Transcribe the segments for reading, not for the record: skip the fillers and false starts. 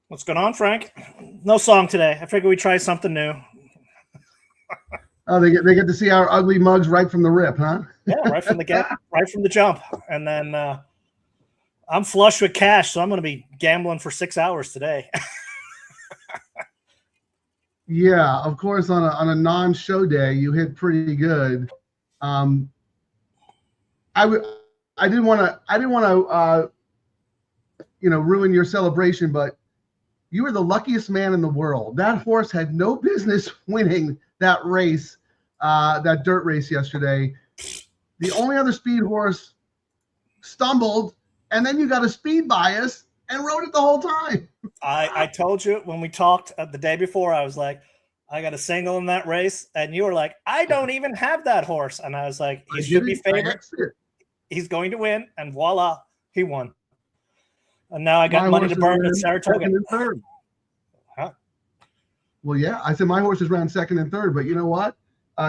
What's going on, Frank? No song today. I figured we'd try something new. Oh, they get to see our ugly mugs right from the rip, huh? Yeah, right from the jump. And then I'm flush with cash, so I'm going to be gambling for 6 hours today. Yeah, of course. On a non-show day, you hit pretty good. I didn't want to ruin your celebration, but you were the luckiest man in the world. That horse had no business winning that race, that dirt race yesterday. The only other speed horse stumbled, and then you got a speed bias and rode it the whole time. I told you when we talked the day before, I was like, I got a single in that race. And you were like, I don't even have that horse. And I was like, he should be favored. He's going to win. And voila, he won. And now I got money to burn at Saratoga. Huh? Well, yeah, I said my horse is around second and third, but you know what?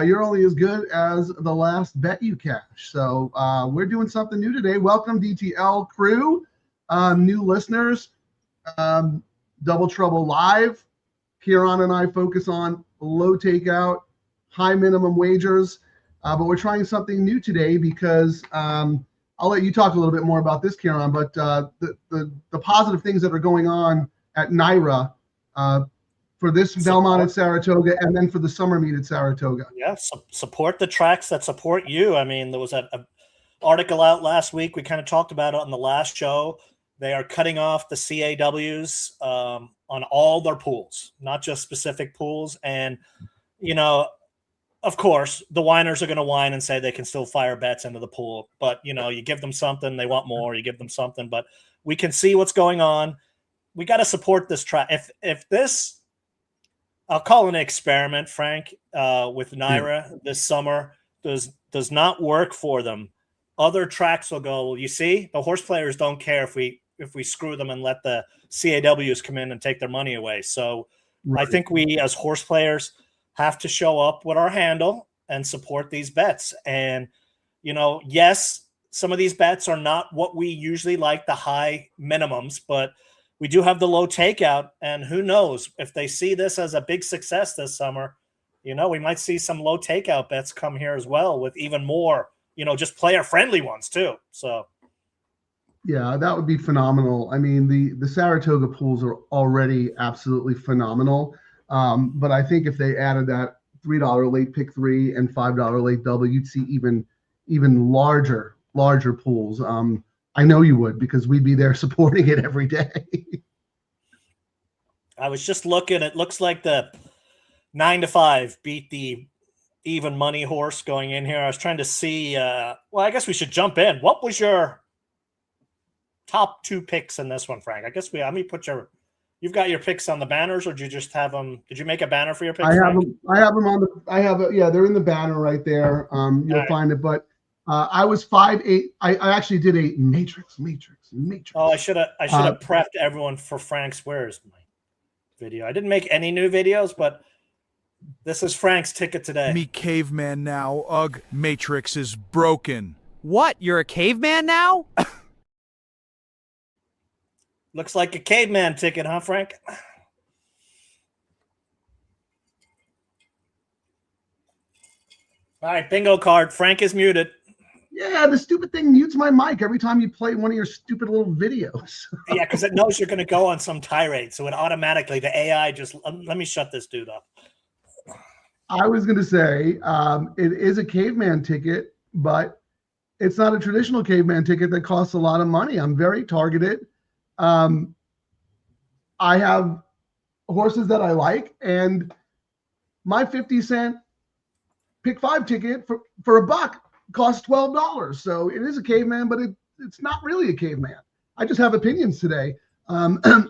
You're only as good as the last bet you cash. So we're doing something new today. Welcome, DTL Crew, new listeners, Double Trouble Live. Kieran and I focus on low takeout, high minimum wagers, but we're trying something new today because I'll let you talk a little bit more about this, Kieran, but the positive things that are going on at NYRA for this Belmont at Saratoga and then for the summer meet at Saratoga. Yeah, support the tracks that support you. I mean, there was an article out last week. We kind of talked about it on the last show. They are cutting off the CAWs on all their pools, not just specific pools. And, of course, the whiners are going to whine and say they can still fire bets into the pool. But, you give them something, they want more. You give them something. But we can see what's going on. We got to support this track. If this, I'll call it an experiment, Frank, with NYRA this summer, does not work for them, other tracks will go, well, you see, the horse players don't care if we screw them and let the CAWs come in and take their money away. So right. I think we as horse players have to show up with our handle and support these bets. And, yes, some of these bets are not what we usually like, the high minimums, but we do have the low takeout. And who knows if they see this as a big success this summer, we might see some low takeout bets come here as well with even more, just player friendly ones too. So. Yeah, that would be phenomenal. I mean, the Saratoga pools are already absolutely phenomenal. But I think if they added that $3 late pick 3 and $5 late double, you'd see even larger pools. I know you would because we'd be there supporting it every day. I was just looking. It looks like the 9-5 beat the even money horse going in here. I was trying to see. Well, I guess we should jump in. What was your top 2 picks in this one, Frank? I guess let me put you've got your picks on the banners, or did you just have them? Did you make a banner for your picks? I have them yeah, they're in the banner right there. You'll find it, but I was 5-8. I actually did a matrix. Oh, I should have prepped everyone for Frank's. Where's my video? I didn't make any new videos, but this is Frank's ticket today. Me caveman now. Ugh, matrix is broken. What? You're a caveman now? Looks like a caveman ticket, huh, Frank? All right, bingo card. Frank is muted. Yeah, the stupid thing mutes my mic every time you play one of your stupid little videos. Yeah, because it knows you're going to go on some tirade, so it automatically, the AI just, let me shut this dude up. I was going to say, it is a caveman ticket, but it's not a traditional caveman ticket that costs a lot of money. I'm very targeted. I have horses that I like, and my 50-cent pick 5 ticket for $1 costs $12. So it is a caveman, but it's not really a caveman. I just have opinions today,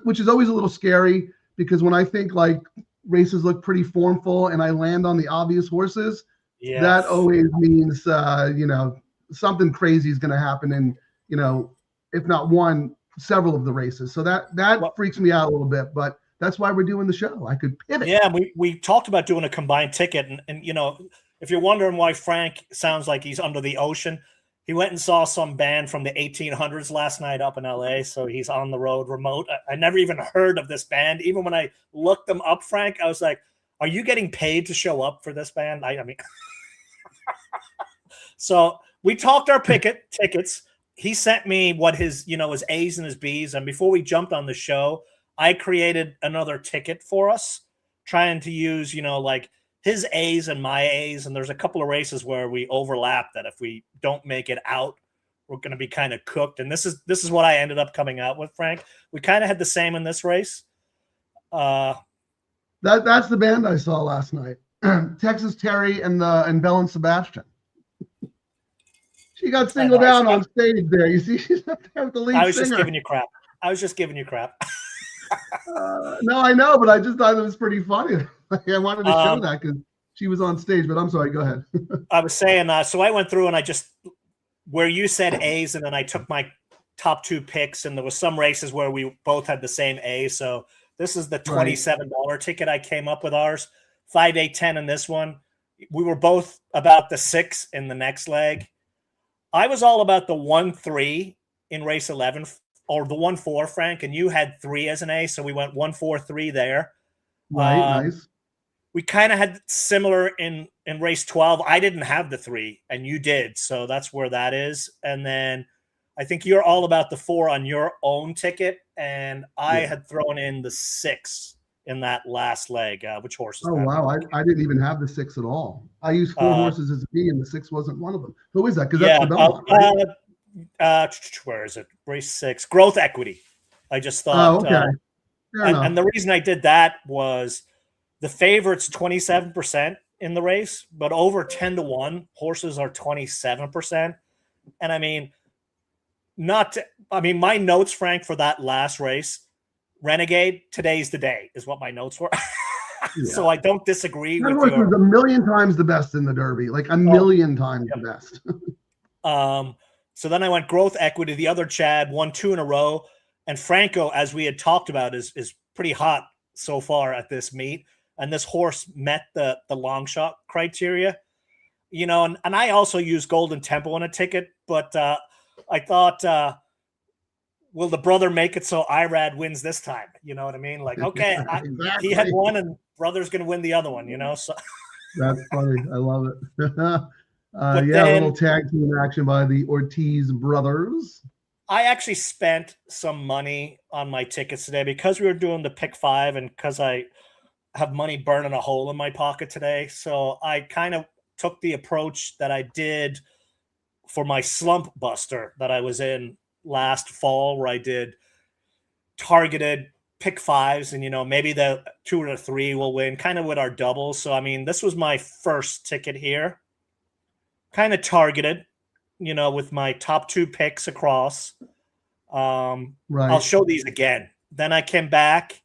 which is always a little scary because when I think like races look pretty formful and I land on the obvious horses, that always means, something crazy is going to happen in, if not one, several of the races. So that freaks me out a little bit, but that's why we're doing the show. I could pivot. Yeah, we talked about doing a combined ticket, and if you're wondering why Frank sounds like he's under the ocean, he went and saw some band from the 1800s last night up in LA. So he's on the road remote. I never even heard of this band. Even when I looked them up, Frank, I was like, are you getting paid to show up for this band? I mean, so we talked our tickets. He sent me what his A's and his B's. And before we jumped on the show, I created another ticket for us, trying to use, like his A's and my A's. And there's a couple of races where we overlap that if we don't make it out, we're going to be kind of cooked. And this is what I ended up coming out with, Frank. We kind of had the same in this race. That's the band I saw last night. Texas Terry and Belmont Sebastian. She got singled out on stage there. You see, she's up there with the lead singer. I was just giving you crap. No, I know, but I just thought it was pretty funny. I wanted to show that because she was on stage. But I'm sorry, go ahead. I was saying, so I went through and I just, where you said A's, and then I took my top 2 picks, and there was some races where we both had the same A. So this is the $27 ticket I came up with ours. 5, 8, 10 in this one. We were both about the 6 in the next leg. I was all about the 1-3 in race 11, or the 1-4, Frank, and you had 3 as an A, so we went 1-4-3 there. Right, nice. We kind of had similar in race 12. I didn't have the 3, and you did, so that's where that is. And then I think you're all about the 4 on your own ticket, and I had thrown in the 6 in that last leg. Which horse is that? Wow, I didn't even have the 6 at all. I used 4 horses as a B, and the 6 wasn't one of them. Who is that? Because that's the Belmont, right? Where is it? Race 6, Growth Equity. I just thought. Okay. And the reason I did that was the favorite's 27% in the race, but over 10-1 horses are 27%. And I mean, my notes, Frank, for that last race, Renegade, today's the day, is what my notes were. So I don't disagree with you. That horse was a million times the best in the Derby, like a million times the best. So then I went Growth Equity. The other Chad won 2 in a row. And Franco, as we had talked about, is pretty hot so far at this meet. And this horse met the long shot criteria, and I also used Golden Tempo in a ticket, but I thought, will the brother make it so Irad wins this time? You know what I mean? Like, okay, Exactly. he had one and brother's going to win the other one, so. That's funny. I love it. A little tag team action by the Ortiz brothers. I actually spent some money on my tickets today because we were doing the pick 5 and because I have money burning a hole in my pocket today. So I kind of took the approach that I did for my slump buster that I was in last fall, where I did targeted pick 5s and, maybe the 2 or 3 will win kind of with our doubles. So, I mean, this was my first ticket here, kind of targeted, with my top 2 picks across. Right. I'll show these again. Then I came back,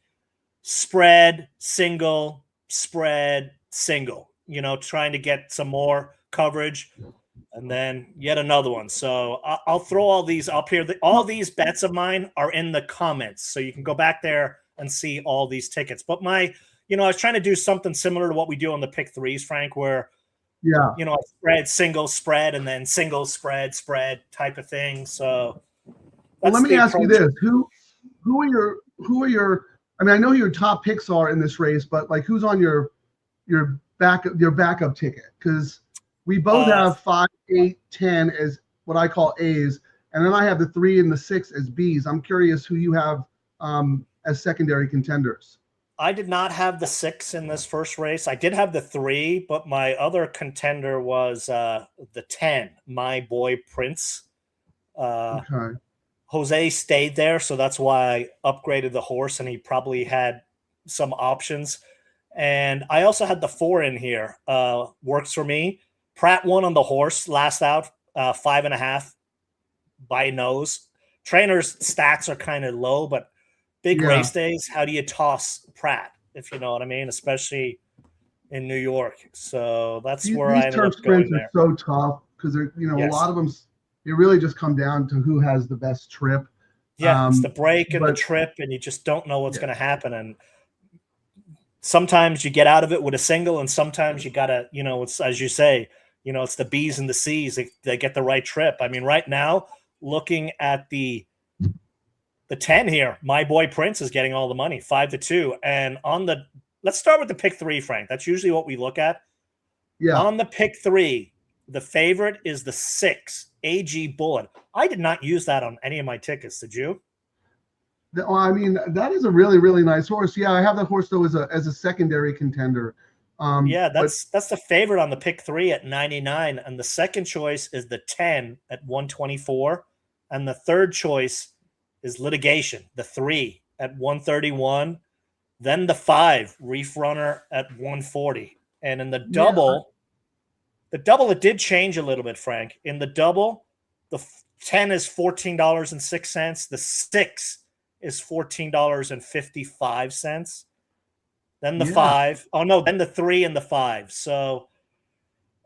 spread, single, spread, single, trying to get some more coverage, and then yet another one. So I'll throw all these up here. All these bets of mine are in the comments, so you can go back there and see all these tickets. But I was trying to do something similar to what we do on the pick 3s, Frank, where I spread, single, spread, and then single, spread type of thing. So let me ask you this: who are your? I mean, I know who your top picks are in this race, but like, who's on your backup ticket? Because we both have 5, 8, 10 as what I call A's, and then I have the 3 and the 6 as B's. I'm curious who you have as secondary contenders. I did not have the 6 in this first race. I did have the 3, but my other contender was the 10, My Boy Prince. Okay. Jose stayed there, so that's why I upgraded the horse, and he probably had some options. And I also had the 4 in here. Works for me. Pratt won on the horse last out, 5.5 by nose. Trainer's stats are kind of low, but big race days, how do you toss Pratt, if you know what I mean, especially in New York? So that's where I ended up going there. These turf sprints are so tough because they're, a lot of them, they really just come down to who has the best trip. Yeah, it's the break and the trip, and you just don't know what's going to happen. And sometimes you get out of it with a single, and sometimes you got to, it's, as you say, it's the B's and the C's. They get the right trip. I mean, right now, looking at the 10 here, my boy Prince is getting all the money, 5-2. And let's start with the pick 3, Frank. That's usually what we look at. Yeah. On the pick 3, the favorite is the 6, AG Bullet. I did not use that on any of my tickets. Did you? Well, I mean, that is a really, really nice horse. Yeah, I have that horse though as a secondary contender. That's the favorite on the pick 3 at 99, and the second choice is the 10 at 124, and the third choice is Litigation, the 3 at 131, then the 5 Reef Runner at 140, and in the double, it did change a little bit, Frank. In the double, the 10 is $14.06, the 6 is $14.55. Then the 5. Oh, no, then the 3 and the 5. So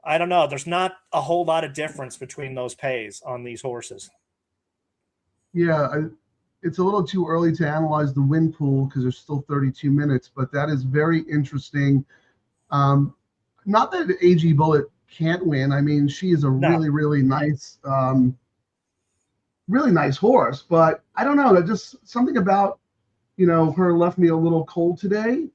I don't know. There's not a whole lot of difference between those pays on these horses. Yeah, it's a little too early to analyze the win pool because there's still 32 minutes, but that is very interesting. Not that AG Bullet can't win. I mean, she is a really, really nice horse, but I don't know. Just something about, her left me a little cold today.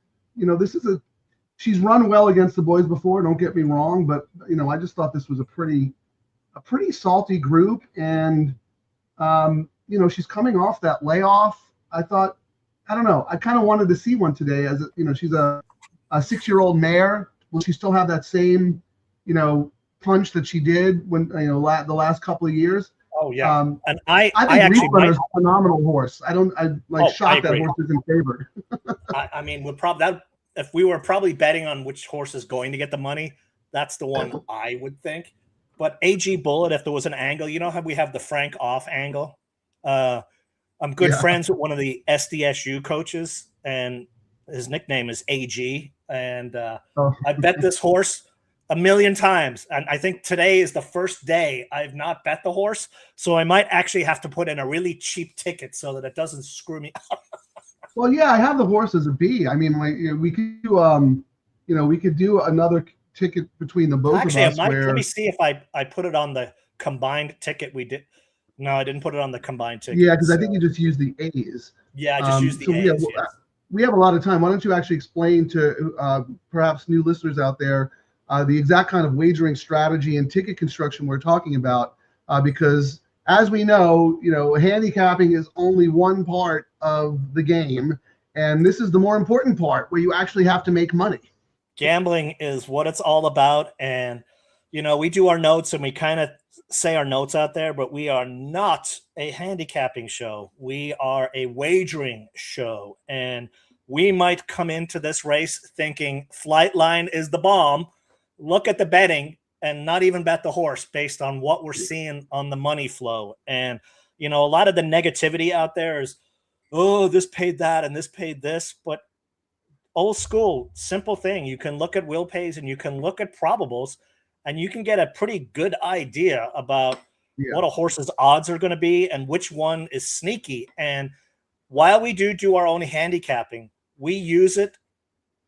She's run well against the boys before, don't get me wrong, but I just thought this was a pretty salty group, and she's coming off that layoff. I thought, I don't know, I kind of wanted to see one today as she's a 6-year-old mare. Will she still have that same punch that she did when the last couple of years? Oh yeah, and I think actually Reef a phenomenal horse. I'm shocked that horse isn't favored. I mean, if we were probably betting on which horse is going to get the money, that's the one I would think. But AG Bullet, if there was an angle, how we have the Frank off angle. I'm good friends with one of the SDSU coaches, and his nickname is AG. And I bet this horse a million times. And I think today is the first day I've not bet the horse. So I might actually have to put in a really cheap ticket so that it doesn't screw me up. Well, yeah, I have the horse as a B. I mean, we could do, we could do another ticket between the both of us. Let me see if I put it on the combined ticket we did. No, I didn't put it on the combined ticket. Yeah, because I think you just used the A's. Yeah, I just used the A's. We have a lot of time. Why don't you actually explain to perhaps new listeners out there the exact kind of wagering strategy and ticket construction we're talking about? Because as we know, handicapping is only one part of the game, and this is the more important part where you actually have to make money. Gambling is what it's all about, and we do our notes and we kind of say our notes out there, but we are not a handicapping show. We are a wagering show, and we might come into this race thinking Flightline is the bomb, look at the betting, and not even bet the horse based on what we're seeing on the money flow. And, a lot of the negativity out there is, oh, this paid that and this paid this. But old school, simple thing. You can look at will pays and you can look at probables, and you can get a pretty good idea about what a horse's odds are going to be and which one is sneaky. And while we do our own handicapping, we use it.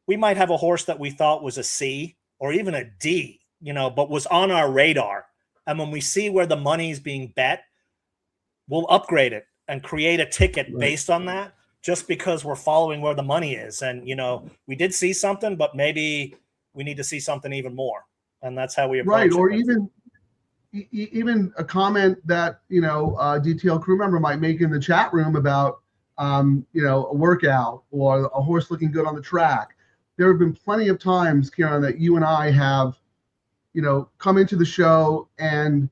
We might have a horse that we thought was a C or even a D, but was on our radar. And when we see where the money is being bet, we'll upgrade it and create a ticket based on that, just because we're following where the money is. And, we did see something, but maybe we need to see something even more. And that's how we approach it. Or even a comment that, DTL crew member might make in the chat room about, a workout or a horse looking good on the track. There have been plenty of times, Kieran, that you and I have, come into the show and,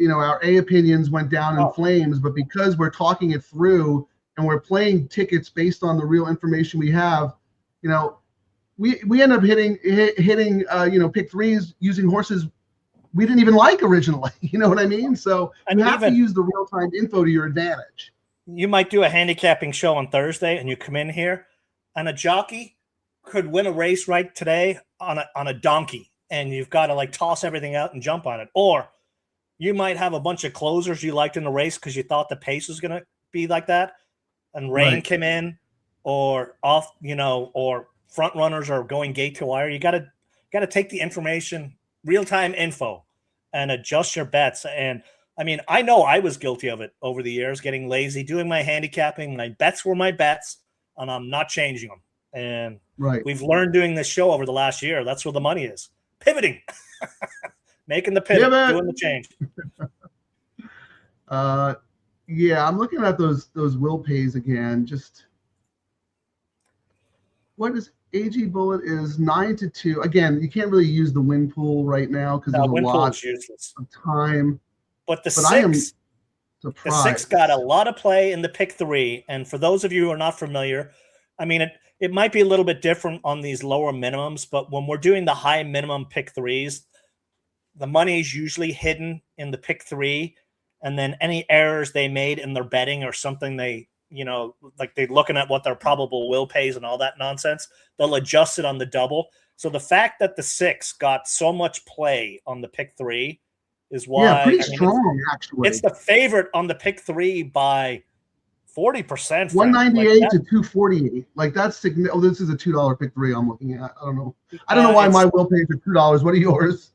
our A opinions went down in flames, but because we're talking it through and we're playing tickets based on the real information we have, we end up hitting pick threes using horses we didn't even like originally. You know what I mean? So you have to use the real-time info to your advantage. You might do a handicapping show on Thursday and you come in here and a jockey could win a race right today on a donkey, and you've got to toss everything out and jump on it. Or you might have a bunch of closers you liked in the race because you thought the pace was going to be like that, and rain came in, or off, or front runners are going gate to wire. You got to take the information real-time info and adjust your bets. And I mean, I know I was guilty of it over the years, getting lazy, doing my handicapping. My bets were my bets, and I'm not changing them. And we've learned doing this show over the last year. That's where the money is. Pivoting. Making the pivot, doing the change. Yeah, I'm looking at those will pays again. Just what is AG Bullet is 9-2. Again, you can't really use the win pool right now because there's a lot of time. But the six got a lot of play in the pick 3. And for those of you who are not familiar, I mean, it might be a little bit different on these lower minimums, but when we're doing the high minimum pick 3s, the money is usually hidden in the pick 3, and then any errors they made in their betting or something they, like they're looking at what their probable will pays and all that nonsense, they'll adjust it on the double. So the fact that the 6 got so much play on the pick 3 is why pretty strong, actually. It's the favorite on the pick 3 by 40%. 198 to 248. Like that's significant. Oh, this is a $2 pick 3 I'm looking at. I don't know why my will pays are $2. What are yours?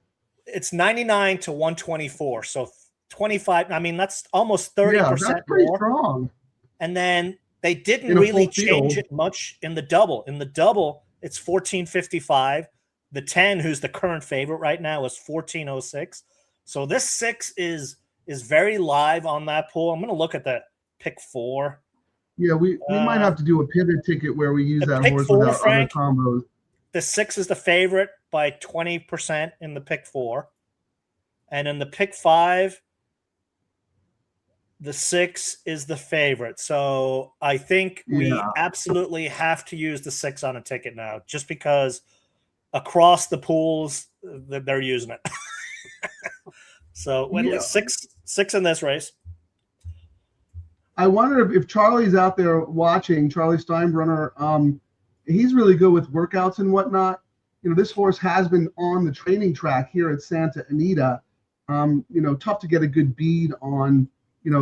It's 99 to 124. So 25. I mean, that's almost 30% that's pretty more. Strong. And then they didn't really change it much in the double. In the double, it's 1455. The 10, who's the current favorite right now, is 1406. So this 6 is very live on that pool. I'm going to look at the pick 4. Yeah, we might have to do a pivot ticket where we use that horse without other combos. The 6 is the favorite by 20% in the pick 4. And in the pick 5, the 6 is the favorite. So I think we absolutely have to use the 6 on a ticket now, just because across the pools, they're using it. So when 6 in this race. I wonder if Charlie's out there watching, Charlie Steinbrunner. He's really good with workouts and whatnot. This horse has been on the training track here at Santa Anita. Tough to get a good bead on,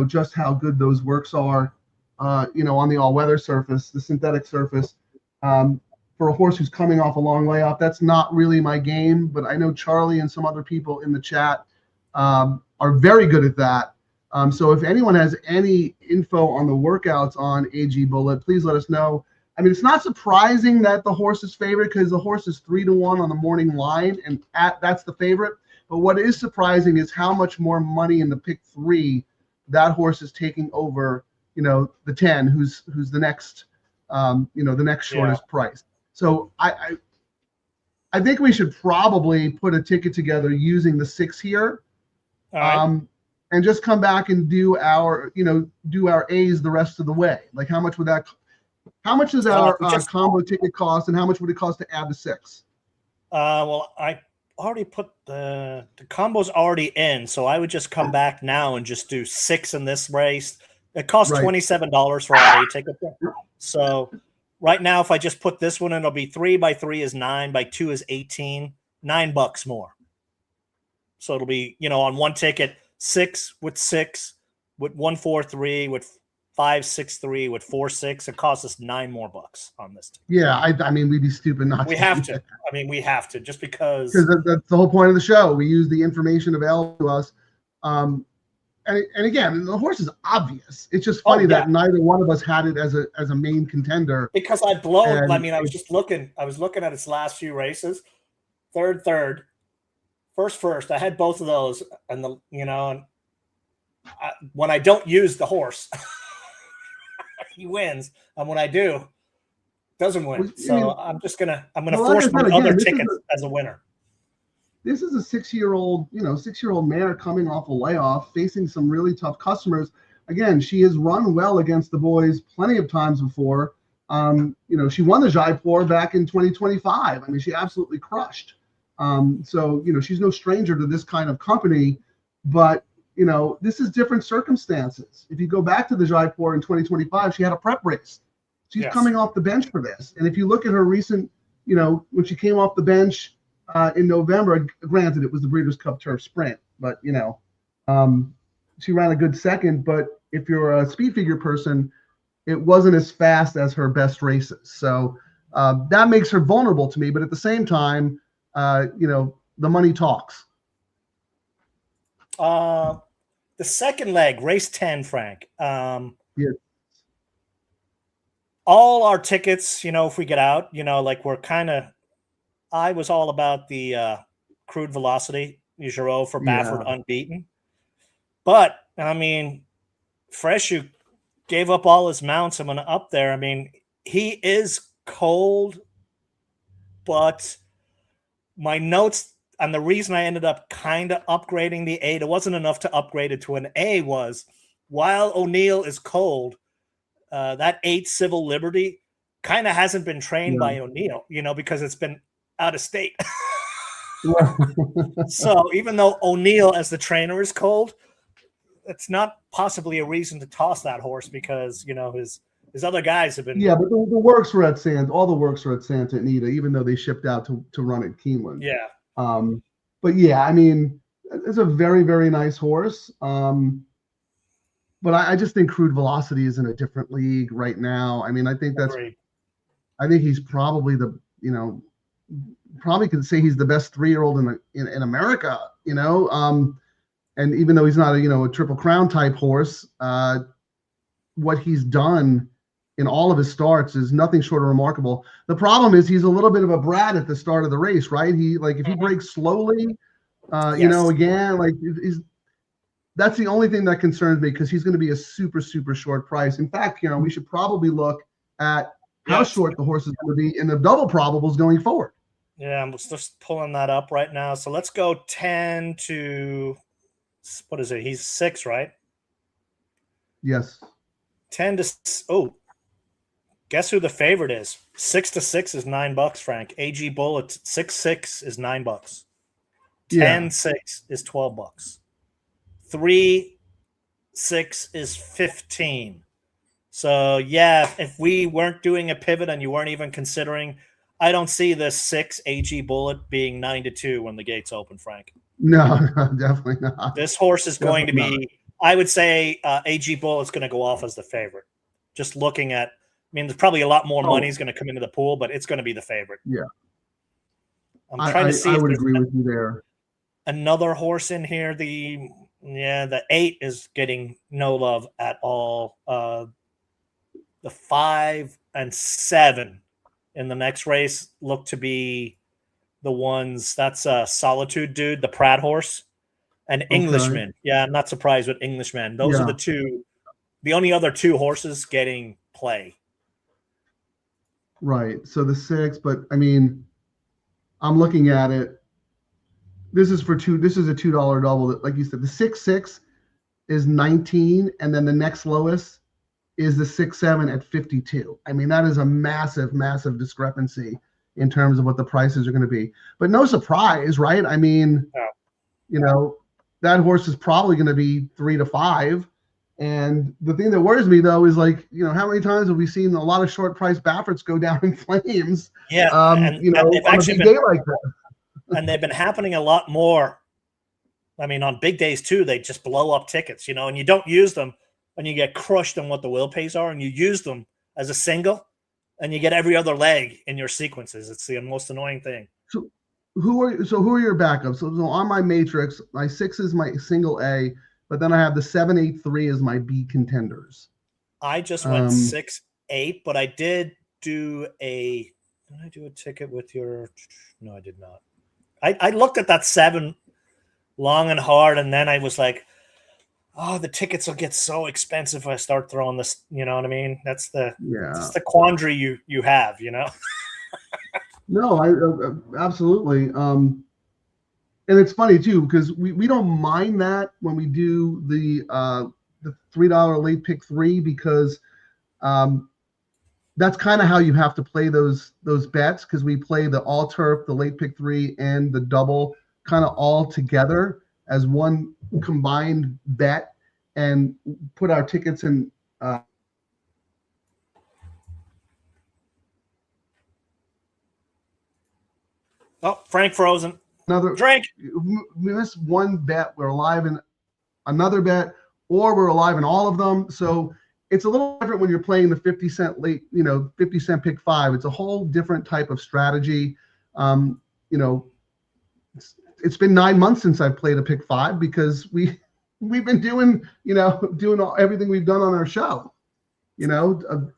just how good those works are, on the all-weather surface, the synthetic surface. For a horse who's coming off a long layoff, that's not really my game, but I know Charlie and some other people in the chat are very good at that. So if anyone has any info on the workouts on AG Bullet, please let us know. I mean, it's not surprising that the horse is favored because the horse is 3-1 on the morning line, and that's the favorite. But what is surprising is how much more money in the pick 3 that horse is taking over, the 10, who's the next, the next shortest price. So I think we should probably put a ticket together using the 6 here, and just come back and do our A's the rest of the way. Like how much does our combo ticket cost, and how much would it cost to add the 6? Well, I already put the combo's already in, so I would just come back now and just do 6 in this race. It costs $27 for our A ticket. So right now, if I just put this one in, it'll be 3 by 3 is 9, by 2 is 18, $9 more. So it'll be, on one ticket, 6 with 143, with 563, with 46. It costs us $9 more on this ticket. Yeah, I mean, we'd be stupid not to. We have to. I mean, we have to, just because that's the whole point of the show. We use the information available to us. And again, the horse is obvious. It's just funny that neither one of us had it as a main contender. Because I was looking at its last few races. Third, first. I had both of those, and when I don't use the horse, he wins, and when I do, doesn't win. So I'm gonna force my other tickets as a winner. This is a 6-year-old mare coming off a layoff, facing some really tough customers. Again, she has run well against the boys plenty of times before. She won the Jaipur back in 2025. I mean, she absolutely crushed. So she's no stranger to this kind of company, but this is different circumstances. If you go back to the Jaipur in 2025, she had a prep race. She's coming off the bench for this. And if you look at her recent, when she came off the bench in November, granted it was the Breeders' Cup Turf Sprint, but she ran a good second. But if you're a speed figure person, it wasn't as fast as her best races. So that makes her vulnerable to me. But at the same time, the money talks. The second leg, race 10, Frank. Yes. All our tickets, if we get out, I was all about the crude velocity, Giro for Baffert unbeaten. But, Freshu gave up all his mounts and went up there. He is cold, but my notes, and the reason I ended up kind of upgrading the 8, it wasn't enough to upgrade it to an A, was while O'Neill is cold, that 8 Civil Liberty kind of hasn't been trained by O'Neill, because it's been out of state. So even though O'Neill as the trainer is cold, it's not possibly a reason to toss that horse, because his other guys have been. Yeah, but the works were at all the works were at Santa Anita, even though they shipped out to run at Keeneland. Yeah. But yeah, it's a very, very nice horse. But I just think crude velocity is in a different league right now. I think he's probably probably could say he's the best 3-year-old in America, and even though he's not a Triple Crown type horse, what he's done in all of his starts is nothing short of remarkable. The problem is he's a little bit of a brat at the start of the race, right? If he breaks slowly, that's the only thing that concerns me, because he's going to be a super, super short price. In fact, we should probably look at how short the horse is going to be in the double probables going forward. Yeah, I'm just pulling that up right now. So let's go 10 to, what is it? He's 6, right? Yes. 10 to, guess who the favorite is? 6 to 6 is $9, Frank. AG Bull at 6-6 is $9. 10-6 is $12. 3-6 is 15. So yeah, if we weren't doing a pivot and you weren't even considering, I don't see this 6 AG Bullet being 9-2 when the gates open, Frank. No, definitely not. This horse is going to be, I would say AG Bullet's going to go off as the favorite. Just looking at, there's probably a lot more money is going to come into the pool, but it's going to be the favorite. Yeah. I'm trying to see. I would agree with you there. Another horse in here. The 8 is getting no love at all. The 5 and 7 in the next race look to be the ones. That's a Solitude dude, the Pratt horse, and Englishman. Yeah, I'm not surprised with Englishman. Those are the only other 2 horses getting play. Right. So the 6, but I'm looking at it. This is for 2. This is a $2 double. Like you said, the 6-6 is 19, and then the next lowest is the 6-7 at 52. That is a massive, massive discrepancy in terms of what the prices are going to be. But no surprise, right? That horse is probably going to be 3 to 5. And the thing that worries me, though, is how many times have we seen a lot of short price Bafferts go down in flames? Yeah, on a big day like that. And they've been happening a lot more. On big days too, they just blow up tickets, and you don't use them, and you get crushed on what the will pays are, and you use them as a single, and you get every other leg in your sequences. It's the most annoying thing. So who are your backups? So on my matrix, my 6 is my single A, but then I have the 7, 8, 3 as my B contenders. I just went 6, 8, but I did do a. Did I do a ticket with your? No, I did not. I looked at that 7 long and hard, and then I was like, oh, the tickets will get so expensive if I start throwing this. You know what I mean? That's the quandary you have. No, I absolutely. And it's funny too, because we don't mind that when we do the $3 late pick 3, because that's kind of how you have to play those bets, because we play the all turf, the late pick 3, and the double kind of all together as one combined bet, and put our tickets in. Frank frozen. Another drink. We missed one bet. We're alive in another bet, or we're alive in all of them. So it's a little different when you're playing the 50 cent late, 50 cent pick 5. It's a whole different type of strategy. it's been 9 months since I've played a pick 5 because we've been doing everything we've done on our show,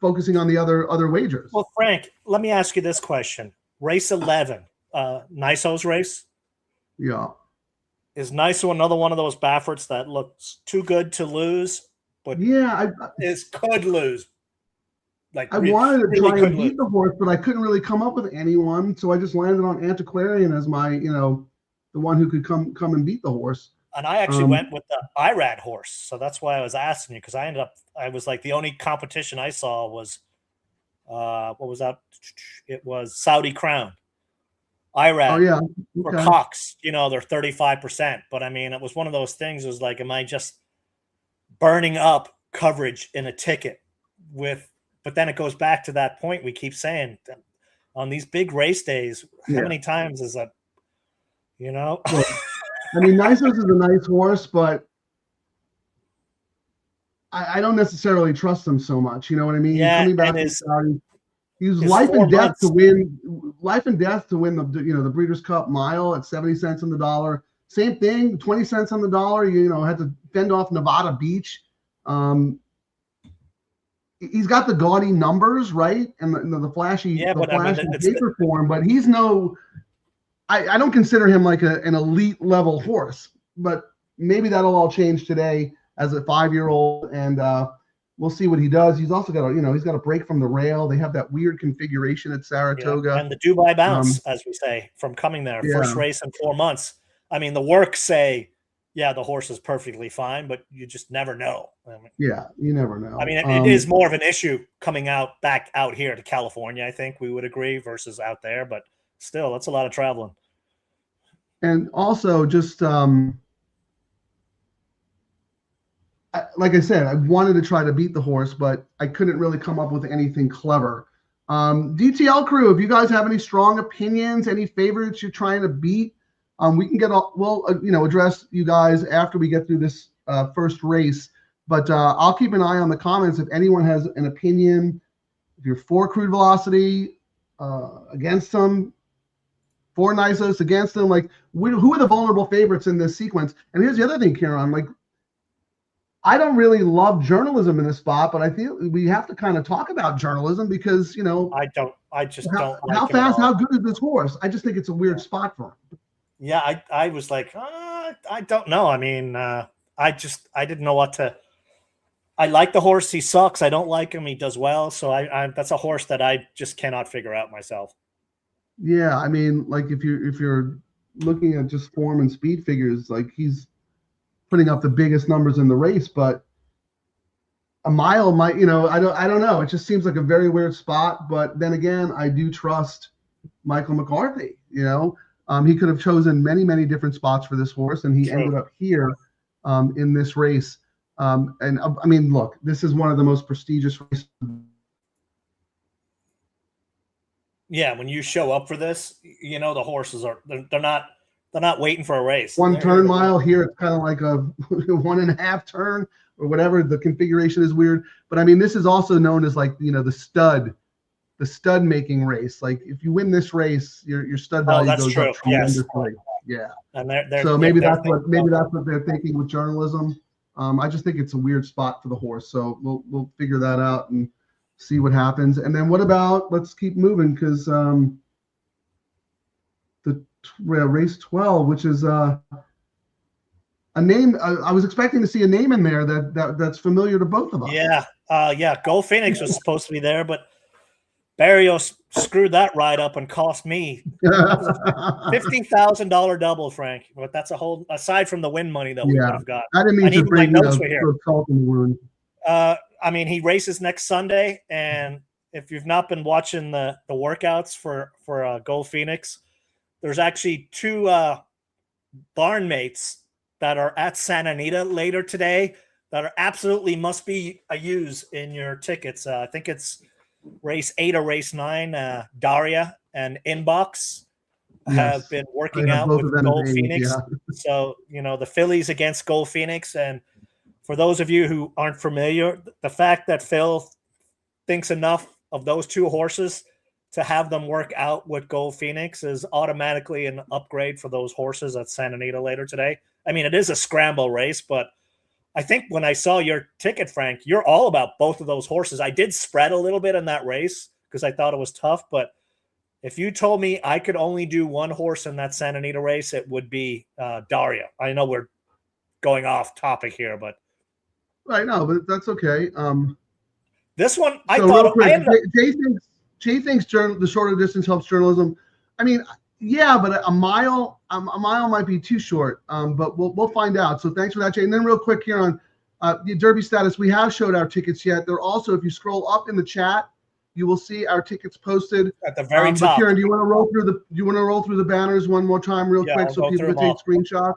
focusing on the other wagers. Well, Frank, let me ask you this question: Race 11, Niso's race. Yeah. Is Niso another one of those Bafferts that looks too good to lose, but could lose? Like I wanted to try and beat the horse, but I couldn't really come up with anyone, so I just landed on Antiquarian as my, the one who could come and beat the horse. And I actually went with the Irad horse, so that's why I was asking you, because I was like, the only competition I saw was, what was that? It was Saudi Crown. Irad. Oh yeah. For Cox, they're 35%. But I mean, it was one of those things. It was like, am I just burning up coverage in a ticket but then it goes back to that point we keep saying on these big race days, how many times is that, Well, I mean, Nisos is a nice horse, but I don't necessarily trust him so much. You know what I mean? Yeah, coming back to Saudi, he's life and death to win the the Breeders' Cup Mile at 70 cents on the dollar. Same thing, 20 cents on the dollar. Had to fend off Nevada Beach. He's got the gaudy numbers, right, and the flashy, paper form. But he's I don't consider him like an elite level horse. But maybe that'll all change today as a 5-year-old, and we'll see what he does. He's also got he's got a break from the rail. They have that weird configuration at Saratoga. And the Dubai bounce, as we say, from coming there. First race in 4 months. I mean, the works say, the horse is perfectly fine, but you just never know. You never know. I mean, it is more of an issue coming back out here to California, I think we would agree, versus out there. But still, that's a lot of traveling. And also just like I said, I wanted to try to beat the horse, but I couldn't really come up with anything clever. DTL Crew, if you guys have any strong opinions, any favorites you're trying to beat, we can address you guys after we get through this first race. But I'll keep an eye on the comments if anyone has an opinion. If you're for crude velocity, against them, for Nisos, against them, like who are the vulnerable favorites in this sequence? And here's the other thing, Kieran, like I don't really love journalism in this spot, but I feel we have to kind of talk about journalism because I just don't like how fast, how good is this horse? I just think it's a weird spot for him. Yeah, I was like, I don't know. I mean, I didn't know what to. I like the horse. He sucks. I don't like him. He does well. So that's a horse that I just cannot figure out myself. Yeah, I mean, like if you're looking at just form and speed figures, like he's putting up the biggest numbers in the race, but a mile might, I don't know. It just seems like a very weird spot. But then again, I do trust Michael McCarthy. He could have chosen many, many different spots for this horse, and he ended up here in this race. I mean, look, this is one of the most prestigious races. Yeah, when you show up for this, the horses they're not waiting for a race. One turn mile here, it's kind of like a 1.5 turn or whatever. The configuration is weird, but I mean, this is also known as like the stud making race. Like if you win this race, your stud value goes up tremendously. Yeah. And so maybe that's what they're thinking with journalism. I just think it's a weird spot for the horse. So we'll figure that out and see what happens. And then what about, let's keep moving because the race 12, which is a name. I was expecting to see a name in there that's familiar to both of us. Yeah. Go Phoenix was supposed to be there, but Barrios screwed that ride up and cost me $15,000 double, Frank. But that's a whole aside from the win money that we would have got. I didn't mean to bring salt in the wound. I mean, he races next Sunday, and if you've not been watching the workouts for Go Phoenix, there's actually 2 barn mates that are at Santa Anita later today that are absolutely must be a use in your tickets. I think it's race 8 or race 9. Daria and Inbox have been working out with Gold Phoenix. Yeah. So, the fillies against Gold Phoenix. And for those of you who aren't familiar, the fact that Phil thinks enough of those 2 horses to have them work out with Gold Phoenix is automatically an upgrade for those horses at Santa Anita later today. I mean, it is a scramble race, but I think when I saw your ticket, Frank, you're all about both of those horses. I did spread a little bit in that race because I thought it was tough, but if you told me I could only do one horse in that Santa Anita race, it would be Daria. I know we're going off topic here, but right, no, but that's okay. This one, I so thought real quick, I ended up, Jay thinks the shorter distance helps journalism. I mean, yeah, but a mile might be too short. But we'll find out. So thanks for that, Jay. And then real quick here on the Derby status, we have showed our tickets yet. They're also, if you scroll up in the chat, you will see our tickets posted at the very top. But Kieran, do you want to roll through the banners one more time real quick so people can take screenshots?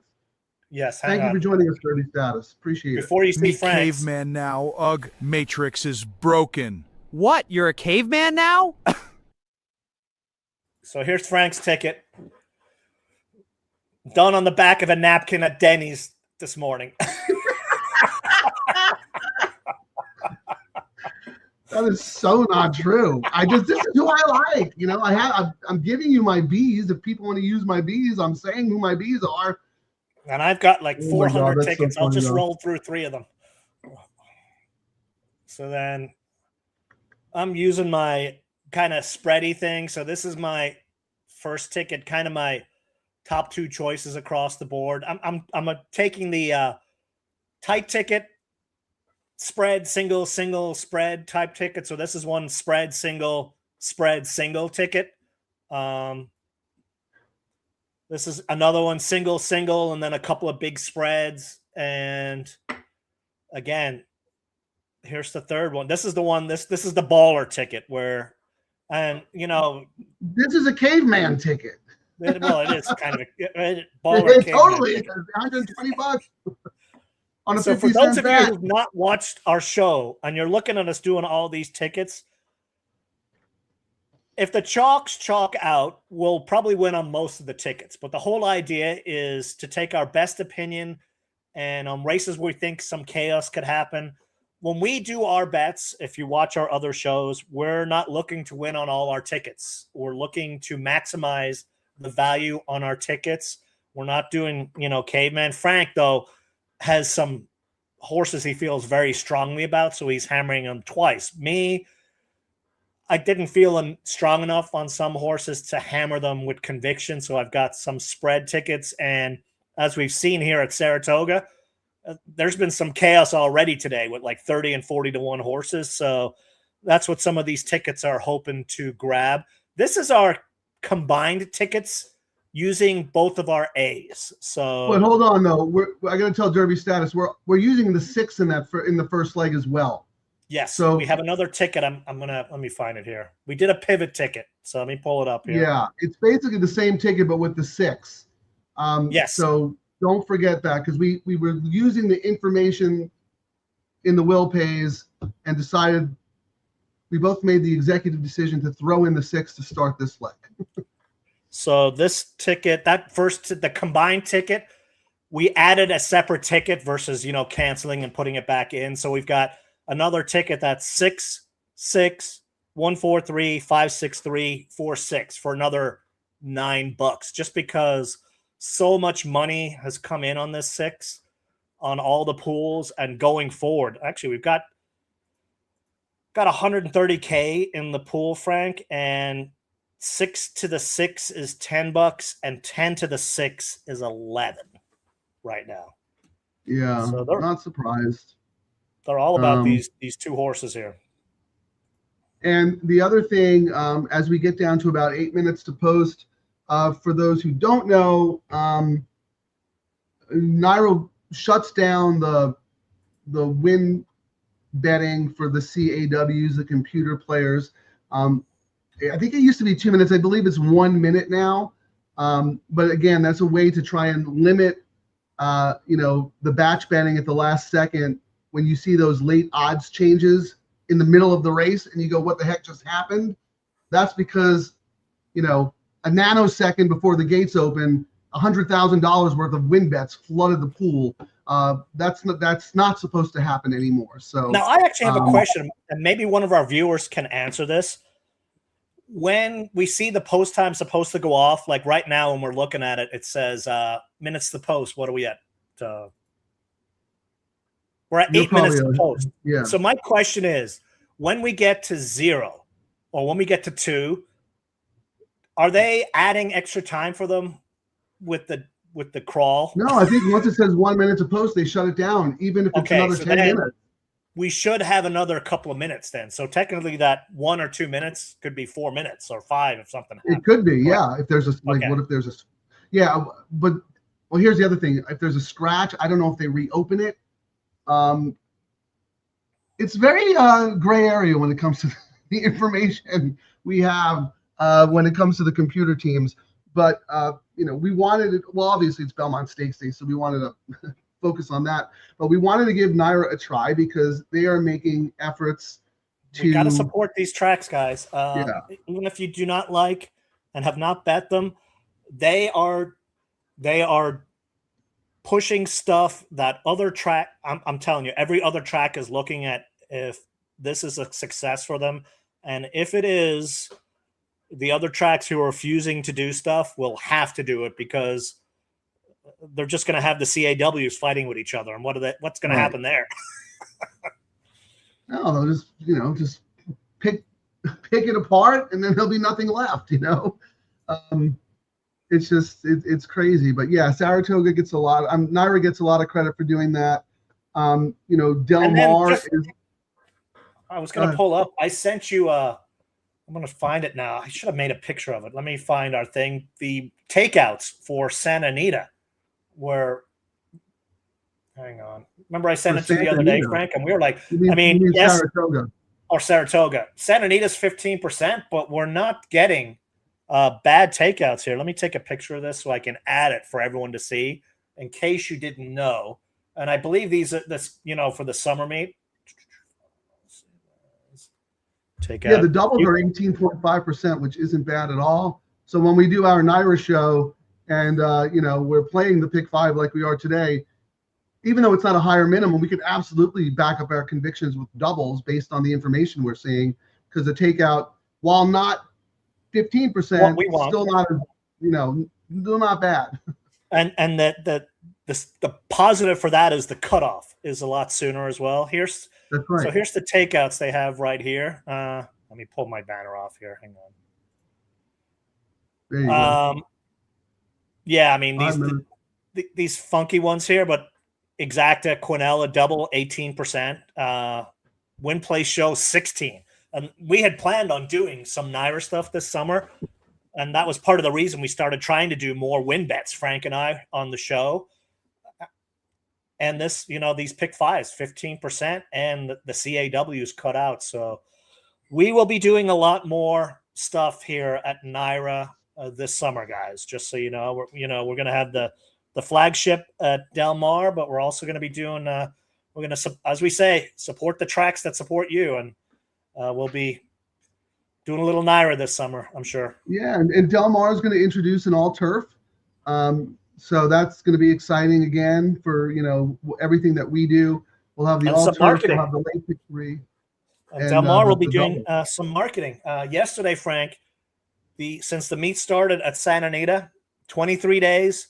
Yes. Thank you for joining us, Derby status. Appreciate it. Before you see Me Frank's, caveman now. Ugh, Matrix is broken. What? You're a caveman now? so here's Frank's ticket. Done on the back of a napkin at Denny's this morning. That is so not true. This is who I like. You know, I'm giving you my B's. If people want to use my B's, I'm saying who my B's are. And I've got like 400 tickets. So I'll just roll through 3 of them. So then I'm using my kind of spready thing. So this is my first ticket, kind of my top 2 choices across the board. I'm taking the tight ticket, spread, single, spread type ticket. So this is one spread, single ticket. This is another one, single, and then a couple of big spreads. And again, here's the third one. This is the one, this is the baller ticket where, and you know, this is a caveman ticket. Well, it is kind of a baller. It totally is. $120 on a 50 for those of bet. you who've not watched our show and you're looking at us doing all these tickets, if the chalks chalk out, we'll probably win on most of the tickets. But the whole idea is to take our best opinion and on races where we think some chaos could happen. When we do our bets, if you watch our other shows, we're not looking to win on all our tickets. We're looking to maximize the value on our tickets. We're not doing, caveman. Frank, though, has some horses he feels very strongly about, so he's hammering them twice. Me, I didn't feel strong enough on some horses to hammer them with conviction, so I've got some spread tickets. And as we've seen here at Saratoga, there's been some chaos already today with like 30 and 40 to 1 horses. So that's what some of these tickets are hoping to grab. This is our combined tickets using both of our A's. So, but hold on though, I got to tell Derby status. We're using the 6 in the first leg as well. Yes. So we have another ticket. Let me find it here. We did a pivot ticket. So let me pull it up here. Yeah, it's basically the same ticket but with the 6. Yes. So don't forget that because we were using the information in the will pays and decided we both made the executive decision to throw in the 6 to start this leg. So this ticket, the combined ticket, we added a separate ticket versus, canceling and putting it back in. So we've got another ticket that's 6, 6, 1, 4, 3, 5, 6, 3, 4, 6 for another $9, just because so much money has come in on this 6 on all the pools and going forward. Actually, we've got 130K in the pool, Frank, and 6 to the 6 is $10 and 10 to the 6 is 11 right now. Yeah, so they're not surprised. They're all about these 2 horses here. And the other thing, as we get down to about 8 minutes to post, for those who don't know, Nairo shuts down the win betting for the CAWs, the computer players. I think it used to be 2 minutes. I believe it's 1 minute now. But again, that's a way to try and limit, the batch betting at the last second when you see those late odds changes in the middle of the race and you go, what the heck just happened? That's because, a nanosecond before the gates open, $100,000 worth of win bets flooded the pool. That's not supposed to happen anymore. So now I actually have a question, and maybe one of our viewers can answer this. when we see the post time supposed to go off, like right now when we're looking at it, it says minutes to post. What are we at? We're at You're 8 minutes to probably, post. yeah. So my question is, when we get to 0 or when we get to 2, are they adding extra time for them with the crawl? No, I think once it says 1 minute to post, they shut it down, even if it's Okay, another so 10 then minutes. we should have another couple of minutes then. So technically that 1 or 2 minutes could be 4 minutes or 5 if something happens. It could be, yeah. If there's a, like, Okay. what if there's a, yeah, but, well, here's the other thing. If there's a scratch, I don't know if they reopen it. It's very gray area when it comes to the information we have when it comes to the computer teams. But, you know, we wanted it, well, obviously it's Belmont Stakes Day, so we wanted to focus on that. But we wanted to give NYRA a try because they are making efforts to. We got to support these tracks, guys. Yeah. Even if you do not like and have not bet them, they are pushing stuff that other track. I'm telling you, every other track is looking at if this is a success for them, and if it is, the other tracks who are refusing to do stuff will have to do it because they're just going to have the CAWs fighting with each other. And what's going to happen there? No, they'll just, you know, just pick it apart and then there'll be nothing left, you know? It's just, it's crazy. But yeah, Saratoga gets a lot. NYRA gets a lot of credit for doing that. You know, Del Mar is. I was going to pull up. I sent you I'm going to find it now. I should have made a picture of it. Let me find our thing. The takeouts for Santa Anita were, hang on. Remember I sent it to you the other day, Frank? And we were like, yes. Saratoga. Or Saratoga. Santa Anita's 15%, but we're not getting bad takeouts here. Let me take a picture of this so I can add it for everyone to see in case you didn't know. And I believe this, you know, for the summer meet. Yeah, the doubles are 18.5%, which isn't bad at all. So when we do our NYRA show and, you know, we're playing the pick 5 like we are today, even though it's not a higher minimum, we could absolutely back up our convictions with doubles based on the information we're seeing, because the takeout, while not 15%, still not, you know, still not bad. And the positive for that is the cutoff is a lot sooner as well. That's right. So here's the takeouts they have right here. Let me pull my banner off here. Hang on. There you go. Yeah, I mean these funky ones here, but Exacta Quinella double 18%. Win Play Show 16. And we had planned on doing some NYRA stuff this summer, and that was part of the reason we started trying to do more win bets, Frank and I, on the show. And this, you know, these pick 5s, 15%, and the CAWs cut out. So we will be doing a lot more stuff here at NYRA this summer, guys. Just so you know, we're going to have the flagship at Del Mar, but we're also going to be doing. We're going to, as we say, support the tracks that support you, and we'll be doing a little NYRA this summer, I'm sure. Yeah, and Del Mar is going to introduce an all turf. So that's going to be exciting again for, you know, everything that we do. We'll have the all turf, we'll have the late pick 3. And Del Mar will be doing some marketing. Yesterday, Frank, since the meet started at Santa Anita, 23 days,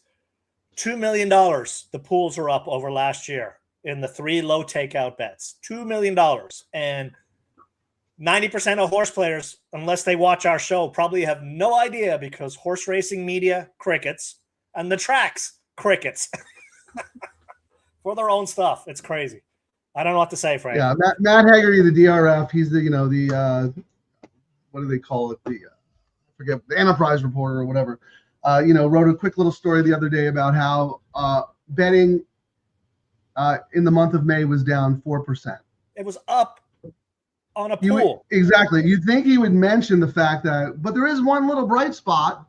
$2 million. The pools are up over last year in the 3 low takeout bets. $2 million. And 90% of horse players, unless they watch our show, probably have no idea because horse racing media, crickets, and the tracks, crickets, for their own stuff. It's crazy. I don't know what to say, Frank. Yeah, Matt Haggerty, the DRF, he's the, you know, the, what do they call it? I forget, the Enterprise reporter or whatever, you know, wrote a quick little story the other day about how betting in the month of May was down 4%. It was up on a pool. Exactly. You'd think he would mention the fact that, but there is one little bright spot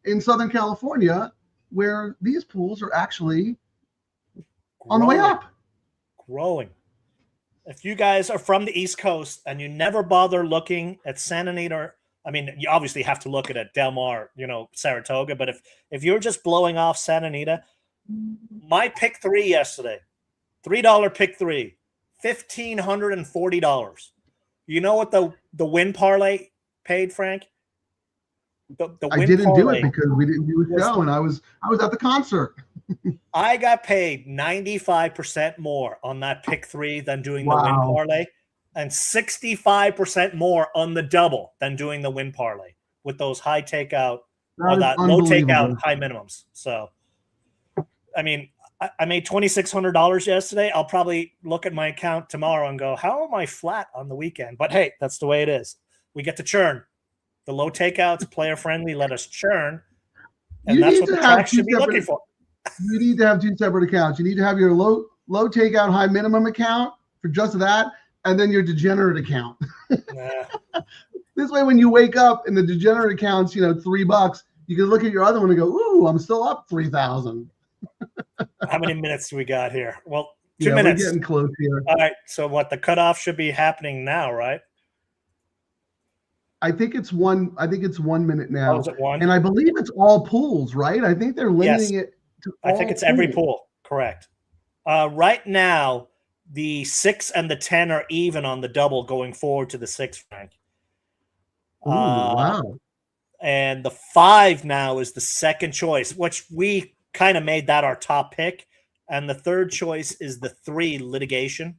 in Southern California where these pools are actually on the way up. Growing. If you guys are from the East Coast and you never bother looking at Santa Anita, I mean, you obviously have to look at it, Del Mar, you know, Saratoga, but if you're just blowing off Santa Anita, my pick 3 yesterday, $3 pick 3, $1,540. You know what the win parlay paid, Frank? The I win didn't do parlay it because we didn't do a show, and I was at the concert. I got paid 95% more on that pick 3 than doing the win Wow. parlay, and 65% more on the double than doing the win parlay with those high takeout or That is that low takeout unbelievable. high minimums. So, I mean, I made $2,600 yesterday. I'll probably look at my account tomorrow and go, how am I flat on the weekend? But hey, that's the way it is. We get to churn. The low takeouts, player friendly, let us churn. And You that's need what to the have track should be looking for. You need to have 2 separate accounts. You need to have your low takeout high minimum account for just that, and then your degenerate account. This way, when you wake up and the degenerate account's $3, you can look at your other one and go, "Ooh, I'm still up 3,000." How many minutes do we got here? Well, 2 Yeah, minutes. we're getting close here. All right. So what the cutoff should be happening now, right? I think it's 1 minute now. Oh, is it 1? And I believe it's all pools, right? I think they're limiting it to all I think it's every pool. Correct. Right now, the 6 and the 10 are even on the double going forward to the 6 rank. Ooh, wow. And the 5 now is the second choice, which we kind of made that our top pick. And the third choice is the 3 litigation.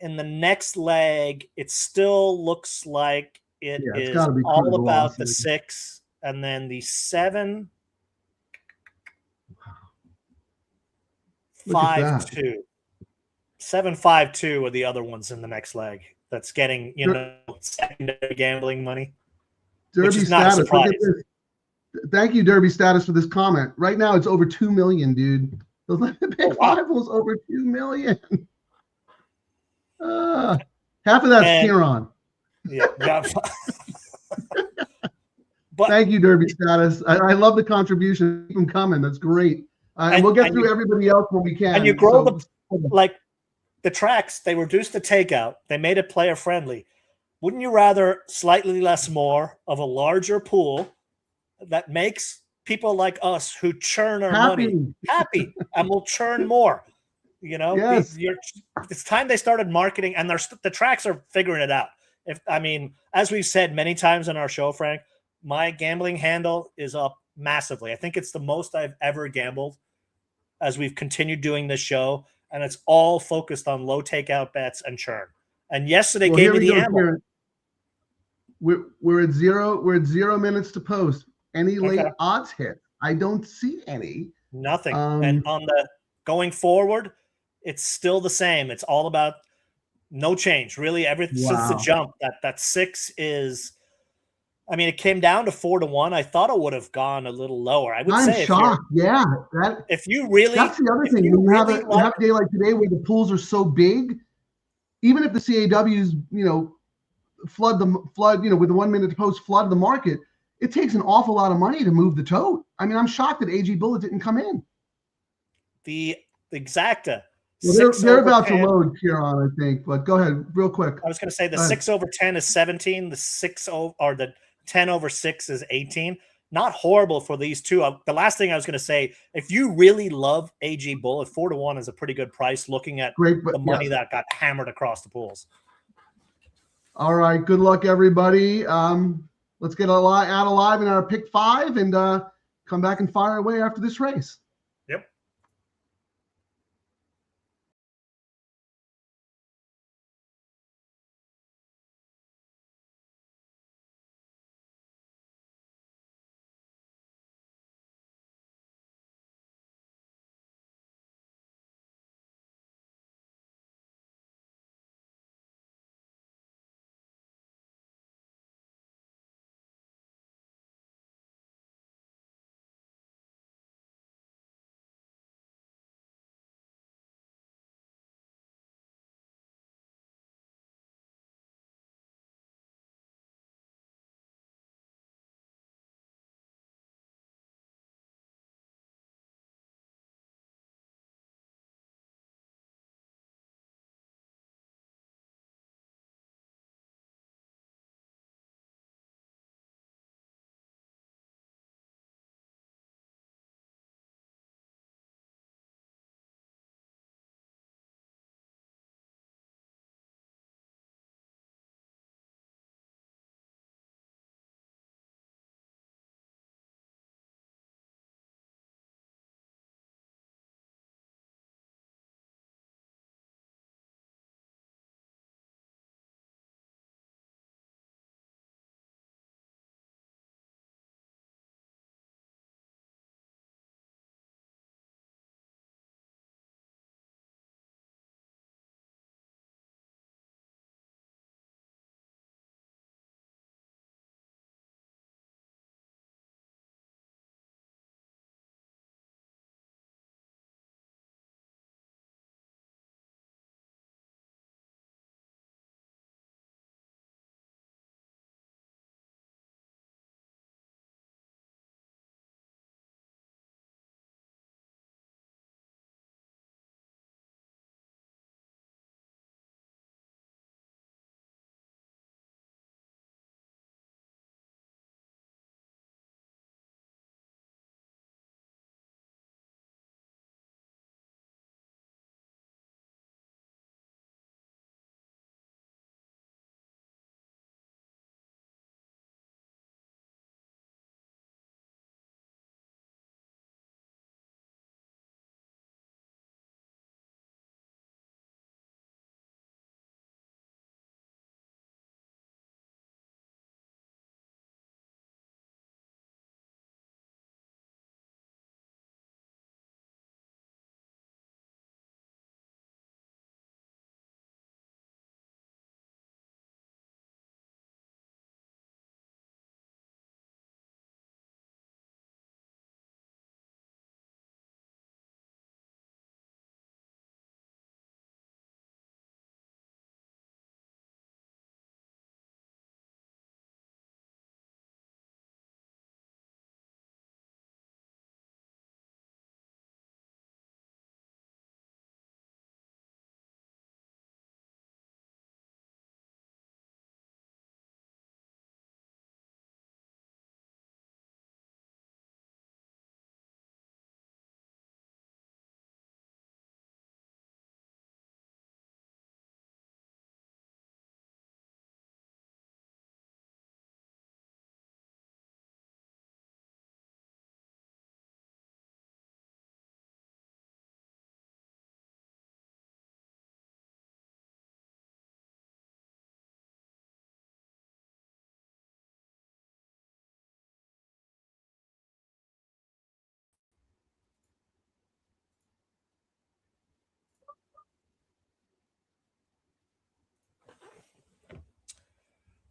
In the next leg, it still looks like it is all about the 6 and then the 7, 5-2. 7-5-2 are the other ones in the next leg. That's getting secondary gambling money. Derby status. Look at this. Thank you, Derby status, for this comment. Right now, it's over 2 million, dude. The pick 5 was over 2 million. Half of that's Kieran. Yeah. But thank you, Derby status. I love the contribution. Keep them coming. That's great. And we'll get through everybody else when we can. And you grow the tracks. They reduced the takeout. They made it player friendly. Wouldn't you rather slightly less more of a larger pool that makes people like us who churn our money happy and will churn more? Yes. It's time they started marketing, and the tracks are figuring it out. As we've said many times on our show, Frank, my gambling handle is up massively. I think it's the most I've ever gambled as we've continued doing this show, and it's all focused on low takeout bets and churn. And yesterday gave me the ammo. We're at 0 minutes to post. Any late odds hit? I don't see any. Nothing. And on the going forward, it's still the same. It's all about no change, really. Since the jump, that 6 is. It came down to 4-1. I thought it would have gone a little lower. I'm shocked. If you really, that's the other thing. When you have a day like today where the pools are so big, even if the CAWs, flood with the 1 minute to post, flood the market, it takes an awful lot of money to move the tote. I'm shocked that AG Bullet didn't come in. The exacta. Well, they're about to load, Kieran, I think. But go ahead, real quick. I was going to say the 6/10 is 17. The 10/6 is 18. Not horrible for these two. The last thing I was going to say, if you really love AG Bullet, 4-1 is a pretty good price. Looking at the money that got hammered across the pools. All right, good luck, everybody. Let's get out alive in our pick 5 and come back and fire away after this race.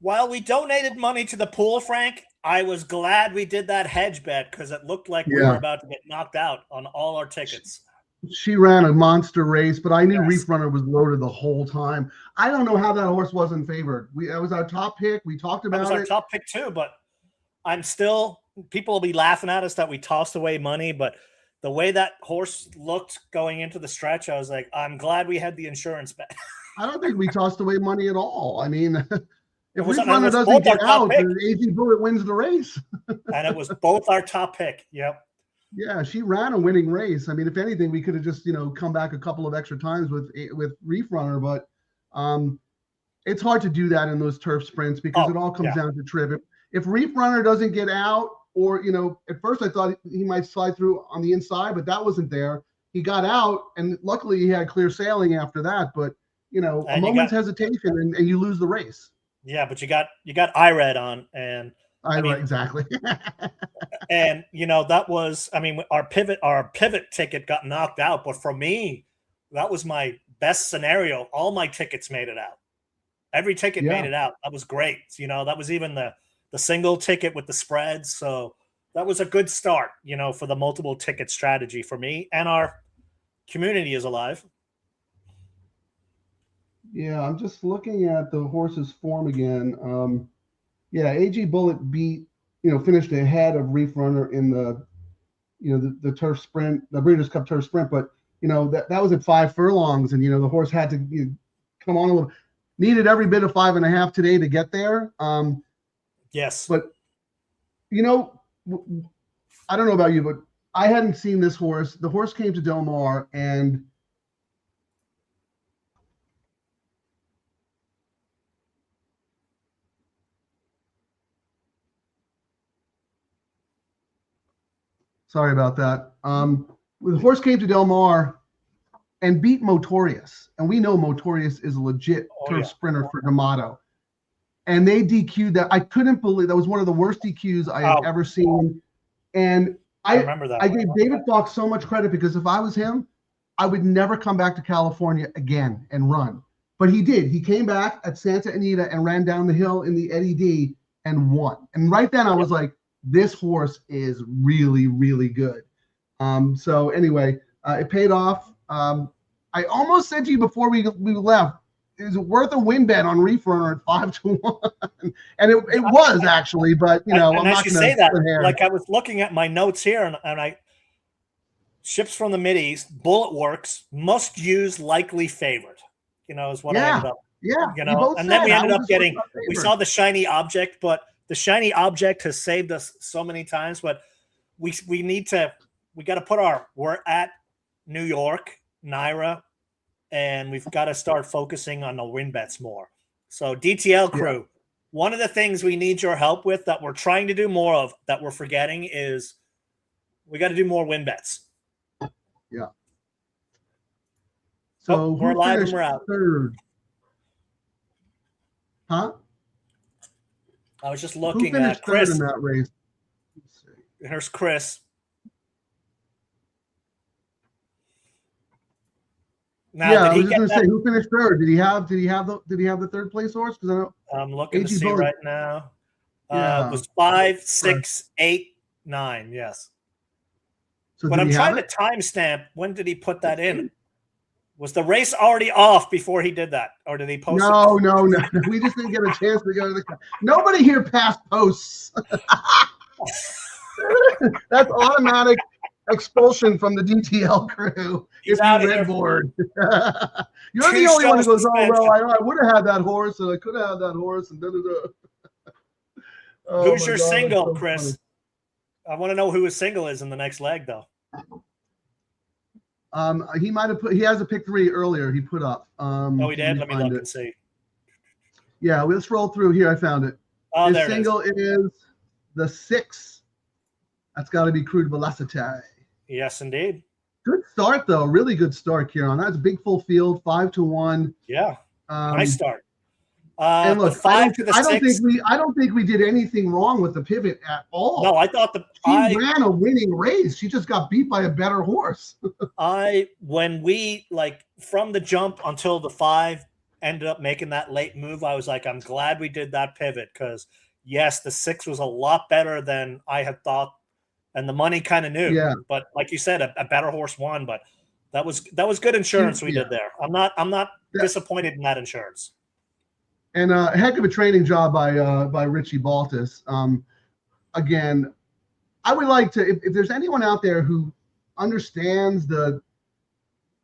While we donated money to the pool, Frank, I was glad we did that hedge bet because it looked like we were about to get knocked out on all our tickets. She ran a monster race, but I knew Yes. Reef Runner was loaded the whole time. I don't know how that horse wasn't favored. That was our top pick. We talked about it. That was our top pick too, but I'm still, people will be laughing at us that we tossed away money, but the way that horse looked going into the stretch, I was like, I'm glad we had the insurance bet. I don't think we tossed away money at all. I mean, if was- Reef and it Runner was doesn't both our get top out, pick. then AG Bullet wins the race. And it was both our top pick. Yep. Yeah, she ran a winning race. I mean, if anything, we could have just, come back a couple of extra times with Reef Runner, but it's hard to do that in those turf sprints because it all comes down to trip. If Reef Runner doesn't get out, or, at first I thought he might slide through on the inside, but that wasn't there. He got out, and luckily he had clear sailing after that, but, a moment's hesitation and you lose the race. Yeah, but you got IRED on, and exactly. and that was, our pivot ticket got knocked out, but for me, that was my best scenario. All my tickets made it out. Every ticket made it out. That was great. That was even the single ticket with the spreads. So that was a good start, for the multiple ticket strategy for me, and our community is alive. Yeah, I'm just looking at the horse's form again. AG Bullet finished ahead of Reef Runner in the turf sprint, the Breeders' Cup turf sprint, but that was at 5 furlongs, and the horse had to come on a little, needed every bit of 5.5 today to get there. Yes, but I don't know about you, but I hadn't seen this horse. The horse came to Del Mar, and sorry about that. The horse came to Del Mar and beat Motorius, and we know Motorius is a legit turf sprinter for D'Amato. And they DQ'd that. I couldn't believe that was one of the worst DQs I have ever seen. And I remember that. I gave David Fox so much credit because if I was him, I would never come back to California again and run. But he did. He came back at Santa Anita and ran down the hill in the Eddie D and won. And right then I was like, this horse is really, really good. So anyway, it paid off. I almost said to you before we left, is it worth a win bet on Reef Runner at 5-1? And it was actually, but I'm not going to say that. Like I was looking at my notes here, and I ships from the Mideast, Bullet Works, must use likely favored. Is what I ended up. Yeah. And then we ended up getting. We saw the shiny object, but the shiny object has saved us so many times. But we got to we're at New York, NYRA. And we've got to start focusing on the win bets more. So DTL Crew, one of the things we need your help with that we're trying to do more of that we're forgetting is we got to do more win bets. Yeah. So we're live and we're out. Third? Huh? I was just looking at Chris. In that race? Here's Chris. Now, I was just going to say, who finished third? Did he have the third place horse? Because I'm looking to see right now. It was 5, 6, 8, 9. Yes. So but I'm trying to timestamp. When did he put that in? Was the race already off before he did that, or did he post? No. We just didn't get a chance to go to the. Nobody here passed posts. That's automatic expulsion from the DTL crew if you red board. You're the only one who goes, oh, well, I would have had that horse, and I could have had that horse, and da-da-da. Who's your single, so Chris? Funny. I want to know who his single is in the next leg, though. He might have he has a pick 3 earlier he put up. He did? Let me look and see. Yeah, let's roll through here. I found it. Oh, his single is the 6. That's got to be Crude Velocity. Yes, indeed. Good start, though. Really good start, Kieran. That's a big full field, 5-1. Yeah, nice start. And look, I don't think we did anything wrong with the pivot at all. No, I thought she ran a winning race. She just got beat by a better horse. When we from the jump until the 5, ended up making that late move, I was like, I'm glad we did that pivot because, yes, the 6 was a lot better than I had thought, and the money kind of knew. Yeah. But like you said, a better horse won. But that was good insurance we did there. I'm not disappointed in that insurance. And a heck of a training job by Richie Baltus. Again, I would like to, if there's anyone out there who understands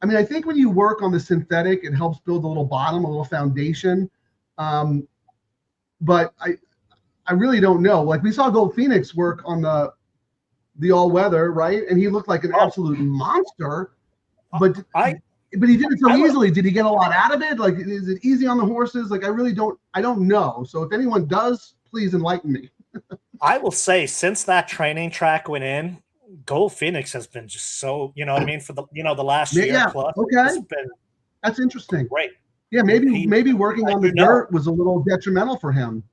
I think when you work on the synthetic, it helps build a little bottom, a little foundation. But I really don't know. Like we saw Gold Phoenix work on the all weather, right? And he looked like an absolute monster. But he did it so easily. Did he get a lot out of it? Like, is it easy on the horses? Like, I don't know. So if anyone does, please enlighten me. I will say, since that training track went in, Gold Phoenix has been just so, you know what I mean, for the last year plus. Okay, that's interesting. Great. Yeah, maybe working on the dirt was a little detrimental for him.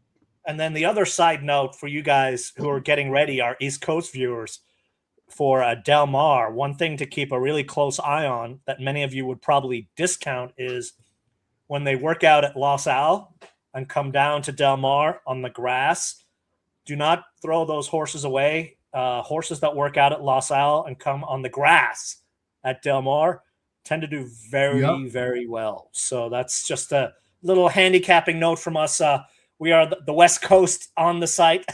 And then the other side note for you guys who are getting ready, our East Coast viewers, for Del Mar, one thing to keep a really close eye on that many of you would probably discount is when they work out at Los Al and come down to Del Mar on the grass, do not throw those horses away. Horses that work out at Los Al and come on the grass at Del Mar tend to do very, very well. So that's just a little handicapping note from us. We are the West Coast on the site.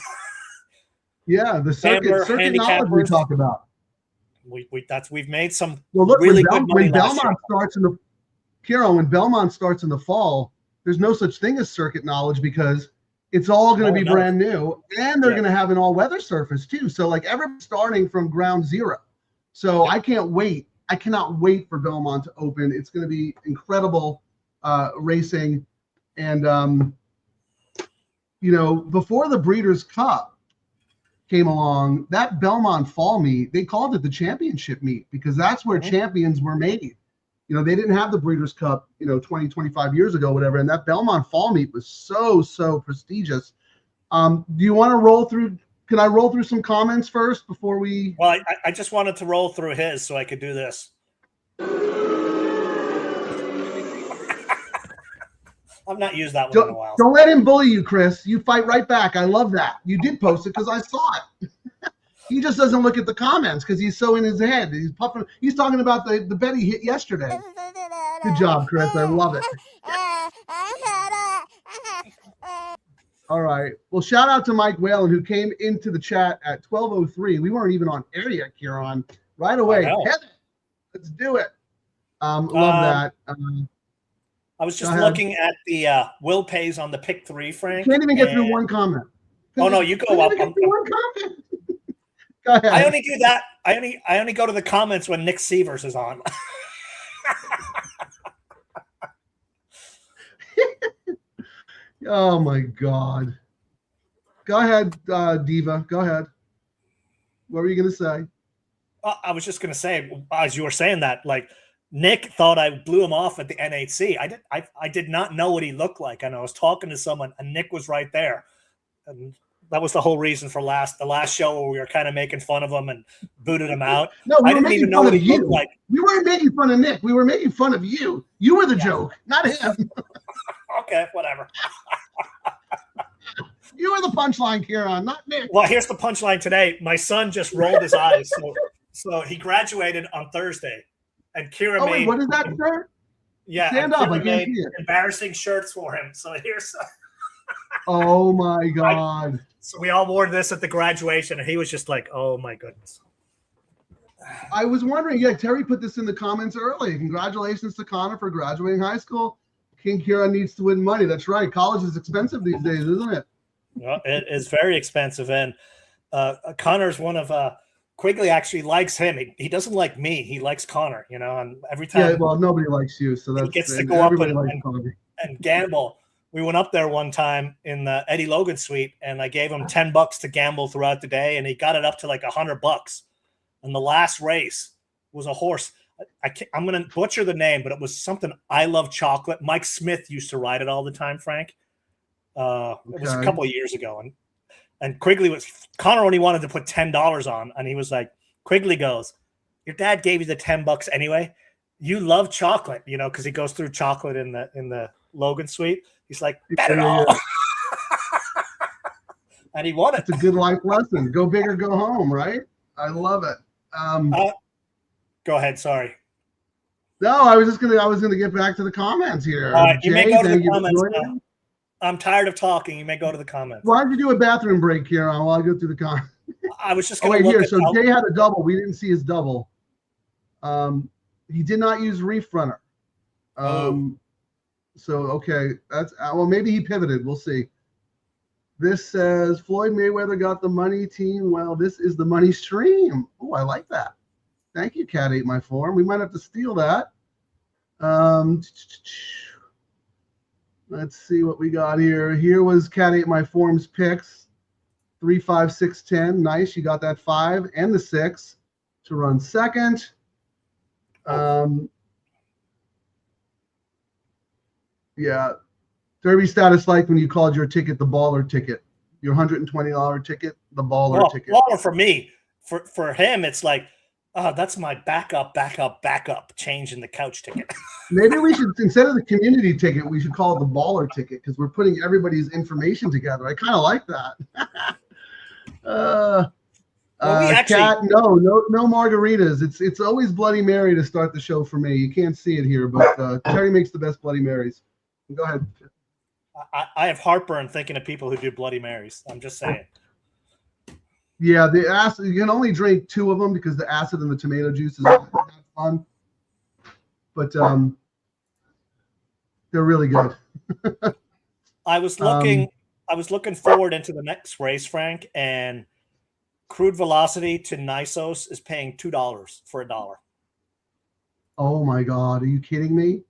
Yeah, the circuit knowledge we talk about. We've made some really good money when Belmont starts when Belmont starts in the fall, there's no such thing as circuit knowledge because it's all going to be brand new, and they're going to have an all-weather surface too. So like everyone's starting from ground zero. So I can't wait. I cannot wait for Belmont to open. It's going to be incredible racing, and before the Breeders' Cup came along, that Belmont Fall meet, they called it the championship meet because that's where champions were made. They didn't have the Breeders' Cup, 20, 25 years ago, whatever. And that Belmont Fall meet was so prestigious. Do you want to roll through? Can I roll through some comments first before we? Well, I just wanted to roll through his so I could do this. I've not used that one in a while. Don't let him bully you, Chris. You fight right back. I love that. You did post it because I saw it. He just doesn't look at the comments because he's so in his head. He's puffing. He's talking about the bet he hit yesterday. Good job, Chris. I love it. All right. Well, shout out to Mike Whalen who came into the chat at 12:03. We weren't even on air yet, Kieran. Right away. Heather, let's do it. Love that. I was just looking at the Will Pays on the pick 3, Frank. Can't even get through one comment. Oh no, you go up. One comment. Go ahead. I only do that. I only go to the comments when Nick Sievers is on. Oh my God. Go ahead, Diva. Go ahead. What were you gonna say? I was just gonna say, as you were saying that, like Nick thought I blew him off at the NHC. I did not know what he looked like, and I was talking to someone, and Nick was right there, and that was the whole reason for the last show where we were kind of making fun of him and booted him out. No, I didn't even know what he looked like. We weren't making fun of Nick. We were making fun of you. You were the joke, not him. Okay, whatever. You were the punchline, Kieran, not Nick. Well, here's the punchline today. My son just rolled his eyes. So he graduated on Thursday. And Kira made. What is that shirt? Yeah. Stand up. I can't see it. Embarrassing shirts for him. So here's. Oh, my God. So we all wore this at the graduation. And he was just like, oh, my goodness. I was wondering. Yeah, Terry put this in the comments early. Congratulations to Connor for graduating high school. King Kira needs to win money. That's right. College is expensive these days, isn't it? Well, it is very expensive. And Connor's one of Quigley actually likes him. He doesn't like me. He likes Connor, and every time. Yeah, well, nobody likes you. So that's he gets to go up and gamble. We went up there one time in the Eddie Logan suite, and I gave him $10 to gamble throughout the day, and he got it up to like $100. And the last race was a horse. I'm going to butcher the name, but it was something I Love Chocolate. Mike Smith used to ride it all the time, Frank. It was a couple of years ago. And Quigley Connor only wanted to put $10 on. And he was like, Quigley goes, your dad gave you the $10 anyway. You love chocolate, because he goes through chocolate in the Logan sweep. He's like, Yeah, bet it yeah, all. yeah. And he won it. It's a good life lesson. Go big or go home, right? I love it. Go ahead. Sorry. No, I was gonna get back to the comments here. All right, you may go to the thank you for comments joining now. me. I'm tired of talking. You may go to the comments. Why don't you do a bathroom break here while I go through the comments? I was just Oh, going to wait, look here. at So how- Jay had a double. We didn't see his double. He did not use reef runner. So okay, that's well. Maybe he pivoted. We'll see. This says Floyd Mayweather got the money team. Well, this is the money stream. Oh, I like that. Thank you, Cat ate my form. We might have to steal that. Let's see what we got here. Here was Cat ate my form's picks. 3, 5, 6, 10. Nice. You got that 5 and the 6 to run second. Yeah. Derby status like when you called your ticket the baller ticket. Your $120 ticket, the baller ticket. Baller for me. For him, it's like, oh, that's my backup change in the couch ticket. Maybe we should, instead of the community ticket, we should call it the baller ticket because we're putting everybody's information together. I kind of like that. Cat, no margaritas. It's always Bloody Mary to start the show for me. You can't see it here, but Terry makes the best Bloody Marys. Go ahead. I have heartburn thinking of people who do Bloody Marys. I'm just saying. Yeah, the acid. You can only drink 2 of them because the acid in the tomato juice is not fun. But they're really good. I was looking forward into the next race, Frank, and Crude Velocity to Nisos is paying $2 for $1. Oh my God, are you kidding me?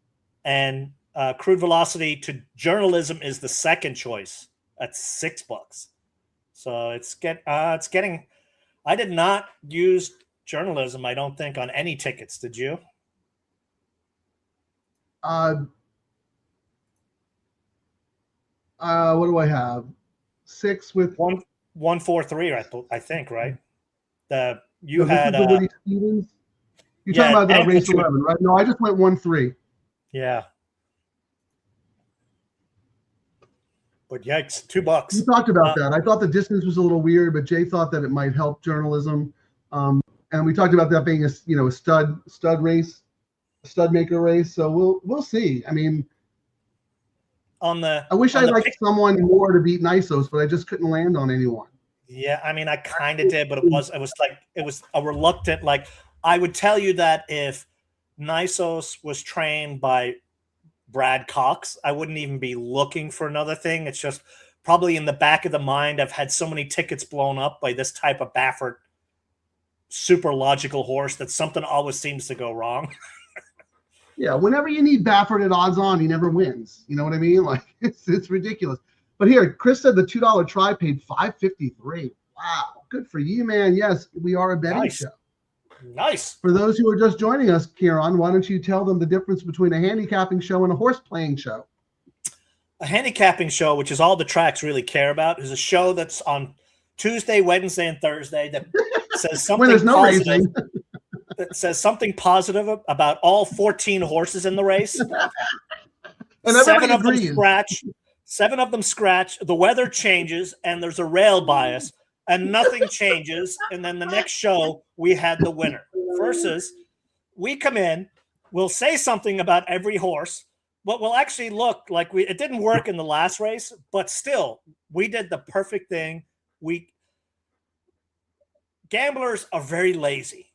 And Crude Velocity to Journalism is the second choice at $6. So it's getting. I did not use Journalism, I don't think, on any tickets. Did you? What do I have? 6 with 143. I think, right? You this had is the Woody Stevens. You're talking about that race 11, right? No, I just went 1-3. Yeah. But yikes, $2. We talked about that. I thought the distance was a little weird, but Jay thought that it might help Journalism. And we talked about that being a stud race, a stud maker race. So we'll see. I mean, I wish I liked someone more to beat Nisos, but I just couldn't land on anyone. Yeah, I mean, I kind of did, but it was a reluctant. Like, I would tell you that if Nisos was trained by Brad Cox, I wouldn't even be looking for another thing. It's just probably in the back of the mind. I've had so many tickets blown up by this type of Baffert super logical horse that something always seems to go wrong. Yeah, whenever you need Baffert at odds on, he never wins. You know what I mean? Like it's ridiculous. But here, Chris said the $2 try paid $5.53. Wow, good for you, man. Yes, we are a betting show. Nice. For those who are just joining us, Kieran, why don't you tell them the difference between a handicapping show and a horse playing show? A handicapping show, which is all the tracks really care about, is a show that's on Tuesday, Wednesday, and Thursday that says something when there's no positive. racing. That says something positive about all 14 horses in the race. And 7 of agrees. them scratch. 7 of them scratch. The weather changes, and there's a rail bias, and nothing changes. And then the next show, we had the winner. Versus, we come in, we'll say something about every horse, but we'll actually look like it didn't work in the last race, but still, we did the perfect thing. Gamblers are very lazy.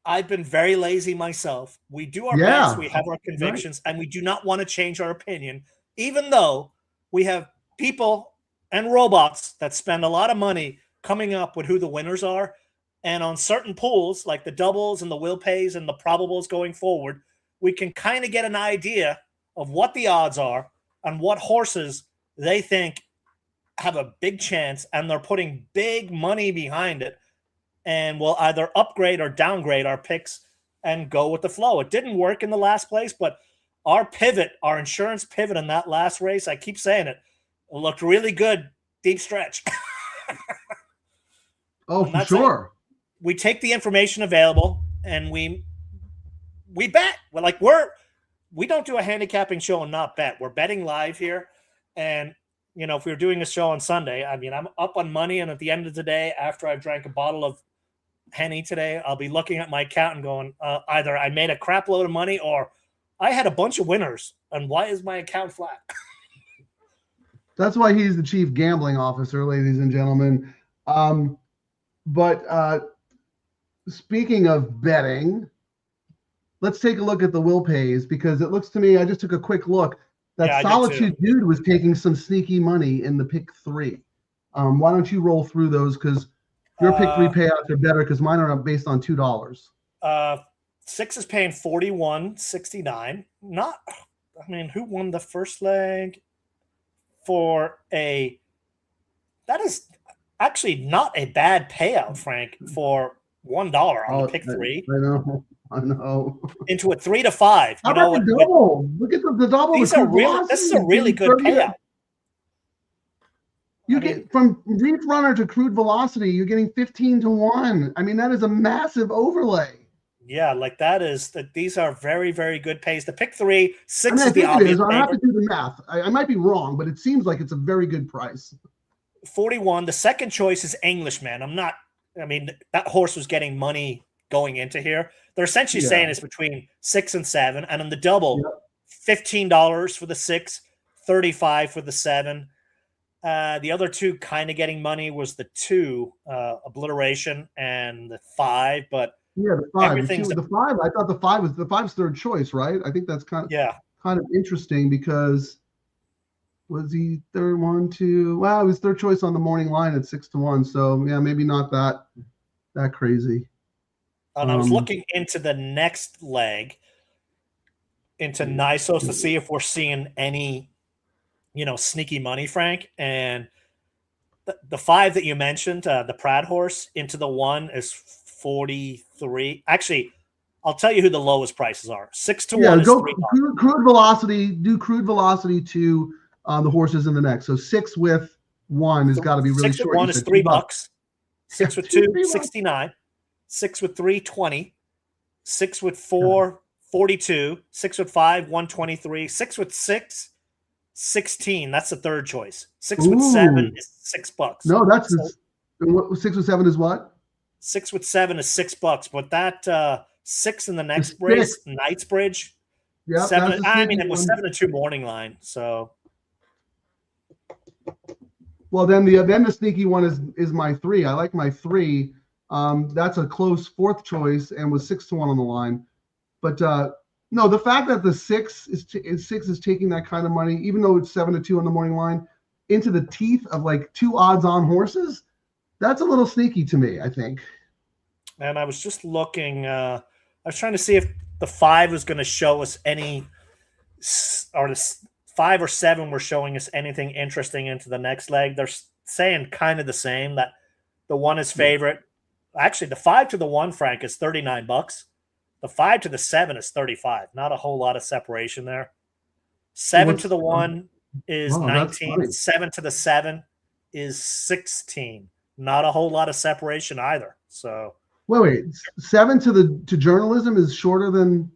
I've been very lazy myself. We do our best. We have our convictions, and we do not want to change our opinion, even though we have people and robots that spend a lot of money coming up with who the winners are. And on certain pools, like the doubles and the will pays and the probables going forward, we can kind of get an idea of what the odds are and what horses they think have a big chance, and they're putting big money behind it. And we'll either upgrade or downgrade our picks and go with the flow. It didn't work in the last place, but our insurance pivot in that last race, I keep saying it looked really good, deep stretch. Oh, for sure. We take the information available and we bet. We're we don't do a handicapping show and not bet. We're betting live here. And, if we were doing a show on Sunday, I mean, I'm up on money. And at the end of the day, after I've drank a bottle of Henny today, I'll be looking at my account and going, either I made a crap load of money or I had a bunch of winners. And why is my account flat? That's why he's the chief gambling officer, ladies and gentlemen. But speaking of betting, let's take a look at the will pays, because it looks to me, I just took a quick look, that Solitude Dude was taking some sneaky money in the pick 3. Why don't you roll through those, because your pick 3 payouts are better, because mine are based on $2. 6 is paying $41.69. Who won the first leg? That is actually not a bad payout, Frank, for $1 on the pick 3. I know. Into a 3 to 5. How about the double? Look at the double. This is a really good payout. You get from Reef Runner to Crude Velocity, you're getting 15 to 1. I mean, that is a massive overlay. Yeah, these are very, very good pays. The pick 3, 6 is the obvious. I have to do the math. I might be wrong, but it seems like it's a very good price. 41. The second choice is Englishman. That horse was getting money going into here. They're essentially saying it's between 6 and 7. And on the double, $15 for the 6, $35 for the 7. The other two kind of getting money was the 2, Obliteration, and the 5, but the 5. The 5. I thought the 5 was the 5's third choice, right? I think that's kind of interesting, because was he third 1, 2? Well, it was third choice on the morning line at 6 to 1. So yeah, maybe not that crazy. And I was looking into the next leg, into Nisos, to see if we're seeing any, sneaky money, Frank. And the 5 that you mentioned, the Pratt horse, into the 1 is 43. Actually, I'll tell you who the lowest prices are. 6 to 1 is $3. Crude Velocity. Do Crude Velocity to the horses in the next. So 6 with 1 has got to be really 6 short. 6 with 1 is $3. 6 with 2, $69. 6 with 3, $20. 6 with 4, $42. 6 with 5, $123. 6 with 6, $16. That's the third choice. 6 with 7 is $6. No, that's 6 with 7 is what? 6 with 7 is $6. But that 6 in the next race, Knightsbridge. Yeah, 7. It was 7 to 2 morning line. So, well, then the sneaky one is my 3. I like my 3. That's a close fourth choice and was 6 to 1 on the line. But no, the fact that the 6 is taking that kind of money, even though it's 7 to 2 on the morning line, into the teeth of like 2 odds-on horses, that's a little sneaky to me, I think. And I was just looking. I was trying to see if the 5 was going to show us any, or the 5 or 7 were showing us anything interesting into the next leg. They're saying kind of the same, that the 1 is favorite. Actually, the 5 to the 1, Frank, is $39. The 5 to the 7 is $35. Not a whole lot of separation there. 7 to the 1 is 19. 7 to the 7 is 16. Not a whole lot of separation either. So wait. 7 to journalism is shorter than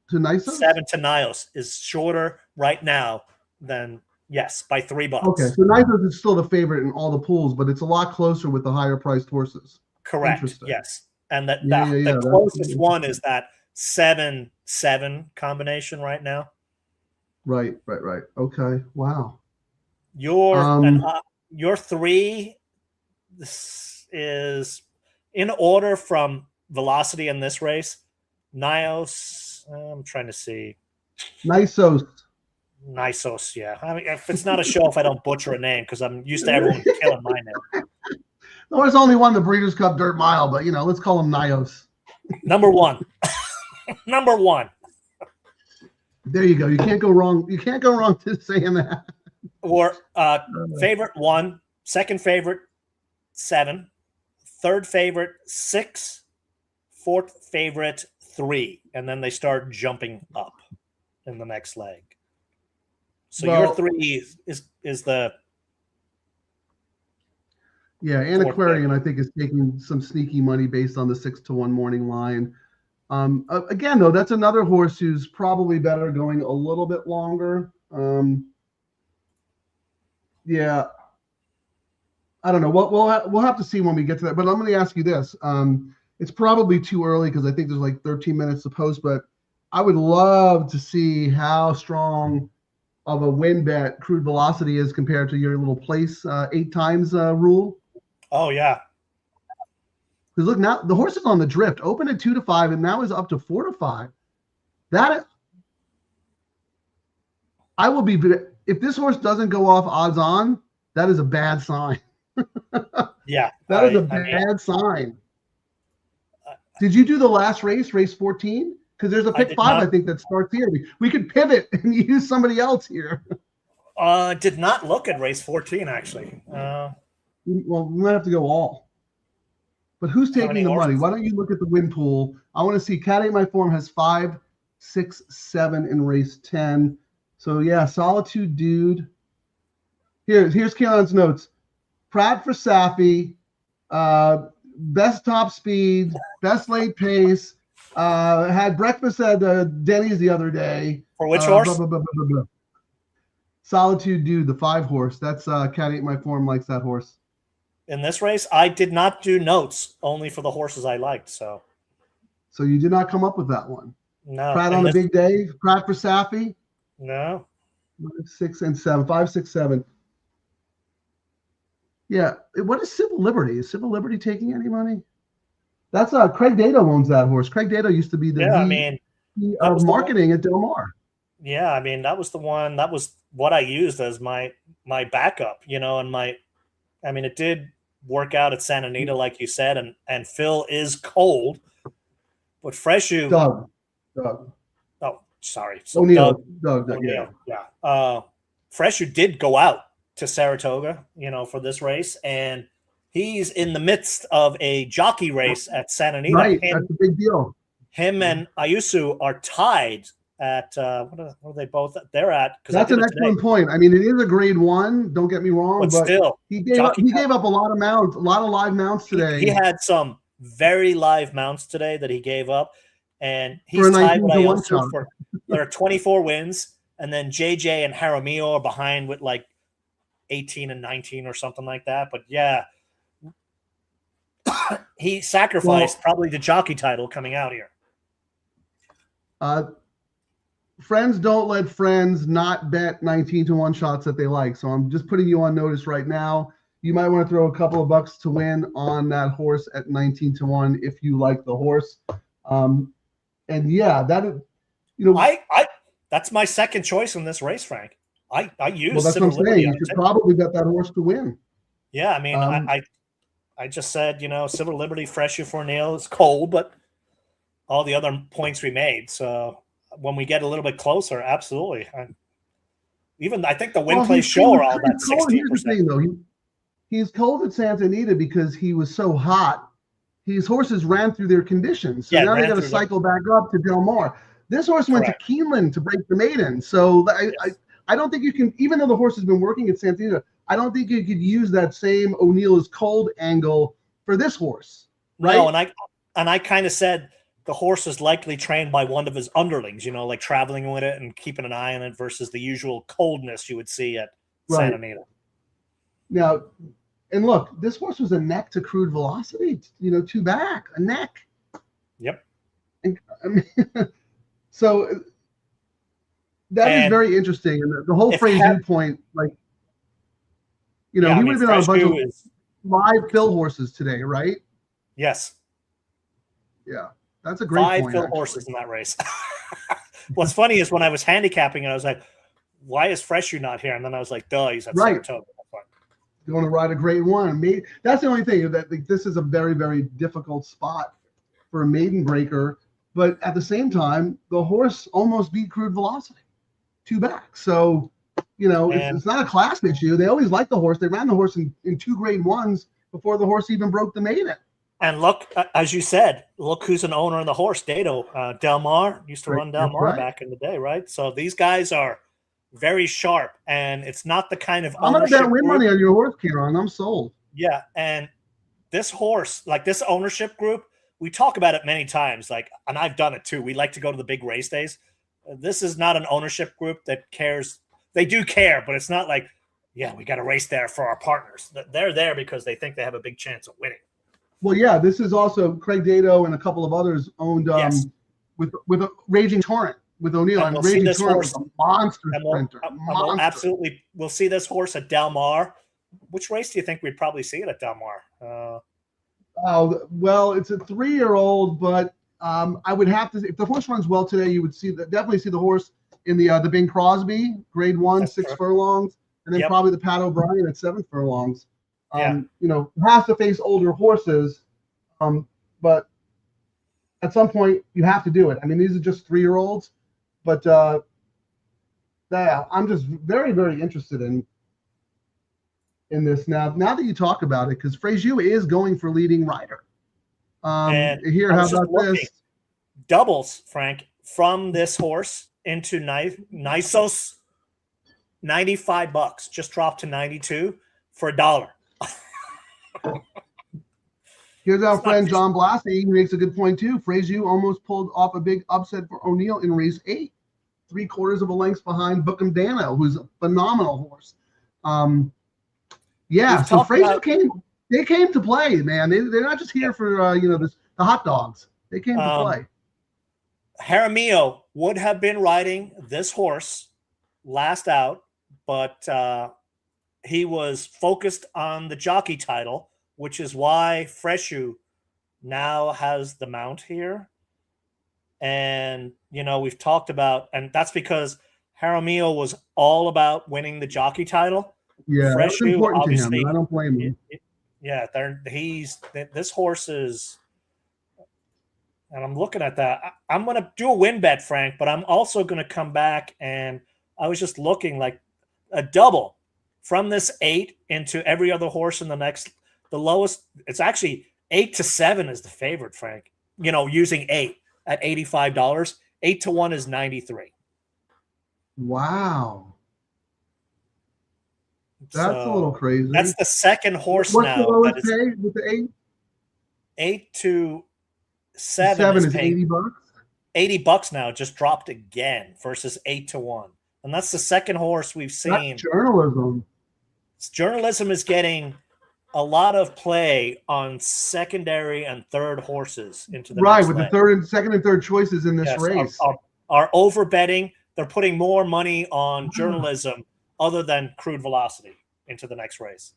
to Nisos? 7 to Nios is shorter right now than by $3. Okay, so Nisos is still the favorite in all the pools, but it's a lot closer with the higher priced horses. Correct. Yes. And the closest one is that 7-7 combination right now. Right. Okay. Wow. Your 3 is in order from velocity in this race. Nios. I'm trying to see. Nisos, yeah. I mean, if it's not a show, if I don't butcher a name, because I'm used to everyone killing my name. No, it's only won the Breeders' Cup Dirt Mile, but let's call him Nios. Number 1. Number 1. There you go. You can't go wrong. You can't go wrong to saying that. Or favorite 1, second favorite 7, third favorite 6, fourth favorite 3, and then they start jumping up in the next leg. So your 3 is the Antiquarian, I think, is taking some sneaky money based on the 6 to 1 morning line. Again, though, that's another horse who's probably better going a little bit longer. Yeah, I don't know. We'll have to see when we get to that. But I'm going to ask you this. It's probably too early because I think there's like 13 minutes to post, but I would love to see how strong of a win bet Crude Velocity is compared to your little place 8 times rule. Oh, yeah. Because look, now the horse is on the drift, open at 2 to 5, and now is up to 4 to 5. I will be, if this horse doesn't go off odds on, that is a bad sign. Yeah. That is a bad sign. Did you do the last race 14? Because there's a pick 5, I think, that starts here. We could pivot and use somebody else here. Did not look at race 14, actually. Well, we might have to go all. But who's taking the money? Why don't you look at the win pool? I want to see Cat 8 My Form has 5, 6, 7 in race 10. So, yeah, Solitude Dude. Here's Keon's notes. Pratt for Safi, best top speed, best late pace, had breakfast at Denny's the other day. For which horse? Solitude Dude, the 5 horse. That's Cat 8 My Form likes that horse. In this race, I did not do notes, only for the horses I liked. So you did not come up with that one? No. Pratt on a big day? Pratt for Safi? No. 5, 6, and 7. 5, 6, 7. Yeah. What is Civil Liberty? Is Civil Liberty taking any money? That's Craig Dado owns that horse. Craig Dado used to be the VP of marketing at Del Mar. Yeah, I mean, that was the one. That was what I used as my backup, and it did work out at Santa Anita, like you said, and Phil is cold, but Freshu. Doug. Oh, sorry. So Doug, yeah. Freshu did go out to Saratoga, for this race, and he's in the midst of a jockey race at Santa Anita. Right, that's a big deal. Him and Ayusu are tied at what are they both? They're at. That's an excellent point. I mean, it is a grade 1. Don't get me wrong, but still, he gave up a lot of mounts, a lot of live mounts today. He had some very live mounts today that he gave up, and he's tied with Ayusu for. There are 24 wins, and then JJ and Jaramillo are behind with like 18 and 19 or something like that. But yeah, he sacrificed probably the jockey title coming out here. Friends don't let friends not bet 19-1 shots that they like. So I'm just putting you on notice right now. You might want to throw a couple of bucks to win on that horse at 19-1 if you like the horse. And yeah, that is, that's my second choice in this race, Frank. I use. Well, that's what I'm saying. You should probably bet that horse to win. Yeah, I mean, I just said, Civil Liberty, Freshu for Neil is cold, but all the other points we made. So when we get a little bit closer, absolutely. I think the win plays show are all that 16%. Here's the thing, though. He's cold at Santa Anita because he was so hot. His horses ran through their conditions. So now they got to cycle back up to Del Mar. This horse went to Keeneland to break the maiden. So I don't think you can, even though the horse has been working at Santa Anita, I don't think you could use that same O'Neill is cold angle for this horse. Right? No, and I kind of said the horse is likely trained by one of his underlings, like traveling with it and keeping an eye on it versus the usual coldness you would see at Santa Anita. Now, and look, this horse was a neck to Crude Velocity, 2 back, a neck. Yep. And, so that is very interesting. And the whole phrase viewpoint, he would have been on a bunch of live fill horses today, right? Yes. Yeah. That's a great point. 5 fill horses in that race. What's funny is when I was handicapping it, I was like, why is Freshu not here? And then I was like, duh, he's at Saratoga. Going to ride a grade 1. That's the only thing, that this is a very, very difficult spot for a maiden breaker. But at the same time, the horse almost beat Crude Velocity 2 back. So, it's not a class issue. They always liked the horse. They ran the horse in 2 grade 1s before the horse even broke the maiden. And look, as you said, look who's an owner of the horse, Dado. Del Mar used to run Del Mar back in the day, right? So these guys are very sharp, and it's not the kind of I'm going to bet win money on your horse, Kieran. I'm sold. Yeah, and this horse, like this ownership group, we talk about it many times, like, and I've done it too. We like to go to the big race days. This is not an ownership group that cares. They do care, but it's not like, yeah, we got to race there for our partners. They're there because they think they have a big chance of winning. Well, yeah, this is also Craig Dato and a couple of others owned with a Raging Torrent with O'Neill. And Raging Torrent was a monster sprinter. Absolutely. We'll see this horse at Del Mar. Which race do you think we'd probably see it at Del Mar? Well, it's a 3-year-old, but I would have to. If the horse runs well today, you would definitely see the horse in the Bing Crosby, Grade 1, that's 6 furlongs, and then probably the Pat O'Brien at 7 furlongs. Has to face older horses, but at some point you have to do it. I mean, these are just 3-year-olds, but I'm just very, very interested in this now that you talk about it, because Frazier is going for leading rider. And here, how about this? Doubles, Frank, from this horse into Nisos, $95, just dropped to 92 for $1. Here's our friend John Blassie. He makes a good point too. Frazier almost pulled off a big upset for O'Neill in race 8, 3/4 of a length behind Bookham Dano, who's a phenomenal horse. So Frazier came to play, man. They're not just here for the hot dogs. They came to play. Jaramillo would have been riding this horse last out, but he was focused on the jockey title, which is why Freshu now has the mount here. And, we've talked about, and that's because Jaramillo was all about winning the jockey title. Yeah, that's important to him. I don't blame him. This horse is, and I'm looking at that. I'm going to do a win bet, Frank, but I'm also going to come back, and I was just looking like a double from this 8 into every other horse in the lowest. It's actually 8 to 7 is the favorite, Frank. Using 8 at $85, 8 to 1 is 93. Wow. That's a little crazy. That's the second horse What's now. The lowest pay with the 8? 8 to 7 is $80. $80 now, just dropped again versus 8 to 1. And that's the second horse we've seen. That's journalism. Journalism is getting a lot of play on secondary and third horses into the right with the second and third choices in this race. Are over betting. They're putting more money on journalism other than crude velocity into the next race.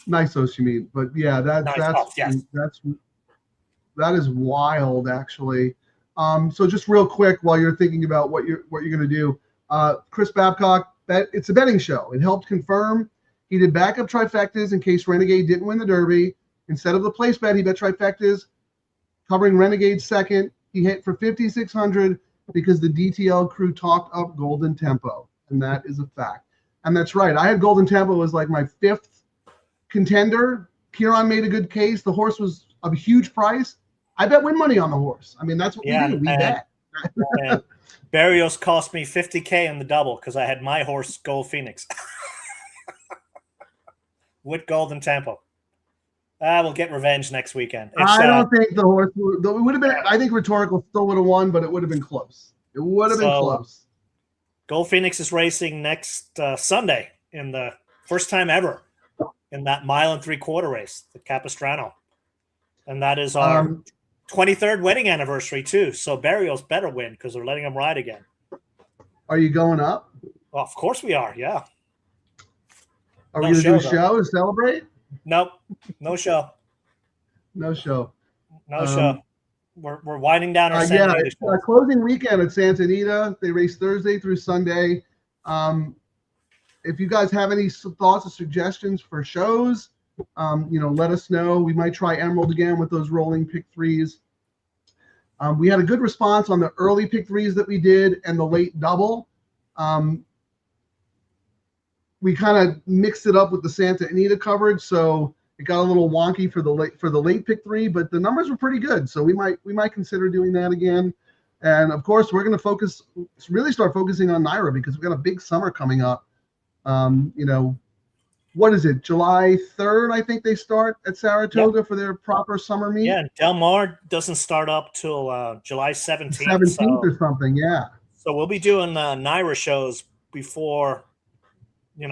Nice, you mean, but yeah, that is wild, actually. So just real quick, while you're thinking about what you're going to do, Chris Babcock, it's a betting show. It helped confirm he did backup trifectas in case Renegade didn't win the Derby. Instead of the place bet, he bet trifectas, covering Renegade second. He hit for 5,600 because the DTL crew talked up Golden Tempo, and that is a fact. And that's right. I had Golden Tempo as like my 5th contender. Kieran made a good case. The horse was a huge price. I bet win money on the horse. I mean, that's what we do. We bet. Barrios cost me $50K in the double because I had my horse Gold Phoenix with Golden Tempo. We'll get revenge next weekend. I don't think the horse would have been. I think Rhetorical still would have won, but it would have been close. It would have been close. Gold Phoenix is racing next Sunday in the first time ever in that 1 3/4 race, the Capistrano, and that is our 23rd wedding anniversary too. So Barrios better win because they're letting him ride again. Are you going up? Well, of course we are. Yeah. Are we going to do a show to celebrate? Nope. No show. No show. No show. We're winding down our Santa Anita show. Closing weekend at Santa Anita. They race Thursday through Sunday. If you guys have any thoughts or suggestions for shows, let us know. We might try Emerald again with those rolling pick threes. We had a good response on the early pick threes that we did and the late double. We kind of mixed it up with the Santa Anita coverage, so it got a little wonky for the late pick 3, but the numbers were pretty good. So we might consider doing that again. And of course, we're going to really start focusing on NYRA because we've got a big summer coming up. what is it, July 3rd, I think they start at Saratoga for their proper summer meet. Yeah, Del Mar doesn't start up till July 17th. 17th or something, yeah. So we'll be doing NYRA shows before,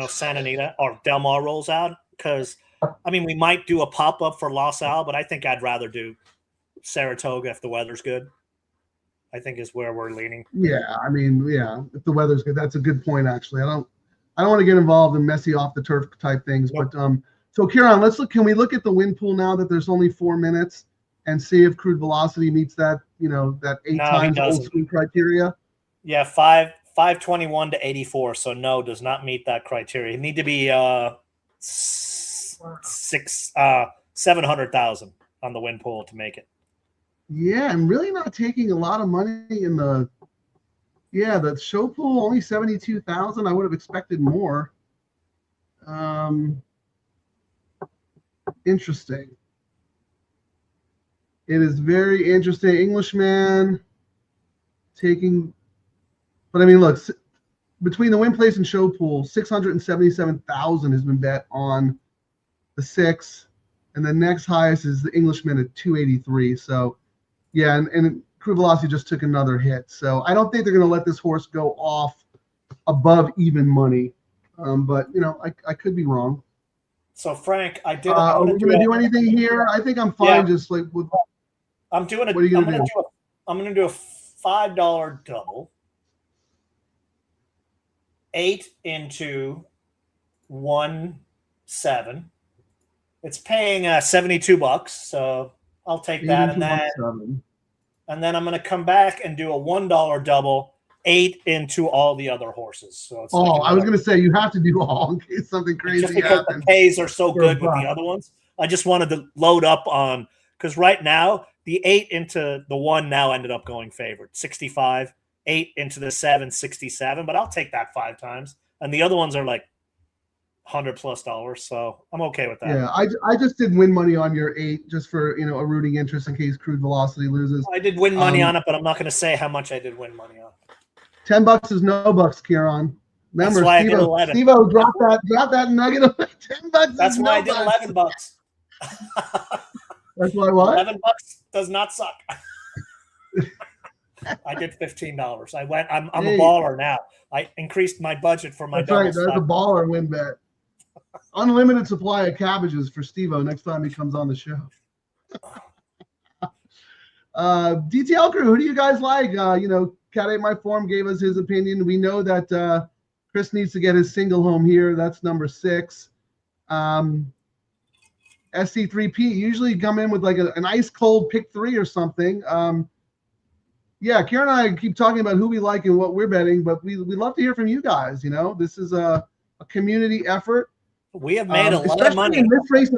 Santa Anita or Del Mar rolls out. Because, I mean, we might do a pop-up for Los Al, but I think I'd rather do Saratoga if the weather's good. I think is where we're leaning. Yeah, I mean, yeah, if the weather's good, that's a good point, actually. I don't want to get involved in messy off the turf type things, but so Kieran, can we look at the win pool now that there's only 4 minutes and see if crude velocity meets that, that 8 times old school criteria? Yeah, 521 to 84. So no, does not meet that criteria. You need to be 700,000 on the win pool to make it. Yeah, I'm really not taking a lot of money in the show pool, only 72,000. I would have expected more. Interesting. It is very interesting. Englishman taking, but I mean, look, between the win place and show pool, 677,000 has been bet on the 6, and the next highest is the Englishman at 283. So, yeah, and Crude Velocity just took another hit. So I don't think they're going to let this horse go off above even money. But, I could be wrong. So, Frank, I did. Are we going to do anything here? I think I'm fine. Yeah. Just like with. I'm doing a. What are you going to do? I'm going to do a $5 double. 8 into 1.7. It's paying $72, so I'll take that. And then I'm going to come back and do a $1 double, 8 into all the other horses. So it's I was going to say you have to do all in case something crazy just because happens. The pays are so good with the other ones. I just wanted to load up on because right now the 8 into the 1 now ended up going favored 65, 8 into the 7, 67. But I'll take that 5 times, and the other ones are like $100+, so I'm okay with that. Yeah, I just did win money on your 8 just for a rooting interest in case Crude Velocity loses. I did win money on it, but I'm not going to say how much I did win money on. $10 is no bucks, Kieran. Remember, Steve-O, drop that nugget of $10. That's why I did $11. That's why what? $11 does not suck. I did $15. I'm a baller now. I increased my budget for my double. That's right. That's a baller win bet. Unlimited supply of cabbages for Steve-O next time he comes on the show. DTL Crew, who do you guys like? Cat Ate My Form gave us his opinion. We know that Chris needs to get his single home here. That's number 6. SC3P usually come in with like an ice cold pick 3 or something. Yeah, Kieran and I keep talking about who we like and what we're betting, but we love to hear from you guys. This is a community effort. We have made a lot of money in this race.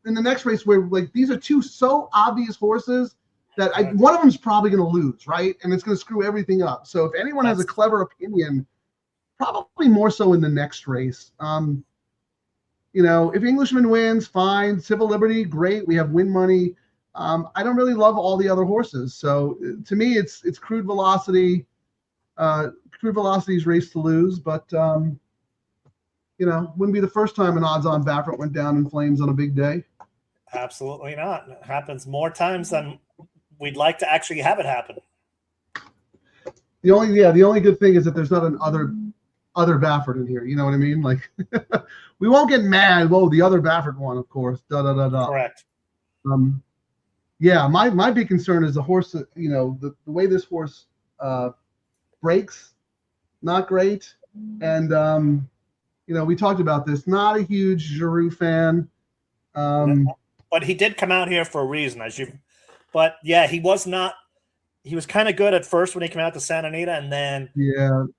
In the next race, where like these are 2 so obvious horses that one of them is probably going to lose, right? And it's going to screw everything up. So if anyone has a clever opinion, probably more so in the next race. If Englishman wins, fine. Civil Liberty, great. We have win money. I don't really love all the other horses. So to me, it's Crude Velocity. Crude Velocity's race to lose, but wouldn't be the first time an odds-on Baffert went down in flames on a big day. Absolutely not. It happens more times than we'd like to actually have it happen. The only good thing is that there's not an other Baffert in here. You know what I mean? Like we won't get mad. Whoa, the other Baffert one, of course. Correct. Yeah, my big concern is the horse. The way this horse breaks, not great. And we talked about this. Not a huge Giroux fan. But he did come out here for a reason, But yeah, he was not. He was kind of good at first when he came out to Santa Anita, and then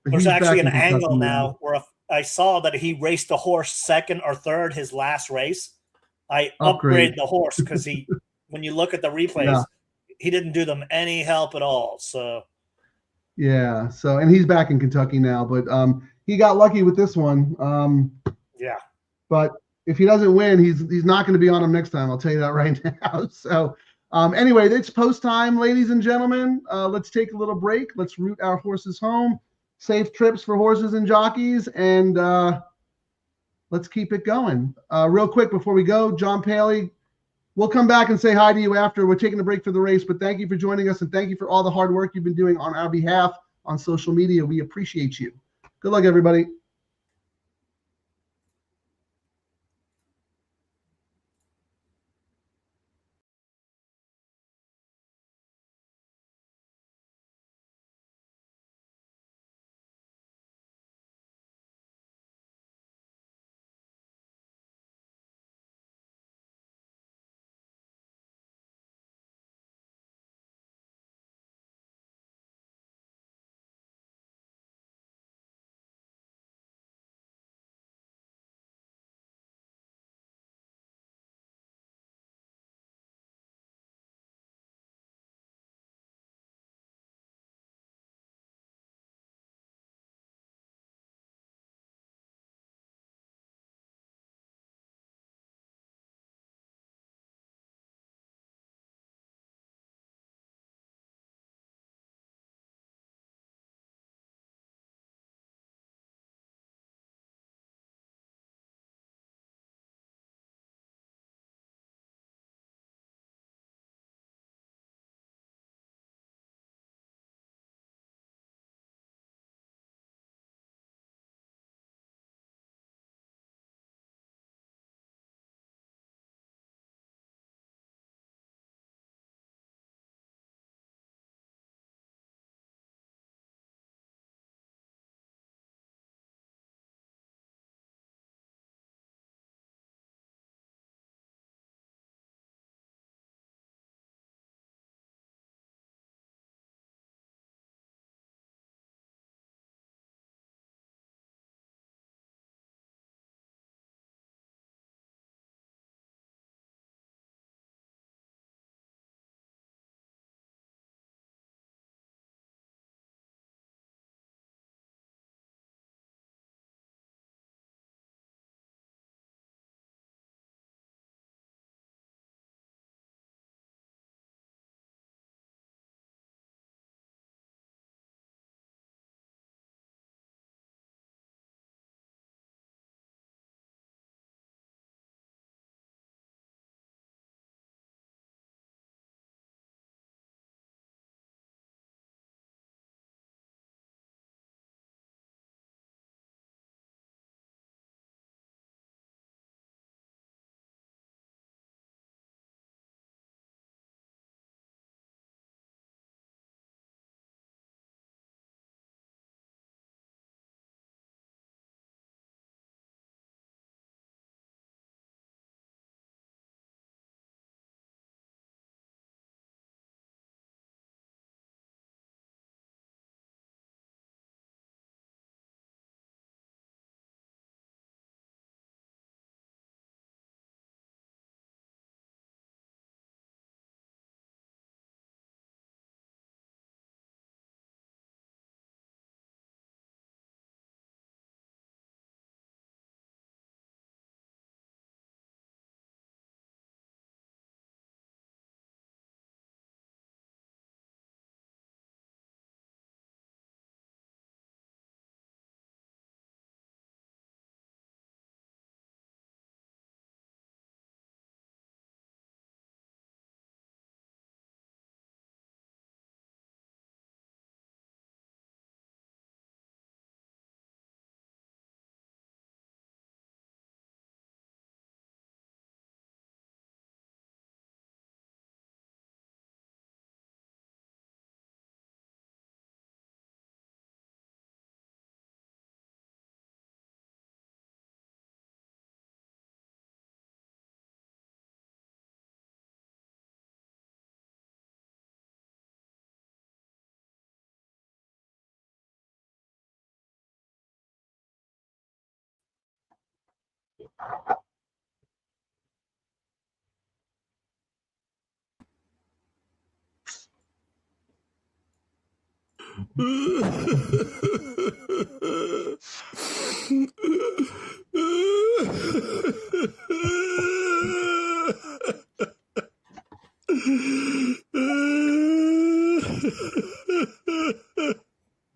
there's actually an angle now where I saw that he raced the horse 2nd or 3rd his last race. I upgraded the horse because when you look at the replays, he didn't do them any help at all. So yeah, and he's back in Kentucky now, but he got lucky with this one. But if he doesn't win, he's not going to be on him next time. I'll tell you that right now. So. Anyway, it's post time, ladies and gentlemen. Let's take a little break. Let's root our horses home. Safe trips for horses and jockeys. And let's keep it going. Real quick before we go, John Paley, we'll come back and say hi to you after. We're taking a break for the race, but thank you for joining us, and thank you for all the hard work you've been doing on our behalf on social media. We appreciate you. Good luck, everybody.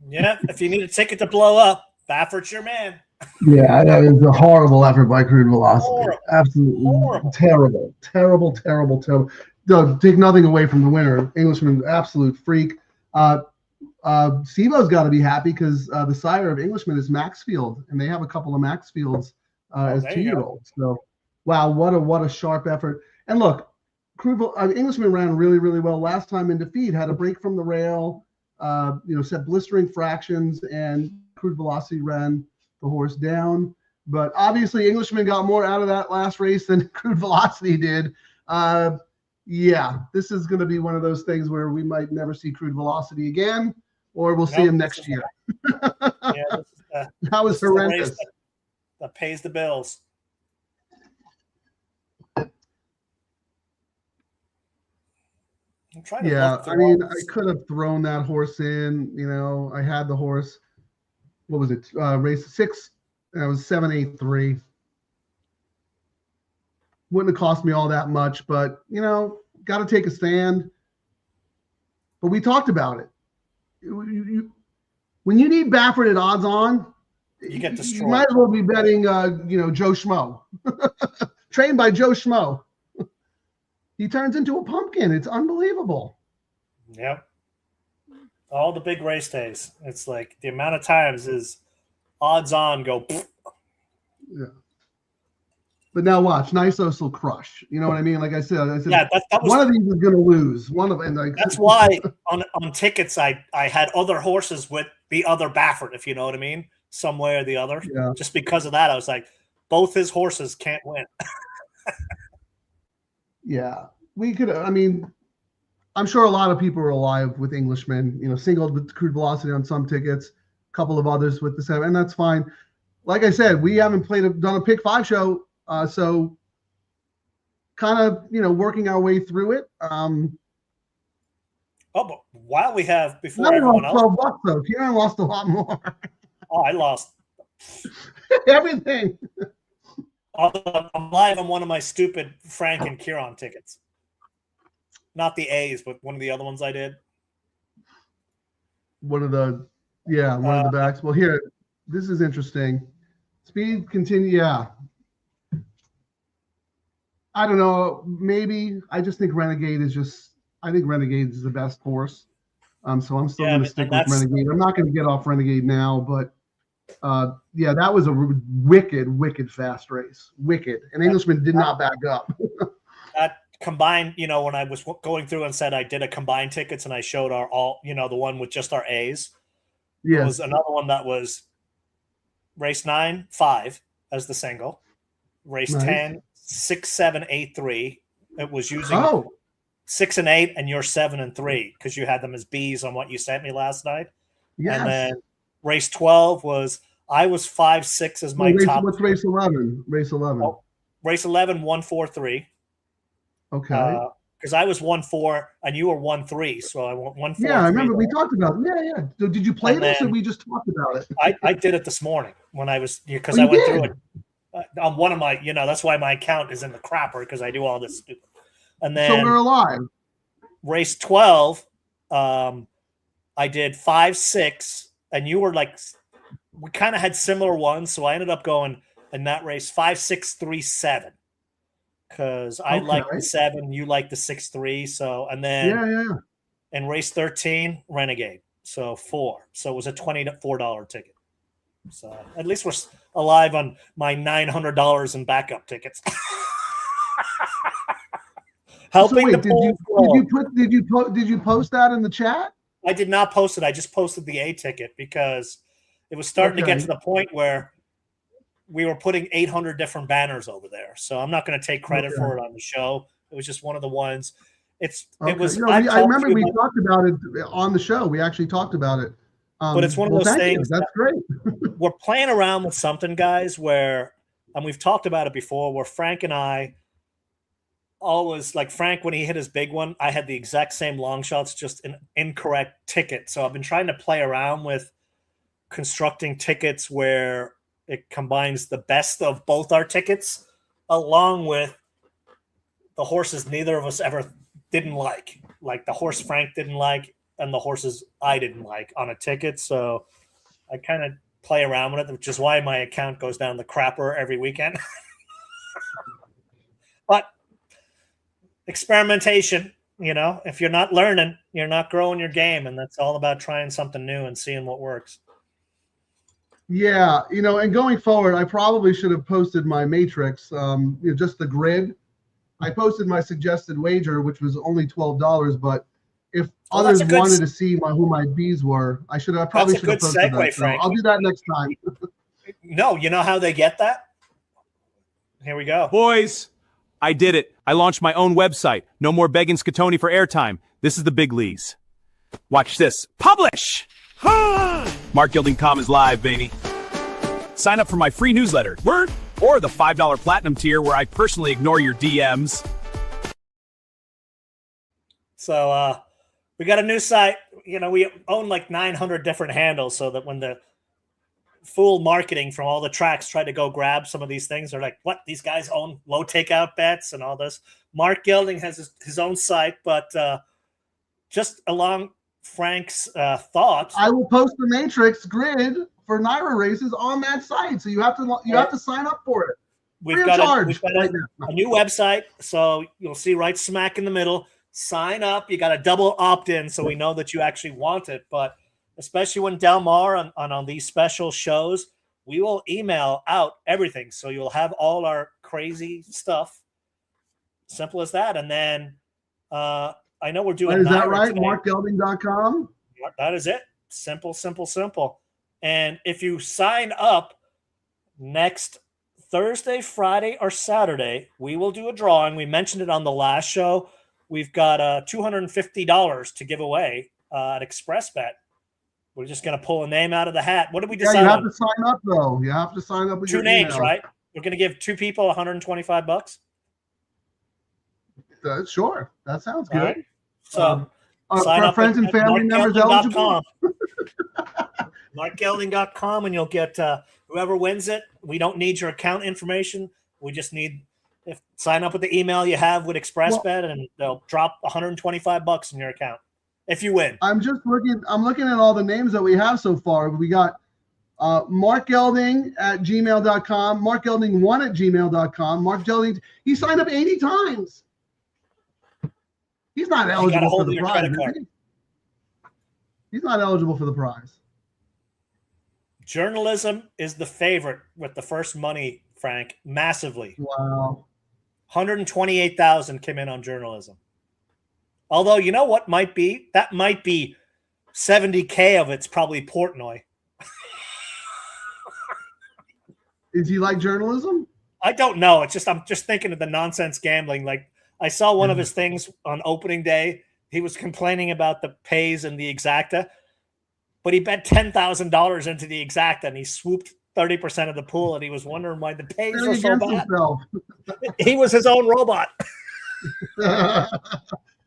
Yeah, if you need a ticket to blow up, Baffert's your man. Yeah, that was a horrible effort by Crude Velocity. Horrible. Absolutely Horrible. terrible. No, take nothing away from the winner. Englishman, absolute freak. Sivo's got to be happy because the sire of Englishman is Maxfield, and they have a couple of Maxfields as there you 2-year-olds. So, wow, what a sharp effort. And look, Englishman ran really well last time in defeat. Had a break from the rail, set blistering fractions, and Crude Velocity ran the horse down. But obviously, Englishman got more out of that last race than Crude Velocity did. Yeah, this is going to be one of those things where we might never see Crude Velocity again, or we'll see him next year. Yeah, that was horrendous. That pays the bills. Yeah, I mean, I could have thrown that horse in. I had the horse. What was it? Race 6. That was 7-8-3. Wouldn't have cost me all that much, but got to take a stand. But we talked about it. When you need Baffert at odds on, you get destroyed. You might as well be betting, Joe Schmo, trained by Joe Schmo. He turns into a pumpkin. It's unbelievable. Yep. All the big race days. It's like the amount of times is odds on go. Pfft. Yeah. But now watch, Nisos will crush. You know what I mean? Like I said, yeah, that was, one of these is going to lose. That's why on tickets I had other horses with the other Baffert, if you know what I mean, some way or the other. Yeah. Just because of that, I was like, both his horses can't win. Yeah, we could. I mean, I'm sure a lot of people are alive with Englishmen. Singled with Crude Velocity on some tickets, a couple of others with the 7, and that's fine. Like I said, we haven't done a pick 5 show, so kind of working our way through it. But while we have before I everyone lost $12 though. Kieran lost a lot more. Oh, I lost everything. I'm live on one of my stupid Frank and Kieran tickets. Not the A's, but one of the other ones I did. One of the backs. Well, here, this is interesting. Speed continue. Yeah. I don't know. Maybe I just think Renegade is the best horse. So I'm still going to stick with Renegade. I'm not going to get off Renegade now, but that was a wicked fast race. Wicked. And Englishman did not back up. That combined, when I was going through and said I did a combined tickets and I showed the one with just our A's. Yeah. There was another one that was race 9, 5 as the single. Race 10, 6, 7, 8, 3. It was using 6 and 8 and you're 7 and 3 because you had them as B's on what you sent me last night. Yes. And then race 12 was I was 5, 6 as my top. What's race 11? Race 11. Oh, race 11, 1, 4, 3. Okay. Because I was 1, 4 and you were 1, 3. So I went 1, 4. Yeah, I remember we talked about it. Yeah. So did you play this or we just talked about it? I did it this morning when I was because I went through it on one of my, that's why my account is in the crapper because I do all this stupid. And then so we're alive. Race 12, I did 5, 6. And you were like, we kind of had similar ones. So I ended up going in that race 5, 6, 3, 7. Because I like the 7, you like the 6, 3. So, and then in race 13, Renegade. So 4. So it was a $24 ticket. So at least we're alive on my $900 in backup tickets. Helping so wait, did you post that in the chat? I did not post it. I just posted the A ticket because it was starting to get to the point where we were putting 800 different banners over there. So I'm not going to take credit for it on the show. It was just one of the ones. It was. I remember we talked about it on the show. We actually talked about it. But it's one of those things. That's great. We're playing around with something, guys, and we've talked about it before, where Frank and I always, like Frank, when he hit his big one, I had the exact same long shots, just an incorrect ticket. So I've been trying to play around with constructing tickets where it combines the best of both our tickets along with the horses neither of us ever didn't like the horse Frank didn't like and the horses I didn't like on a ticket. So I kind of play around with it, which is why my account goes down the crapper every weekend. But experimentation, if you're not learning, you're not growing your game, and that's all about trying something new and seeing what works. Yeah, and going forward, I probably should have posted my matrix, just the grid. I posted my suggested wager, which was only $12, but if others wanted to see who my Bs were, I probably should have posted that. So I'll do that next time. No, you know how they get that? Here we go. Boys, I did it. I launched my own website. No more begging Scatoni for airtime. This is the big leagues. Watch this. Publish! MarkGuilding.com is live, baby. Sign up for my free newsletter, Word, or the $5 Platinum tier where I personally ignore your DMs. So we got a new site. We own like 900 different handles, so that when the fool marketing from all the tracks try to go grab some of these things, they're like, what? These guys own low takeout bets and all this. Mark Gilding has his own site, but just along Frank's thoughts, I will post the matrix grid for NYRA races on that site, so you have to sign up for it. We've got a new website, so you'll see right smack in the middle. Sign up. You got a double opt-in, so we know that you actually want it. But especially when Del Mar on these special shows, we will email out everything, so you'll have all our crazy stuff. Simple as that. And then I know we're doing. Is that right? MarkGuilding.com. That is it. Simple, simple, simple. And if you sign up next Thursday, Friday, or Saturday, we will do a drawing. We mentioned it on the last show. We've got $250 to give away at ExpressBet. We're just going to pull a name out of the hat. What did we decide? You have to sign up, though. You have to sign up with two your names, email. Right? We're going to give two people $125. Sure, that sounds good. Right. So sign our up friends and family members eligible. MarkGuilding.com, and you'll get whoever wins it. We don't need your account information. We just need sign up with the email you have with ExpressBet, and they'll drop $125 in your account if you win. I'm looking at all the names that we have so far. We got markgelding@gmail.com, markgelding1@gmail.com, Mark Gelding. He signed up 80 times. He's not eligible for the prize. He's not eligible for the prize. Journalism is the favorite with the first money, Frank, massively. Wow. 128,000 came in on journalism. Although, you know what might be? That might be 70K of it's probably Portnoy. Is he like journalism? I don't know. I'm just thinking of the nonsense gambling. Like, I saw one of his things on opening day. He was complaining about the pays and the exacta, but he bet $10,000 into the exacta, and he swooped 30% of the pool, and he was wondering why the pays were so bad. He was his own robot.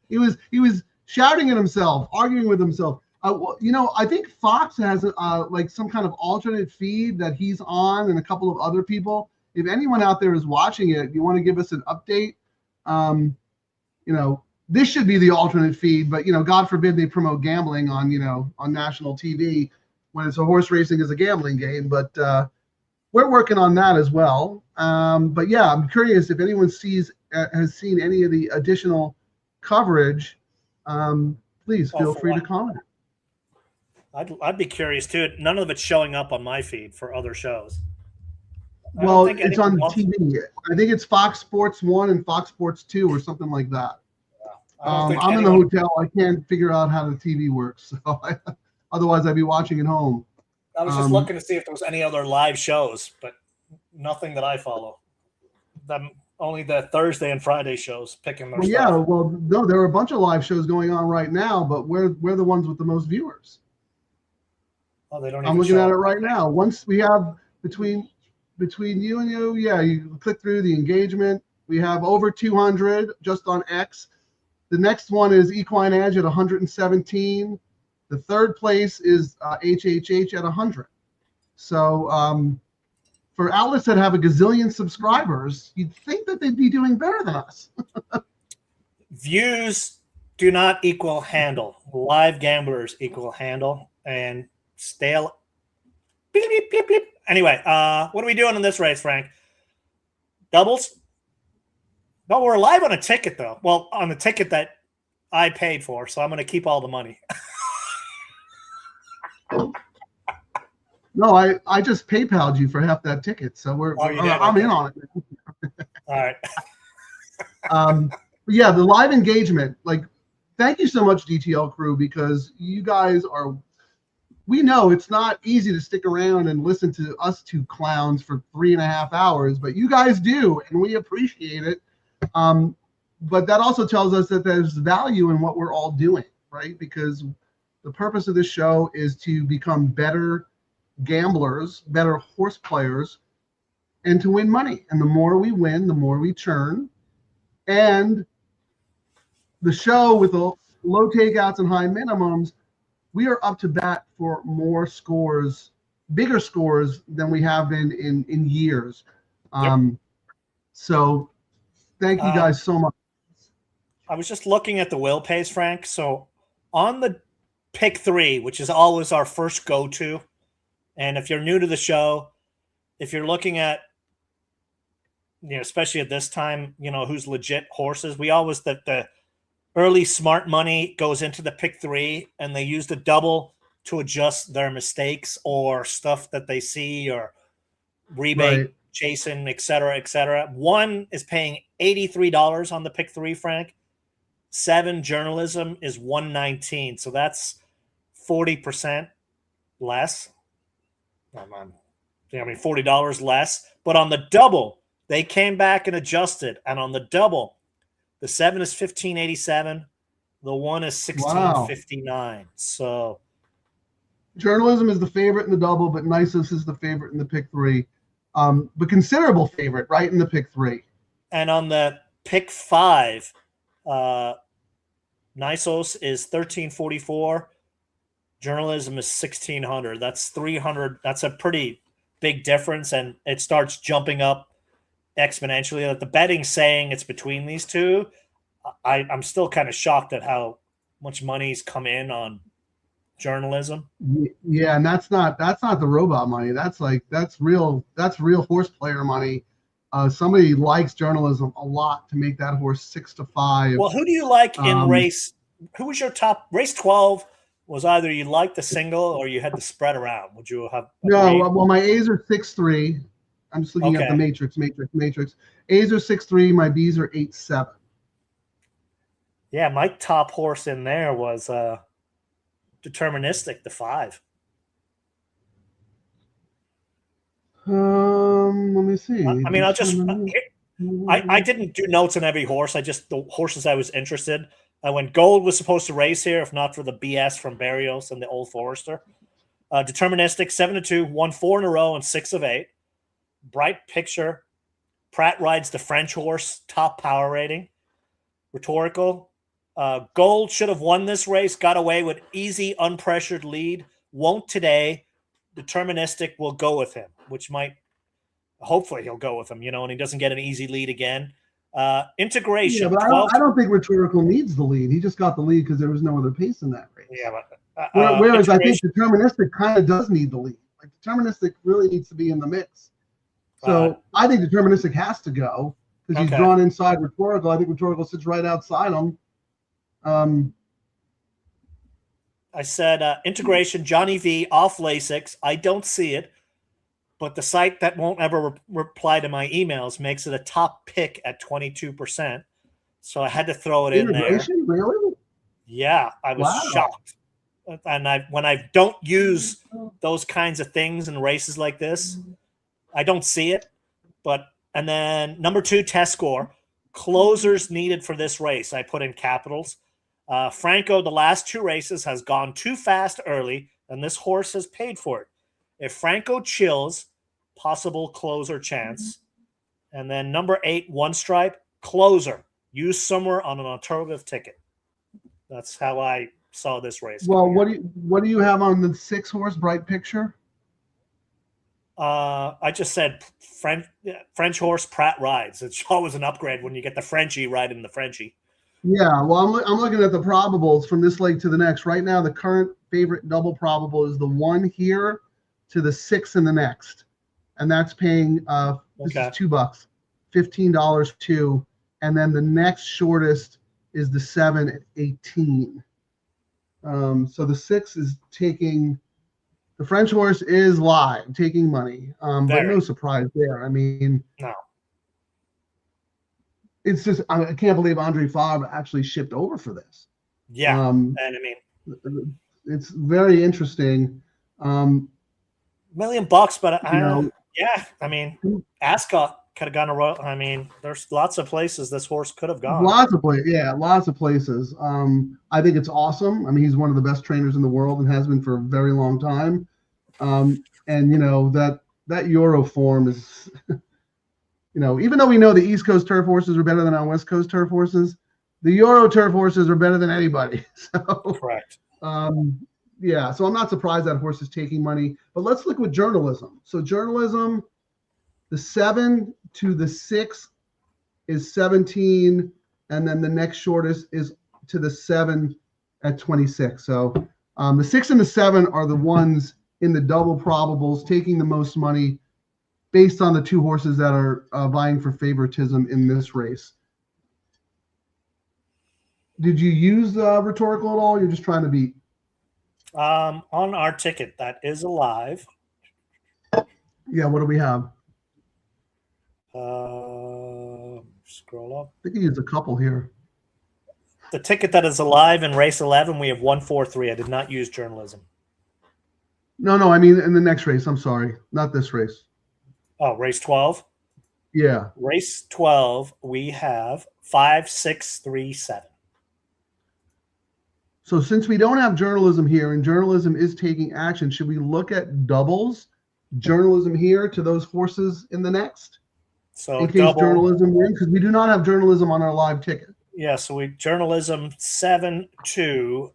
He was shouting at himself, arguing with himself. I think Fox has like some kind of alternate feed that he's on, and a couple of other people. If anyone out there is watching it, you want to give us an update. This should be the alternate feed, but God forbid they promote gambling on national TV when it's a horse racing is a gambling game. But we're working on that as well. But yeah, I'm curious if anyone has seen any of the additional coverage. Please feel free to comment. I'd be curious too. None of it's showing up on my feed for other shows. Well, it's on TV. I think it's Fox Sports 1 and Fox Sports 2 or something like that. I'm in the hotel. I can't figure out how the TV works. So otherwise, I'd be watching at home. I was just looking to see if there was any other live shows, but nothing that I follow. Only the Thursday and Friday shows picking their stuff. Yeah, well, no, there are a bunch of live shows going on right now, but we're the ones with the most viewers. Oh, they don't. I'm looking at it right now. Once we have between you and you, yeah, you click through the engagement. We have over 200 just on X. The next one is Equine Edge at 117. The third place is HHH at 100. So for outlets that have a gazillion subscribers, you'd think that they'd be doing better than us. Views do not equal handle. Live gamblers equal handle, and stale Beep, beep, beep, beep. Anyway, what are we doing in this race, Frank? Doubles? No, we're live on a ticket, though. Well, on the ticket that I paid for, so I'm going to keep all the money. No, I just PayPal'd you for half that ticket, so I'm in on it. All right. Yeah, the live engagement. Like, thank you so much, DTL Crew, because you guys are. We know it's not easy to stick around and listen to us two clowns for 3.5 hours, but you guys do, and we appreciate it. But that also tells us that there's value in what we're all doing, right? Because the purpose of this show is to become better gamblers, better horse players, and to win money. And the more we win, the more we churn. And the show with the low takeouts and high minimums, we are up to bat for more scores, bigger scores than we have been in years. So thank you guys so much. I was just looking at the will pays, Frank. So on the pick 3, which is always our first go-to, and if you're new to the show, if you're looking at, especially at this time, who's legit horses, we always, the early smart money goes into the pick 3, and they use the double to adjust their mistakes or stuff that they see or rebate chasing, et cetera, et cetera. 1 is paying $83 on the pick 3, Frank. 7 journalism is $119, so that's 40% less. $40 less. But on the double, they came back and adjusted, and on the double, the 7 is $15.87, the 1 is $16.59. Wow. So journalism is the favorite in the double, but Nisos is the favorite in the pick 3. But considerable favorite, right, in the pick 3. And on the pick 5, Nisos is $13.44. Journalism is $1,600. That's $300. That's a pretty big difference, and it starts jumping up exponentially. Like the betting saying it's between these two. I'm still kind of shocked at how much money's come in on journalism. Yeah, and that's not the robot money. That's real horse player money. Somebody likes journalism a lot to make that horse 6-5. Well, who do you like in race? Who was your top? Race 12 was either you liked the single or you had the spread around. Would you have? No, well, my A's are 6-3. I'm just looking at the matrix. A's are 6-3. My B's are 8-7. Yeah, my top horse in there was Deterministic, the 5. Let me see. I mean, I didn't do notes on every horse. The horses I was interested. I went Gold was supposed to race here, if not for the BS from Barrios and the Old Forester. Deterministic, 7-2, won 4 in a row and 6 of 8. Bright Picture. Pratt rides the French horse, top power rating. Rhetorical. Gold should have won this race, got away with easy, unpressured lead. Won't today. Deterministic will go with him, which hopefully he'll go with him, and he doesn't get an easy lead again. Integration. Yeah, but I don't think Rhetorical needs the lead. He just got the lead because there was no other pace in that race. Yeah, but whereas I think Deterministic kind of does need the lead. Like Deterministic really needs to be in the mix. So I think Deterministic has to go because he's drawn inside Rhetorical. I think Rhetorical sits right outside him. I said integration, Johnny V off Lasix. I don't see it, but the site that won't ever reply to my emails makes it a top pick at 22%. So I had to throw it in there. Really? Yeah, I was shocked. And when I don't use those kinds of things in races like this, I don't see it. And then number 2, test score. Closers needed for this race. I put in capitals. Franco, the last 2 races, has gone too fast early, and this horse has paid for it. If Franco chills, possible closer chance. And then number 8, one stripe, closer. Use somewhere on an alternative ticket. That's how I saw this race. Well, what do you have on the 6 horse Bright Picture? I just said French horse Pratt rides. It's always an upgrade when you get the Frenchie riding the Frenchie. Yeah, well, I'm looking at the probables from this leg to the next. Right now, the current favorite double probable is the 1 here, to the 6 in the next, and that's paying this is $2, $15 too, and then the next shortest is the 7 at 18. So the 6 is taking, the French horse is live, taking money, but no surprise there. I mean, no, it's just, I can't believe Andre Fabre actually shipped over for this. Yeah, and I mean, it's very interesting. $1 million, but yeah, I mean, Ascot could have gone a royal. I mean, there's lots of places this horse could have gone. Lots of places. I think it's awesome. I mean, he's one of the best trainers in the world and has been for a very long time. And you know that Euro form is, you know, even though we know the East Coast turf horses are better than our West Coast turf horses, the Euro turf horses are better than anybody. So correct. Yeah, so I'm not surprised that horse is taking money. But let's look with journalism. So journalism, the 7 to the 6 is 17, and then the next shortest is to the 7 at 26. So the 6 and the 7 are the ones in the double probables taking the most money based on the two horses that are vying for favoritism in this race. Did you use rhetorical at all? You're just trying to beat? On our ticket that is alive. Yeah, what do we have? Scroll up. I think you used a couple here. The ticket that is alive in race 11, we have 143. I did not use journalism. No, I mean in the next race. I'm sorry, not this race. Oh, race 12? Yeah. Race 12, we have 5, 6, 3, 7. So since we don't have journalism here and journalism is taking action, should we look at doubles, journalism here to those horses in the next? So in case double, journalism wins, because we do not have journalism on our live ticket. Yeah, so we journalism 7 to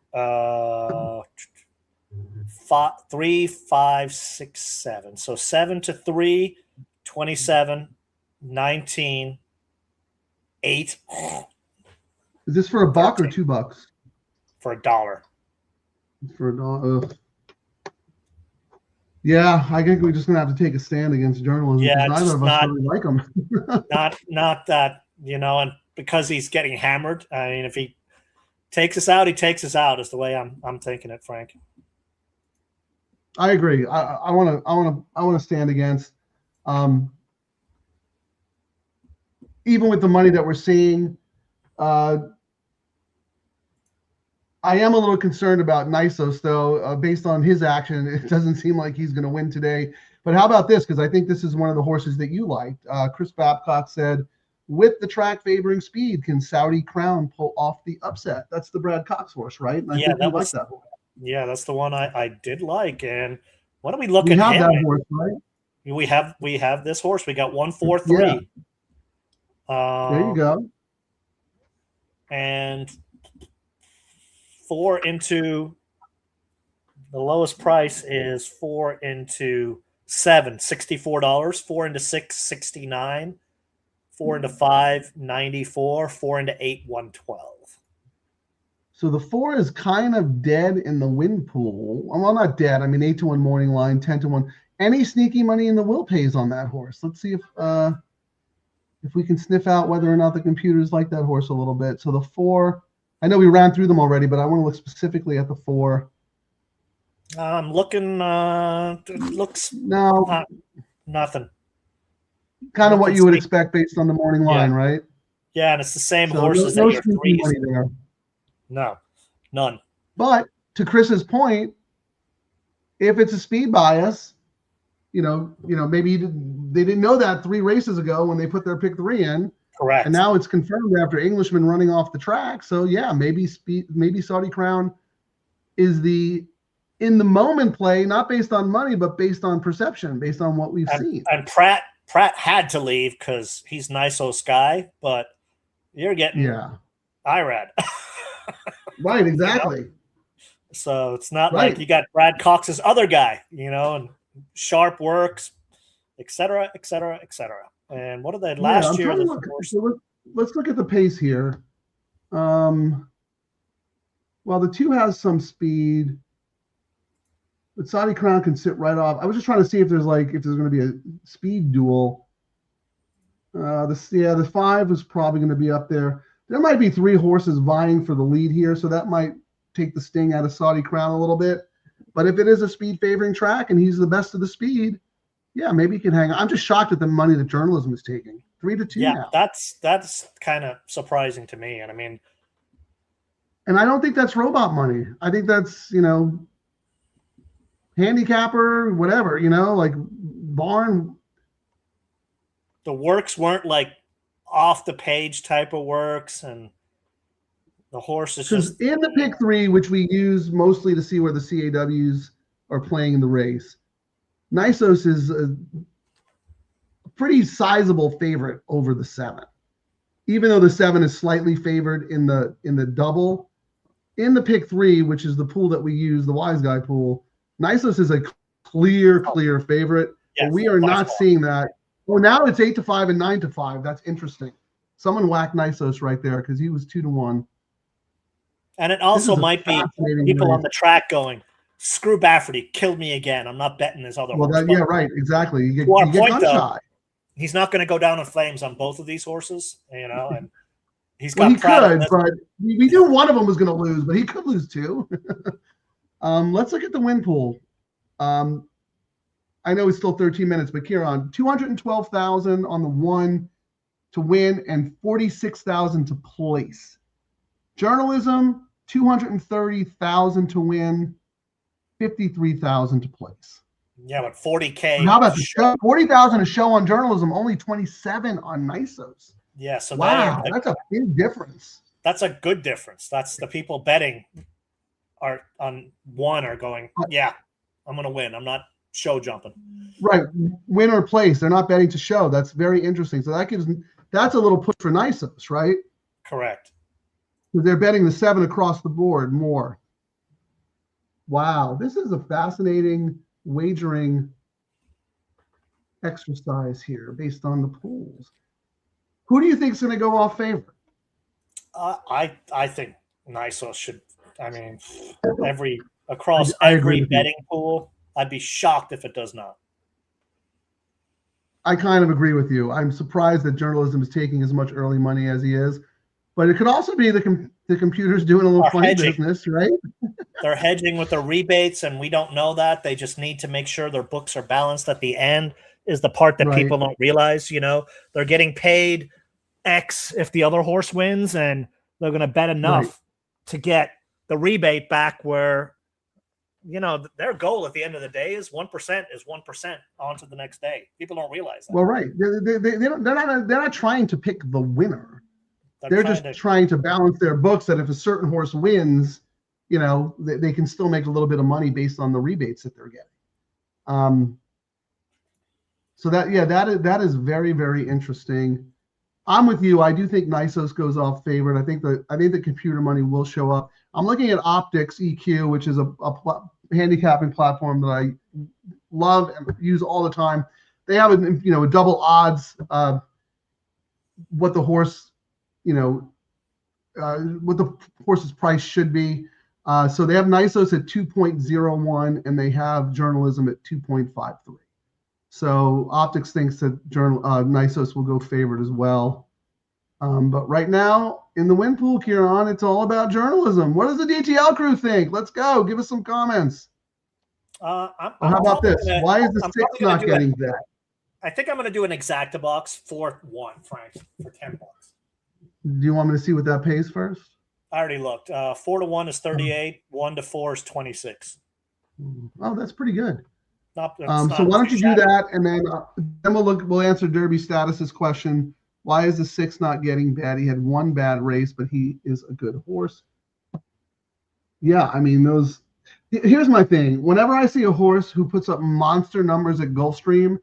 3, 5, 6, 7. So 7 to 3, 27, 19, 8. Is this for a buck or $2? For $1. For $1. Yeah, I think we're just gonna have to take a stand against journalism. Yeah, neither of us really like them. not that, you know, and because he's getting hammered. I mean, if he takes us out, he takes us out. Is the way I'm thinking it, Frank. I agree. I want to stand against. Even with the money that we're seeing, I am a little concerned about Nisos, though. Based on his action, it doesn't seem like he's going to win today. But how about this? Because I think this is one of the horses that you liked. Chris Babcock said, with the track favoring speed, can Saudi Crown pull off the upset? That's the Brad Cox horse, right? And I think you like that horse. Yeah, that's the one I did like. And what do we look at? We have that horse, right? We have this horse. We got 143. Yeah. There you go. And 4 into the lowest price is 4 into 7, $64. 4 into 6, 69. 4 into 5, 94. 4 into 8, 112. So the 4 is kind of dead in the win pool. Well, not dead. I mean, 8 to 1 morning line, 10 to 1. Any sneaky money in the will pays on that horse. Let's see if we can sniff out whether or not the computers like that horse a little bit. So the 4, I know we ran through them already, but I want to look specifically at the 4. I'm looking. It looks nothing. Kind of what you would expect based on the morning line, right? Yeah, and it's the same horses that you're threes. No, none. But to Chris's point, if it's a speed bias, you know, maybe they didn't know that 3 races ago when they put their pick 3 in. Correct. And now it's confirmed after Englishman running off the track. So yeah, maybe Saudi Crown is the in the moment play, not based on money, but based on perception, based on what we've seen. And Pratt had to leave because he's Niso's guy, but you're getting Irad. Right, exactly. You know? So it's not like you got Brad Cox's other guy, and sharp works, et cetera, et cetera, et cetera. And what are they last year? So let's look at the pace here. Well, the 2 has some speed. But Saudi Crown can sit right off. I was just trying to see if there's going to be a speed duel. The 5 is probably going to be up there. There might be 3 horses vying for the lead here, so that might take the sting out of Saudi Crown a little bit. But if it is a speed favoring track and he's the best of the speed, yeah, maybe he can hang on. I'm just shocked at the money that Journalism is taking. 3-2 now. That's kind of surprising to me. And I mean, and I don't think that's robot money. I think that's, handicapper, whatever, like barn. The works weren't like off the page type of works, and the horse is just in the pick 3, which we use mostly to see where the CAWs are playing in the race. Nisos is a pretty sizable favorite over the 7, even though the 7 is slightly favored in the double. In the pick 3, which is the pool that we use, the Wise Guy pool, Nisos is a clear favorite. Yes, but we are not seeing that. Well, now it's 8-5 and 9-5. That's interesting. Someone whacked Nisos right there because he was 2-1. And it also might be people on the track going, "Screw Bafferty, killed me again. I'm not betting his other horse." Yeah, right, exactly. You get gun shy. He's not going to go down in flames on both of these horses, and he's got. Well, he could, but we knew one of them was going to lose, but he could lose 2. Let's look at the win pool. I know it's still 13 minutes, but Kieran, 212,000 on the 1 to win and 46,000 to place. Journalism, 230,000 to win, 53,000 to place. Yeah, but 40K. How about the show? 40,000 a show on Journalism, only 27 on Nisos. Yeah, so wow, that's a big difference. That's a good difference. That's the people betting are on 1 are going, yeah, I'm going to win. I'm not show jumping. Right, win or place. They're not betting to show. That's very interesting. So that's a little push for Nisos, right? Correct. Because they're betting the 7 across the board more. Wow, this is a fascinating wagering exercise here based on the pools. Who do you think is going to go off favorite? I think Nisos should. I mean, across every betting pool, I'd be shocked if it does not. I kind of agree with you. I'm surprised that Journalism is taking as much early money as he is, but it could also be the computers doing a little funny business, right? They're hedging with their rebates, and we don't know that. They just need to make sure their books are balanced at the end. Is the part that people don't realize. They're getting paid X if the other horse wins, and they're going to bet enough to get the rebate back where, their goal at the end of the day is 1% is 1% on to the next day. People don't realize that. Well, right. They're not trying to pick the winner. They're just trying to balance their books that if a certain horse wins, they can still make a little bit of money based on the rebates that they're getting. So that is very, very interesting. I'm with you. I do think Nisos goes off favorite. I think the computer money will show up. I'm looking at Optics EQ, which is a handicapping platform that I love and use all the time. They have a double odds what the horse, what the horse's price should be. So they have Nisos at 2.01 and they have Journalism at 2.53. So Optics thinks that Nisos will go favored as well. But right now in the win pool, Kieran, it's all about Journalism. What does the DTL crew think? Let's go. Give us some comments. How about this? Why is the 6 not getting that? I think I'm going to do an exacta box 4-1, Frank, for $10. Do you want me to see what that pays first? I already looked. 4-1 is 38. 1-4 is 26. Oh, that's pretty good. So why don't you do that, and then we'll answer Derby Status's question. Why is the 6 not getting bad? He had one bad race, but he is a good horse. Yeah, I mean here's my thing. Whenever I see a horse who puts up monster numbers at Gulfstream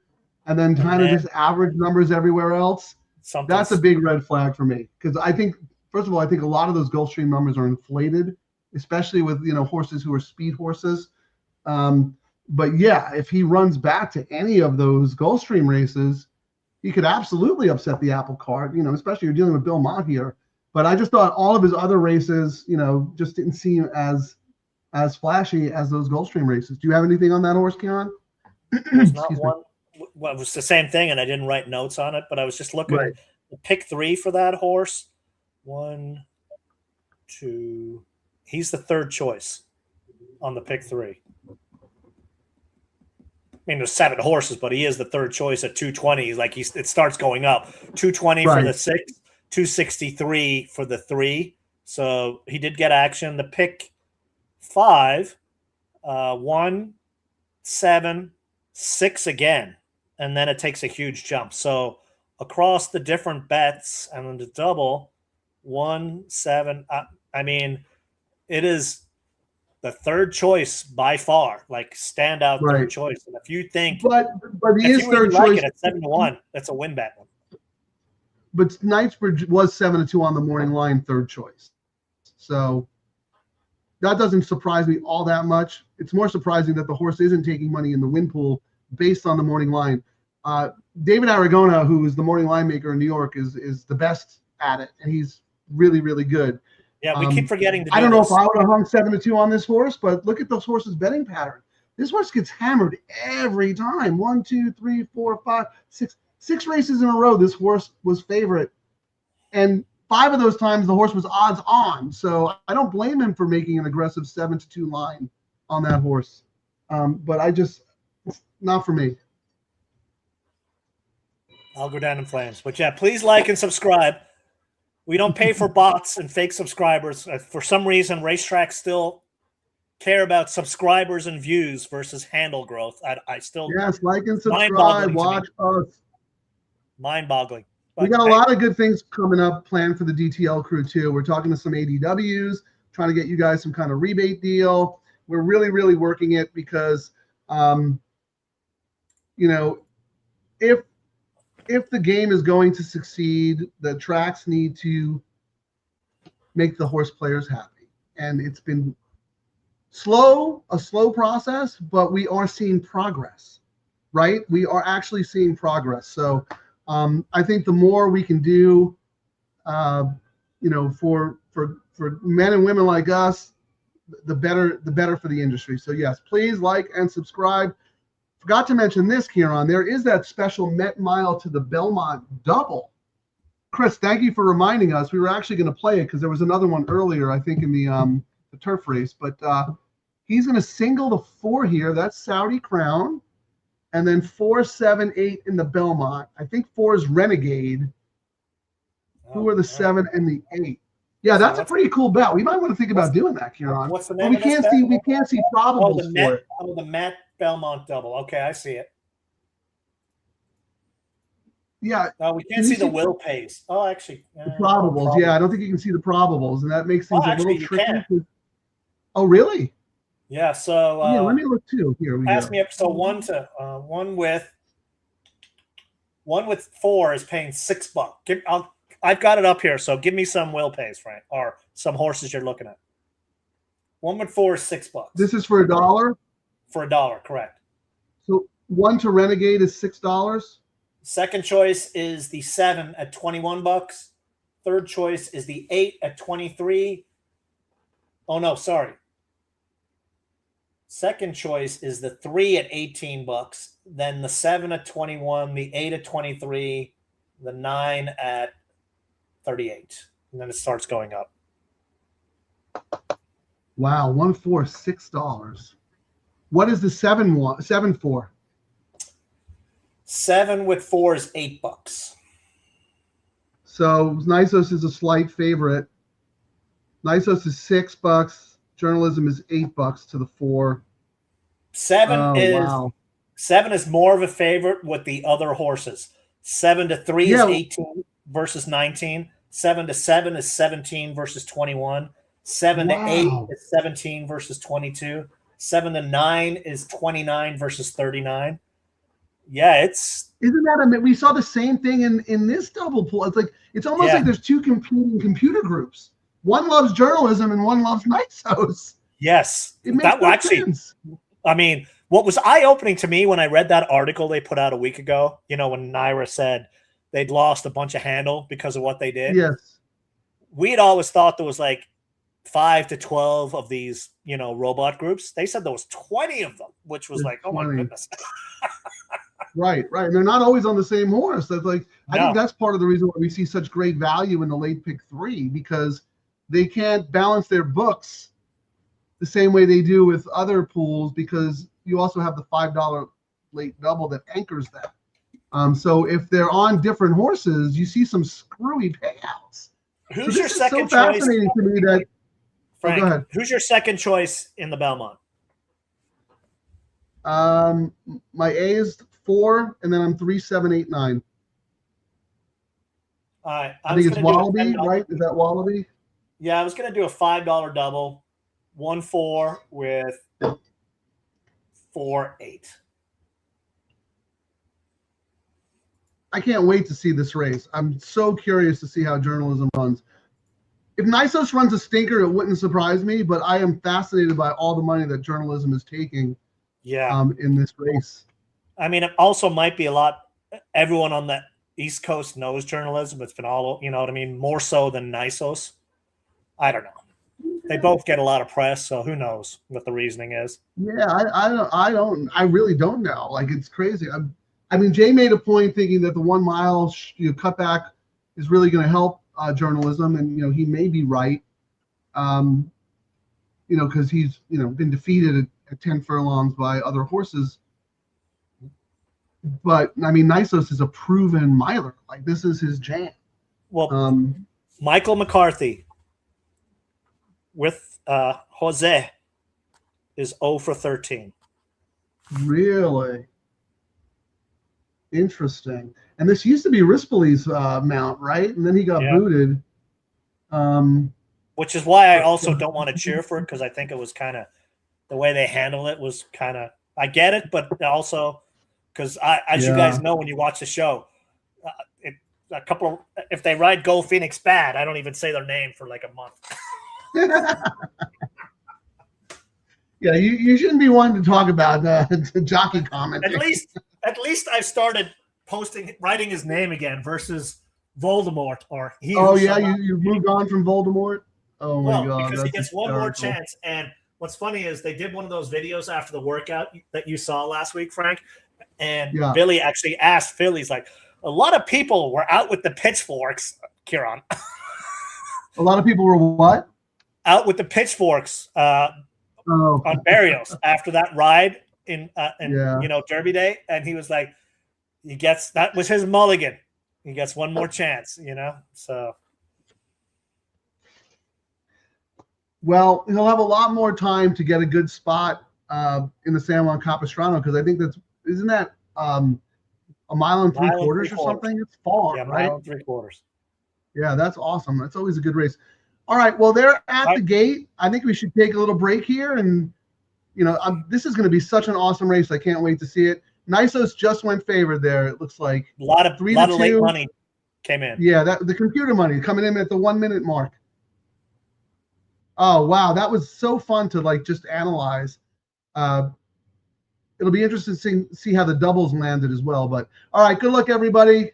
and then kind of just average numbers everywhere else, that's a big red flag for me. Because I think, first of all, I think a lot of those Gulfstream numbers are inflated, especially with horses who are speed horses. But yeah, if he runs back to any of those Gulfstream races, he could absolutely upset the apple cart, especially you're dealing with Belmont here. But I just thought all of his other races, just didn't seem as as flashy as those Gulfstream races. Do you have anything on that horse, Keon? There's not one. Well, it was the same thing, and I didn't write notes on it, but I was just looking at the pick 3 for that horse. 1, 2. He's the third choice on the pick 3. I mean, there's 7 horses, but he is the third choice at 220. Like it starts going up. 220 for the 6, 263 for the 3. So he did get action. The pick 5, 1, 7, 6 again, and then it takes a huge jump. So across the different bets and then the double, 1, 7. I mean, it is the third choice by far, like standout third choice. And if you think, but he is third like choice it at 7-1, that's a win bet. But Knightsbridge was 7-2 on the morning line, third choice. So that doesn't surprise me all that much. It's more surprising that the horse isn't taking money in the win pool based on the morning line. David Aragona, who is the morning line maker in New York, is the best at it, and he's really, really good. Yeah, we keep forgetting to do I don't know this. if I would have hung 7-2 on this horse, but look at those horses' betting pattern. This horse gets hammered every time. 1, 2, 3, 4, 5, 6. 6 races in a row, this horse was favorite. And 5 of those times, the horse was odds on. So I don't blame him for making an aggressive 7-2 line on that horse. But not for me. I'll go down in flames. But yeah, please like and subscribe. We don't pay for bots and fake subscribers. For some reason, racetracks still care about subscribers and views versus handle growth. I still like and subscribe. Watch us. Mind-boggling. We got a lot of good things coming up planned for the DTL crew too. We're talking to some ADWs, trying to get you guys some kind of rebate deal. We're really, really working it because, if the game is going to succeed, the tracks need to make the horse players happy. And it's been a slow process, but we are seeing progress, right? We are actually seeing progress. So I think the more we can do, for men and women like us, the better for the industry. So yes, please like and subscribe. Forgot to mention this, Kieran. There is that special Met Mile to the Belmont double. Chris, thank you for reminding us. We were actually going to play it because there was another one earlier, I think, in the turf race. But he's going to single the 4 here. That's Saudi Crown. And then 4, 7, 8 in the Belmont. I think 4 is Renegade. Who are the 7 and the 8? Yeah, that's a pretty cool bet. We might want to think about doing that, Kieran. What's the name? We can't see probables for it. Oh, the Met Belmont double. Okay, I see it. Yeah. We can't see the will pays. Oh, actually. The probables. Yeah, I don't think you can see the probables, and that makes things a little tricky. Oh, really? Yeah, so let me look too. Here we pass go. me up. So one with 4 is paying $6. I've got it up here, so give me some will pays, Frank, or some horses you're looking at. 1 with 4 is $6. This is for $1? For $1, correct. So 1 to Renegade is $6. Second choice is the 7 at $21. Third choice is the 8 at 23. Oh no, sorry. Second choice is the 3 at $18. Then the 7 at 21, the 8 at 23, the 9 at 38. And then it starts going up. Wow, 1 4 $6. What is the 7 for? 7 with 4 is $8. So Nisos is a slight favorite. Nisos is $6. Journalism is $8 to the 4. 7 is more of a favorite with the other horses. 7 to 3 is 18 versus 19. 7 to 7 is 17 versus 21. 7 to 8 is 17 versus 22. 7 to 9 is 29 versus 39. Yeah, isn't that we saw the same thing in this double pool. It's like it's almost like there's 2 competing computer groups. One loves journalism and one loves Nisos. Yes, it makes sense. I mean, what was eye-opening to me when I read that article they put out a week ago, when Naira said they'd lost a bunch of handle because of what they did. Yes. We had always thought there was like 5 to 12 of these, robot groups. They said there was 20 of them, which was like, oh my goodness. Right. And they're not always on the same horse. That's like, No. I think that's part of the reason why we see such great value in the late pick 3, because they can't balance their books the same way they do with other pools, because you also have the $5 late double that anchors that. So if they're on different horses, you see some screwy payouts. Who's so your second so fascinating choice? To me that, Frank, go ahead. Who's your second choice in the Belmont? My A is 4, and then I'm 3, 7, 8, 9. All right. I think it's Wallaby, right? Is that Wallaby? Yeah, I was going to do a $5 double, 1-4 with 4-8. I can't wait to see this race. I'm so curious to see how journalism runs. If Nisos runs a stinker, it wouldn't surprise me, but I am fascinated by all the money that journalism is taking in this race. I mean, it also might be a lot. Everyone on the East Coast knows journalism. It's been all, you know what I mean, more so than Nisos. I don't know. They both get a lot of press, so who knows what the reasoning is. Yeah, I really don't know. Like, it's crazy. I mean, Jay made a point thinking that the 1 mile cutback is really going to help journalism, and he may be right. Because he's been defeated at 10 furlongs by other horses. But I mean, Nisos is a proven miler. Like, this is his jam. Well, Michael McCarthy with Jose is 0 for 13. Really interesting. And this used to be Rispoli's mount, right? And then he got booted. Which is why I also don't want to cheer for it, because I think it was kind of the way they handled it was kind of, I get it, but also because as you guys know, when you watch the show, if they ride Go Phoenix bad, I don't even say their name for like a month. Yeah, you shouldn't be wanting to talk about the jockey comment. At least I've started writing his name again versus Voldemort or he. Oh yeah, you moved on from Voldemort. Oh my God! Because he gets one more chance. And what's funny is they did one of those videos after the workout that you saw last week, Frank. And Billy actually asked Philly's like, a lot of people were out with the pitchforks, Kieran. A lot of people were what? Out with the pitchforks on Barrios after that ride in Derby Day, and he was like, that was his mulligan. He gets one more chance, So. Well, he'll have a lot more time to get a good spot in the San Juan Capistrano, because I think isn't that a mile and 3/4 or something? It's far, right? Mile and 3/4. Yeah, that's awesome. That's always a good race. All right, well, they're at the gate. I think we should take a little break here, and this is going to be such an awesome race. I can't wait to see it. Nisos just went favored there. It looks like a lot of late money came in. Yeah, the computer money coming in at the 1 minute mark. Oh wow, that was so fun to just analyze. It'll be interesting to see how the doubles landed as well. But all right, good luck everybody.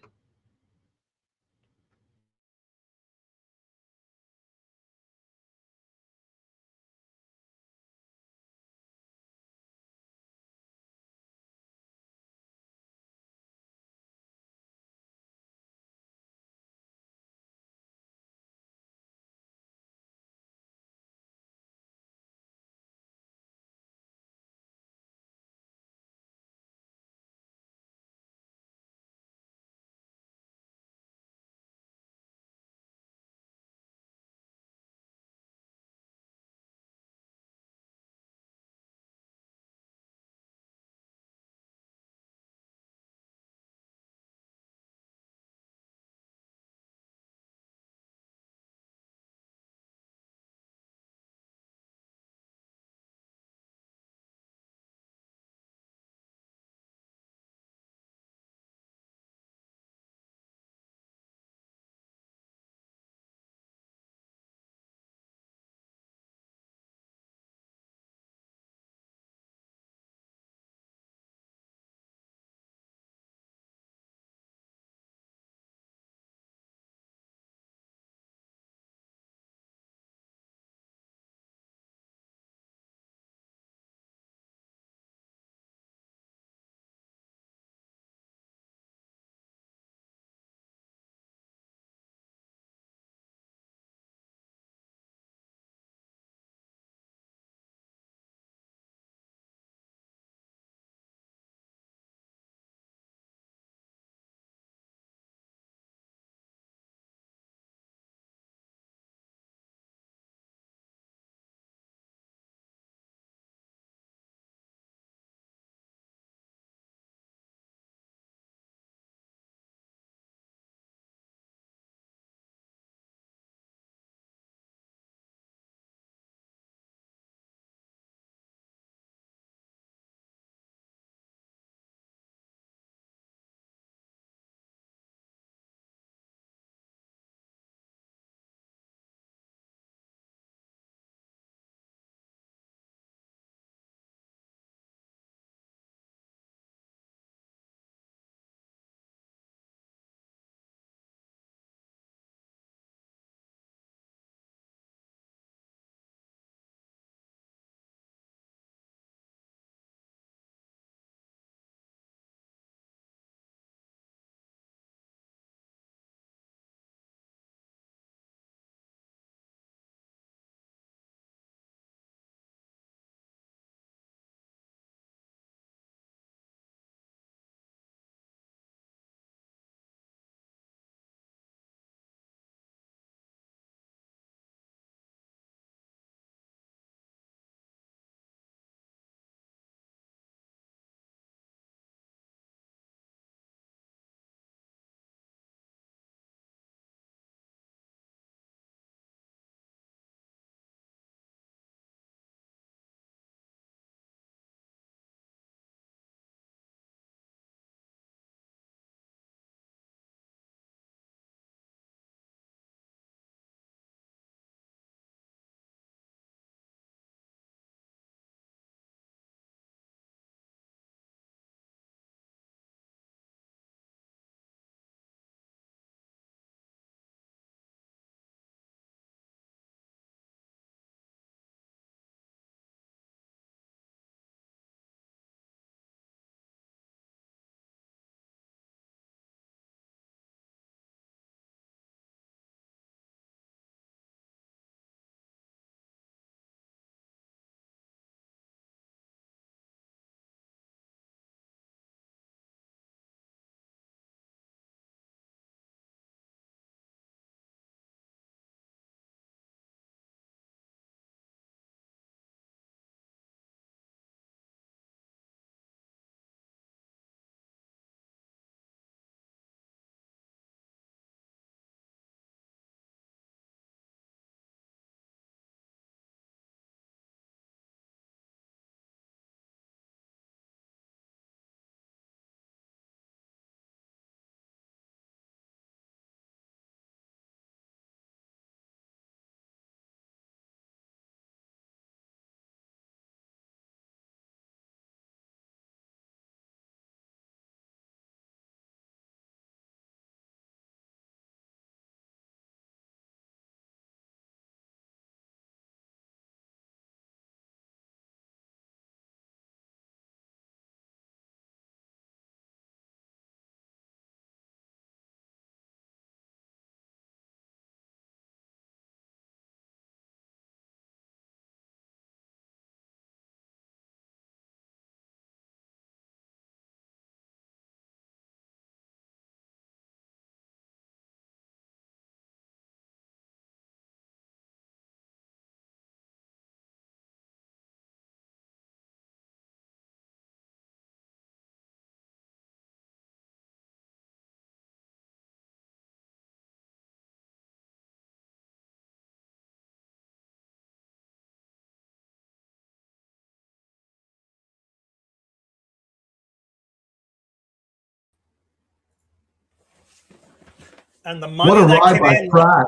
And the money What a that ride came by in. Pratt.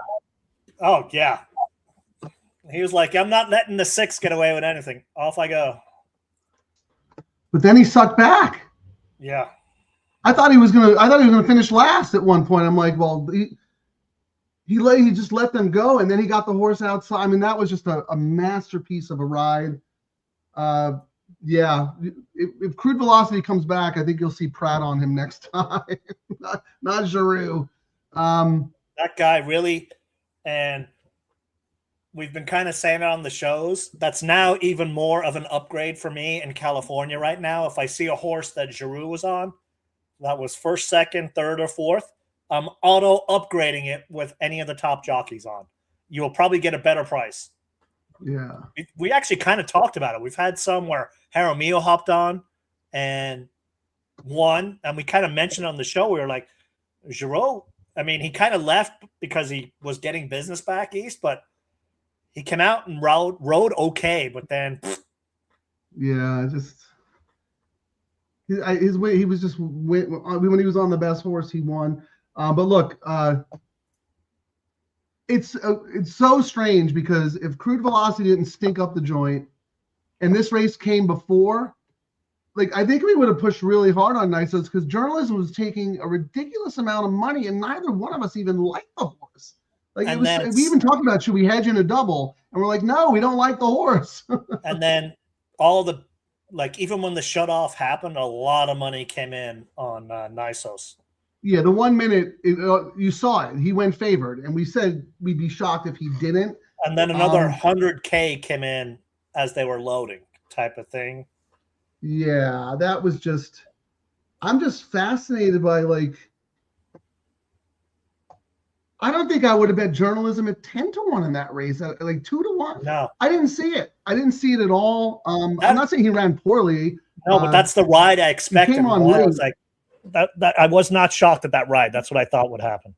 Oh, yeah. He was like, I'm not letting the 6 get away with anything. Off I go. But then he sucked back. Yeah. I thought he was gonna finish last at one point. I'm like, well, he just let them go, and then he got the horse outside. I mean, that was just a masterpiece of a ride. Yeah, if Crude Velocity comes back, I think you'll see Pratt on him next time, not Giroux. That guy really, and we've been kind of saying it on the shows. That's now even more of an upgrade for me in California right now. If I see a horse that Giroux was on, that was first, second, third, or fourth, I'm auto upgrading it with any of the top jockeys on. You will probably get a better price. Yeah. We actually kind of talked about it. We've had some where Jaramillo hopped on and won, and we kind of mentioned on the show, we were like, Giroux, I mean, he kind of left because he was getting business back east, but he came out and rode okay, but then yeah, just his way. He was just when he was on the best horse, he won. But look, it's so strange because if Crude Velocity didn't stink up the joint, and this race came before, like I think we would have pushed really hard on Nisos because journalism was taking a ridiculous amount of money, and neither one of us even liked the horse. Like it was, we even talked about should we hedge in a double, and we're like, no, we don't like the horse. And then all the even when the shutoff happened, a lot of money came in on Nisos. Yeah, the 1 minute you saw it, he went favored, and we said we'd be shocked if he didn't. And then another 100K came in as they were loading, type of thing. Yeah, that was just. I'm just fascinated by I don't think I would have bet journalism at 10-1 in that race, like 2-1. No, I didn't see it. I didn't see it at all. I'm not saying he ran poorly. No, but that's the ride I expected. He came on I was like, that I was not shocked at that ride. That's what I thought would happen.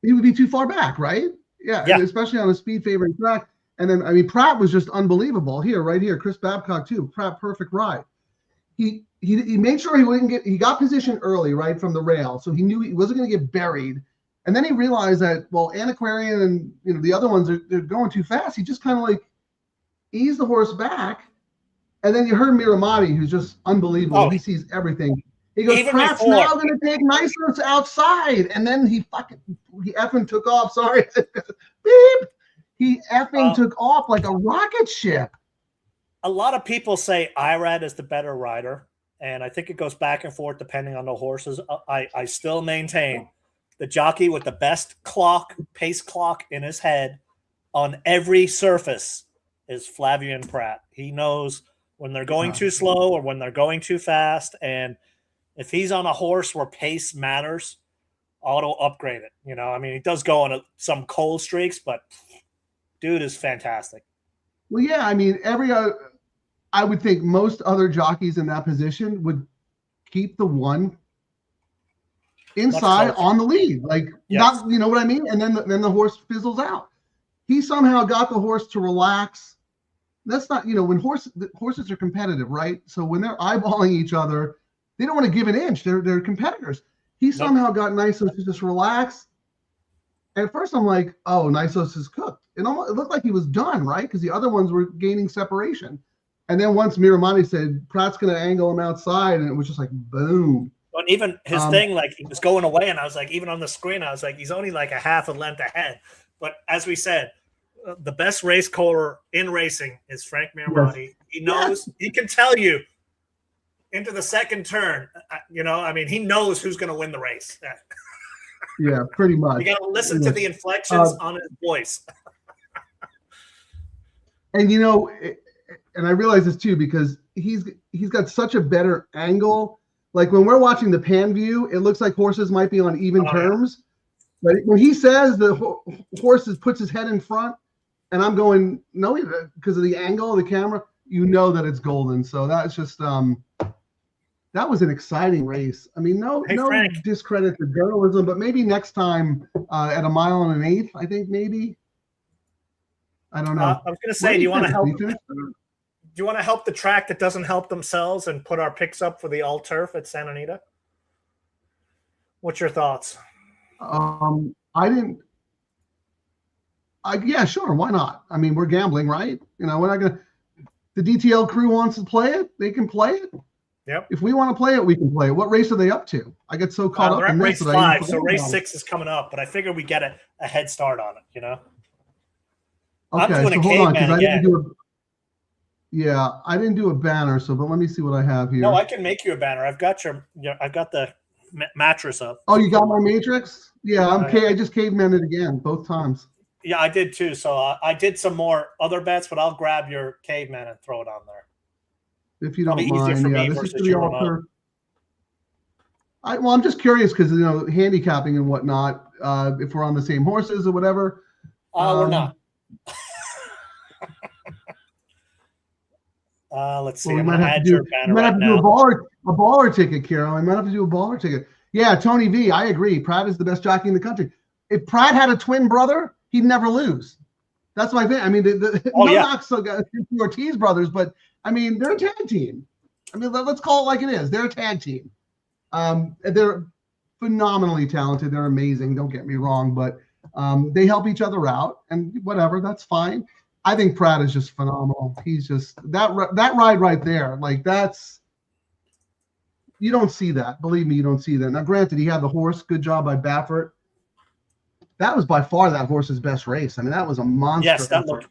He would be too far back, right? Yeah. Especially on a speed favoring track. And then, I mean, Pratt was just unbelievable. Right here, Chris Babcock too. Pratt, perfect ride. He made sure he wouldn't get. He got position early, right from the rail, so he knew he wasn't going to get buried. And then he realized that, well, Antiquarian and the other ones they're going too fast. He just kind of eased the horse back, and then you heard Miramati, who's just unbelievable. Oh, he sees everything. He goes, even Pratt's before, now going to take Nisos outside, and then he effing took off. Sorry, beep. He effing took off like a rocket ship. A lot of people say Irad is the better rider, and I think it goes back and forth depending on the horses. I still maintain the jockey with the best pace clock in his head on every surface is Flavian Pratt. He knows when they're going too slow or when they're going too fast, and if he's on a horse where pace matters, auto upgrade it. I mean, he does go on some cold streaks, but dude is fantastic. Well, yeah, I mean, I would think most other jockeys in that position would keep the one inside on the lead, not, you know what I mean? And then the horse fizzles out. He somehow got the horse to relax. That's not, when horses are competitive, right? So when they're eyeballing each other, they don't want to give an inch. They're competitors. He somehow got Nisos to just relax. At first, I'm like, oh, Nisos is cooked. It looked like he was done, right? Because the other ones were gaining separation. And then once Miramati said, Pratt's going to angle him outside, and it was just like, boom. But even his thing, he was going away, and I was like, even on the screen, I was like, he's only like a half a length ahead. But as we said, the best race caller in racing is Frank Miramati. Yes. He knows, he can tell you into the second turn, I mean, he knows who's going to win the race. Yeah, pretty much. You got to listen to the inflections on his voice. And and I realize this too because he's got such a better angle. Like when we're watching the pan view, it looks like horses might be on even terms. But when he says the horse puts his head in front, and I'm going no, because of the angle of the camera, that it's golden. So that's just that was an exciting race. I mean, no discredit to journalism, but maybe next time at 1 1/8, I think maybe. I don't know. I was going to say, do you want to help? Do you want to help the track that doesn't help themselves and put our picks up for the all turf at Santa Anita? What's your thoughts? I didn't. Yeah, sure. Why not? I mean, we're gambling, right? You know, we're not gonna. The DTL crew wants to play it. They can play it. Yep. If we want to play it, we can play it. What race are they up to? I get so caught They're up at in race this that I 5, so race 6 is coming up. But I figure we get a head start on it. You know. Okay, I'm doing so a hold on, caveman because I didn't again. do a. Yeah, I didn't do a banner. So, but let me see what I have here. No, I can make you a banner. I've got I've got the mattress up. Oh, you got my matrix? Yeah, Oh, yeah. I just cavemaned it again both times. Yeah, I did too. So I did some more other bets, but I'll grab your caveman and throw it on there. If you don't It'll be easier mind, for yeah, me this is versus the your all remote. well, I'm just curious because handicapping and whatnot. If we're on the same horses or whatever. We're not. Let's see. Well, we I'm might gonna have to add do. your We banner might right have to do now. a baller ticket, Carol. I might have to do a baller ticket. Yeah, Tony V. I agree. Pratt is the best jockey in the country. If Pratt had a twin brother, he'd never lose. That's my thing. I mean, knocks the Ortiz brothers, but I mean, they're a tag team. I mean, let's call it like it is. They're a tag team. They're phenomenally talented. They're amazing. Don't get me wrong, but they help each other out, and whatever. That's fine. I think Pratt is just phenomenal. He's just that ride right there. Like you don't see that. Believe me, you don't see that. Now, granted, he had the horse. Good job by Baffert. That was by far that horse's best race. I mean, that was a monster. Yes, that looked.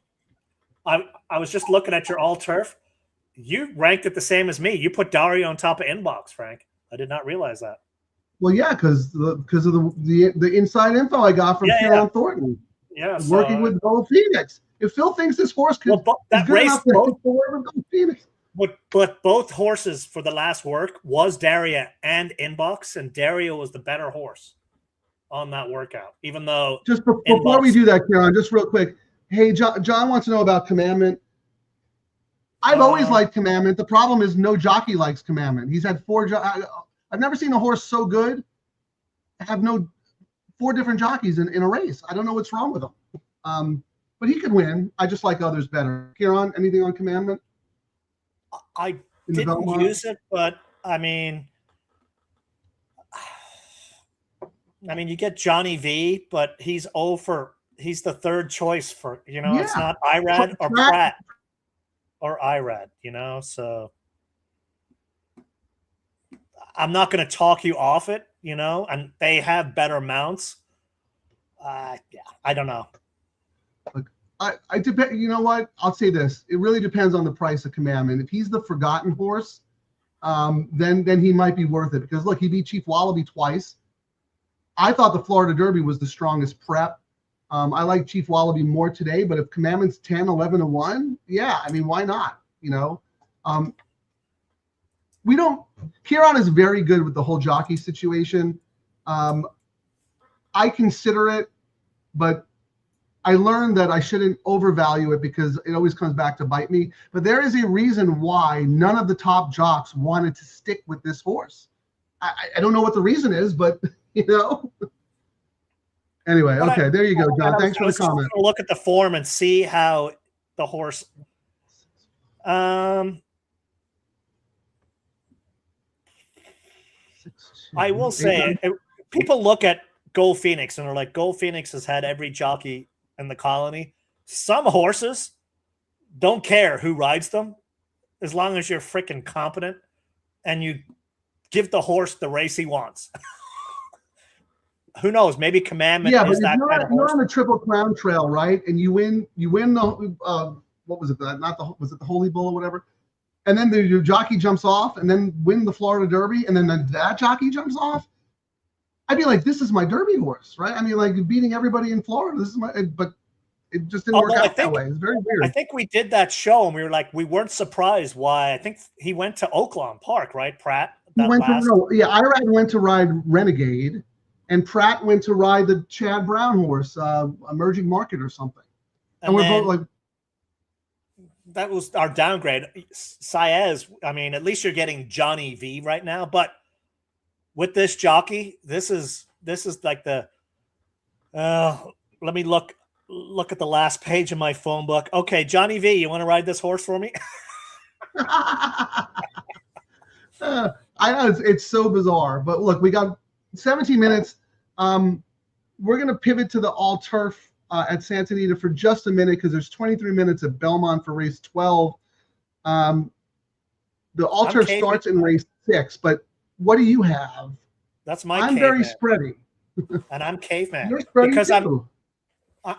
I was just looking at your all turf. You ranked it the same as me. You put Dario on top of Inbox, Frank. I did not realize that. Well, yeah, because of the inside info I got from Kieran Thornton. Yeah, working with Gold Phoenix. If Phil thinks this horse could that race enough to hit forward with Gold Phoenix. But both horses for the last work was Daria and Inbox, and Dario was the better horse on that workout. Even though just before we do that, Kieran, just real quick. Hey, John wants to know about Commandment. I've always liked Commandment. The problem is no jockey likes Commandment. He's had 4 I've never seen a horse so good have 4 different jockeys in a race. I don't know what's wrong with him. But he could win. I just like others better. Kieran, anything on Commandment? I didn't use it, but I mean, you get Johnny V, but he's he's the third choice for, it's not Irad or Pratt or Irad, so I'm not going to talk you off it, and they have better mounts. Yeah, I don't know. I depend. You know what? I'll say this. It really depends on the price of Commandment. If he's the forgotten horse, then he might be worth it. Because look, he beat Chief Wallaby twice. I thought the Florida Derby was the strongest prep. I like Chief Wallaby more today, but if Commandment's 10, 11-1, yeah, I mean, why not? We don't. Kieran is very good with the whole jockey situation. I consider it, but I learned that I shouldn't overvalue it because it always comes back to bite me. But there is a reason why none of the top jocks wanted to stick with this horse. I don't know what the reason is, but Anyway, okay, there you go, John. Thanks for the comment. Look at the form and see how the horse. I will say, people look at Gold Phoenix and are like, Gold Phoenix has had every jockey in the colony. Some horses don't care who rides them as long as you're freaking competent and you give the horse the race he wants. Who knows? Maybe Commandment is that kind of horse. You're on the Triple Crown Trail, right? And you win the what was it? Was it the Holy Bull or whatever? And then your jockey jumps off, and then win the Florida Derby, and then that jockey jumps off. I'd be like, this is my Derby horse, right? I mean, like beating everybody in Florida. This is but it just didn't work out that way. It's very weird. I think we did that show, and we were like, we weren't surprised why. I think he went to Oaklawn Park, right, Pratt? Irad went to ride Renegade, and Pratt went to ride the Chad Brown horse, Emerging Market or something. And we're both like, that was our downgrade. Saez, I mean, at least you're getting Johnny V right now, but with this jockey, this is like the let me look at the last page of my phone book. Okay, Johnny V, you want to ride this horse for me? I know it's so bizarre, but look, we got 17 minutes. we're going to pivot to the all turf at Santa Anita for just a minute because there's 23 minutes at Belmont for race 12. The all turf starts in race 6, but what do you have? That's my. I'm very spready, and I'm caveman. You're spready because too.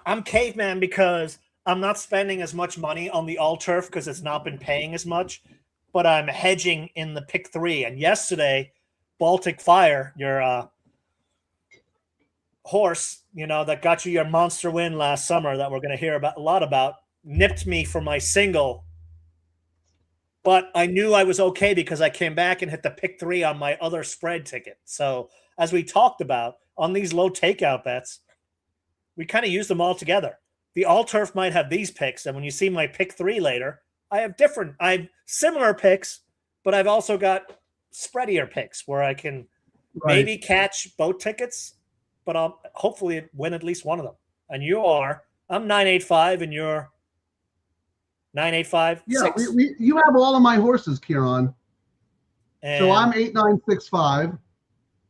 I'm caveman because I'm not spending as much money on the all turf because it's not been paying as much, but I'm hedging in the pick 3. And yesterday, Baltic Fire, your horse, that got you your monster win last summer that we're going to hear a lot about, nipped me for my single. But I knew I was okay because I came back and hit the pick 3 on my other spread ticket. So as we talked about on these low takeout bets, we kind of use them all together. The all turf might have these picks, and when you see my pick 3 later, I have similar picks, but I've also got spreadier picks where I can maybe catch both tickets, but I'll hopefully win at least one of them. And I'm 985, and you're 985. Yeah, you have all of my horses, Kieran. So I'm 8965.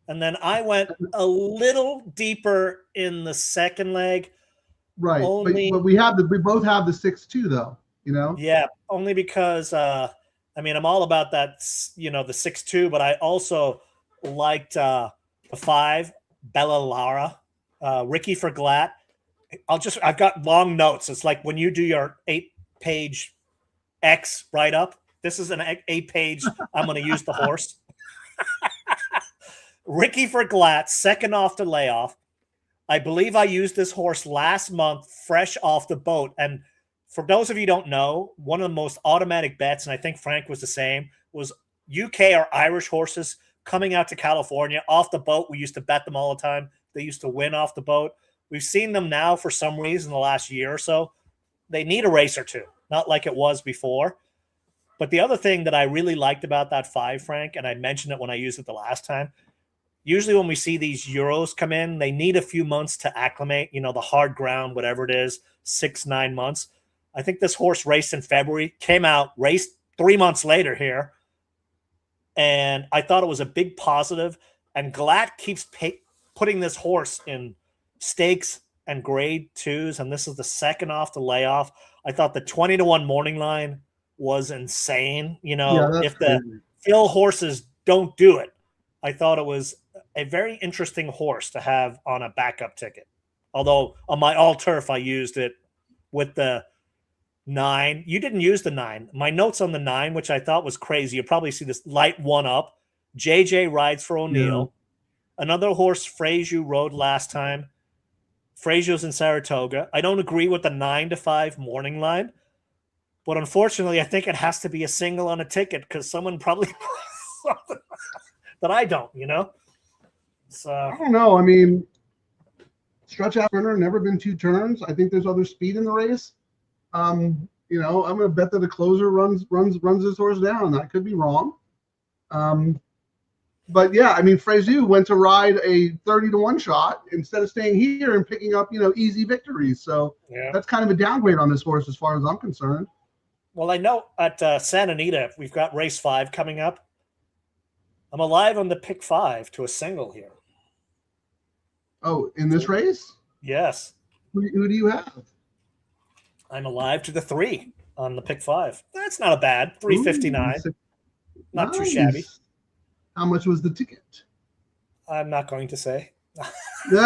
And then I went a little deeper in the second leg. Right. But we both have the 6-2 though, Yeah, only because I'm all about that, the 6-2, but I also liked the 5, Bella Lara, Ricky for Glatt. I've got long notes. It's like when you do your 8-page X write-up, this is an 8-page, I'm going to use the horse. Ricky for Glatt, second off the layoff. I believe I used this horse last month, fresh off the boat. And for those of you who don't know, one of the most automatic bets, and I think Frank was the same, was UK or Irish horses coming out to California off the boat. We used to bet them all the time. They used to win off the boat. We've seen them now for some reason the last year or so. They need a race or two, not like it was before. But the other thing that I really liked about that 5, Frank, and I mentioned it when I used it the last time, usually when we see these Euros come in, they need a few months to acclimate, the hard ground, whatever it is, 6-9 months. I think this horse raced in February, came out, raced 3 months later here. And I thought it was a big positive. And Glatt keeps putting this horse in stakes and grade 2s. And this is the second off the layoff. I thought the 20-1 morning line was insane. If the Phil horses don't do it, I thought it was a very interesting horse to have on a backup ticket. Although on my all turf, I used it with the 9. You didn't use the 9. My notes on the 9, which I thought was crazy. You'll probably see this light 1 up. JJ rides for O'Neill. Yeah. Another horse Frazier rode last time. Frazier's in Saratoga. I don't agree with the 9-5 morning line, but unfortunately, I think it has to be a single on a ticket because someone probably that I don't, So I don't know. Stretch out runner, never been 2 turns. I think there's other speed in the race. I'm going to bet that the closer runs this horse down. I could be wrong. But yeah, Frazier went to ride a 30-1 shot instead of staying here and picking up, easy victories. So that's kind of a downgrade on this horse as far as I'm concerned. Well, I know at Santa Anita, we've got race 5 coming up. I'm alive on the pick 5 to a single here. Oh, in this race? Yes. Who do you have? I'm alive to the 3 on the pick 5. That's not a bad 359. Not too shabby. How much was the ticket? I'm not going to say. 400.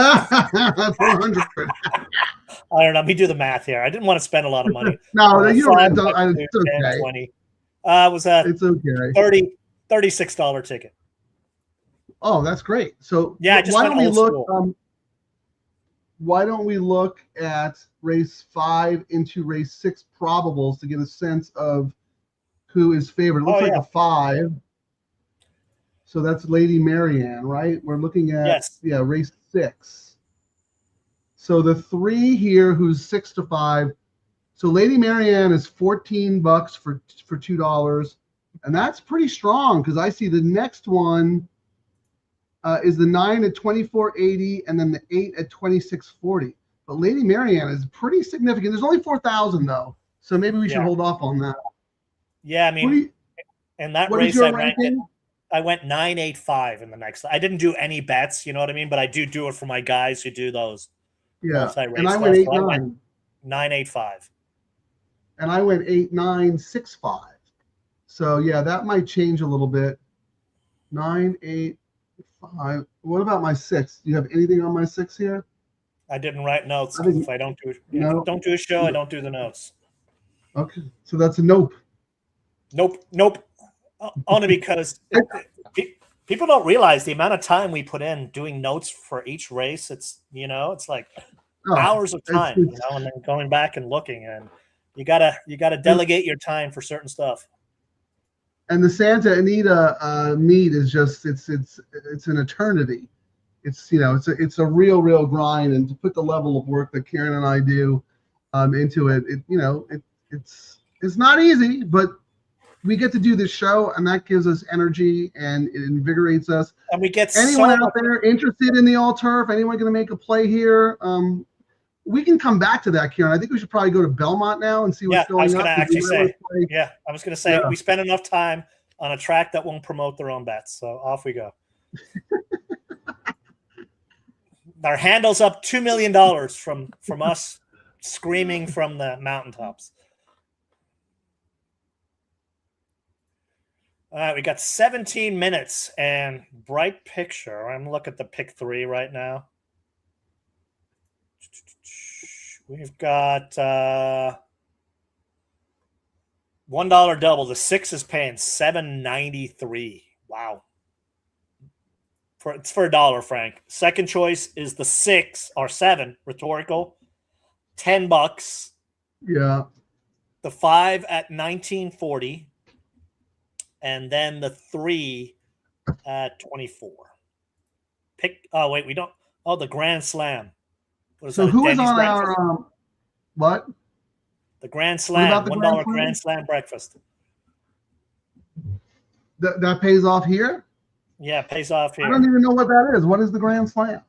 I don't know. Let me do the math here. I didn't want to spend a lot of money. No, you don't. It's okay. 20. It was a it's okay. $36 ticket. Oh, that's great. So yeah, why don't we look? Why don't we look at race 5 into race 6 probables to get a sense of who is favored? It looks like a 5. So that's Lady Marianne, right? We're looking at race 6. So the 3 here, who's 6-5. So Lady Marianne is $14 for $2, and that's pretty strong because I see the next one is the 9 at $24.80, and then the 8 at $26.40. But Lady Marianne is pretty significant. There's only 4,000 though, so maybe we should hold off on that. Yeah, and that race I ranked it. I went 9-8-5 in the next. I didn't do any bets, you know what I mean? But I do it for my guys who do those Yeah, multi-race and I stuff. went So 8-9. 9-8-5. And I went 8-9-6-5. So yeah, that might change a little bit. 9-8-5. What about my 6? Do you have anything on my 6 here? I didn't write notes. I think- If I don't do No. don't do a show, I don't do the notes. Okay, so that's a nope. Nope. Only because people don't realize the amount of time we put in doing notes for each race. It's it's like hours of time, and then going back and looking, and you gotta delegate your time for certain stuff. And the Santa Anita meet is just it's an eternity. It's it's a real grind, and to put the level of work that Karen and I do into it, it's not easy, but we get to do this show, and that gives us energy and it invigorates us. And we get anyone out there interested in the all turf, anyone going to make a play here, we can come back to that, Kieran. I think we should probably go to Belmont now and see what's going on. I was going to say we spend enough time on a track that won't promote their own bets. So off we go. Our handle's up $2 million from us screaming from the mountaintops. All right, we got 17 minutes and bright picture. I'm looking at the pick 3 right now. We've got $1 double. The 6 is paying $7.93. Wow. It's for $1, Frank. Second choice is the 6 or 7 rhetorical, $10. Yeah. The 5 at $19.40. And then the 3 at 24. We don't. Oh, the Grand Slam. So who is on our what? The Grand Slam, $1 Grand Slam breakfast. That pays off here? Yeah, it pays off here. I don't even know what that is. What is the Grand Slam?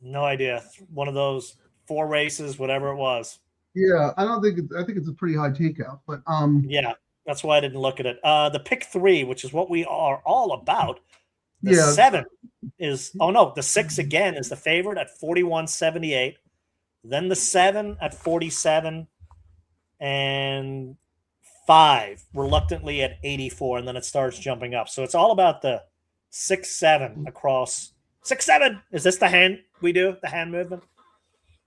No idea. One of those 4 races, whatever it was. Yeah, I think it's a pretty high takeout, but yeah. That's why I didn't look at it. The pick 3, which is what we are all about. The 7 is the 6 again is the favorite at 41.78. Then the 7 at 47, and 5 reluctantly at 84, and then it starts jumping up. So it's all about the 6-7 across 6-7. Is this the hand we do? The hand movement?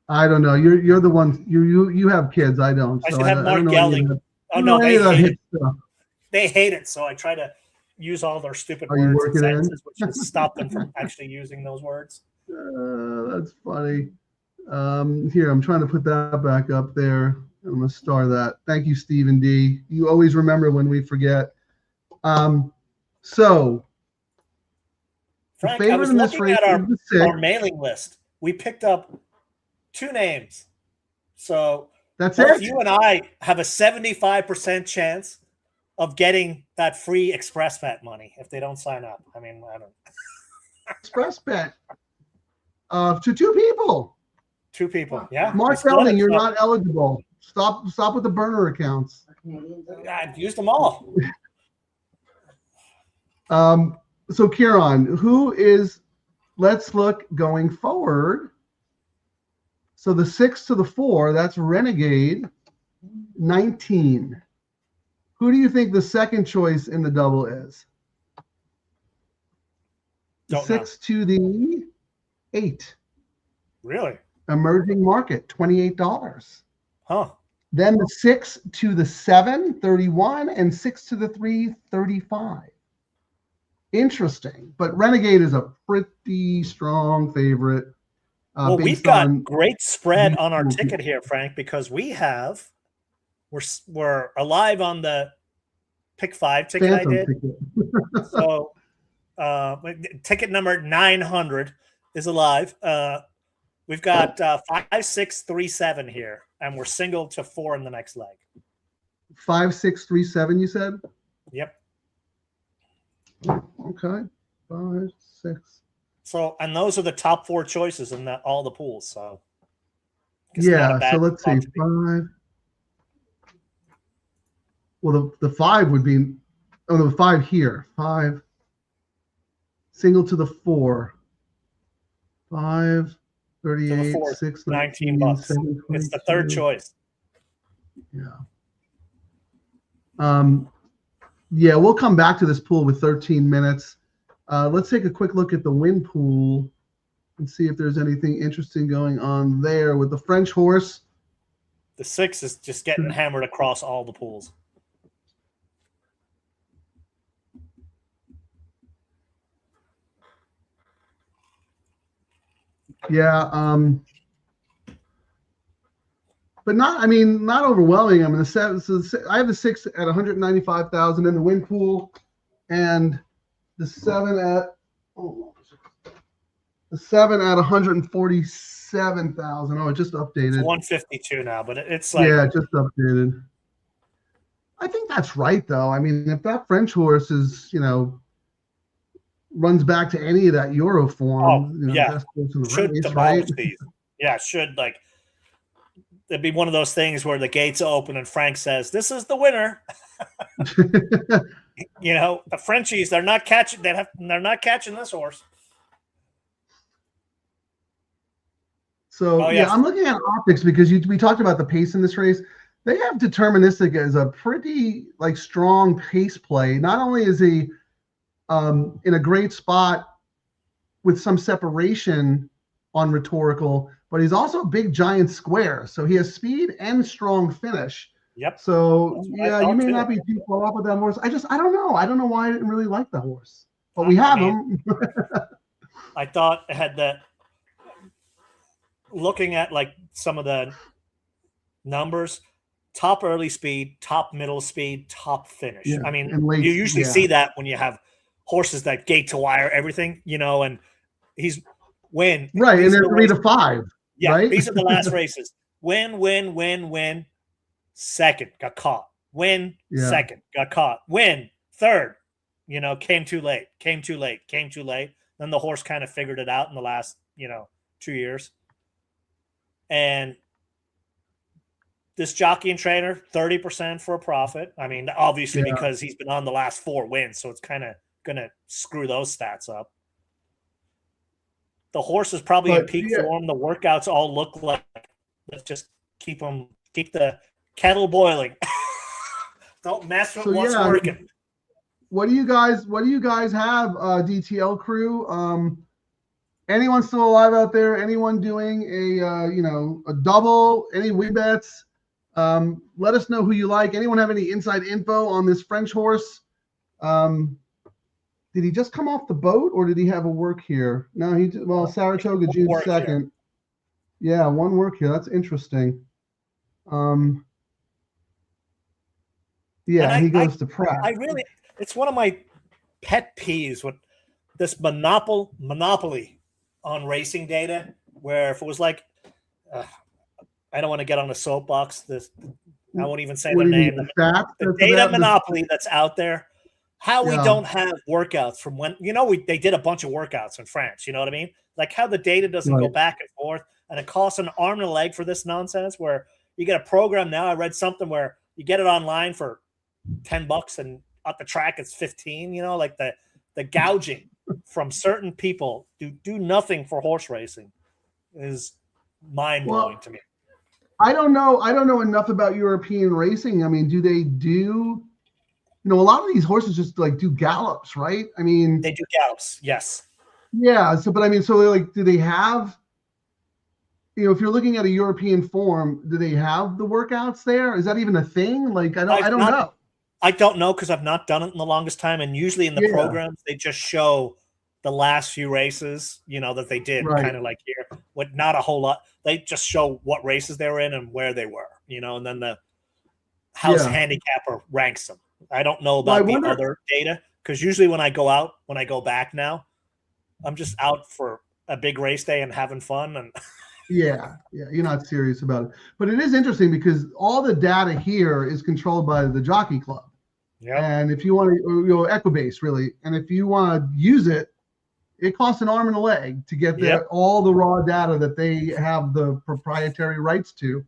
I don't know. You're the one. You have kids. I don't. I should have Mark Gelding. Oh no, they hate it. So I try to use all their stupid words and sentences, which has stopped them from actually using those words. That's funny. Here, I'm trying to put that back up there. I'm going to star that. Thank you, Stephen D. You always remember when we forget. So, Frank, I was looking at our mailing list. We picked up 2 names. So that's it. You and I have a 75% chance of getting that free express bet money if they don't sign up. I mean, I don't. Express bet to 2 people. 2 people, yeah. Mark Gelding, you're not eligible. Stop with the burner accounts. I've used them all. So Kieran, who is? Let's look going forward. So the 6 to the 4, that's Renegade, 19. Who do you think the second choice in the double is? The 6 to the 8. Really? Emerging Market, $28. Huh. Then the 6 to the 7, 31, and 6 to the 3, 35. Interesting. But Renegade is a pretty strong favorite. Well, we've got great spread on our ticket here, Frank, because we're alive on the pick 5 ticket Phantom I did. Ticket. So ticket number 900 is alive. We've got 5, 6, 3, 7 here, and we're single to 4 in the next leg. 5, 6, 3, 7. You said. Yep. Okay. 5, 6. So, and those are the top 4 choices in all the pools. So, yeah. So let's see. 5. Well, the 5 would be Oh, no, 5 here. 5. Single to the 4. 5, 38, fourth, 6, 19 19, bucks. 7, It's the third 22. choice. Yeah. Yeah, we'll come back to this pool with 13 minutes. Let's take a quick look at the win pool and see if there's anything interesting going on there with the French horse. The 6 is just getting hammered across all the pools. Yeah, but not overwhelming. I mean, I have the 6 at 195,000 in the win pool, and the 7 at 147,000. Oh, it just updated. It's 152 now, but it's like, yeah, it just updated. I think that's right, though. I mean, if that French horse is, runs back to any of that Euro form, yeah, best horse in the should race, demolish right? these. Yeah, should it'd be one of those things where the gates open and Frank says, "This is the winner." The Frenchies, they're not catching. They're not catching this horse. So I'm looking at optics because we talked about the pace in this race. They have Deterministic as a pretty strong pace play. Not only is he in a great spot with some separation on Rhetorical, but he's also a big giant square. So he has speed and strong finish. Yep. So you may not be too far off with that horse. I don't know. I don't know why I didn't really like the horse, but we have him. I thought it had that. Looking at some of the numbers, top early speed, top middle speed, top finish. Yeah, I mean, late, you usually see that when you have horses that gate to wire everything, and he's win. Right, and they're 3 to 5. Yeah, right? These are the last races. Win. Second, got caught. Win, second, got caught. Win, third, came too late. Then the horse kind of figured it out in the last, 2 years. And this jockey and trainer, 30% for a profit. I mean, obviously because he's been on the last 4 wins, so it's kind of going to screw those stats up. The horse is probably in peak form. The workouts all look like, let's just keep the kettle boiling. Don't mess with what's working. What do you guys have, DTL crew? Anyone still alive out there? Anyone doing a double? Any win bets? Let us know who you like. Anyone have any inside info on this French horse? Did he just come off the boat, or did he have a work here? No, Saratoga, June 2nd. Yeah, one work here. That's interesting. He goes to Pratt. It's one of my pet peeves with this monopoly on racing data, where if it was I don't want to get on a soapbox. I won't even say their name. The data monopoly that's out there. How we don't have workouts from when they did a bunch of workouts in France. You know what I mean? How the data doesn't go back and forth, and it costs an arm and a leg for this nonsense. Where you get a program now. I read something where you get it online for $10, and at the track it's 15. The gouging from certain people do nothing for horse racing is mind blowing to me. I don't know enough about European racing. I mean, do they do? A lot of these horses just do gallops, right? I mean, they do gallops, yes. Yeah. So, but I mean, so do they have? If you're looking at a European form, do they have the workouts there? Is that even a thing? I don't know. I don't know because I've not done it in the longest time. And usually in the programs, they just show the last few races, that they did kind of here. What not a whole lot. They just show what races they were in and where they were, and then the house handicapper ranks them. I don't know about the other data because usually when I go back now, I'm just out for a big race day and having fun. And you're not serious about it. But it is interesting because all the data here is controlled by the Jockey Club. Yeah. And if you want to, Equibase really, and if you want to use it, it costs an arm and a leg to get all the raw data that they have the proprietary rights to,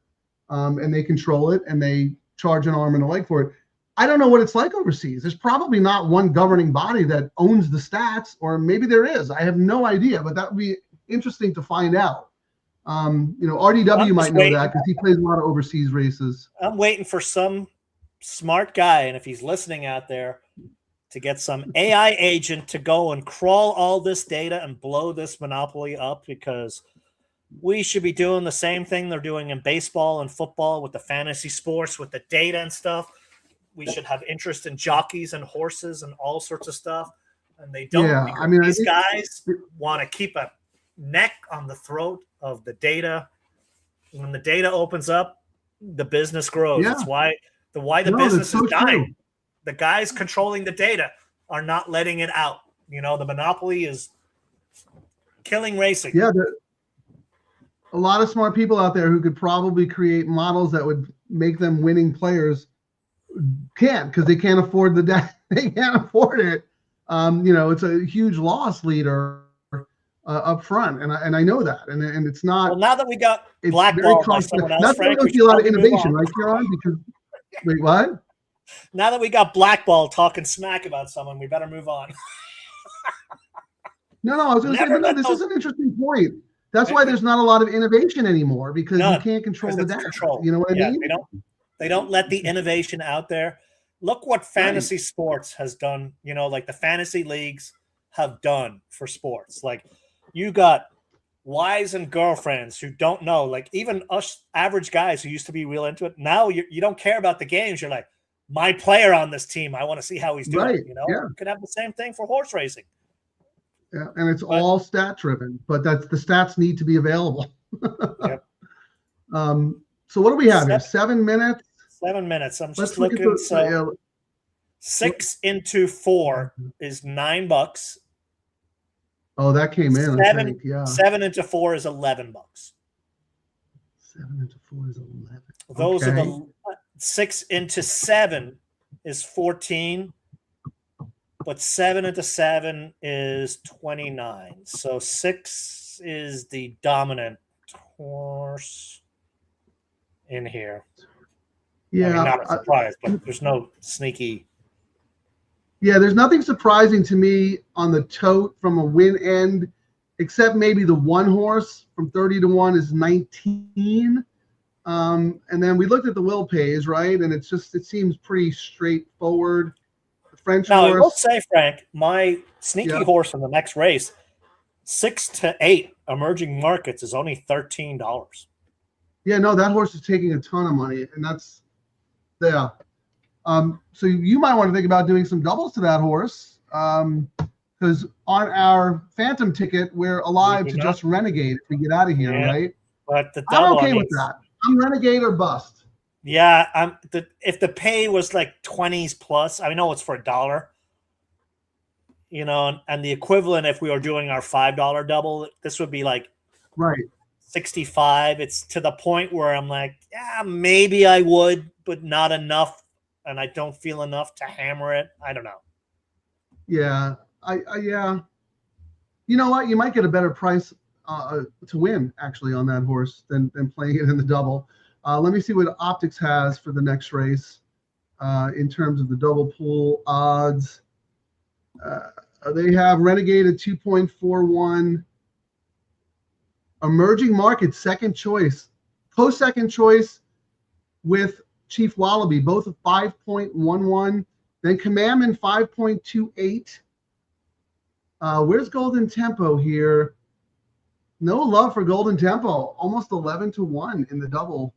and they control it and they charge an arm and a leg for it. I don't know what it's like overseas. There's probably not one governing body that owns the stats, or maybe there is. I have no idea, but that would be interesting to find out. RDW might know that because he plays a lot of overseas races. I'm waiting for some smart guy, and if he's listening out there, to get some AI agent to go and crawl all this data and blow this monopoly up, because we should be doing the same thing they're doing in baseball and football with the fantasy sports, with the data and stuff. We should have interest in jockeys and horses and all sorts of stuff. And they don't. Yeah, these guys want to keep a neck on the throat of the data. When the data opens up, the business grows. Yeah. That's why the business is dying. True. The guys controlling the data are not letting it out. The monopoly is killing racing. Yeah, a lot of smart people out there who could probably create models that would make them winning players can't, because they can't afford the data. They can't afford it. It's a huge loss leader up front, and I know that, and it's not. Well, now that we got blackballed by someone else, that's why we don't see a lot of innovation, right, Kieran? Because wait, what? Now that we got blackballed talking smack about someone, we better move on. No, I was going to say, no, this is an interesting point. That's why there's not a lot of innovation anymore, because you can't control the data. You know what I mean? They don't let the innovation out there. Look what fantasy sports has done, like the fantasy leagues have done for sports. Like, you got wives and girlfriends who don't know, like even us average guys who used to be real into it. Now you don't care about the games. You're like, my player on this team, I want to see how he's doing. Right. You could have the same thing for horse racing. Yeah, and it's all stat driven, but the stats need to be available. Yep. So what do we have here? 7 minutes. 7 minutes. I'm just looking. So 6 into 4 is $9. Oh, that came in. 7 into 4 is $11. 7 into 4 is 11. Those are the 6 into 7 is 14, but 7 into 7 is 29. So 6 is the dominant horse in here. Yeah, not a surprise, but there's no sneaky. Yeah, there's nothing surprising to me on the tote from a win end, except maybe the one horse from 30-1 is 19. And then we looked at the will pays, right? And it seems pretty straightforward. The French horse. I will say, Frank, my sneaky horse in the next race, 6 to 8 emerging markets, is only $13. Yeah, no, that horse is taking a ton of money, and that's so you might want to think about doing some doubles to that horse, because on our Phantom ticket, we're alive to just Renegade if we get out of here, right? But I'm okay with that. I'm Renegade or bust. Yeah, if the pay was like 20s plus, I know it's for $1, and the equivalent if we were doing our $5 double, this would be like 65. It's to the point where I'm like, yeah, maybe I would, but not enough, and I don't feel enough to hammer it. I don't know. Yeah, yeah. You know what? You might get a better price to win actually on that horse than playing it in the double. Let me see what Optics has for the next race in terms of the double pool odds. They have Renegade at 2.41. Emerging Market second choice, co-second choice with Chief Wallaby, both at 5.11. Then Commandment 5.28. Where's Golden Tempo here? No love for Golden Tempo. Almost 11-1 in the double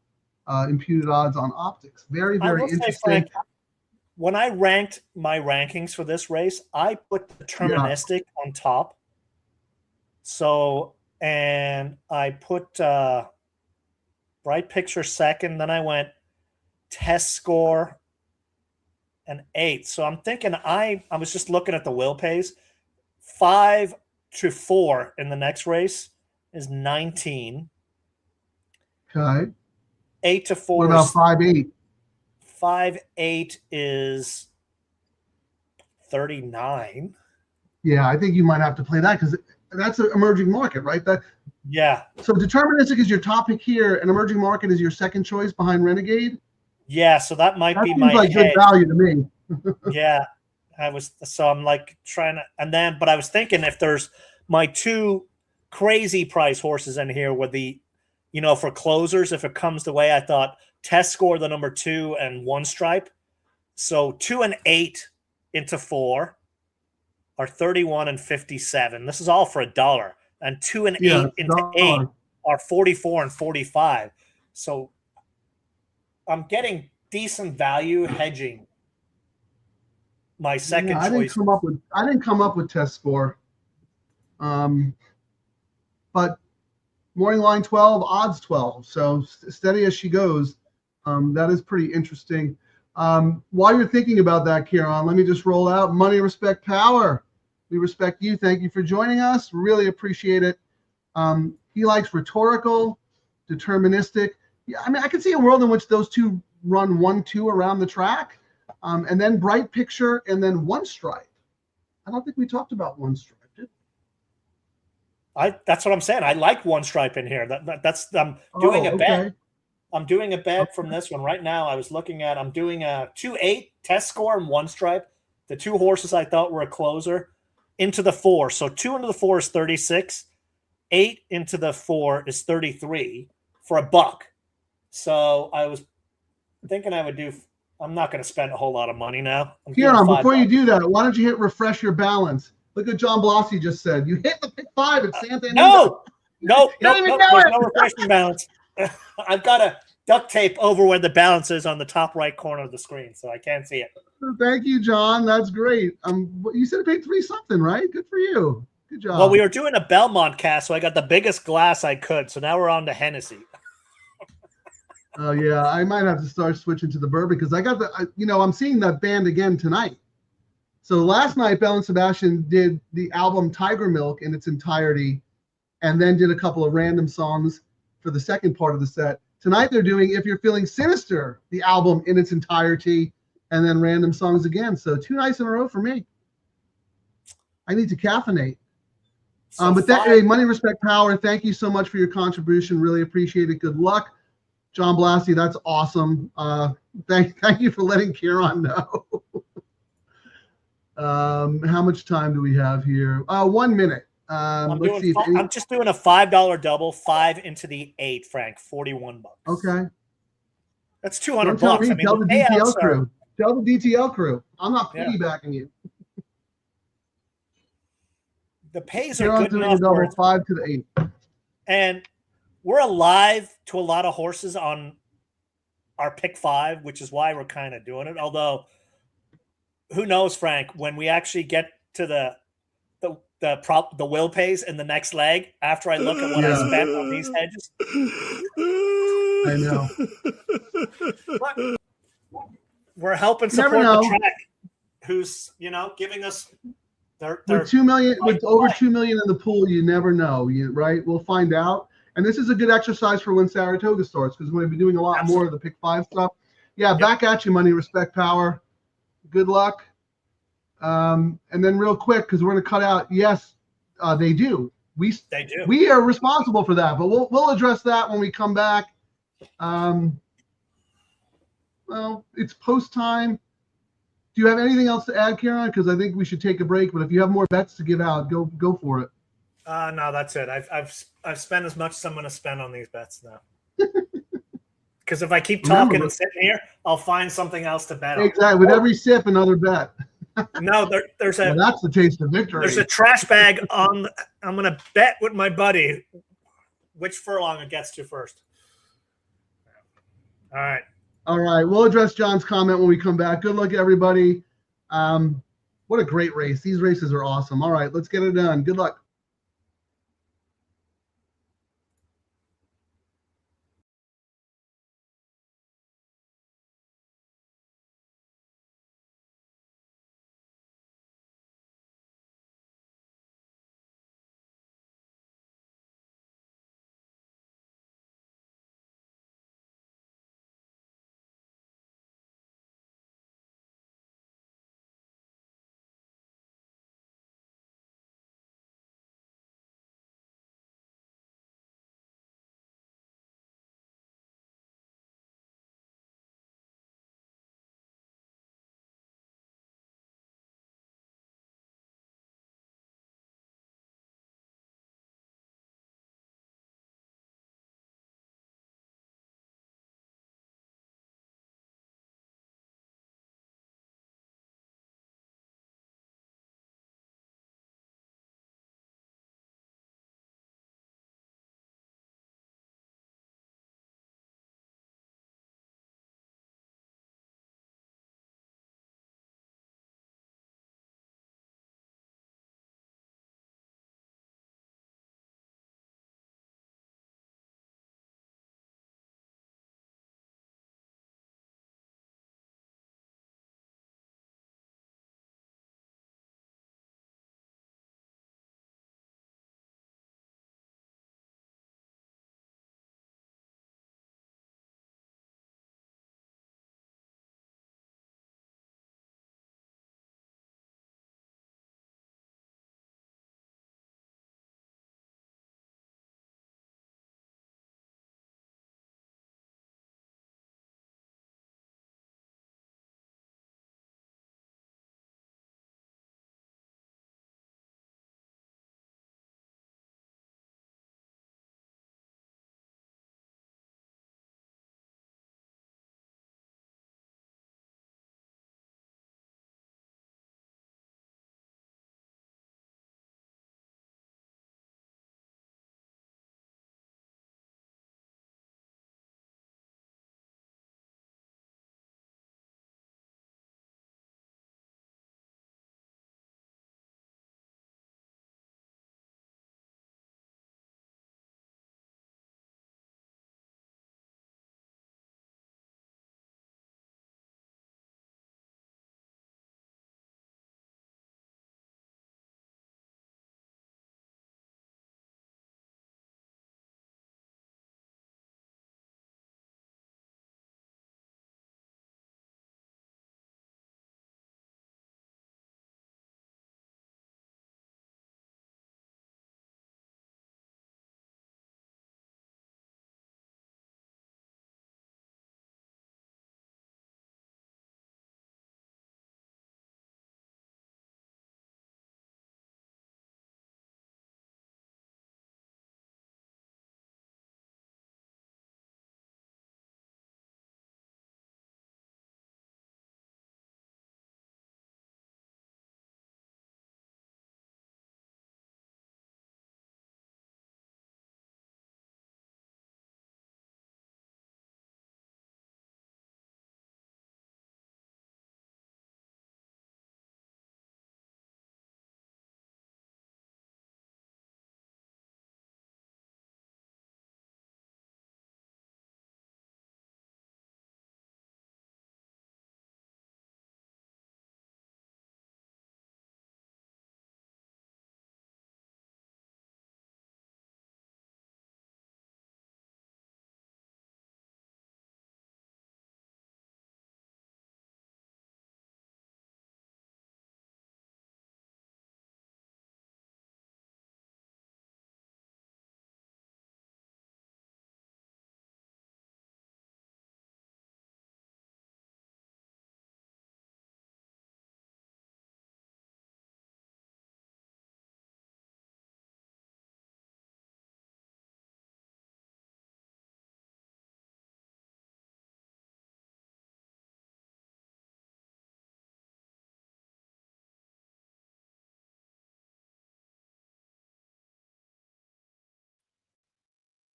imputed odds on Optics. Very, very interesting. Say, Frank, when I ranked my rankings for this race, I put deterministic on top. So, and I put Bright Picture second. Then I went Test Score and 8. So I'm thinking I was just looking at the will pays. 5 to 4 in the next race is 19. Okay. 8 to 4. What about 5-8? 5-8 is 39. Yeah, I think you might have to play that because that's an emerging market, right? Yeah. So deterministic is your top pick here, and emerging market is your second choice behind Renegade. Yeah, so that might That be seems my like good hedge. value to me. Yeah, I'm like trying to, but I was thinking if there's my two crazy price horses in here with the, for closers, if it comes the way I thought, test score the number 2 and 1 stripe. So 2 and 8 into 4 are 31 and 57. This is all for $1. And 2 and 8 into 8 are 44 and 45. So I'm getting decent value hedging my second I choice. I didn't come up with test score. But morning line 12, odds 12. So steady as she goes. That is pretty interesting. While you're thinking about that, Kieran, let me just roll out money, respect, power. We respect you. Thank you for joining us. Really appreciate it. He likes rhetorical, deterministic. Yeah, I mean, I can see a world in which those two run 1-2 around the track, and then bright picture, and then one stripe. I don't think we talked about one stripe, did we? That's what I'm saying. I like one stripe in here. I'm doing a bet. I'm doing a bet from this one right now. I was looking at. I'm doing a 2-8 test score and one stripe. The two horses I thought were a closer into the 4. So 2 into the 4 is 36. 8 into the 4 is 33 for $1. So I was thinking I would do. I'm not going to spend a whole lot of money now. Kieran, before you do that, why don't you hit refresh your balance? Look at John Blasi just said. You hit the pick 5 at Santa Anita. No. There's no refreshing balance. I've got to duct tape over where the balance is on the top right corner of the screen, so I can't see it. Thank you, John. That's great. You said it paid 3 something, right? Good for you. Good job. Well, we were doing a Belmont cast, so I got the biggest glass I could. So now we're on to Hennessy. Oh yeah, I might have to start switching to the bourbon because I got I'm seeing that band again tonight. So last night, Bell and Sebastian did the album Tiger Milk in its entirety, and then did a couple of random songs for the second part of the set. Tonight they're doing If You're Feeling Sinister, the album in its entirety, and then random songs again. So 2 nights in a row for me. I need to caffeinate. So money, respect, power. Thank you so much for your contribution. Really appreciate it. Good luck. John Blasi, that's awesome. Thank you for letting Kieran know. How much time do we have here? 1 minute. I'm just doing a $5 double, 5 into the 8, Frank, $41. Okay. That's $200. Tell me, tell the DTL crew. Tell the DTL crew. I'm not piggybacking you. The pays are good enough. Double 5 to the 8. And we're alive to a lot of horses on our pick 5, which is why we're kind of doing it. Although, who knows, Frank, when we actually get to the will pays in the next leg, after I look at what I spent on these hedges. I know. But we're helping support the track, who's giving us with 2 million, with over 2 million in the pool. You never know, right? We'll find out. And this is a good exercise for when Saratoga starts, because we're going to be doing a lot more of the pick 5 stuff. Yeah, back at you, money, respect, power. Good luck. And then real quick, because we're going to cut out. Yes, they do. They do. We are responsible for that, but we'll address that when we come back. Well, it's post time. Do you have anything else to add, Kieran? Because I think we should take a break. But if you have more bets to give out, go for it. No, that's it. I've spent as much as I'm going to spend on these bets now. Because if I keep talking and sitting here, I'll find something else to bet on. Exactly. With every sip, another bet. No, there's a. Well, that's the taste of victory. There's a trash bag on. I'm going to bet with my buddy which furlong it gets to first. All right. All right. We'll address John's comment when we come back. Good luck, everybody. What a great race. These races are awesome. All right. Let's get it done. Good luck.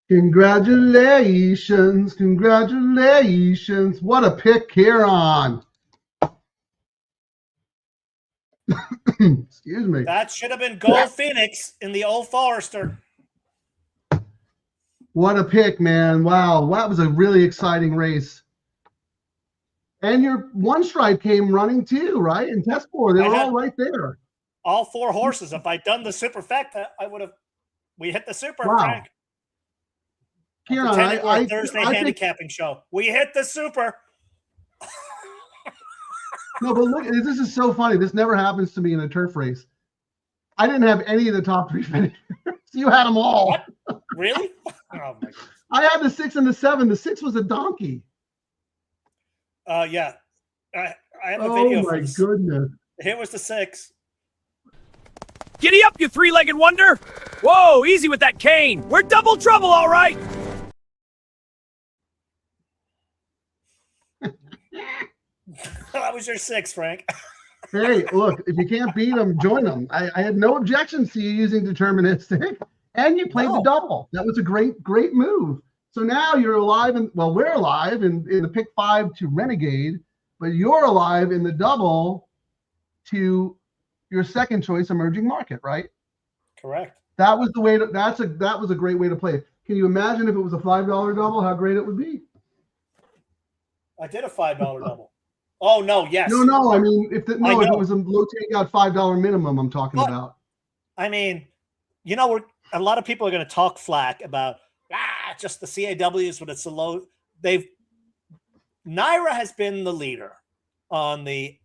Congratulations. Congratulations. What a pick, Kieran. Excuse me. That should have been Gold Phoenix in the Old Forester. What a pick, man. Wow. That was a really exciting race. And your one stripe came running too, right? In test four. They were all right there. All 4 horses. If I'd done the superfecta, I would have. We hit the super, Wow. Frank. Kieran, Thursday handicapping show. We hit the super. No, but look, this is so funny. This never happens to me in a turf race. I didn't have any of the top 3 finishers. You had them all. What? Really? Oh my goodness. I had the 6 and the 7. The 6 was a donkey. Yeah. I have a video. Oh my goodness. Here was the 6. Giddy up, you three-legged wonder! Whoa, easy with that cane! We're double trouble, all right! That was your 6, Frank. Hey, look, if you can't beat them, join them. I had no objections to you using deterministic, and you played the double. That was a great move. So now you're alive, and well, we're alive in the pick 5 to Renegade, but you're alive in the double to your second choice emerging market, right? Correct. That was the way to, that was a great way to play it. Can you imagine if it was a $5 double, how great it would be? I did a $5 double. Oh no, yes. No. I mean, if it was a low takeout $5 minimum, I'm talking about. I mean, a lot of people are going to talk flack about just the CAWs when it's a low. Naira has been the leader on the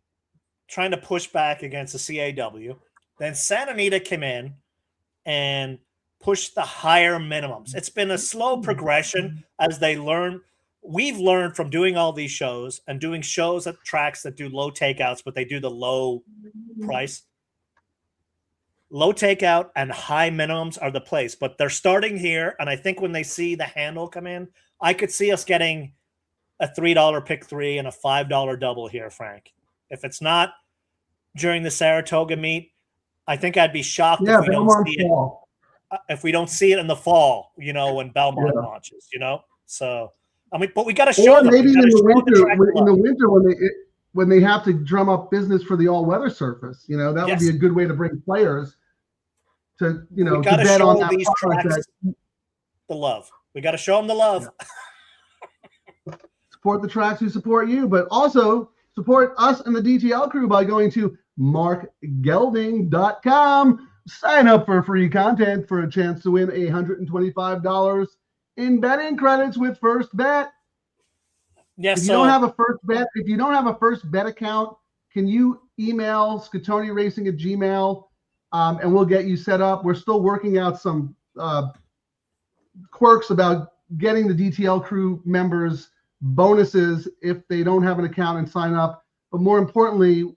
trying to push back against the CAW. Then Santa Anita came in and pushed the higher minimums. It's been a slow progression as they learn. We've learned from doing all these shows and doing shows at tracks that do low takeouts, but they do the low price. Low takeout and high minimums are the place, but they're starting here. And I think when they see the handle come in, I could see us getting a $3 pick 3 and a $5 double here, Frank. If it's not during the Saratoga meet, I think I'd be shocked if we don't see it. If we don't see it in the fall, when Belmont launches, So I mean, but we got to show them. Maybe in the winter when they have to drum up business for the all-weather surface, that would be a good way to bring players to to bet on that these tracks the love. We got to show them the love. Yeah. Support the tracks who support you, but also support us and the DTL crew by going to markgelding.com. Sign up for free content for a chance to win $125 in betting credits with First Bet. Yes. If you don't have a First Bet account, can you email scatoniracing@gmail.com and we'll get you set up. We're still working out some quirks about getting the DTL crew members bonuses if they don't have an account and sign up. But more importantly,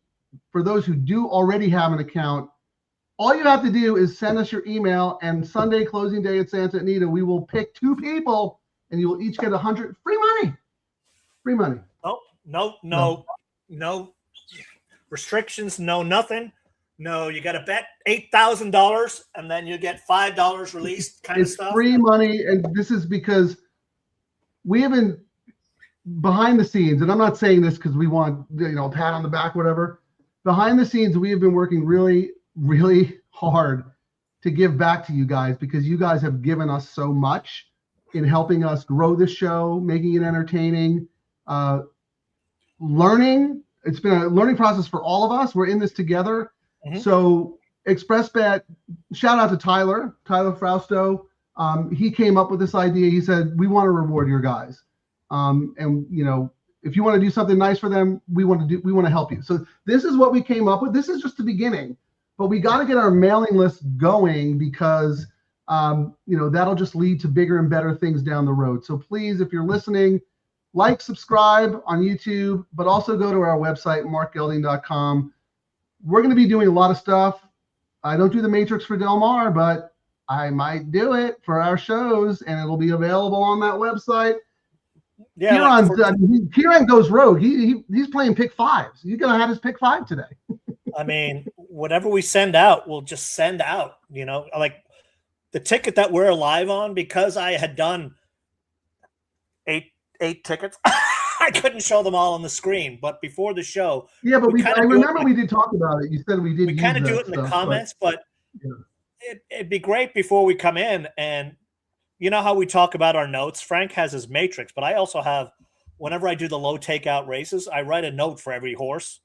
for those who do already have an account, all you have to do is send us your email, and Sunday closing day at Santa Anita, we will pick 2 people and you will each get $100 free money. Free money. No restrictions, no nothing. No, you got to bet $8,000 and then you get $5 released kind of stuff. It's free money, and this is because we have been behind the scenes, and I'm not saying this because we want a pat on the back, whatever. Behind the scenes, we have been working really, really hard to give back to you guys because you guys have given us so much in helping us grow this show, making it entertaining, learning. It's been a learning process for all of us. We're in this together. Mm-hmm. So ExpressBet, shout out to Tyler Frausto. He came up with this idea. He said, we want to reward your guys. And if you want to do something nice for them, we want to help you. So this is what we came up with. This is just the beginning, but we got to get our mailing list going because, that'll just lead to bigger and better things down the road. So please, if you're listening, like, subscribe on YouTube, but also go to our website, markgelding.com. We're going to be doing a lot of stuff. I don't do the Matrix for Del Mar, but I might do it for our shows, and it'll be available on that website. Yeah, Kieran goes rogue. He's playing pick 5s. He's going to have his pick 5 today. I mean, whatever we send out, we'll just send out. Like the ticket that we're live on, because I had done eight tickets, I couldn't show them all on the screen. But before the show, yeah, but I remember we did talk about it. You said we did. We kind of do it in the comments, but it'd be great before we come in. And you know how we talk about our notes? Frank has his matrix, but I also have, whenever I do the low takeout races, I write a note for every horse.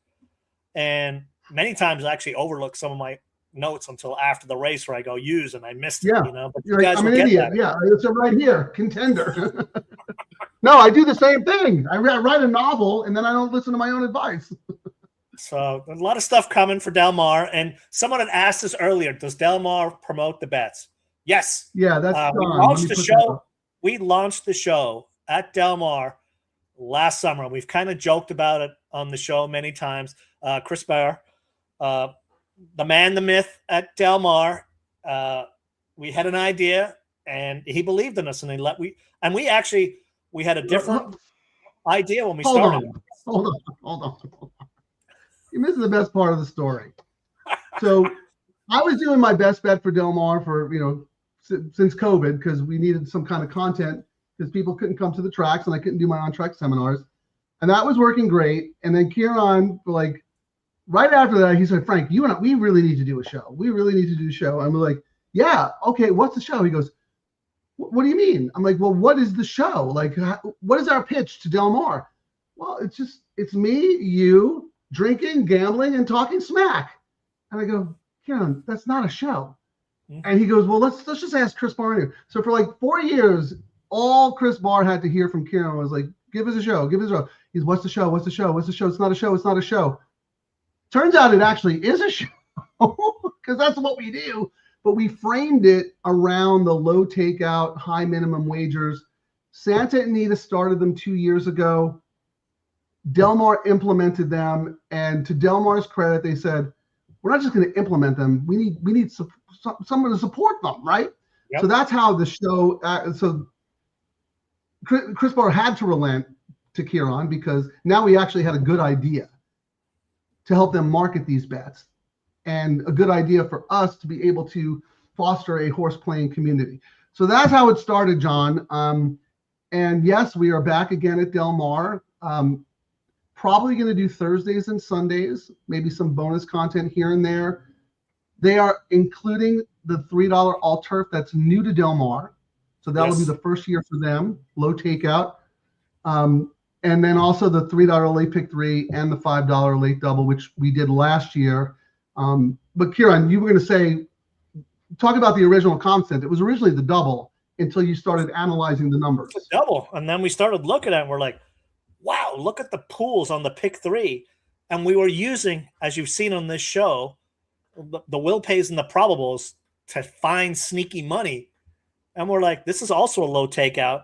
And many times I actually overlook some of my notes until after the race where I go use and I missed it, you know. But you guys I'm an idiot. Yeah, it's right here, contender. No, I do the same thing. I write a novel and then I don't listen to my own advice. So a lot of stuff coming for Del Mar. And someone had asked us earlier, does Del Mar promote the bets? Yes. Yeah, that's we launched the show. We launched the show at Del Mar last summer. We've kind of joked about it on the show many times. Chris Barr, the man, the myth at Del Mar. We had an idea and he believed in us, and we had a different idea when we started. Hold on. You're missing the best part of the story. So I was doing my best bet for Del Mar for, since COVID, because we needed some kind of content because people couldn't come to the tracks and I couldn't do my on-track seminars. And that was working great. And then Kieran, right after that, he said, Frank, you and I, we really need to do a show. We really need to do a show. And we're like, yeah, okay, what's the show? He goes, what do you mean? I'm like, well, what is the show? What is our pitch to Del Mar? Well, it's me, you, drinking, gambling, and talking smack. And I go, Kieran, that's not a show. Mm-hmm. And he goes, well, let's just ask Chris Barr. So for 4 years, all Chris Barr had to hear from Kieran was like, give us a show, give us a show. He's, what's the show? What's the show? What's the show? It's not a show. It's not a show. Turns out it actually is a show because that's what we do. But we framed it around the low takeout, high minimum wagers. Santa Anita started them 2 years ago. Del Mar implemented them. And to Del Mar's credit, they said, we're not just going to implement them. We need someone to support them, right? Yep. So that's how the show, so Chris Barr had to relent to Kieran because now we actually had a good idea to help them market these bets and a good idea for us to be able to foster a horse playing community. So that's how it started, John. And yes, we are back again at Del Mar. Probably going to do Thursdays and Sundays, maybe some bonus content here and there. They are including the $3 all turf that's new to Del Mar. So that will be the first year for them, low takeout. And then also the $3 late pick 3 and the $5 late double, which we did last year. But Kieran, you were going to talk about the original concept. It was originally the double until you started analyzing the numbers. The double. And then we started looking at it and we're like, wow, look at the pools on the pick 3. And we were using, as you've seen on this show, the will pays and the probables to find sneaky money. And we're like, this is also a low takeout.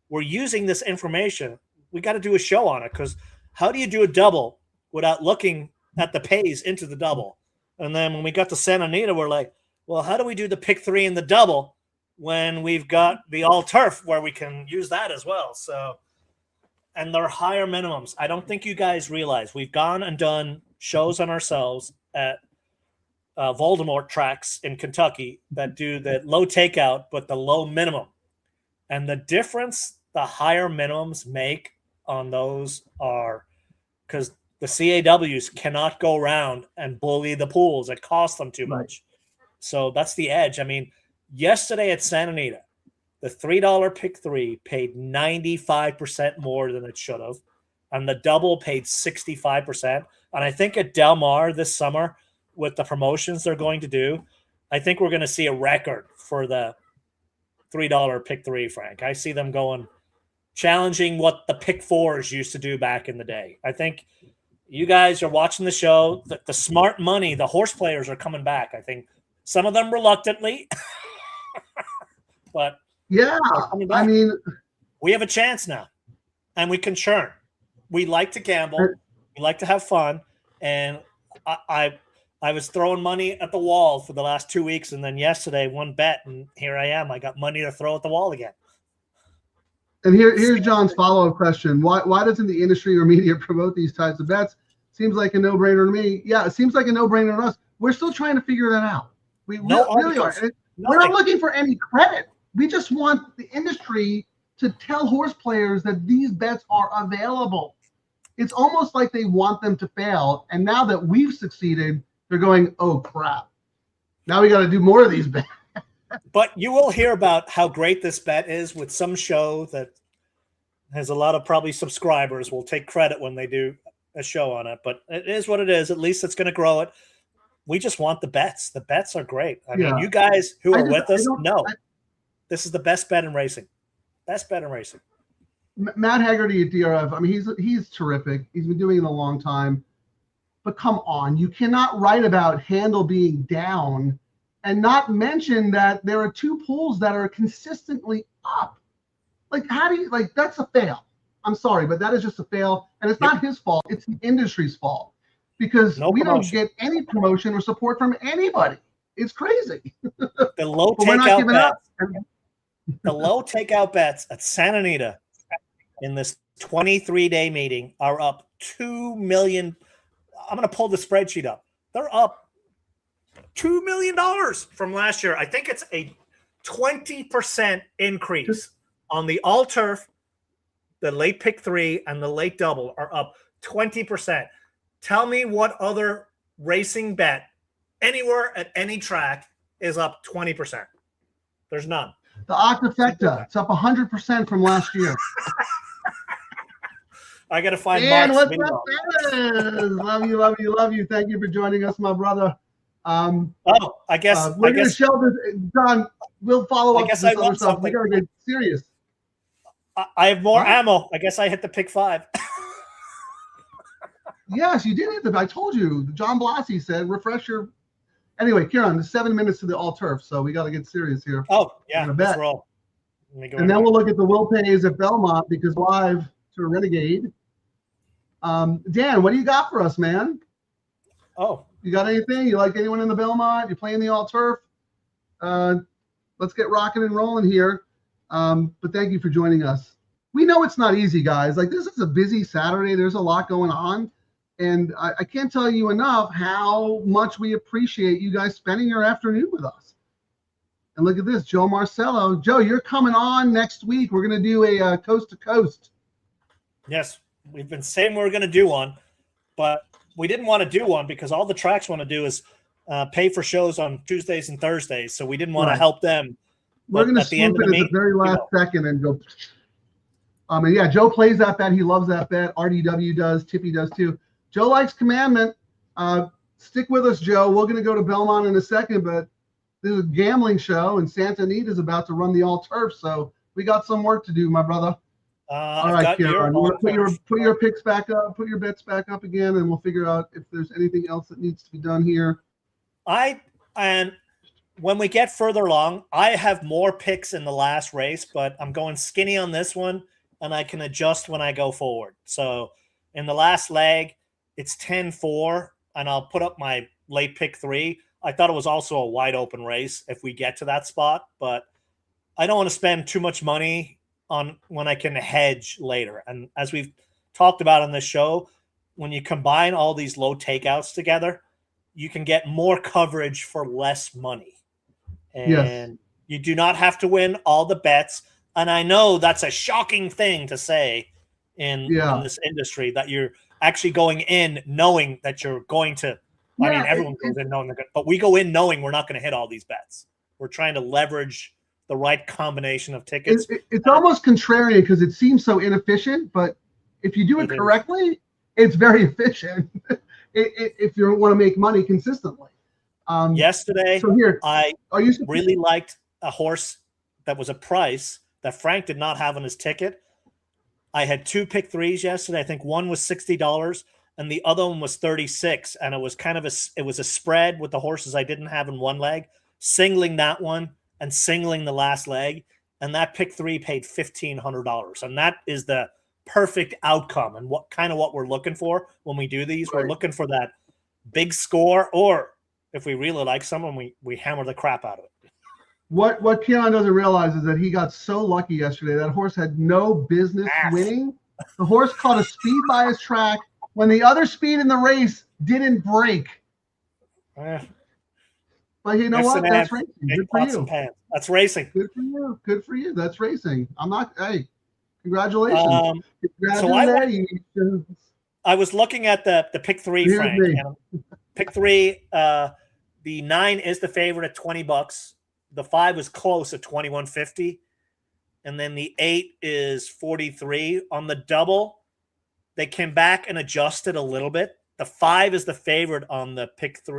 We're using this information. We got to do a show on it because how do you do a double without looking at the pays into the double? And then when we got to Santa Anita, we're like, well, how do we do the pick 3 and the double when we've got the all turf where we can use that as well? So, and they're higher minimums. I don't think you guys realize we've gone and done shows on ourselves at Voldemort tracks in Kentucky that do the low takeout, but the low minimum. And the difference the higher minimums make on those are because the CAWs cannot go around and bully the pools. It costs them too much. So that's the edge. I mean, yesterday at Santa Anita, the $3 pick 3 paid 95% more than it should have. And the double paid 65%. And I think at Del Mar this summer, with the promotions they're going to do, I think we're going to see a record for the $3 pick 3, Frank. I see them going, challenging what the pick 4s used to do back in the day. I think you guys are watching the show. The smart money, the horse players are coming back. I think some of them reluctantly, but yeah, I mean, we have a chance now and we can churn. We like to gamble. We like to have fun. And I was throwing money at the wall for the last 2 weeks. And then yesterday, one bet, and here I am. I got money to throw at the wall again. And here's John's follow-up question. Why doesn't the industry or media promote these types of bets? Seems like a no-brainer to me. Yeah, it seems like a no-brainer to us. We're still trying to figure that out. We really are. We're not looking for any credit. We just want the industry to tell horse players that these bets are available. It's almost like they want them to fail. And now that we've succeeded, they're going, oh, crap. Now we got to do more of these bets. But you will hear about how great this bet is with some show that has a lot of probably subscribers will take credit when they do a show on it. But it is what it is. At least it's going to grow it. We just want the bets. The bets are great. I mean, you guys who are with us know this is the best bet in racing. Best bet in racing. Matt Haggerty at DRF, I mean, he's terrific. He's been doing it a long time. But come on, you cannot write about handle being down and not mention that there are two pools that are consistently up. Like, how do you, like, that's a fail. I'm sorry, but that is just a fail. And it's not his fault. It's the industry's fault. Because we don't get any promotion or support from anybody. It's crazy. The low takeout bets. The low takeout bets at Santa Anita in this 23-day meeting are up $2 million. I'm going to pull the spreadsheet up. They're up $2 million from last year. I think it's a 20% increase on the all turf. The late pick 3 and the late double are up 20%. Tell me what other racing bet anywhere at any track is up 20%. There's none. The Octafecta, it's up 100% from last year. I got to find Mark's video. Love you, love you, love you. Thank you for joining us, my brother. I guess we're going to show this. John, we'll follow up with this other stuff. We got to get serious. I have more ammo. I guess I hit the pick 5. Yes, you did hit the. I told you. John Blassie said, refresh your. Anyway, Kieran, there's 7 minutes to the all turf, so we got to get serious here. Oh, yeah. Let's roll. And then we'll look at the will pays at Belmont because live to Renegade. Dan, what do you got for us, man? Oh, you got anything? You like anyone in the Belmont? You playing the all turf? Let's get rocking and rolling here. But thank you for joining us. We know it's not easy, guys. Like, this is a busy Saturday. There's a lot going on. And I can't tell you enough how much we appreciate you guys spending your afternoon with us. And look at this, Joe Marcello. Joe, you're coming on next week. We're going to do a coast to coast. Yes, we've been saying we were going to do one, but we didn't want to do one because all the tracks want to do is pay for shows on Tuesdays and Thursdays. So we didn't want to help them. We're going to swoop in at the very last second and go. And yeah, Joe plays that bet. He loves that bet. RDW does. Tippy does too. Joe likes Commandment. Stick with us, Joe. We're going to go to Belmont in a second, but this is a gambling show, and Santa Anita is about to run the all turf, so we got some work to do, my brother. All right, Kieran, put your picks back up, put your bets back up again, and we'll figure out if there's anything else that needs to be done here. And when we get further along, I have more picks in the last race, but I'm going skinny on this one, and I can adjust when I go forward. So in the last leg, it's 10-4, and I'll put up my late pick 3. I thought it was also a wide open race if we get to that spot, but I don't want to spend too much money on when I can hedge later. And as we've talked about on this show, when you combine all these low takeouts together, you can get more coverage for less money. And you do not have to win all the bets. And I know that's a shocking thing to say in this industry, that you're actually going in knowing that you're going to, I mean, everyone goes in knowing they're good, but we go in knowing we're not going to hit all these bets. We're trying to leverage the right combination of tickets. It's almost contrarian because it seems so inefficient, but if you do it correctly, it's very efficient if you want to make money consistently. Yesterday, I really liked a horse that was a price that Frank did not have on his ticket. I had 2 pick 3s yesterday. I think one was $60 and the other one was $36. And it was kind of it was a spread with the horses I didn't have in one leg, singling that one and singling the last leg. And that pick 3 paid $1,500. And that is the perfect outcome. And what we're looking for when we do these, we're looking for that big score, or if we really like someone, we hammer the crap out of it. What Keon doesn't realize is that he got so lucky yesterday. That horse had no business winning. The horse caught a speed by his track when the other speed in the race didn't break. But you know Ifs what? and That's ands, racing. big Good for pots and you. pans. That's racing. Good for you. Good for you. That's racing. I'm not. Hey, congratulations. So Congratulations. I was looking at the pick three, Here's Frank. me. And pick three. The 9 is the favorite at $20. The 5 is close at $21.50, and then the 8 is 43 on the double. They came back and adjusted a little bit. The 5 is the favorite on the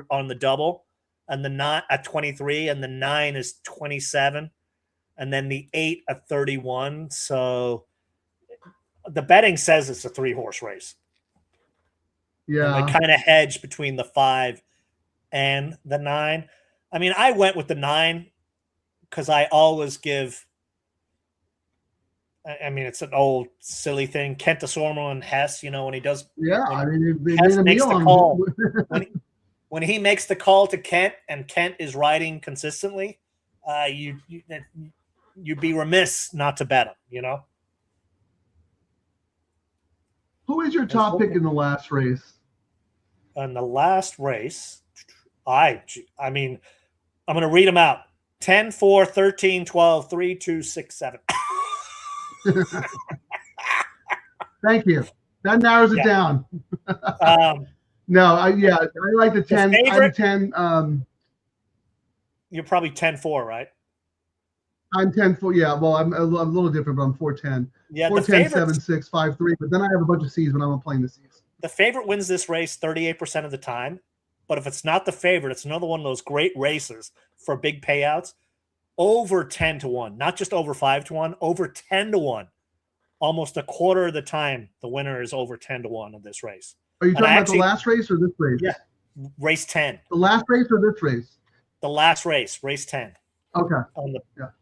on the double, and the 9 at 23, and the 9 is 27, and then the 8 at 31. So the betting says it's a 3-horse race. Yeah. And they kind of hedge between the 5 and the 9. I mean, I went with the 9 because I always give. I mean, it's an old silly thing. Kent DeSormo and Hess, when he does. Yeah, when I mean, they Hess made a makes meal the on call. when he makes the call to Kent, and Kent is riding consistently, you'd be remiss not to bet him. Who is your top pick in the last race? In the last race, I mean, I'm going to read them out: 10, 4, 13, 12, 3, 2, 6, 7. Thank you. That narrows it down. No, I like the 10. I'm 10. You're probably 10-4, right? I'm 10-4. Yeah, well, I'm a little different, but I'm 4-10. Yeah, 4-10, 7-6, 5-3. But then I have a bunch of C's when I'm playing the C's. The favorite wins this race 38% of the time. But if it's not the favorite, it's another one of those great races for big payouts. Over 10-1, not just over 5-1, over 10-1. Almost a quarter of the time, the winner is over 10-1 of this race. Are you talking about the last race or this race? Yeah, race 10. The last race or this race? The last race, race 10. Okay.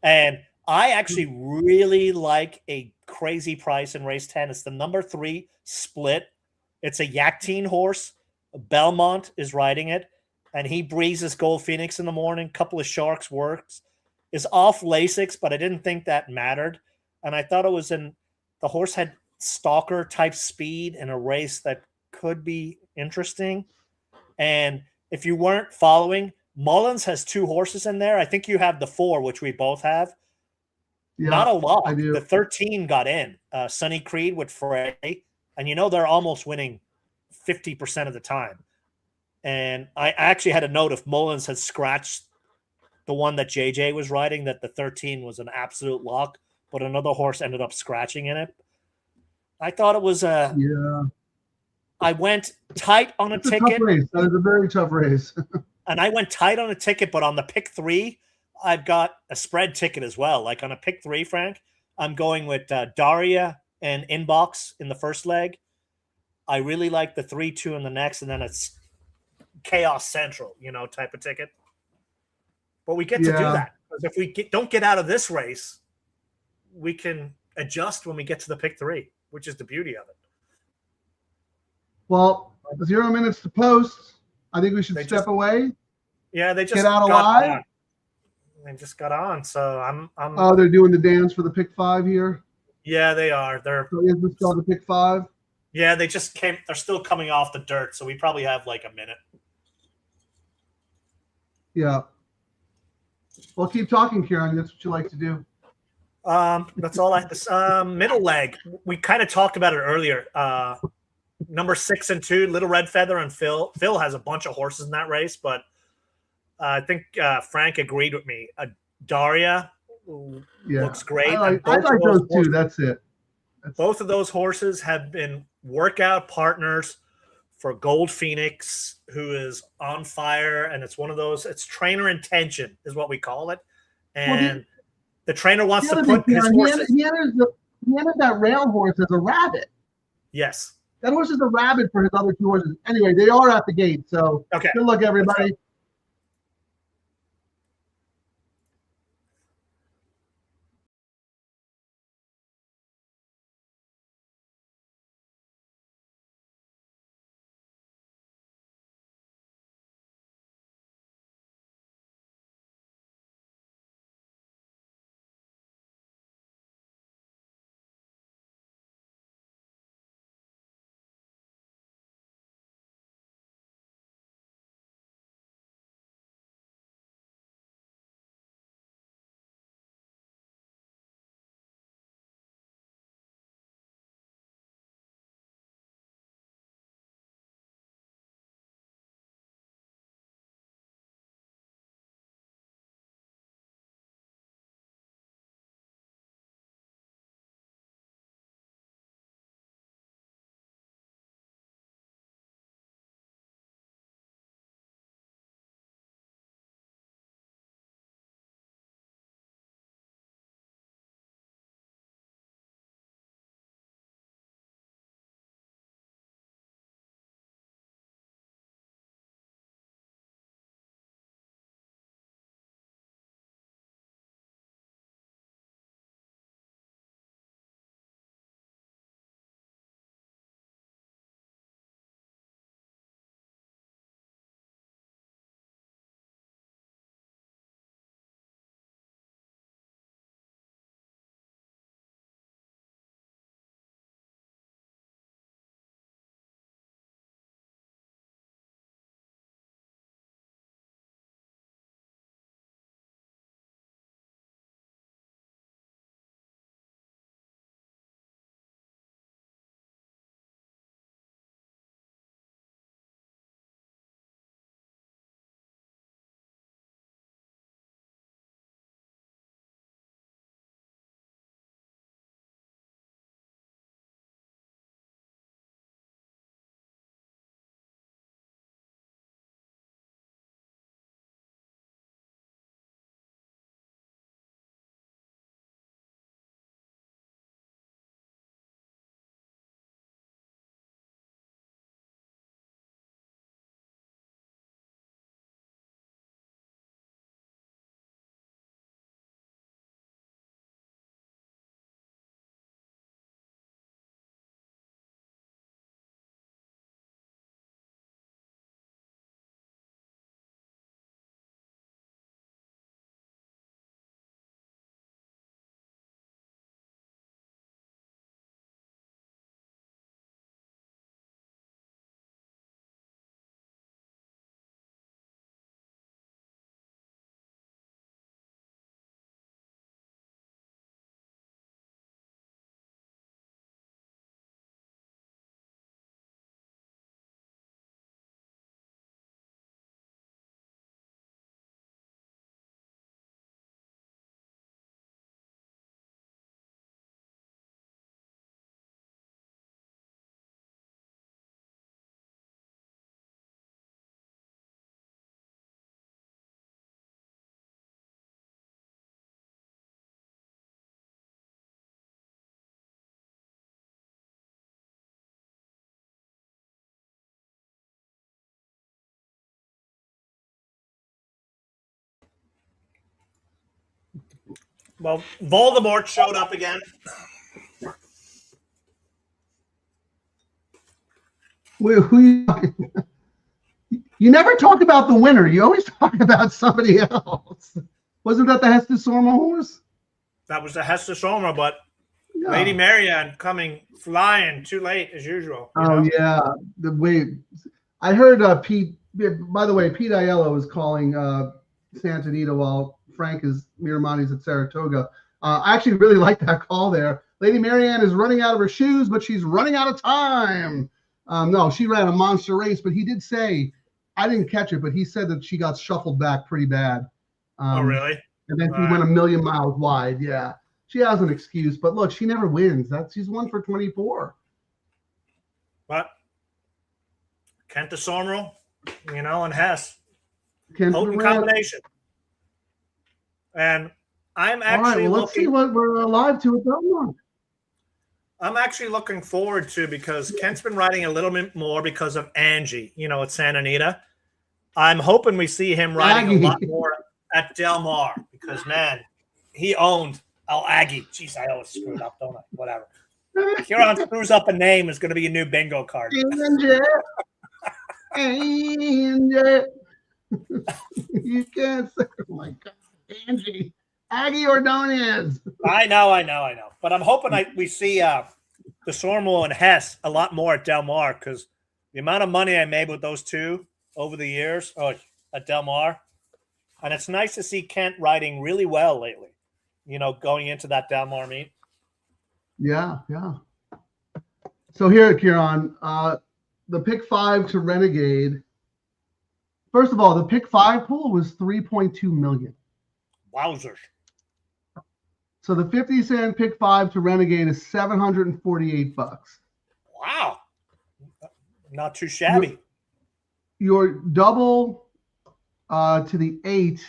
And I actually really like a crazy price in race 10. It's the number 3 split. It's a Yaktine horse. Belmont is riding it, and he breezes Gold Phoenix in the morning. Couple of Sharks works. Is off Lasix, but I didn't think that mattered. And I thought it was the horse had stalker type speed in a race that could be interesting. And if you weren't following, Mullins has 2 horses in there. I think you have the 4, which we both have. Yeah, not a lot. I do. The 13 got in. Sonny Creed with Frey. And they're almost winning 50% of the time. And I actually had a note if Mullins had scratched the one that JJ was riding, that the 13 was an absolute lock, but another horse ended up scratching in it. I thought it was a. Yeah. I went tight on a ticket. Tough race. That is a very tough race. And I went tight on a ticket, but on the pick 3, I've got a spread ticket as well. Like on a pick 3, Frank, I'm going with Daria and Inbox in the first leg. I really like the 3-2 in the next, and then it's Chaos Central, type of ticket. But we get to do that, because if we don't get out of this race, we can adjust when we get to the pick 3, which is the beauty of it. Well, 0 minutes to post. I think we should step away. Yeah, they just get out alive. They just got on, so I'm. Oh, they're doing the dance for the pick 5 here. Yeah, they are. So is this still the pick 5? Yeah, they just came. They're still coming off the dirt, so we probably have like a minute. Yeah. Well, keep talking, Kieran. That's what you like to do. That's all I. Middle leg. We kind of talked about it earlier. Number 6 and 2, Little Red Feather and Phil. Phil has a bunch of horses in that race, but I think Frank agreed with me. Daria looks great. I like those 2. That's it. Both of those horses have been workout partners for Gold Phoenix, who is on fire, and it's one of those. It's trainer intention is what we call it, and the trainer wants to put his horses. He entered that rail horse as a rabbit. Yes, that horse is a rabbit for his other 2 horses. Anyway, they are at the gate, so good luck, everybody. Well, Voldemort showed up again. Who you never talk about the winner. You always talk about somebody else. Wasn't that the Hester Sorma horse? That was the Hester Sorma, but Yeah. Lady Marianne coming flying too late as usual. Oh yeah, the way I heard Pete. By the way, Pete Aiello is calling Santa Anita while Frank is Miramontes at Saratoga. I actually really like that call there. Lady Marianne is running out of her shoes, but she's running out of time. No, she ran a monster race, but he did say, I didn't catch it, but he said that she got shuffled back pretty bad. Oh, really? And then she went a million miles wide. Yeah, she has an excuse, but look, she never wins. She's 1 for 24. But Kent Sormel, and Hess. Potent combination. And I'm actually all right, well, let's see what we're alive to at Belmont. I'm actually looking forward to, because Kent's been riding a little bit more because of Angie, at Santa Anita. I'm hoping we see him riding a lot more at Del Mar, because, man, he owned Aggie. Jeez, I always screw it up, don't I? Whatever. Huron screws up a name is going to be a new bingo card. Angie. You can't say, oh my God, Angie. Aggie Ordonez. I know. But I'm hoping we see the Sormel and Hess a lot more at Del Mar, because the amount of money I made with those two over the years at Del Mar, and it's nice to see Kent riding really well lately, going into that Del Mar meet. Yeah. So here, Kieran, the pick 5 to Renegade. First of all, the pick 5 pool was 3.2 million. Wowzers. So the 50 cent pick 5 to Renegade is $748. Wow. Not too shabby. Your double to the 8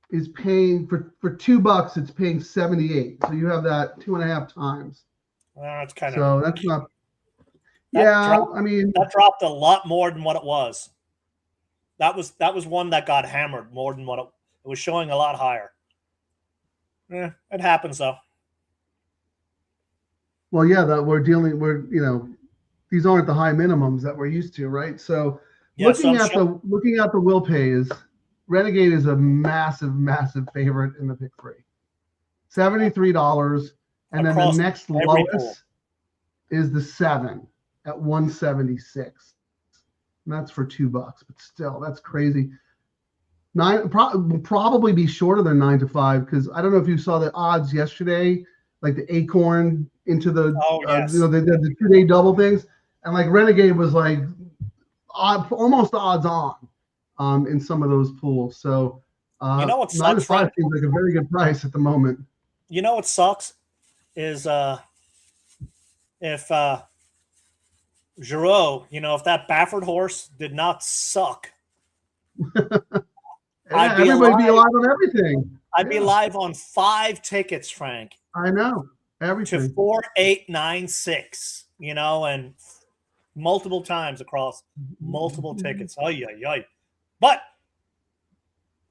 is paying for $2. It's paying 78. So you have that 2.5 times. That's kind of. So that's not. That dropped a lot more than what it was. That was one that got hammered more than what it was showing a lot higher. It happens though. Well, yeah, these aren't the high minimums that we're used to, right? So looking at the will pays, Renegade is a massive favorite in the pick 3. $73, and then the next lowest is the 7 at 176. And that's for $2, but still, that's crazy. 9 will probably be shorter than 9 to 5, because I don't know if you saw the odds yesterday, like the Acorn into the they did the 2-day double things, and like Renegade was like almost odds on in some of those pools. So 9 to 5 seems like a very good price at the moment. You know what sucks is if Giroux, if that Baffert horse did not suck. Everybody be alive on everything. I'd be live on 5 tickets, Frank. I know. Everything. To 4, 8, 9, 6, and multiple times across multiple tickets. But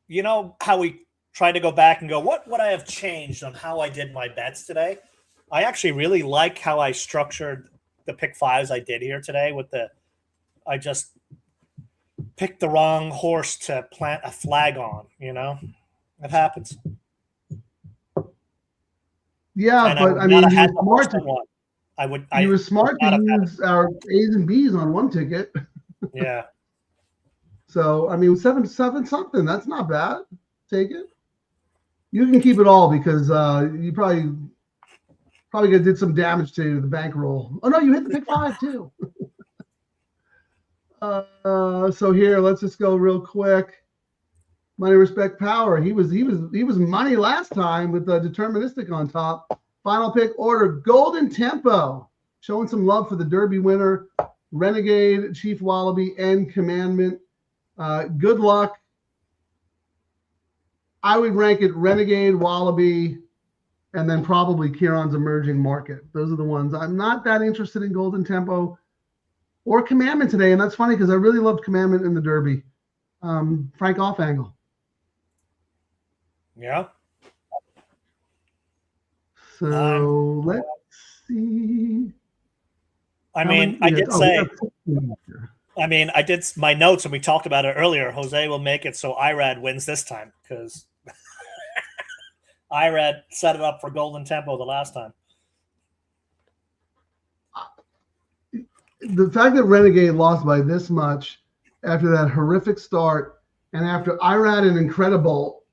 you know how we try to go back and go, what would I have changed on how I did my bets today? I actually really like how I structured the pick 5s I did here today I just picked the wrong horse to plant a flag on, It happens. Yeah, and but you were smart you were smart to use our A's and B's on one ticket. Yeah. So 7 something, that's not bad. Take it. You can keep it all, because you probably did some damage to the bankroll. Oh no, you hit the pick 5 too. So here, let's just go real quick. Money, respect, power. He was money last time with the deterministic on top. Final pick order, Golden Tempo, showing some love for the Derby winner, Renegade, Chief Wallaby, and Commandment. Good luck. I would rank it Renegade, Wallaby, and then probably Kieran's Emerging Market. Those are the ones. I'm not that interested in Golden Tempo or Commandment today, and that's funny because I really loved Commandment in the Derby. Frank Off Angle. Yeah. So let's see. I mean, I did my notes, and we talked about it earlier. Jose will make it so IRAD wins this time because IRAD set it up for Golden Tempo the last time. The fact that Renegade lost by this much after that horrific start, and after IRAD and Incredible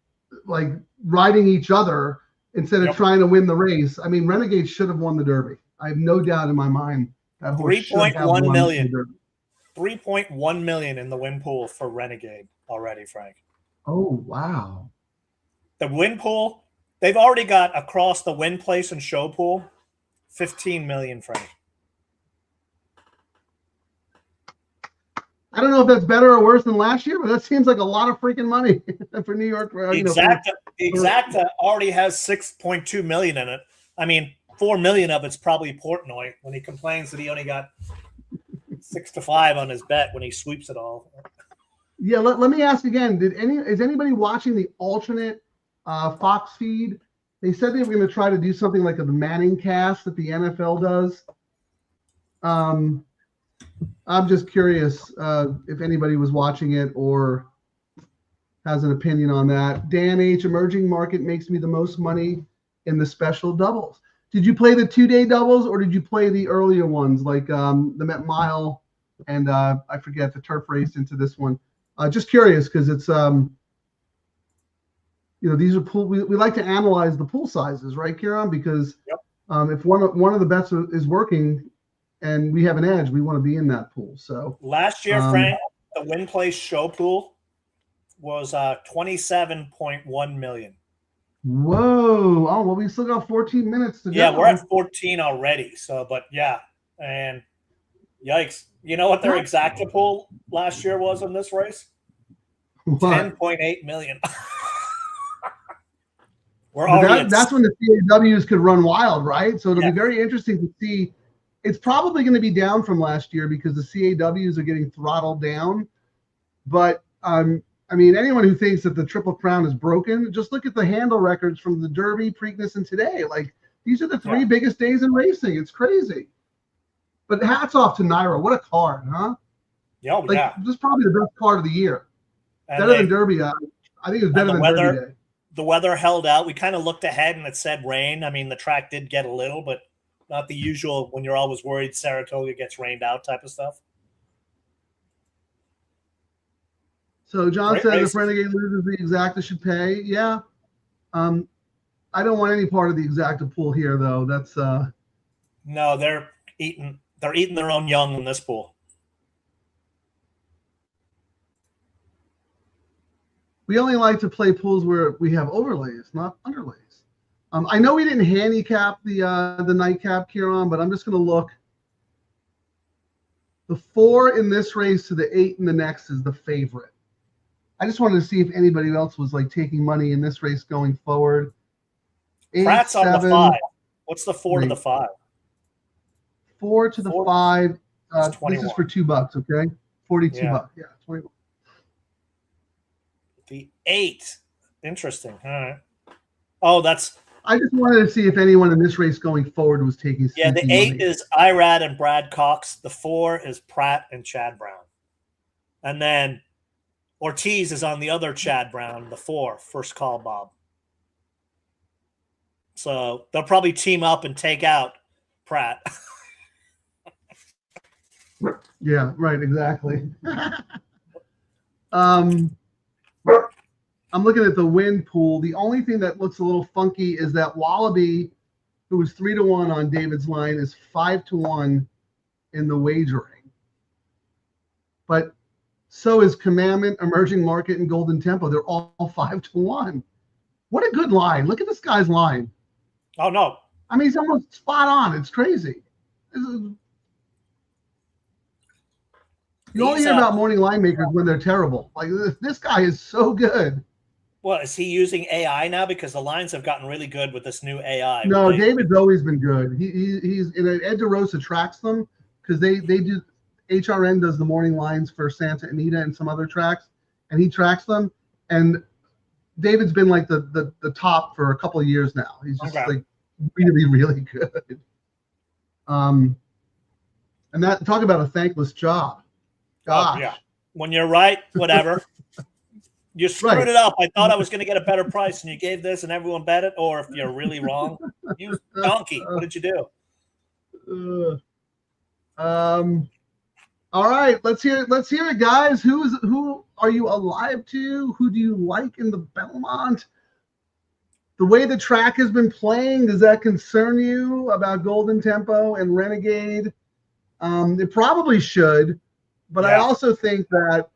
like riding each other instead of trying to win the race. I mean, Renegade should have won the Derby. I have no doubt in my mind that horse 3.1 million. 3.1 million in the win pool for Renegade already, Frank. Oh, wow. The win pool, they've already got across the win place and show pool 15 million, Frank. I don't know if that's better or worse than last year, but that seems like a lot of freaking money for New York. Exacta already has 6.2 million in it. I mean, 4 million of it's probably Portnoy when he complains that he only got 6-5 on his bet when he sweeps it all. Yeah, let me ask again. Is anybody watching the alternate Fox feed? They said they were going to try to do something like the Manning cast that the NFL does. I'm just curious if anybody was watching it or has an opinion on that. Dan H, emerging market makes me the most money in the special doubles. Did you play the 2-day doubles or did you play the earlier ones like the Met Mile and I forget the turf race into this one? Just curious because it's these are pool. We like to analyze the pool sizes, right, Kieran? Because if one of the bets is working and we have an edge, we want to be in that pool. So last year, Frank, the win place show pool was 27.1 million. Whoa! Oh well, we still got 14 minutes to go. Yeah, we're at 14 already. So, but yeah, and yikes! You know what their exacta pool last year was in this race? 10.8 million. That's when the CAWs could run wild, right? So it'll be very interesting to see. It's probably going to be down from last year because the CAWs are getting throttled down. But I mean, anyone who thinks that the Triple Crown is broken, just look at the handle records from the Derby, Preakness, and today. Like, these are the three biggest days in racing. It's crazy. But hats off to Nairo. What a card, huh? Yeah, This is probably the best card of the year. Better than Derby. I think it was better than Derby Day. The weather held out. We kind of looked ahead and it said rain. I mean, the track did get a little, but not the usual when you're always worried Saratoga gets rained out type of stuff. So John says if Renegade loses, the exacta should pay. Yeah. I don't want any part of the exacta pool here, though. That's no, they're eating their own young in this pool. We only like to play pools where we have overlays, not underlays. I know we didn't handicap the nightcap, Kieran, but I'm just going to look. The 4 in this race to the 8 in the next is the favorite. I just wanted to see if anybody else was like taking money in this race going forward. 8, Pratt's 7, on the 5. What's the 4 to the 5? 4 to the 5. This is for $2, okay? 42 bucks. Yeah, 21. The 8. Interesting. All right. Oh, that's. I just wanted to see if anyone in this race going forward was taking. Yeah, the 8 is Irad and Brad Cox. The 4 is Pratt and Chad Brown. And then Ortiz is on the other Chad Brown, the 4, first call Bob. So they'll probably team up and take out Pratt. Yeah, right, exactly. I'm looking at the win pool. The only thing that looks a little funky is that Wallaby, who was 3-1 on David's line, is 5-1 in the wagering. But so is Commandment, Emerging Market, and Golden Tempo. They're all 5-1. What a good line. Look at this guy's line. Oh, no. I mean, he's almost spot on. It's crazy. You only hear about morning line makers when they're terrible. Like, this guy is so good. Well, is he using AI now? Because the lines have gotten really good with this new AI. No, David's always been good. He's Ed DeRosa tracks them because they do. HRN does the morning lines for Santa Anita and some other tracks, and he tracks them. And David's been like the top for a couple of years now. He's just like really, really good. And that, talk about a thankless job. Gosh. Oh, yeah. When you're right, whatever. You screwed it up. I thought I was going to get a better price, and you gave this, and everyone bet it. Or if you're really wrong, you donkey. What did you do? All right, let's hear it, guys. Who are you alive to? Who do you like in the Belmont? The way the track has been playing, does that concern you about Golden Tempo and Renegade? It probably should, but I also think that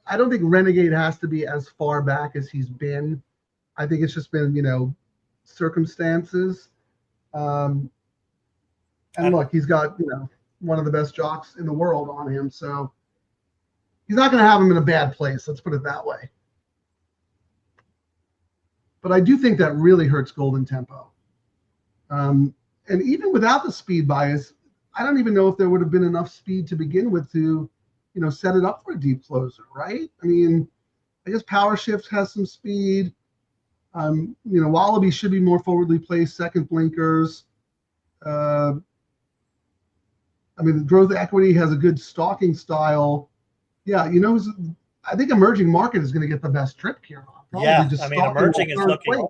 I don't think Renegade has to be as far back as he's been. I think it's just been, circumstances. And look, he's got, one of the best jocks in the world on him. So he's not going to have him in a bad place. Let's put it that way. But I do think that really hurts Golden Tempo. And even without the speed bias, I don't even know if there would have been enough speed to begin with to, set it up for a deep closer, right? I mean, I guess Power Shift has some speed. Wallaby should be more forwardly placed, second blinkers. The Growth Equity has a good stalking style. Yeah, I think Emerging Market is going to get the best trip here. Emerging is looking.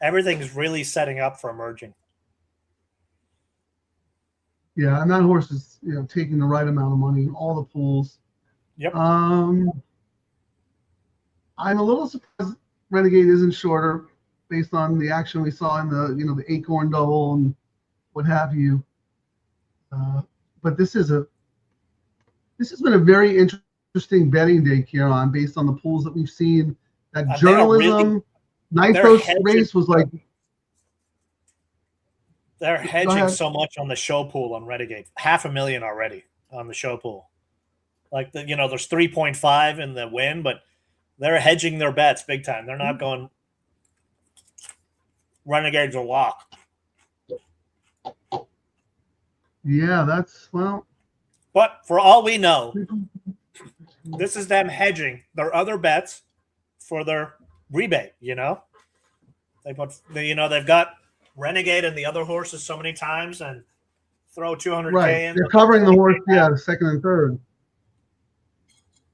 Everything's really setting up for Emerging. Yeah, and that horse is, taking the right amount of money in all the pools. Yep. I'm a little surprised Renegade isn't shorter based on the action we saw in the, the Acorn Double and what have you. But this has been a very interesting betting day, Kieran, based on the pools that we've seen. That journalism Nitro race was like. They're hedging so much on the show pool on Renegade. $500,000 already on the show pool. Like there's 3.5 in the win, but they're hedging their bets big time. They're not going Renegade's a lock. Yeah, But for all we know, this is them hedging their other bets for their rebate. They've got Renegade and the other horses so many times and throw $200K in. They're covering the horse, second and third,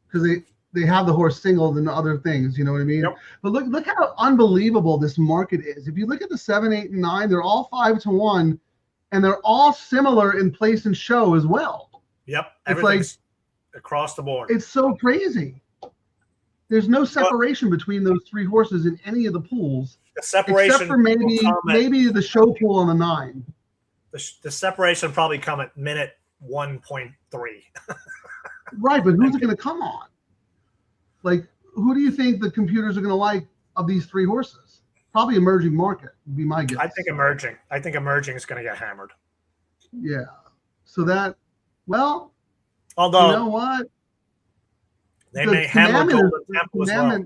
because they have the horse singled and other things. You know what I mean? Yep. But look how unbelievable this market is. If you look at the 7, 8, and 9, they're all 5-1. And they're all similar in place and show as well. Yep. Everything's across the board. It's so crazy. There's no separation between those three horses in any of the pools. The separation, except for maybe the show pool on the 9. The separation will probably come at minute 1.3. Right, but who's it going to come on? Like, who do you think the computers are going to like of these three horses? Probably Emerging Market would be my guess. I think Emerging is going to get hammered. Yeah. So that, although you know what? They may hammer Golden Tempo as well.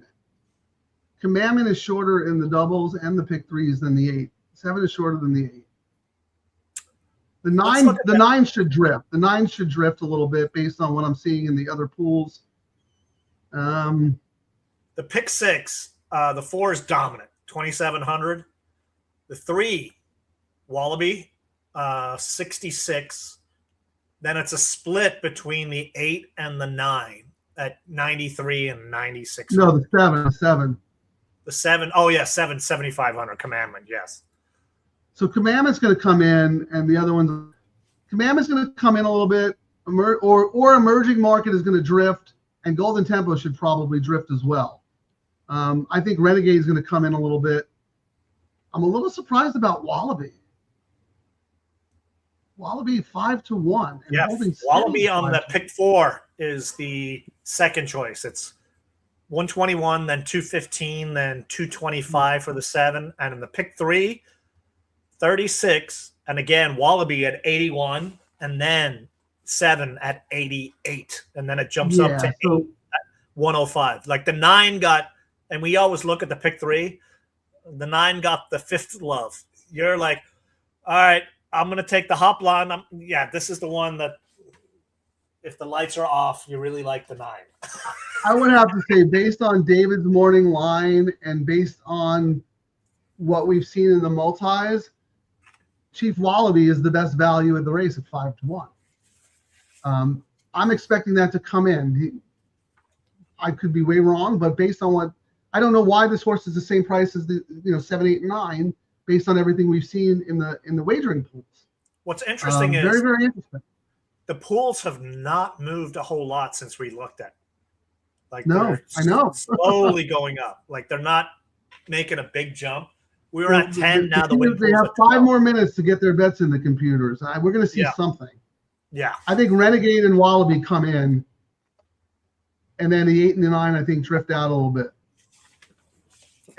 Commandment is shorter in the doubles and the pick threes than the 8. 7 is shorter than the 8. The 9 should drift. The 9 should drift a little bit based on what I'm seeing in the other pools. The pick 6, the 4 is dominant. 2,700. The 3, Wallaby, 66. Then it's a split between the 8 and the 9 at 93 and 96. No, the 7. The 7. Oh yeah, 7, 7,500. Commandment, yes. So Commandment's going to come in, and the other ones. Commandment's going to come in a little bit, or Emerging Market is going to drift, and Golden Tempo should probably drift as well. I think Renegade is going to come in a little bit. I'm a little surprised about Wallaby. Wallaby 5-1. Yeah, Wallaby on the pick 4 is the second choice. It's 121, then 215, then 225 for the 7. And in the pick 3, 36. And again, Wallaby at 81, and then 7 at 88. And then it jumps up to 8 at 105. Like the 9 got, and we always look at the pick 3, the 9 got the 5th love. You're like, all right, I'm going to take the hop line. This is the one that if the lights are off, you really like the 9. I would have to say, based on David's morning line and based on what we've seen in the multis, Chief Wallaby is the best value at the race at 5-1. I'm expecting that to come in. I could be way wrong, but based on what I don't know why this horse is the same price as the 7, 8, and 9, based on everything we've seen in the wagering pools. What's interesting is very, very interesting. The pools have not moved a whole lot since we looked at. Like no, I know. Slowly going up. Like they're not making a big jump. We were at 10 now. They have 5 more minutes to get their bets in the computers. We're going to see something. Yeah. I think Renegade and Wallaby come in, and then the 8 and the 9 I think drift out a little bit.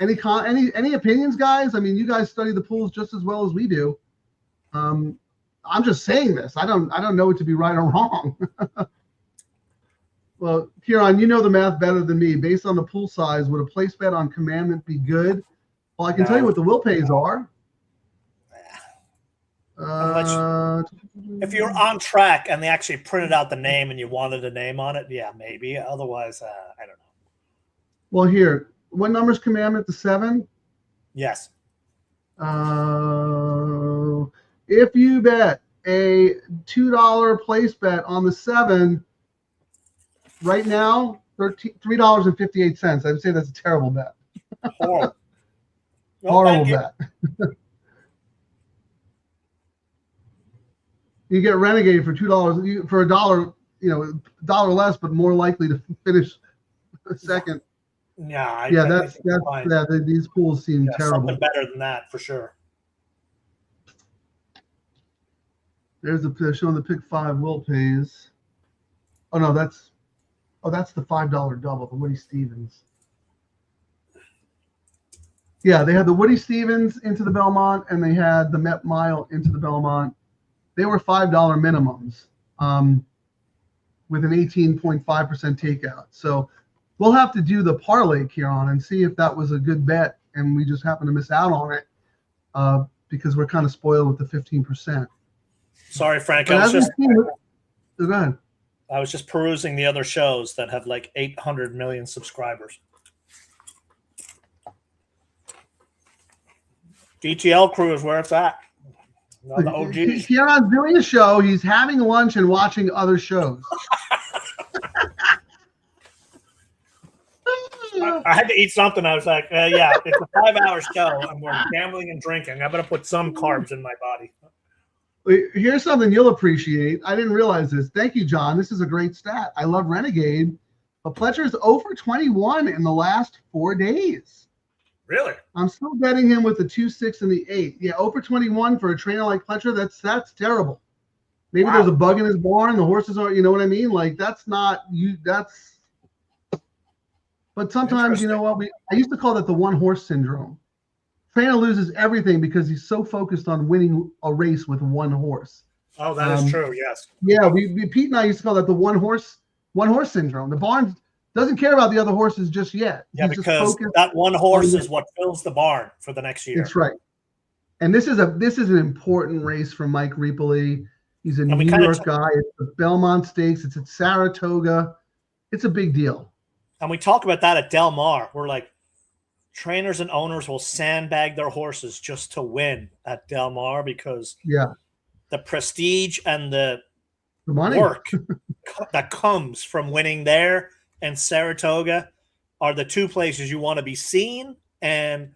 Any opinions, guys? I mean, you guys study the pools just as well as we do. I'm just saying this. I don't know it to be right or wrong. Well, Kieran, you know the math better than me. Based on the pool size, would a place bet on Commandment be good? Well, I can tell you what the will pays are. If you're on track and they actually printed out the name and you wanted a name on it, yeah, maybe. Otherwise, I don't know. Well, here, what number's Commandment? The 7? Yes. If you bet a $2 place bet on the 7 right now, $3.58. I would say that's a terrible bet. Horrible. Horrible bet. You get Renegade for $2 for $1, $1 less, but more likely to finish second. Yeah, these pools seem terrible. Something better than that for sure. There's showing the pick 5 will pays. Oh no, that's the $5 double, the Woody Stevens. Yeah, they had the Woody Stevens into the Belmont, and they had the Met Mile into the Belmont. They were $5 minimums, with an 18.5% takeout. So we'll have to do the parlay, Kieran, and see if that was a good bet, and we just happen to miss out on it because we're kind of spoiled with the 15%. Sorry, Frank. Go ahead. I was just perusing the other shows that have like 800 million subscribers. DTL Crew is where it's at. Not the OGs. Kieran's doing a show. He's having lunch and watching other shows. I had to eat something. I was like, yeah, it's a 5-hour show, and we're gambling and drinking. I'm going to put some carbs in my body. Here's something you'll appreciate. I didn't realize this. Thank you, John. This is a great stat. I love Renegade. But Pletcher's 0 for 21 in the last 4 days. Really? I'm still betting him with the 2, 6, and the 8. Yeah, 0 for 21 for a trainer like Pletcher, that's terrible. Maybe there's a bug in his barn. The horses are, you know what I mean? Like, that's not you. That's. But sometimes, you know what? I used to call that the one horse syndrome. Trainer loses everything because he's so focused on winning a race with one horse. Oh, that is true. Yes. Yeah, Pete and I used to call that the one horse syndrome. The barn doesn't care about the other horses just yet. Yeah, he's because that one horse is what fills the barn for the next year. That's right. And this is an important race for Mike Riepele. He's a New York guy. It's the Belmont Stakes. It's at Saratoga. It's a big deal. And we talk about that at Del Mar. We're like, trainers and owners will sandbag their horses just to win at Del Mar because the prestige and the money work that comes from winning there and Saratoga are the two places you want to be seen. And,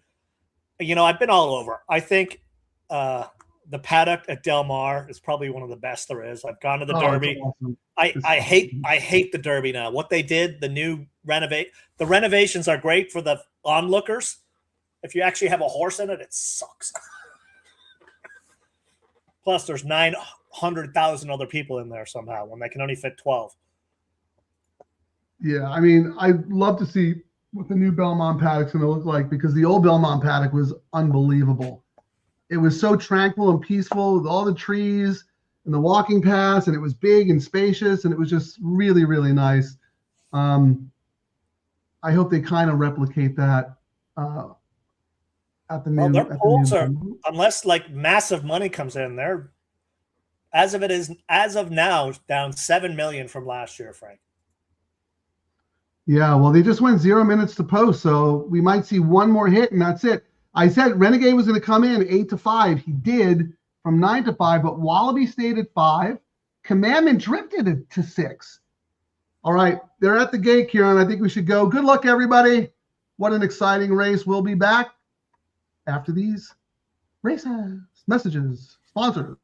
I've been all over. I think the paddock at Del Mar is probably one of the best there is. I've gone to the Derby. Awesome. I hate the Derby now. What they did, the renovations are great for the onlookers. If you actually have a horse in it, it sucks. Plus, there's 900,000 other people in there somehow when they can only fit 12. Yeah, I mean, I'd love to see what the new Belmont paddock's going to look like because the old Belmont paddock was unbelievable. It was so tranquil and peaceful with all the trees and the walking paths, and it was big and spacious, and it was just really, really nice. I hope they kind of replicate that at the new. Their pools are, unless like massive money comes in there. As of now, down $7 million from last year, Frank. Yeah, well, they just went 0 minutes to post, so we might see one more hit, and that's it. I said Renegade was going to come in 8 to 5. He did, from 9 to 5, but Wallaby stayed at 5. Commandment drifted to 6. All right, they're at the gate, Kieran. I think we should go. Good luck, everybody. What an exciting race. We'll be back after these races, messages, sponsors.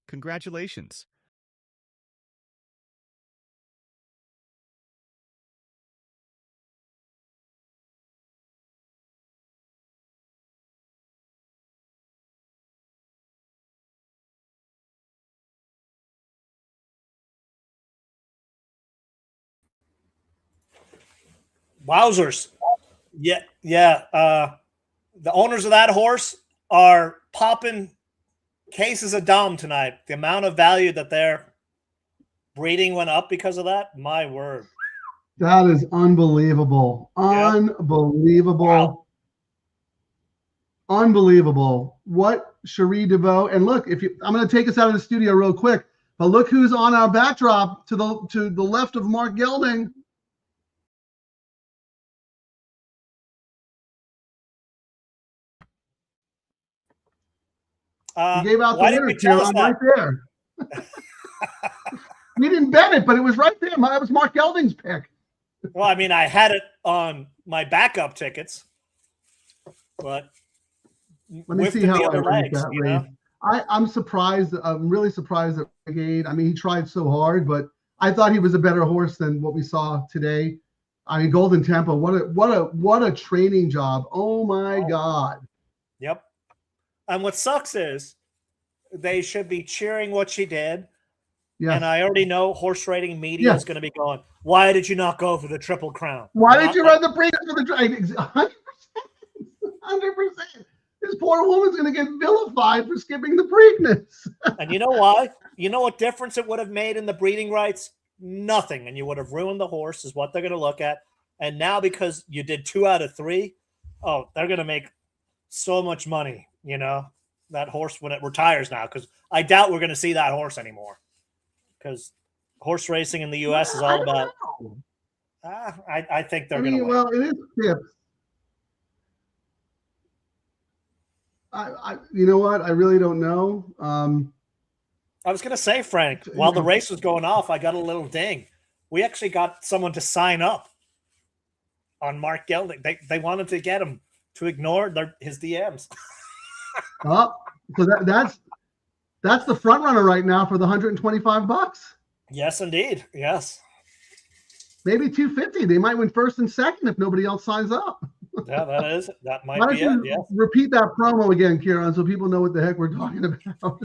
Congratulations. Wowzers. Yeah, yeah. The owners of that horse are popping cases of Dom tonight. The amount of value that their breeding went up because of that, my word. That is unbelievable. Yep. Unbelievable. Wow. Unbelievable. What Cherie DeVoe. And look, I'm going to take us out of the studio real quick, But look who's on our backdrop to the left of Mark Gelding. He gave out the why didn't winner, you tell us right there. We didn't bet it, but it was right there. That was Mark Gelding's pick. Well, I mean, I had it on my backup tickets, but let me see how I rank that race. I'm surprised. I'm really surprised at Renegade. I mean, he tried so hard, but I thought he was a better horse than what we saw today. I mean, Golden Tempo. What a training job. Oh my God. Yep. And what sucks is they should be cheering what she did. Yes. And I already know horse racing media is going to be going, why did you not go for the Triple Crown? Why did you run the Preakness for the 100%? 100%. This poor woman's going to get vilified for skipping the Preakness. And you know why? You know what difference it would have made in the breeding rights? Nothing. And you would have ruined the horse is what they're going to look at. And now because you did 2 out of 3, they're going to make so much money, you know, that horse when it retires now. Because I doubt we're going to see that horse anymore. Because horse racing in the U.S. is all about. I think they're going to win. Well, it is tips. You know what? I really don't know. I was going to say, Frank, while the race was going off, I got a little ding. We actually got someone to sign up on Mark Gelding. They wanted to get him to ignore his DMs. So that's the front runner right now for the $125. Yes, indeed. Yes. Maybe $250. They might win first and second if nobody else signs up. Yeah, that might be it. Yes. Repeat that promo again, Kieran, so people know what the heck we're talking about.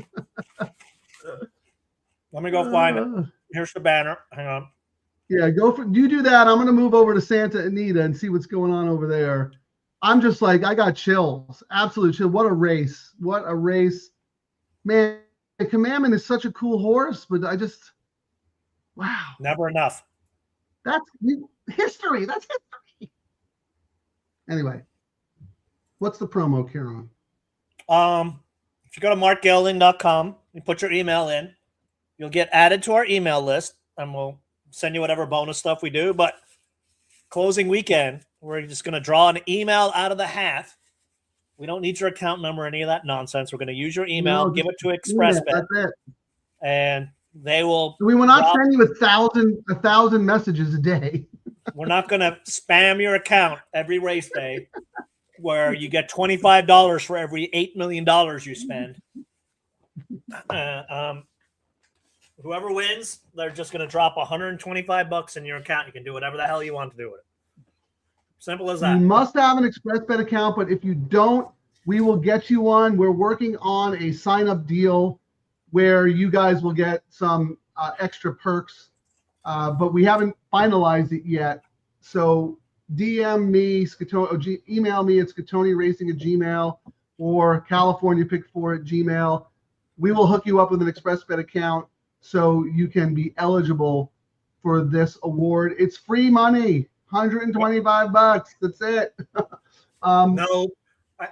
Let me go find it. Here's the banner. Hang on. Yeah, you do that. I'm going to move over to Santa Anita and see what's going on over there. I'm just like, I got chills. Absolute chill. What a race. What a race. Man, Commandment is such a cool horse, but wow. Never enough. That's history. That's history. Anyway, what's the promo, Kieran? If you go to markgelding.com, you put your email in, you'll get added to our email list, and we'll send you whatever bonus stuff we do. But closing weekend, we're just going to draw an email out of the hat. We don't need your account number or any of that nonsense. We're going to use your email, give it to ExpressBet, that's it. And they will. We will not send you a thousand messages a day. We're not going to spam your account every race day, where you get $25 for every $8 million you spend. Whoever wins, they're just going to drop $125 in your account. You can do whatever the hell you want to do with it. Simple as that. You must have an ExpressBet account, but if you don't, we will get you one. We're working on a sign-up deal where you guys will get some extra perks, but we haven't finalized it yet. So DM me, email me at scattoniracing@gmail or CaliforniaPick4@gmail. We will hook you up with an ExpressBet account so you can be eligible for this award. It's free money, $125. That's it. No.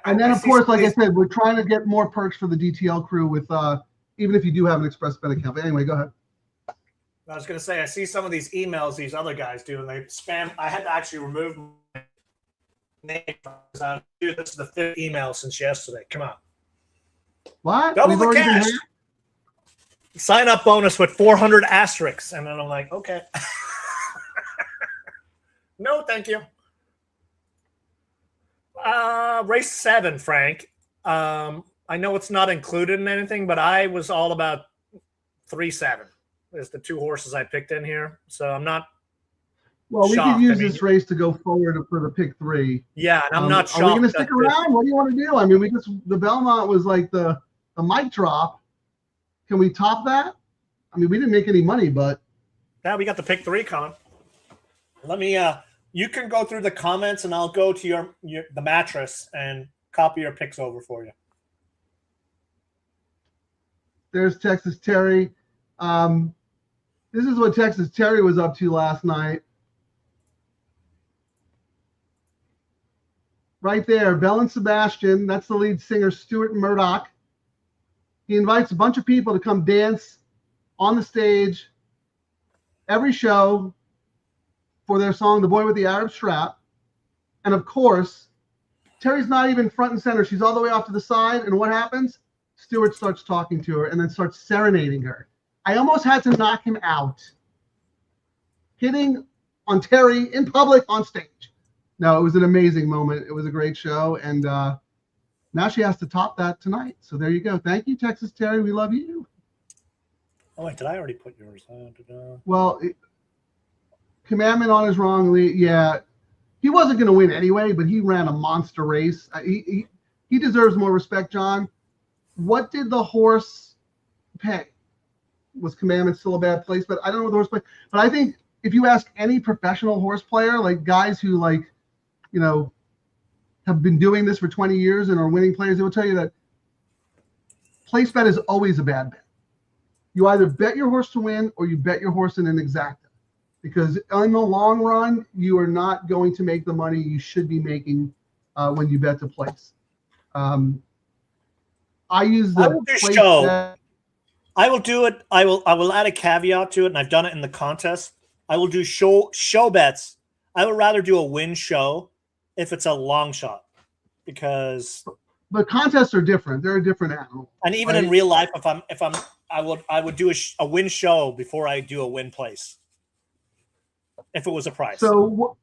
And then, of course, like I said, we're trying to get more perks for the DTL crew with even if you do have an ExpressBet account. But anyway, go ahead. I was going to say, I see some of these emails these other guys do, and they spam. I had to actually remove my name. This is the 5th email since yesterday. Come on. What? Double the cash. Sign up bonus with 400 asterisks. And then I'm like, okay. No, thank you. Race 7, Frank. I know it's not included in anything, but I was all about 3-7 is the 2 horses I picked in here. So I'm not. Well, we could use this race to go forward for the pick 3. Yeah, and I'm not shocked. Are we going to stick around? What do you want to do? I mean, the Belmont was like the mic drop. Can we top that? I mean, we didn't make any money, but. Yeah, we got the pick 3 coming. Let me. You can go through the comments, and I'll go to the mattress and copy your picks over for you. There's Texas Terry. This is what Texas Terry was up to last night. Right there, Bell and Sebastian. That's the lead singer, Stuart Murdoch. He invites a bunch of people to come dance on the stage every show for their song, The Boy with the Arab Strap. And of course, Terry's not even front and center. She's all the way off to the side. And what happens? Stewart starts talking to her and then starts serenading her. I almost had to knock him out. Hitting on Terry in public on stage. No, it was an amazing moment. It was a great show. And now she has to top that tonight. So there you go. Thank you, Texas Terry. We love you. Oh, wait, did I already put yours? Well, Commandment on his wrongly. Yeah. He wasn't going to win anyway, but he ran a monster race. He deserves more respect, John. What did the horse pay? Was Commandment still a bad place? But I don't know what the horse played. But I think if you ask any professional horse player, like guys who have been doing this for 20 years and are winning players, they will tell you that place bet is always a bad bet. You either bet your horse to win or you bet your horse in an exacta. Because in the long run, you are not going to make the money you should be making when you bet to place. I use the place bet. I will do it. I will add a caveat to it, and I've done it in the contest. I will do show bets. I would rather do a win show if it's a long shot, because. But contests are different. They're a different animal. And even in real life, I would do a win show before I do a win place. If it was a price. So,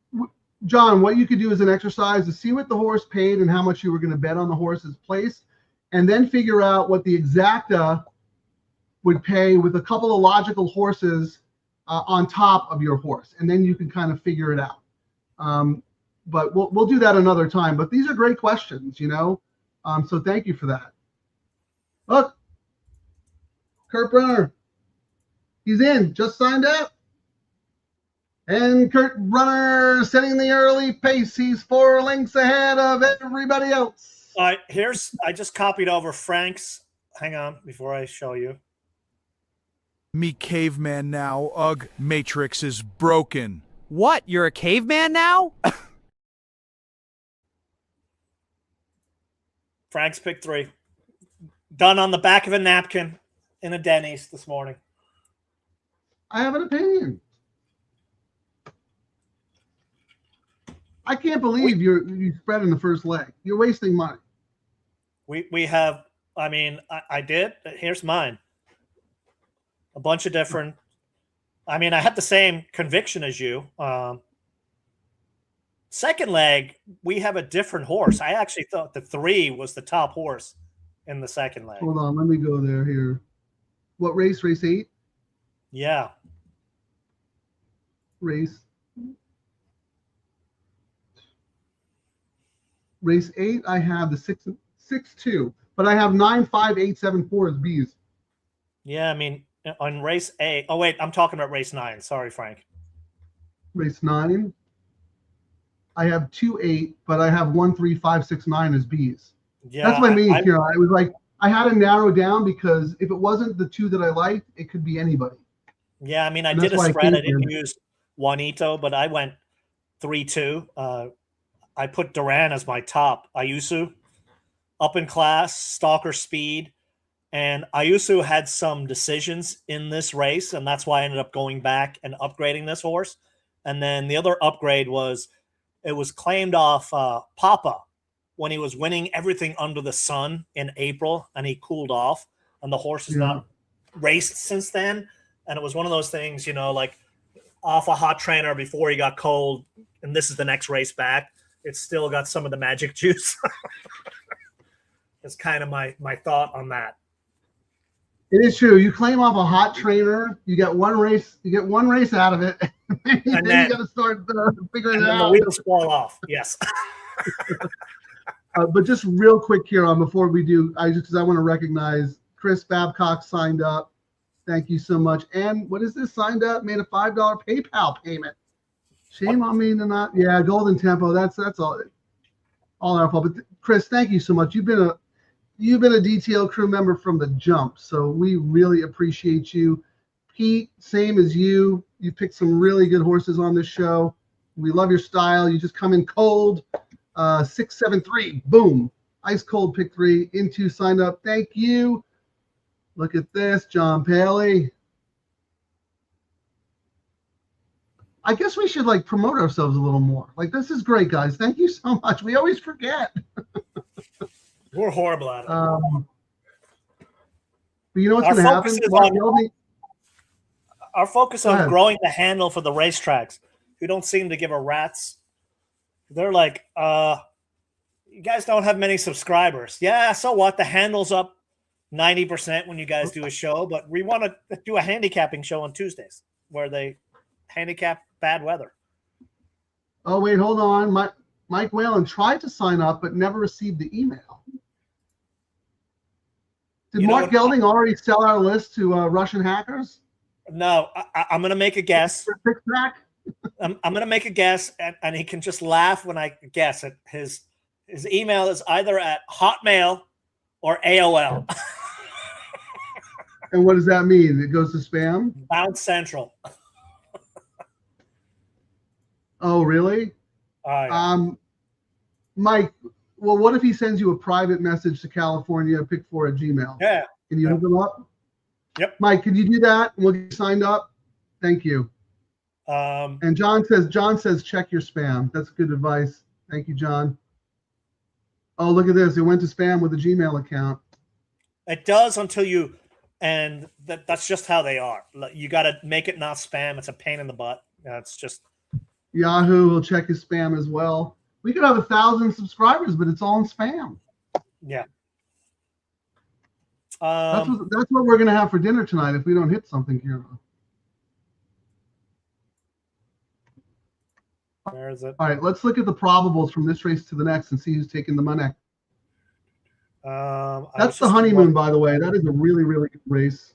John, what you could do as an exercise is see what the horse paid and how much you were going to bet on the horse's place, and then figure out what the exacta would pay with a couple of logical horses on top of your horse, and then you can kind of figure it out. But we'll do that another time. But these are great questions, so thank you for that. Look, Kurt Brenner, he's in, just signed up. And Kurt Runner setting the early pace. He's 4 lengths ahead of everybody else. All right, I just copied over Frank's. Hang on, before I show you. Me caveman now. Ugh, Matrix is broken. What? You're a caveman now? Frank's pick 3. Done on the back of a napkin in a Denny's this morning. I have an opinion. I can't believe you spread in the first leg. You're wasting money. We have, I did. Here's mine. A bunch of different. I had the same conviction as you. Second leg, we have a different horse. I actually thought the 3 was the top horse in the second leg. Hold on, let me go there here. What race? Race 8? Yeah. Race 8, I have the 6-2, but I have 9, 5, 8, 7, 4 as B's. Yeah, on race 8. Oh wait, I'm talking about race 9. Sorry, Frank. Race 9, I have 2, 8, but I have 1, 3, 5, 6, 9 as B's. Yeah, that's what I mean here. I was like, I had to narrow down because if it wasn't the 2 that I liked, it could be anybody. Yeah, I did a spread. I didn't use Juanito, but I went 3-2. I put Duran as my top. Ayusu, up in class, stalker speed. And Ayusu had some decisions in this race, and that's why I ended up going back and upgrading this horse. And then the other upgrade was it was claimed off Papa when he was winning everything under the sun in April, and he cooled off, and the horse has not raced since then. And it was one of those things, like off a hot trainer before he got cold, and this is the next race back. It's still got some of the magic juice. It's kind of my thought on that. It is true. You claim off a hot trainer, you get one race out of it, and then you got to start figuring it out. The wheels fall off. Yes. But just real quick here before we do, because I want to recognize Chris Babcock signed up. Thank you so much. And what is this? Signed up, made a $5 PayPal payment. Shame on me to not. Yeah, Golden Tempo. That's all our fault. But Chris, thank you so much. You've been a DTL crew member from the jump, so we really appreciate you. Pete, same as you. You picked some really good horses on this show. We love your style. You just come in cold. 673, boom, ice cold pick 3 into signed up. Thank you. Look at this, John Paley. I guess we should like promote ourselves a little more. Like, this is great, guys. Thank you so much. We always forget. We're horrible at it. But you know what's Our going to focus happen? is Mark on- Yeldney- Our focus Go on ahead. growing the handle for the racetracks, who don't seem to give a rat's. They're like, you guys don't have many subscribers. Yeah, so what? The handle's up 90% when you guys do a show, but we want to do a handicapping show on Tuesdays where they handicap bad weather. Oh, wait, hold on. Mike Whalen tried to sign up but never received the email. Did You know Mark what- Gelding already sell our list to Russian hackers? No, I'm going to make a guess. For Six-Pack? I'm going to make a guess, and he can just laugh when I guess it. His email is either at Hotmail or AOL. And what does that mean? It goes to spam? Bounce Central. Oh, really? Yeah. Mike, well, what if he sends you a private message to California, pick4@gmail? Yeah. Can you hook him up? Yep. Mike, can you do that? We'll get you signed up. Thank you. And John says, check your spam. That's good advice. Thank you, John. Oh, look at this. It went to spam with a Gmail account. It does until you, and that's just how they are. You got to make it not spam. It's a pain in the butt. It's just. Yahoo will check his spam as well. We could have 1,000 subscribers, but it's all in spam. Yeah. That's what we're going to have for dinner tonight if we don't hit something here. Where is it? All right, let's look at the probables from this race to the next and see who's taking the money. That's the honeymoon, by the way. That is a really, really good race.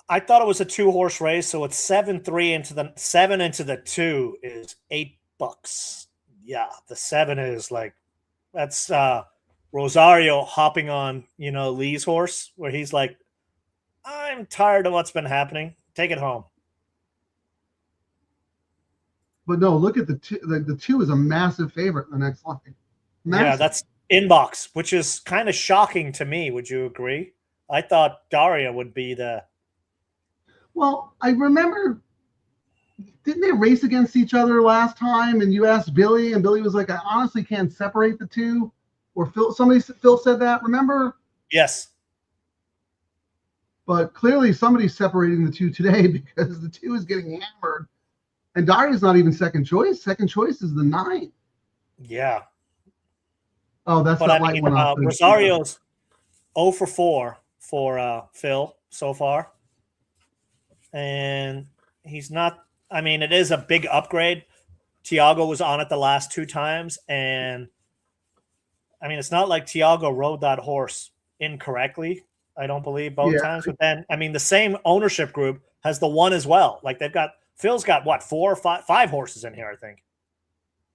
I thought it was a 2-horse race, so it's 7-3 into the 7 into the 2 is $8. Yeah, the 7 is like that's Rosario hopping on Lee's horse, where he's like, I'm tired of what's been happening. Take it home. But no, look at the 2. The 2 is a massive favorite in the next line. Massive. Yeah, that's Inbox, which is kind of shocking to me. Would you agree? I thought Daria would be the. Well, I remember, didn't they race against each other last time? And you asked Billy, and Billy was like, I honestly can't separate the 2. Or Phil said that, remember? Yes. But clearly somebody's separating the 2 today because the 2 is getting hammered. And Daria's not even second choice. Second choice is the 9. Yeah. Oh, that's that light one off. Rosario's 0 for 4 for Phil so far. And he's not, I mean, it is a big upgrade. Tiago was on it the last 2 times. And I mean, it's not like Tiago rode that horse incorrectly, I don't believe, both times. But then, I mean, the same ownership group has the 1 as well. Like Phil's got what, 4 or 5 horses in here, I think.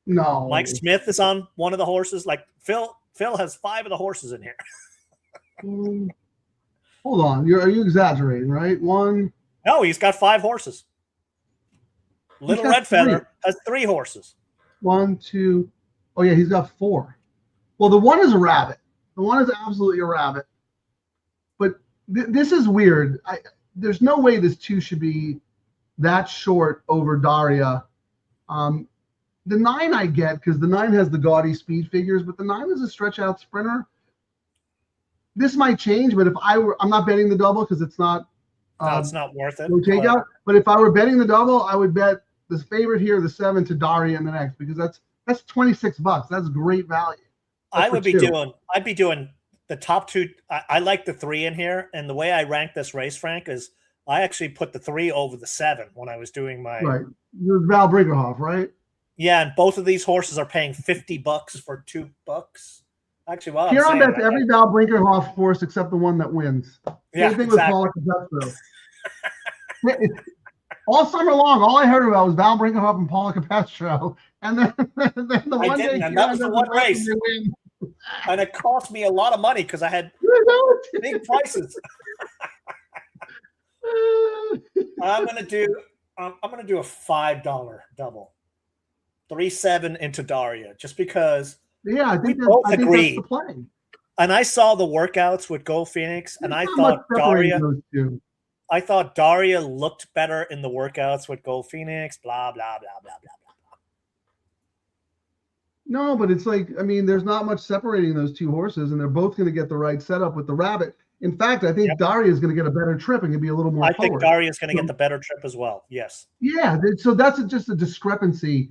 No. Mike Smith is on one of the horses. Like Phil has 5 of the horses in here. Hold on. Are you exaggerating, right? 1. No, he's got 5 horses. Little Red Feather has 3 horses. 1, 2. Oh, yeah, he's got 4. Well, the 1 is a rabbit. The 1 is absolutely a rabbit. But this is weird. There's no way this 2 should be that short over Daria. The 9 I get because the 9 has the gaudy speed figures, but the 9 is a stretch out sprinter. This might change, but I'm not betting the double because it's not. No, it's not worth it. No takeout. But if I were betting the double, I would bet the favorite here, the 7 to Daria in the next, because that's $26. That's great value. I'd be doing the top 2. I like the 3 in here, and the way I rank this race, Frank, is I actually put the 3 over the 7 when I was doing my right. You're Val Brinkerhoff, right? Yeah, and both of these horses are paying $50 for $2. Actually, well, here I bet every Val Brinkerhoff horse except the one that wins. Yeah, Same thing exactly. with Paula Capestro. All summer long, all I heard about was Val Brinkerhoff and Paula Capestro, and then the one day, and that was the one race, and it cost me a lot of money because I had big prices. I'm gonna do a $5 double, 3-7 into Daria, just because. Yeah, I think both that's agreed. The play. And I saw the workouts with Go Phoenix, and I thought Daria. I thought Daria looked better in the workouts with Gold Phoenix, blah, blah, blah, blah, blah, blah. No, but it's like, I mean, there's not much separating those two horses, and they're both going to get the right setup with the rabbit. In fact, I think Daria is going to get a better trip and can be a little more I forward. think Daria is going to get the better trip as well. Yes. Yeah, so that's just a discrepancy.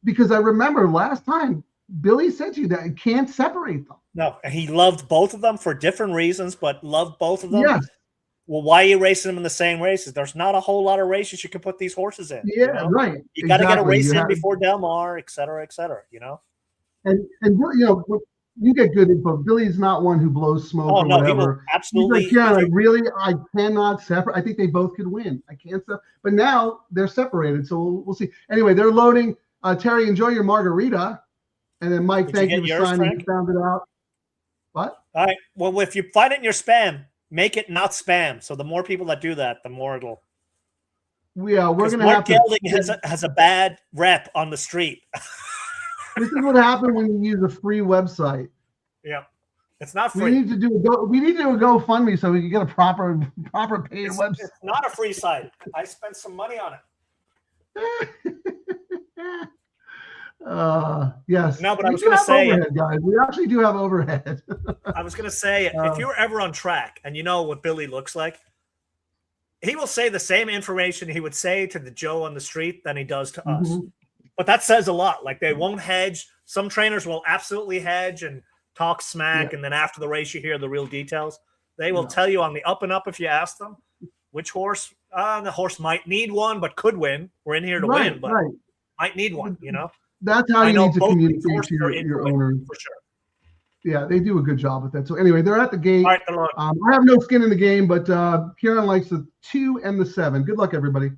Because I remember last time Billy said to you that you can't separate them. No, and he loved both of them for different reasons, but loved both of them. Yes. Well, why are you racing them in the same races? There's not a whole lot of races you can put these horses in. Yeah, you know? right. You got to get a race You in have, before Del Mar, et cetera, you know? And you know, you get good info. Billy's not one who blows smoke or no, whatever. Absolutely. He's like, yeah, I cannot separate. I think they both could win. I can't separate. But now they're separated, so we'll see. Anyway, they're loading. Terry, enjoy your margarita. And then Mike, thank you for signing. You found it out. What? All right. Well, if you find it in your spam, make it not spam. So the more people that do that, the more it'll. Yeah, we're going to Mark have to. Gelding has a bad rep on the street. This is what happened when you use a free website. Yeah, it's not free. We need to do a GoFundMe so we can get a proper paid website. It's not a free site. I spent some money on it. Yes. No, but I was going to say, overhead, guys. We actually do have overhead. I was going to say, if you're ever on track and you know what Billy looks like, he will say the same information he would say to the Joe on the street than he does to us. But that says a lot. Like, they won't hedge. Some trainers will absolutely hedge and talk smack, and then after the race you hear the real details. They will tell you on the up and up if you ask them which horse. The horse might need one, but could win. We're in here to win, but might need one. You know. That's how you need to communicate to your owner. For sure. Yeah, they do a good job with that. So anyway, they're at the gate. All right, I have no skin in the game, but Kieran likes the 2 and the 7. Good luck, everybody.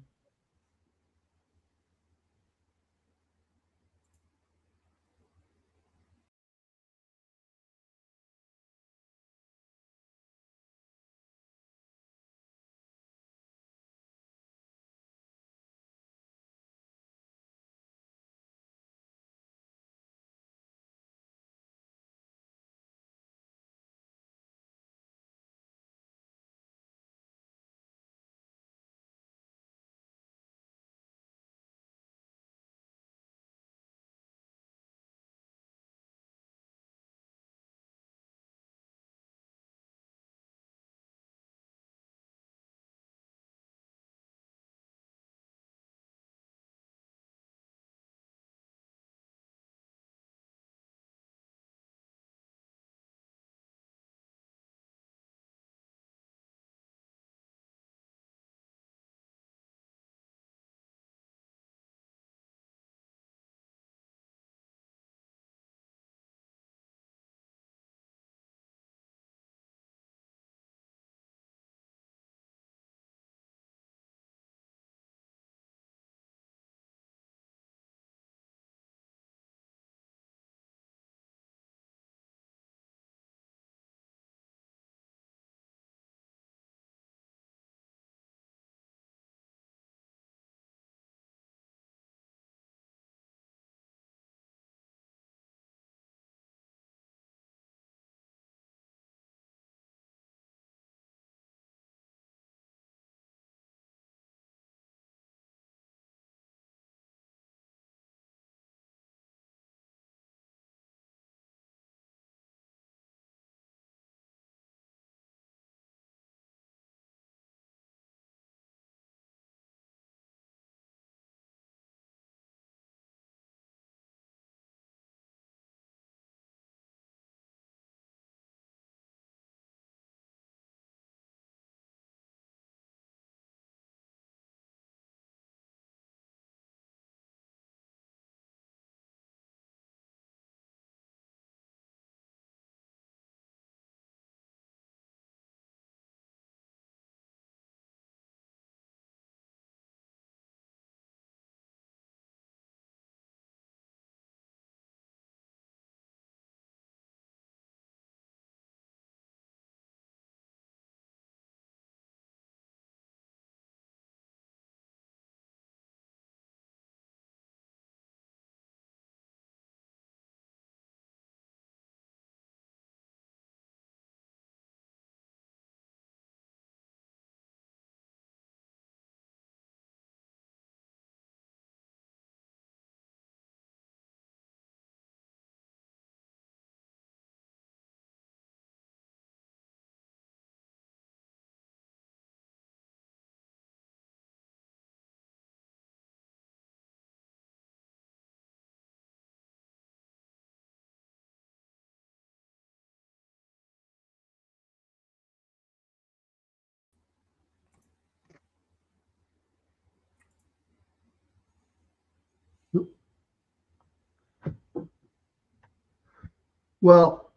Well,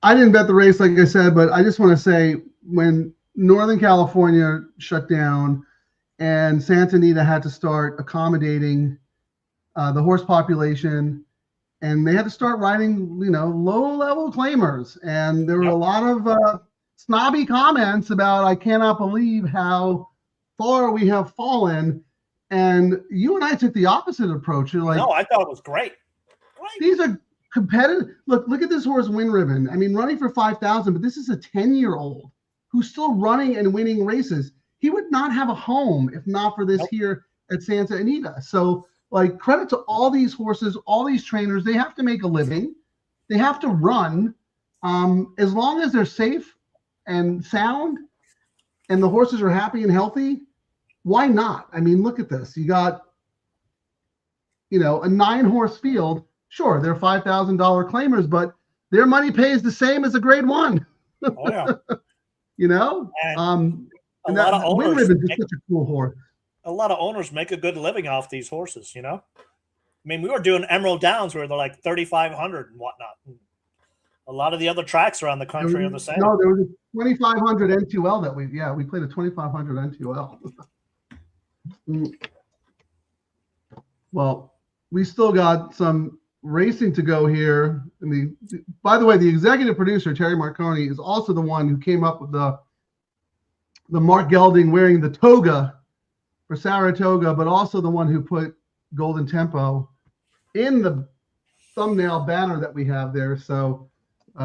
I didn't bet the race, like I said, but I just want to say when Northern California shut down and Santa Anita had to start accommodating the horse population, and they had to start writing, low-level claimers. And there were a lot of snobby comments about, I cannot believe how far we have fallen. And you and I took the opposite approach. You're like, no, I thought it was great. These are competitive. Look at this horse, Win Ribbon. I mean, running for 5,000, but this is a 10-year-old who's still running and winning races. He would not have a home if not for this here at Santa Anita. So, like, credit to all these horses, all these trainers. They have to make a living. They have to run. As long as they're safe and sound and the horses are happy and healthy, why not? I mean, look at this. You got, a 9-horse field. Sure, they're $5,000 claimers, but their money pays the same as a grade 1. Oh, yeah. And a lot of owners. Win Ribbon is such a cool horse. A lot of owners make a good living off these horses, I mean, we were doing Emerald Downs where they're like 3,500 and whatnot. A lot of the other tracks around the country are the same. No, there was a 2,500 N2L that we played a 2,500 N2L. Well, we still got some racing to go here. By the way, the executive producer, Terry Marconi, is also the one who came up with the Mark Gelding wearing the toga for Saratoga, but also the one who put Golden Tempo in the thumbnail banner that we have there. So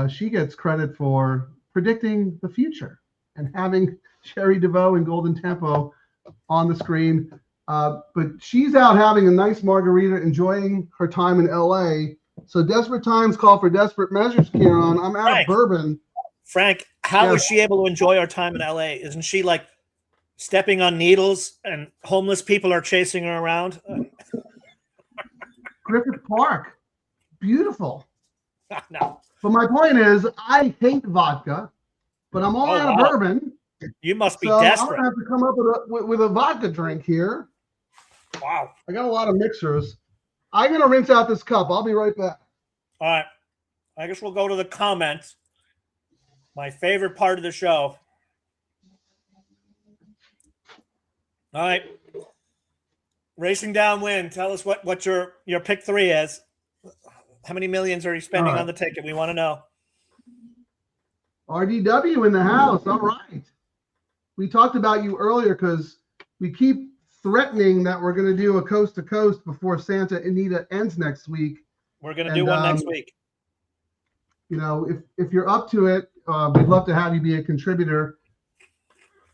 she gets credit for predicting the future and having Sherry DeVoe and Golden Tempo on the screen. But she's out having a nice margarita, enjoying her time in LA. So desperate times call for desperate measures, Kieran. I'm out of bourbon. Frank, how is she able to enjoy her time in LA? Isn't she like stepping on needles and homeless people are chasing her around? Griffith Park. Beautiful. No. But my point is, I hate vodka, but I'm all out of bourbon. You must be so desperate. I'm going to have to come up with a vodka drink here. Wow. I got a lot of mixers. I'm going to rinse out this cup. I'll be right back. All right. I guess we'll go to the comments. My favorite part of the show. All right. Racing Downwind. Tell us what your pick 3 is. How many millions are you spending on the ticket? We want to know. RDW in the house. All right. We talked about you earlier because we keep threatening that we're going to do a coast to coast before Santa Anita ends next week. We're going to do one next week. If you're up to it, we'd love to have you be a contributor,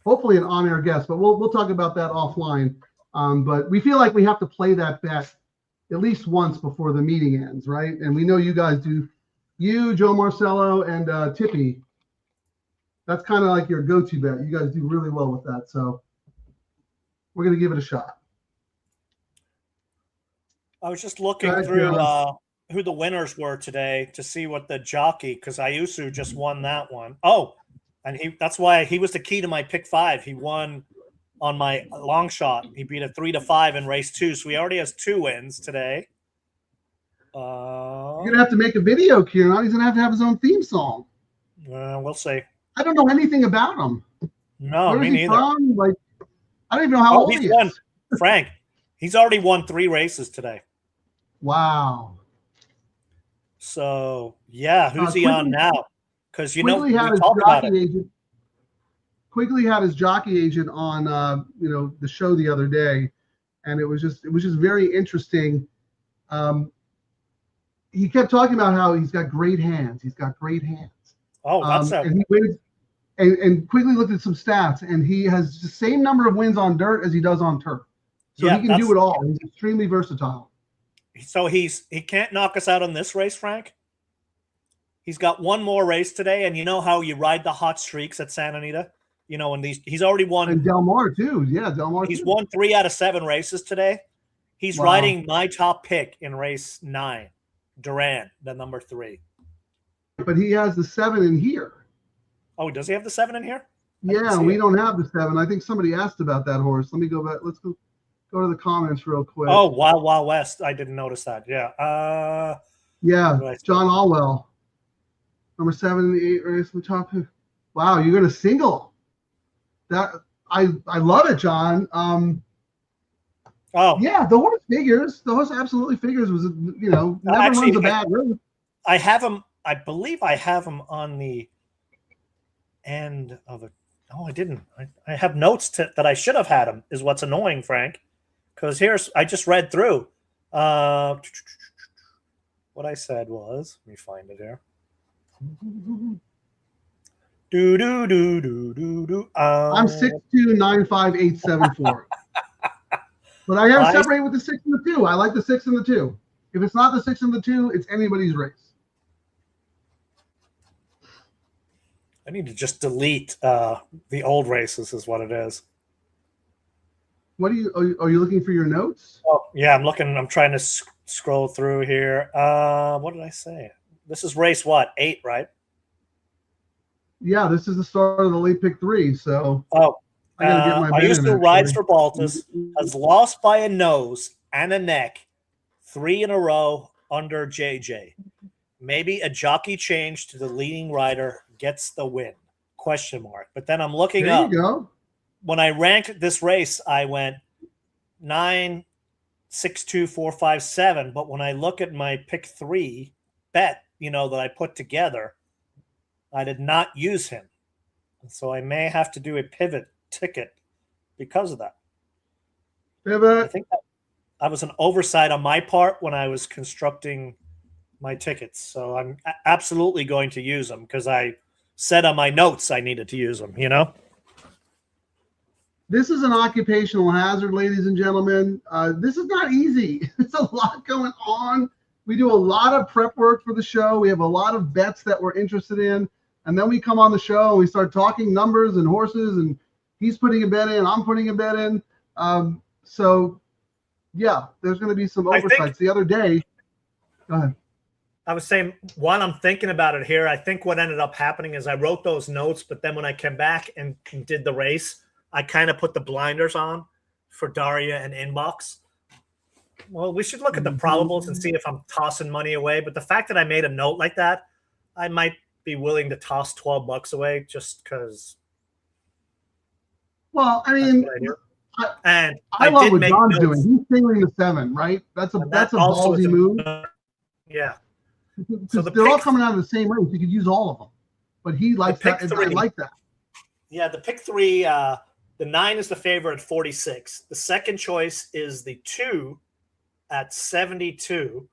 hopefully an on-air guest, but we'll talk about that offline. But we feel like we have to play that bet at least once before the meeting ends, right? And we know you guys do. You, Joe Marcello, and Tippy. That's kind of like your go-to bet. You guys do really well with that, so we're going to give it a shot. I was just looking through who the winners were today to see what the jockey, because Ayusu just won that one. Oh, and that's why he was the key to my pick 5. He won on my long shot. He beat a 3-5 in race 2, so he already has 2 wins today. You're going to have to make a video, Kieran. He's going to have his own theme song. We'll see. I don't know anything about him. No, Where me is he neither. from? Like, I don't even know how old he is. Frank, he's already won 3 races today. Wow. So, yeah, who's he on now? Because, we Quigley talked about it. Quigley had his jockey agent on, the show the other day, and it was just very interesting. He kept talking about how he's got great hands. He's got great hands. Oh, that's and he wins. And Quigley looked at some stats, and he has the same number of wins on dirt as he does on turf. So he can do it all. He's extremely versatile. So he can't knock us out on this race, Frank. He's got one more race today, and you know how you ride the hot streaks at Santa Anita? And he's already won. And Del Mar too. Yeah, Del Mar. He's won 3 out of 7 races today. He's riding my top pick in race 9, Duran, the number 3. But he has the 7 in here. Oh, does he have the 7 in here? Yeah, we don't have the 7. I think somebody asked about that horse. Let me go back. Let's go to the comments real quick. Oh, Wild Wild West. I didn't notice that. Yeah. Yeah, Right. John Allwell, number 7 in the 8 race. We talked. Wow, you're gonna single. That I love it, John. Oh, Yeah, the horse figures. The horse absolutely figures. Was never actually, runs a bad race. I have him. I believe I have him on the end of it. No, I didn't. I have notes that I should have had him. Is what's annoying, Frank. Because I just read through. What I said was, let me find it here. I'm 6'2", 9'5", 8'7", 4. But I gotta separate with the 6 and the 2. I like the 6 and the 2. If it's not the 6 and the 2, it's anybody's race. I need to just delete the old races, is what it is. What are you looking for your notes? Oh, yeah, I'm looking. I'm trying to scroll through here. What did I say? This is race what? 8, right? Yeah, this is the start of the late pick 3. So I gotta get my I used to rides for Baltus, has lost by a nose and a neck 3 in a row under JJ. Maybe a jockey change to the leading rider gets the win? Question mark. But then I'm looking there up. You go. When I ranked this race, I went 9, 6, 2, 4, 5, 7. But when I look at my pick 3 bet, that I put together, I did not use him. So I may have to do a pivot ticket because of that. Pivot. I think that was an oversight on my part when I was constructing my tickets. So I'm absolutely going to use them because I said on my notes I needed to use them, This is an occupational hazard, ladies and gentlemen. This is not easy. It's a lot going on. We do a lot of prep work for the show. We have a lot of bets that we're interested in. And then we come on the show and we start talking numbers and horses, and he's putting a bet in, I'm putting a bet in. So, yeah, there's going to be some oversights. The other day, go ahead. I was saying, while I'm thinking about it here, I think what ended up happening is I wrote those notes, but then when I came back and did the race, I kind of put the blinders on for Daria and Inbox. Well, we should look at the probables and see if I'm tossing money away. But the fact that I made a note like that, I might be willing to toss $12 away just because. Well, I mean, I love what John's doing. He's singling the 7, right? That's a ballsy move. Yeah. So they're all coming out of the same race. You could use all of them, but he likes that. I like that. Yeah, the pick 3. The 9 is the favorite at 46. The second choice is the 2 at 72.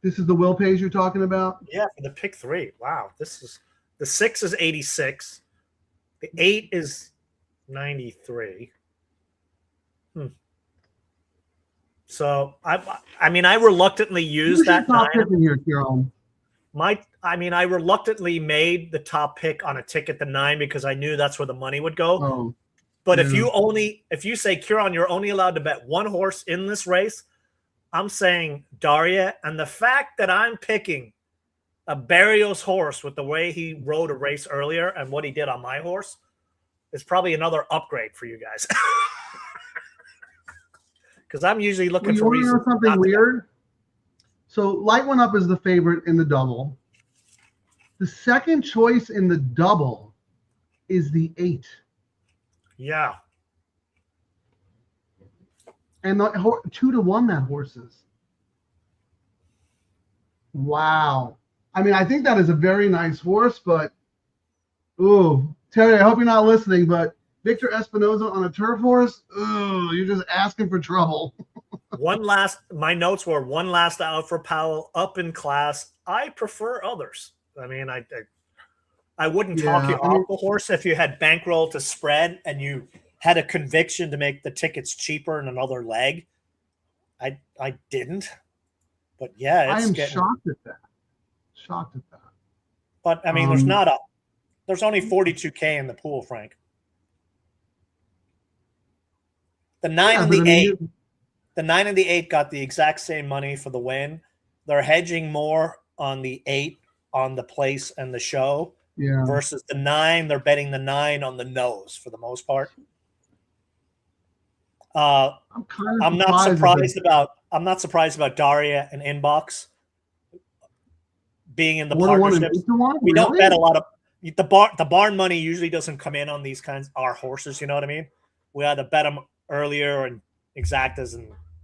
This is the Will Pays you're talking about? Yeah, for the pick 3. Wow. The 6 is 86. The 8 is 93. So I mean, I reluctantly used that 9. Here, Kieran. I reluctantly made the top pick on a ticket, the 9, because I knew that's where the money would go. Oh, but if you say, Kieran, you're only allowed to bet one horse in this race, I'm saying Daria. And the fact that I'm picking a Barrios horse with the way he rode a race earlier and what he did on my horse is probably another upgrade for you guys. Because I'm usually looking for reasons. Something weird. So Light One Up is the favorite in the double. The second choice in the double is the 8. Yeah. And the 2-1 that horse is. Wow. I mean, I think that is a very nice horse, but Terry, I hope you're not listening, but Victor Espinoza on a turf horse, you're just asking for trouble. My notes were one last out for Powell, up in class. I prefer others. I mean, I wouldn't talk you off the horse if you had bankroll to spread and you had a conviction to make the tickets cheaper in another leg. I didn't. But yeah, I am shocked at that. But I mean, there's only 42K in the pool, Frank. The 9 and the 8. The 9 and the 8 got the exact same money for the win. They're hedging more on the 8 on the place and the show versus the 9. They're betting the 9 on the nose for the most part. I'm kind of I'm not surprised about Daria and Inbox being in the 4 to 1 and partnerships. 8 to 1. We don't Really? bet a lot of the barn money usually doesn't come in on these kinds our horses. You know what I mean? We either bet them earlier and exactas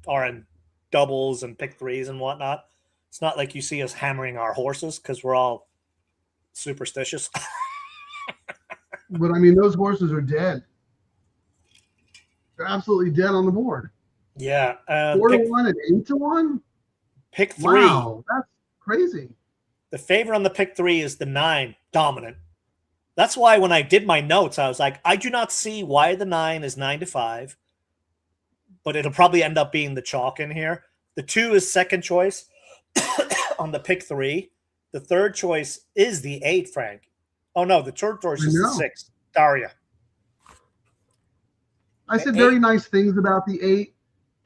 or in doubles and pick threes and whatnot. It's not like you see us hammering our horses because we're all superstitious. But I mean, those horses are dead. They're absolutely dead on the board. Yeah. 4 to 1 and 8 to 1. Pick three. Wow, that's crazy. The favorite on the pick three is the 9 dominant. That's why when I did my notes, I was like, I do not see why the 9 is 9-5, but it'll probably end up being the chalk in here. The 2 is second choice on the pick three. The third choice is the 8, Frank. Oh, no, the third choice is the 6, Daria. I said very nice things about the 8,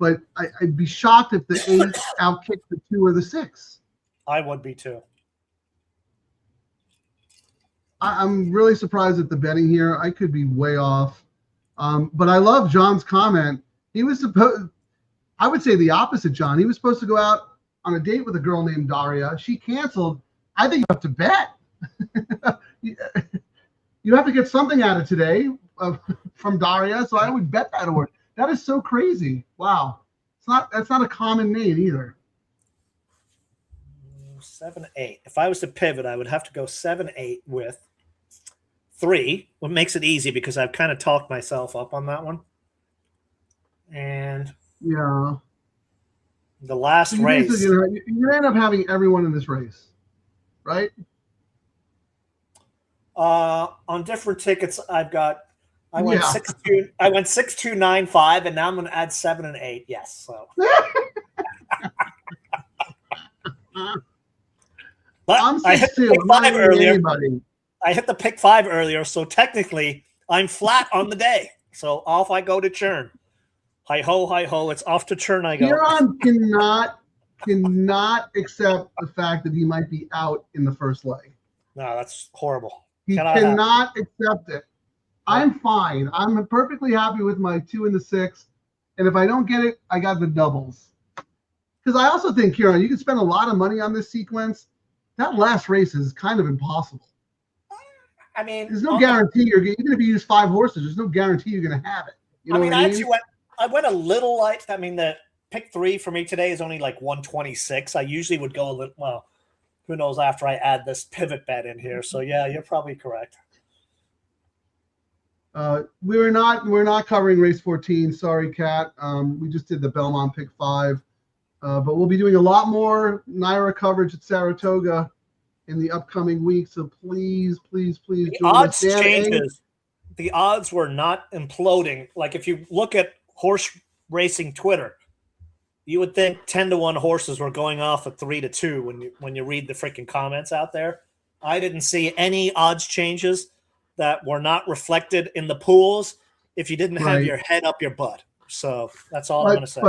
but I'd be shocked if the 8 outkicked the 2 or the 6. I would be too. I'm really surprised at the betting here. I could be way off. But I love John's comment. He was supposed, I would say the opposite, John. He was supposed to go out on a date with a girl named Daria. She canceled. I think you have to bet. You have to get something out of today from Daria. So I would bet that award. That is so crazy. Wow. That's not a common name either. 7-8. If I was to pivot, I would have to go 7-8 with 3. What makes it easy because I've kind of talked myself up on that one. And yeah, the last so race. You end up having everyone in this race, right? On different tickets, I went 6-2. I went 6-2-9-5, and now I'm going to add 7 and 8. Yes, so. But I hit the pick 5 earlier. Anybody. I hit the pick 5 earlier, so technically I'm flat on the day. So off I go to churn. Hi ho, it's off to churn I go. Huron cannot accept the fact that he might be out in the first leg. No, that's horrible. He cannot accept it. I'm fine. I'm perfectly happy with my 2 and the 6. And if I don't get it, I got the doubles. Because I also think, Kieran, you can spend a lot of money on this sequence. That last race is kind of impossible. I mean, there's no guarantee even if you use 5 horses, there's no guarantee you're going to have it. You know I went a little light. I mean, the pick 3 for me today is only like 126. I usually would go a little, well, who knows after I add this pivot bet in here. So yeah, you're probably correct. We're not covering race 14. Sorry, Kat. We just did the Belmont pick 5. But we'll be doing a lot more NYRA coverage at Saratoga in the upcoming week. So please join the odds us. Changes. The odds were not imploding. Like if you look at horse racing Twitter, you would think 10-1 horses were going off at 3-2 when you read the freaking comments out there. I didn't see any odds changes that were not reflected in the pools if you didn't have your head up your butt. So that's all I'm going to say.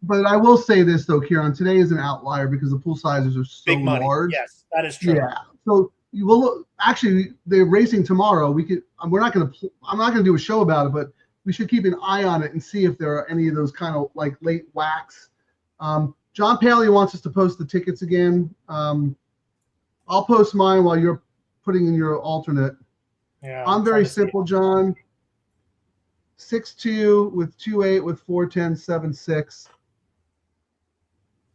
But I will say this though, Kieran, today is an outlier because the pool sizes are so big money. Large. Yes, that is true. Yeah. So you will actually they're racing tomorrow. I'm not going to do a show about it, but we should keep an eye on it and see if there are any of those kind of like late whacks. John Paley wants us to post the tickets again. I'll post mine while you're putting in your alternate. Yeah, I'm very simple, John. 6-2 with 2-8 with 4-10, 7-6.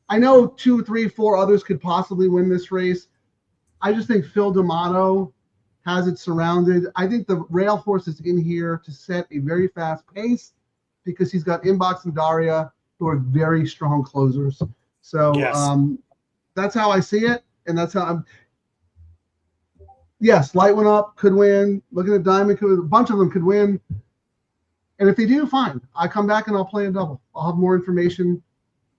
I know 2, 3, 4 others could possibly win this race. I just think Phil D'Amato has it surrounded. I think the rail horse is in here to set a very fast pace because he's got Inbox and Daria, who are very strong closers. So that's how I see it, and that's how I'm. Yes, Light went up, could win. Looking at Diamond, a bunch of them could win. And if they do, fine. I come back and I'll play a double. I'll have more information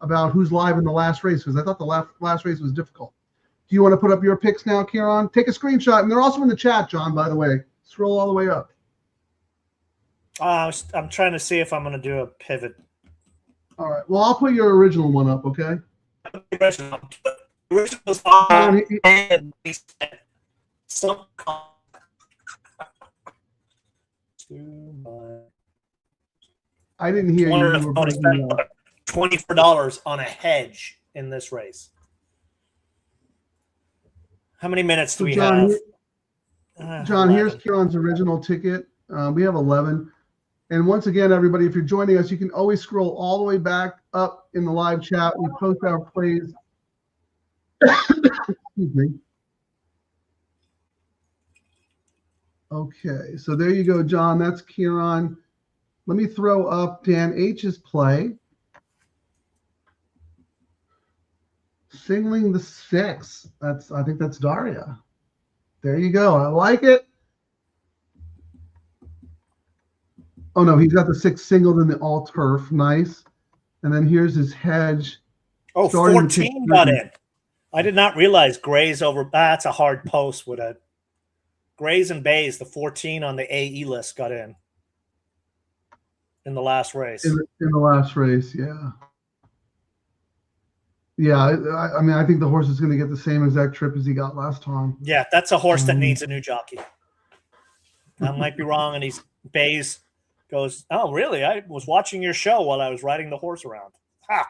about who's live in the last race because I thought the last race was difficult. Do you want to put up your picks now, Kieran? Take a screenshot. And they're also in the chat, John, by the way. Scroll all the way up. I'm trying to see if I'm going to do a pivot. All right. Well, I'll put your original one up, okay? I didn't hear you. You were breaking up. $24 on a hedge in this race. How many minutes do we have? John, 11. here's Kieran's original ticket. We have 11. And once again, everybody, if you're joining us, you can always scroll all the way back up in the live chat. We post our plays. Excuse me. Okay, so there you go, John. That's Kieran. Let me throw up Dan H's play. Singling the 6. I think that's Daria. There you go. I like it. Oh no, he's got the 6 singled in the all turf. Nice. And then here's his hedge. Oh, 14 got in. I did not realize Grays over. That's a hard post with a Grays and Bays. The 14 on the AE list got in the last race. In the last race, yeah. Yeah, I mean, I think the horse is going to get the same exact trip as he got last time. Yeah, that's a horse that needs a new jockey. I might be wrong, and Bays goes, "Oh, really? I was watching your show while I was riding the horse around." Ha!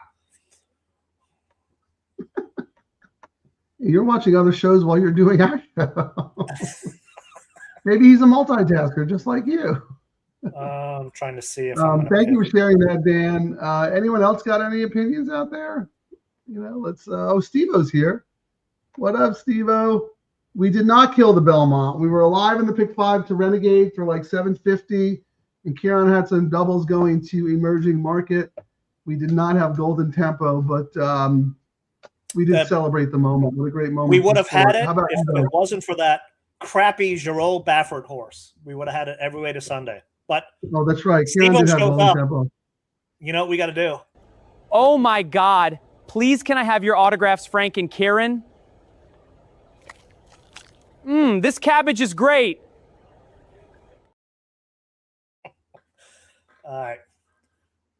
You're watching other shows while you're doing our show. Maybe he's a multitasker, just like you. I'm trying to see if. Thank you for sharing that, Dan. Anyone else got any opinions out there? You know, let's. Steve-O's here. What up, Steve-O? We did not kill the Belmont. We were alive in the pick 5 to Renegade for like 750, and Kieran had some doubles going to Emerging Market. We did not have Golden Tempo, but we did celebrate the moment. What a great moment! We would have had it if it wasn't for that crappy Giroux Baffert horse. We would have had it every way to Sunday. But oh, that's right. Kieran did have Golden Tempo. You know what we got to do? Oh my God. Please, can I have your autographs, Frank and Kieran? This cabbage is great. All right.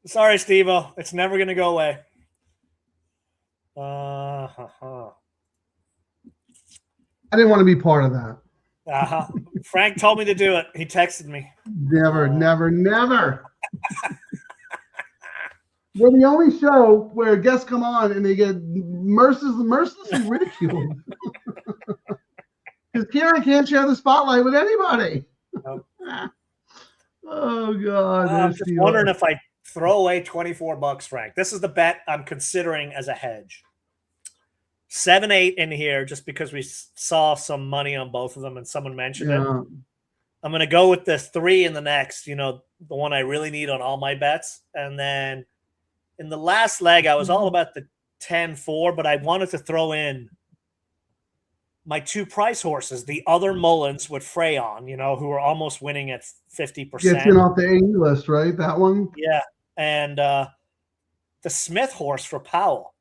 Sorry, Steve-O. It's never going to go away. I didn't want to be part of that. Frank told me to do it. He texted me. Never. We're the only show where guests come on and they get mercilessly ridiculed. Because Kieran can't share the spotlight with anybody. Nope. Oh, God. I'm just wondering if I throw away $24, Frank. This is the bet I'm considering as a hedge. 7-8 in here just because we saw some money on both of them and someone mentioned it. I'm going to go with the 3 in the next, you know, the one I really need on all my bets. And then in the last leg, I was all about the 10-4, but I wanted to throw in my 2 price horses, the other Mullins with Freyon, you know, who are almost winning at 50%. Gets in off the AE list, right? That one? Yeah. And the Smith horse for Powell.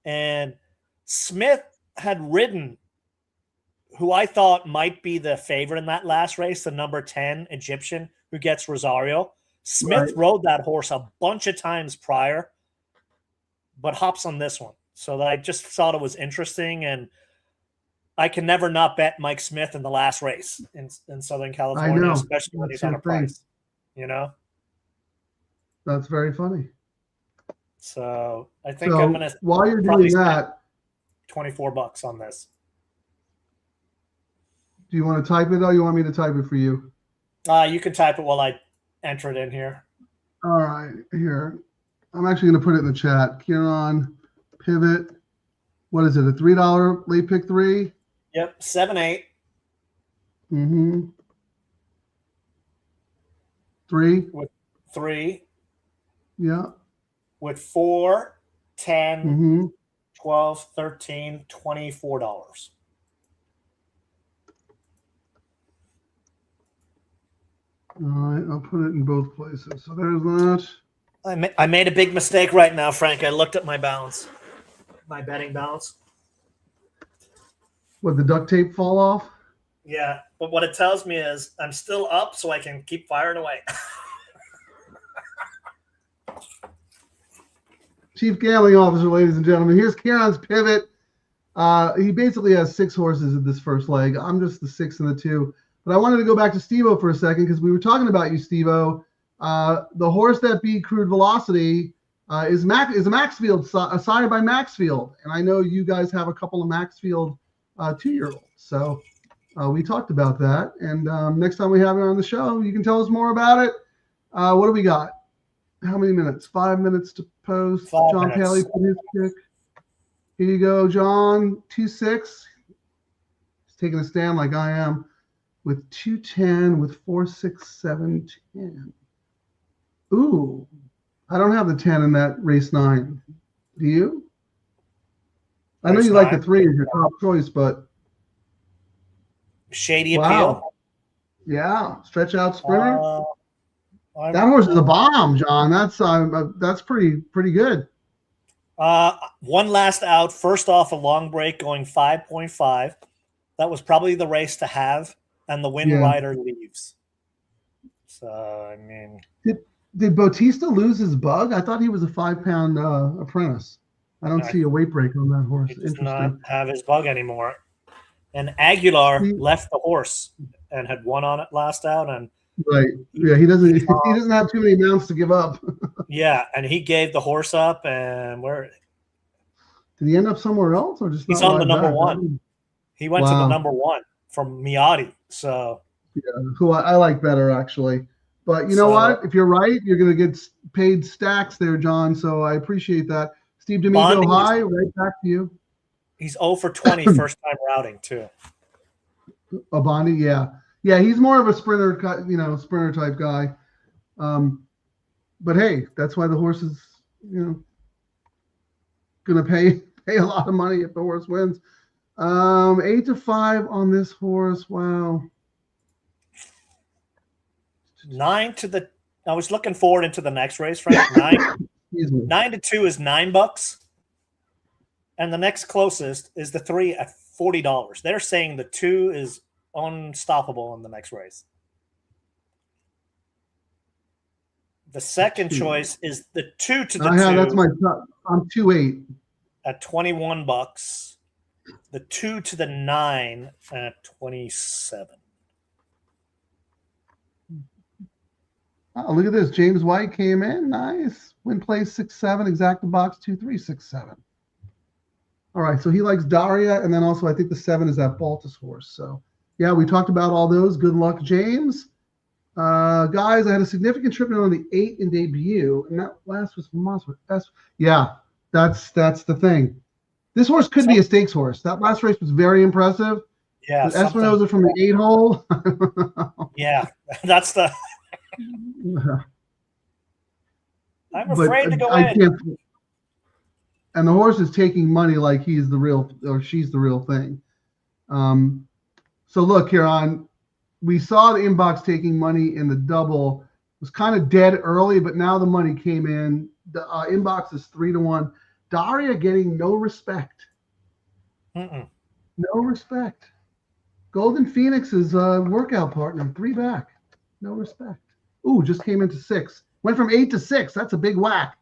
And Smith had ridden who I thought might be the favorite in that last race, the number 10 Egyptian who gets Rosario. Smith rode that horse a bunch of times prior, but hops on this one. So I just thought it was interesting, and I can never not bet Mike Smith in the last race in Southern California, especially when he's on a price. You know? That's very funny. So I think I'm going to while you're doing that, $24 on this. Do you want to type it, or you want me to type it for you? You can type it while I enter it in here. All right, here. I'm actually going to put it in the chat. Kieran, pivot. What is it? A $3 late pick 3? Yep, 7-8. 3. With 3. Yeah. With 4, 10, 12, 13, $24. All right, I'll put it in both places. So there's that. I made a big mistake right now, Frank. I looked at my balance, my betting balance. What, the duct tape fall off? Yeah, but what it tells me is I'm still up, so I can keep firing away. Chief Gambling Officer, ladies and gentlemen. Here's Kieran's pivot. He basically has 6 horses in this first leg. I'm just the 6 and the 2. But I wanted to go back to Steve-O for a second because we were talking about you, Steve-O. The horse that beat Crude Velocity is a Maxfield, signed by Maxfield, and I know you guys have a couple of Maxfield 2-year-olds, so we talked about that. And next time we have it on the show, you can tell us more about it. What do we got? How many minutes? 5 minutes to post. 5 John minutes. Paley put his pick. Here you go, John. 2-6. He's taking a stand like I am with 2-10 with 4-6-7-10. Ooh, I don't have the 10 in that race 9. Do you? I know Race you like the 9? 3 as your top choice, but Shady wow. Appeal. Yeah, stretch out sprinter. That horse is a bomb, John. That's pretty good. One last out. First off, a long break going 5.5. That was probably the race to have, and the win rider leaves. So I mean, did Bautista lose his bug? I thought he was a 5-pound apprentice. I don't see a weight break on that horse. he does Interesting. not have his bug anymore. And Aguilar left the horse and had won on it last out, and right, yeah, he doesn't have too many mounts to give up. yeah, and he gave the horse up, and where did he end up somewhere else, or just he's not on the right number back? 1. He went to the number 1 from Miotti. So yeah, who I like better actually. But you know what? If you're right, you're going to get paid stacks there, John. So I appreciate that. Steve D'Amico, hi, right back to you. He's 0 for 20 first time routing too. Bondi, yeah, he's more of a sprinter, sprinter type guy. But hey, that's why the horse is, going to pay a lot of money if the horse wins. 8-5 on this horse. Wow. 9 to the. I was looking forward into the next race, Frank. 9-2 is $9, and the next closest is the 3 at $40. They're saying the 2 is unstoppable in the next race. The second choice is the 2 to the 2. That's my top. I'm 2-8 at $21. The 2 to the 9 at 27. Oh, look at this. James White came in. Nice. Win place 6-7. Exacta box 2-3-6-7. All right. So he likes Daria. And then also I think the 7 is that Baltus horse. So yeah, we talked about all those. Good luck, James. Guys, I had a significant trip in on the 8 in debut. And that last was monster. Yeah, that's the thing. This horse could be a stakes horse. That last race was very impressive. Yeah. Espinoza from the 8 hole. Yeah. That's the. I'm afraid to go in. And the horse is taking money like he's the real, or she's the real thing. So look here we saw the inbox taking money in the double. It was kind of dead early, but now the money came in. The inbox is 3-1. Daria getting no respect. No respect. Golden Phoenix is a workout partner. 3 back. No respect. Ooh, just came into 6. Went from 8 to 6. That's a big whack.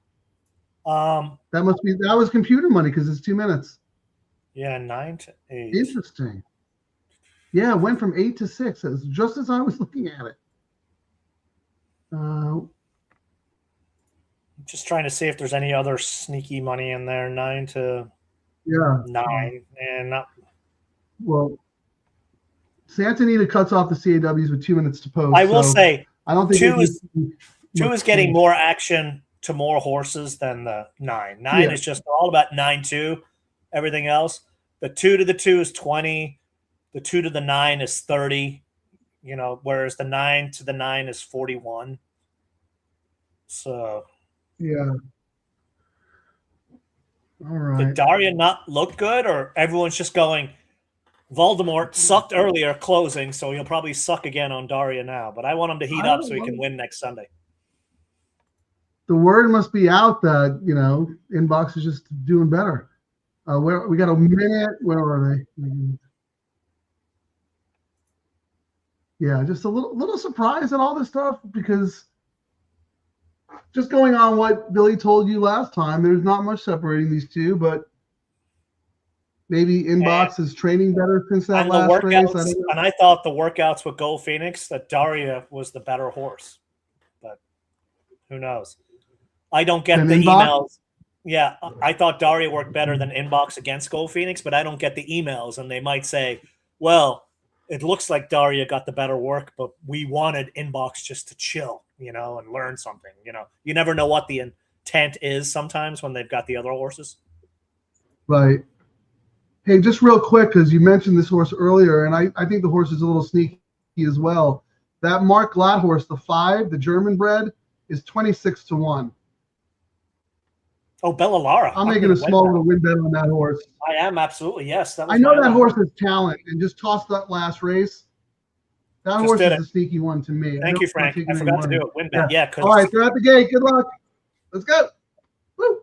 That was computer money because it's 2 minutes. Yeah, 9 to 8. Interesting. Yeah, it went from 8 to 6. It was just as I was looking at it. Just trying to see if there's any other sneaky money in there. 9 to 9, and not. Well, Santa Anita cuts off the CAWs with 2 minutes to post. I will say, I don't think 2 is getting more action to more horses than the 9. 9 is just all about 9-2. Everything else, the 2 to the 2 is 20. The 2 to the 9 is 30. Whereas the 9 to the 9 is 41. So. Yeah. All right. Did Daria not look good, or everyone's just going, Voldemort sucked earlier closing, so he'll probably suck again on Daria now. But I want him to heat up so he can win next Sunday. The word must be out that, inbox is just doing better. Where we got a minute. Where are they? Yeah, just a little surprised at all this stuff because just going on what Billy told you last time, there's not much separating these two, but maybe inbox is training better since that last race. And I thought the workouts with Gold Phoenix, that Daria was the better horse. But Who knows? I don't get An the inbox? emails. Yeah, I thought Daria worked better than Inbox against Gold Phoenix, but I don't get the emails, and they might say, well, it looks like Daria got the better work, but we wanted Inbox just to chill, and learn something. You never know what the intent is sometimes when they've got the other horses. Right. Hey, just real quick, because you mentioned this horse earlier, and I think the horse is a little sneaky as well. That Mark Glad horse, the 5, the German bred, is 26-1. Oh, Bella Lara. I'm making a small little win bet on that horse. I am, absolutely, yes. I know that horse has talent, and just tossed that last race. That horse is a sneaky one to me. Thank you, Frank. I forgot to do it. Win bet. Yeah. All right, they're at the gate. Good luck. Let's go. Woo.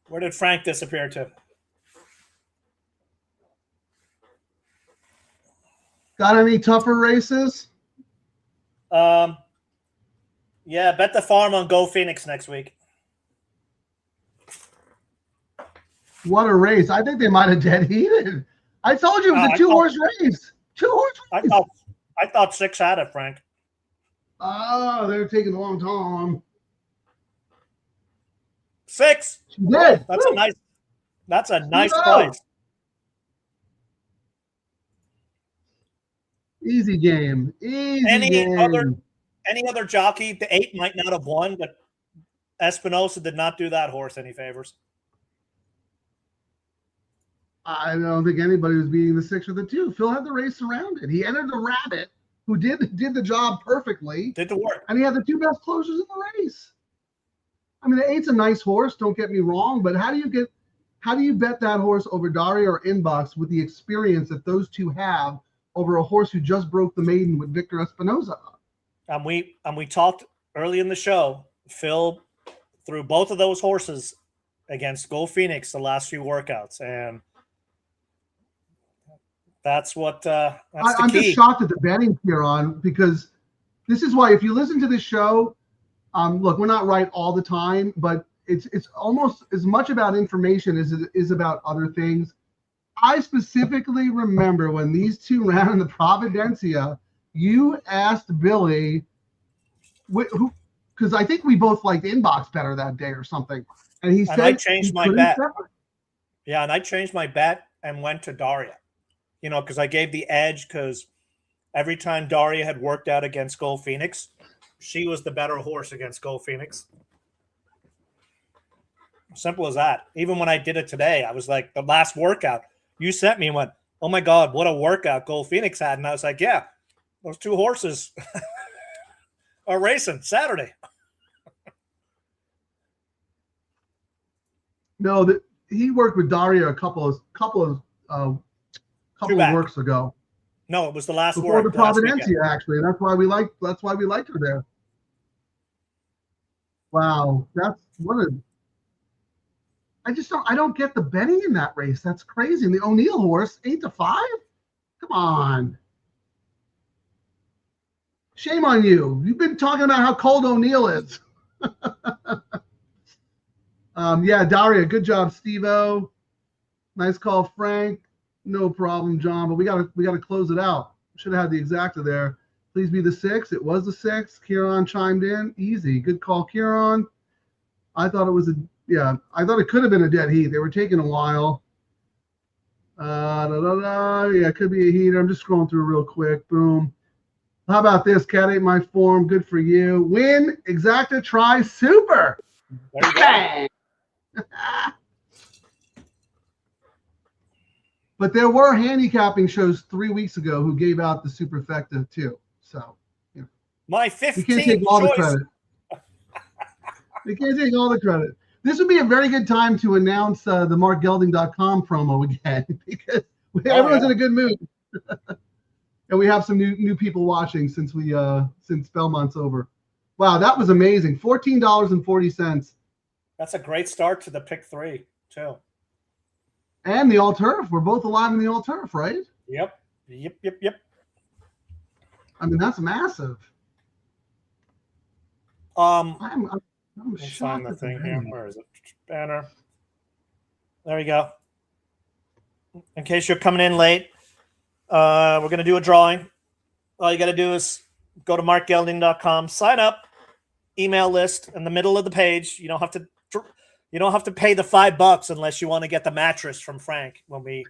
Where did Frank disappear to? Got any tougher races? Yeah, bet the farm on Go Phoenix next week. What a race. I think they might have dead heated. I told you it was a two-horse race. Two-horse race. I thought 6 had it, Frank. Oh, they're taking a long time. 6. She did. That's a nice price. Easy game. Any other jockey, the 8 might not have won, but Espinosa did not do that horse any favors. I don't think anybody was beating the 6 or the 2. Phil had the race surrounded. He entered the Rabbit, who did the job perfectly. Did the work. And he had the 2 best closers in the race. I mean, the 8's a nice horse, don't get me wrong, but how do you bet that horse over Daria or Inbox with the experience that those 2 have over a horse who just broke the maiden with Victor Espinosa? And we talked early in the show, Phil threw both of those horses against Go Phoenix the last few workouts, and that's what I'm just shocked at the betting here on, because this is why, if you listen to this show, look, we're not right all the time, but it's almost as much about information as it is about other things. I specifically remember when these 2 ran in the Providencia, you asked Billy, who, because I think we both liked Inbox better that day or something, and he said I changed my bet. Yeah, and I changed my bet and went to Daria. You know, because I gave the edge, because every time Daria had worked out against Go Phoenix, she was the better horse against Go Phoenix. Simple as that. Even when I did it today, I was like, the last workout, you sent me and went, oh my God, what a workout Go Phoenix had. And I was like, yeah, those 2 horses are racing Saturday. No, he worked with Daria a couple of works ago. No, it was the last before work. The Providencia, actually. That's why we liked her there. Wow, I don't get the betting in that race. That's crazy. And the O'Neill horse, 8-5. Come on. Shame on you. You've been talking about how cold O'Neill is. Yeah, Daria, good job, Steve-O. Nice call, Frank. No problem, John, but we gotta close it out. Should have had the exacta there. Please be the 6. It was the 6. Kieran chimed in. Easy. Good call, Kieran. I thought it could have been a dead heat. They were taking a while. Yeah, it could be a heater. I'm just scrolling through real quick. Boom. How about this? Cat ate my form. Good for you. Win. Exacta try super. Bang. But there were handicapping shows 3 weeks ago who gave out the superfecta too. So, you know, my 15th you can't take all choice. the credit. You can't take all the credit. This would be a very good time to announce the markgelding.com promo again, because everyone's in a good mood. And we have some new people watching since Belmont's over. Wow, that was amazing. $14.40. That's a great start to the pick 3 too. And the all turf. We're both alive in the all turf, right? Yep. I mean, that's massive. I'm find the thing here. Where is it? Banner. There we go. In case you're coming in late, we're going to do a drawing. All you got to do is go to markgelding.com, sign up, email list in the middle of the page. You don't have to pay the $5 unless you want to get the mattress from Frank when we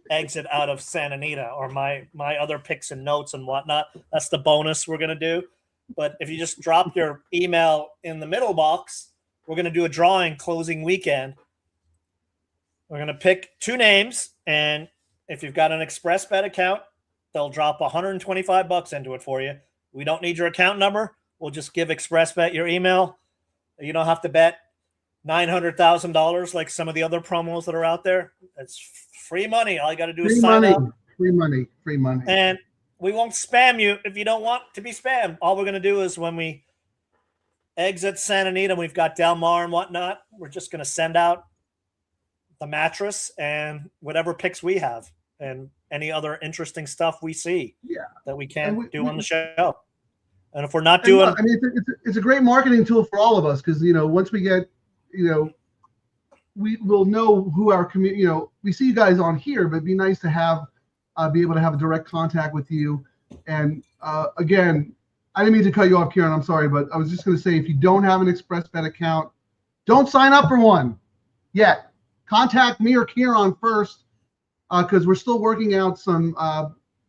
exit out of Santa Anita, or my other picks and notes and whatnot. That's the bonus we're going to do. But if you just drop your email in the middle box, we're going to do a drawing closing weekend. We're going to pick 2 names, and if you've got an ExpressBet account, they'll drop $125 into it for you. We don't need your account number. We'll just give ExpressBet your email. You don't have to bet $900,000 like some of the other promos that are out there. It's free money. All you got to do is sign up. Free money. And we won't spam you if you don't want to be spammed. All we're going to do is when we exit Santa Anita, we've got Del Mar and whatnot, we're just going to send out the mattress and whatever picks we have. and any other interesting stuff we see that we can't do on the show. And if we're not doing, I mean, it's a great marketing tool for all of us because once we get, we will know who our community. We see you guys on here, but it'd be nice to have be able to have a direct contact with you. And again, I didn't mean to cut you off, Kieran. I'm sorry, but I was just going to say, if you don't have an ExpressBet account, don't sign up for one yet. Contact me or Kieran first because we're still working out some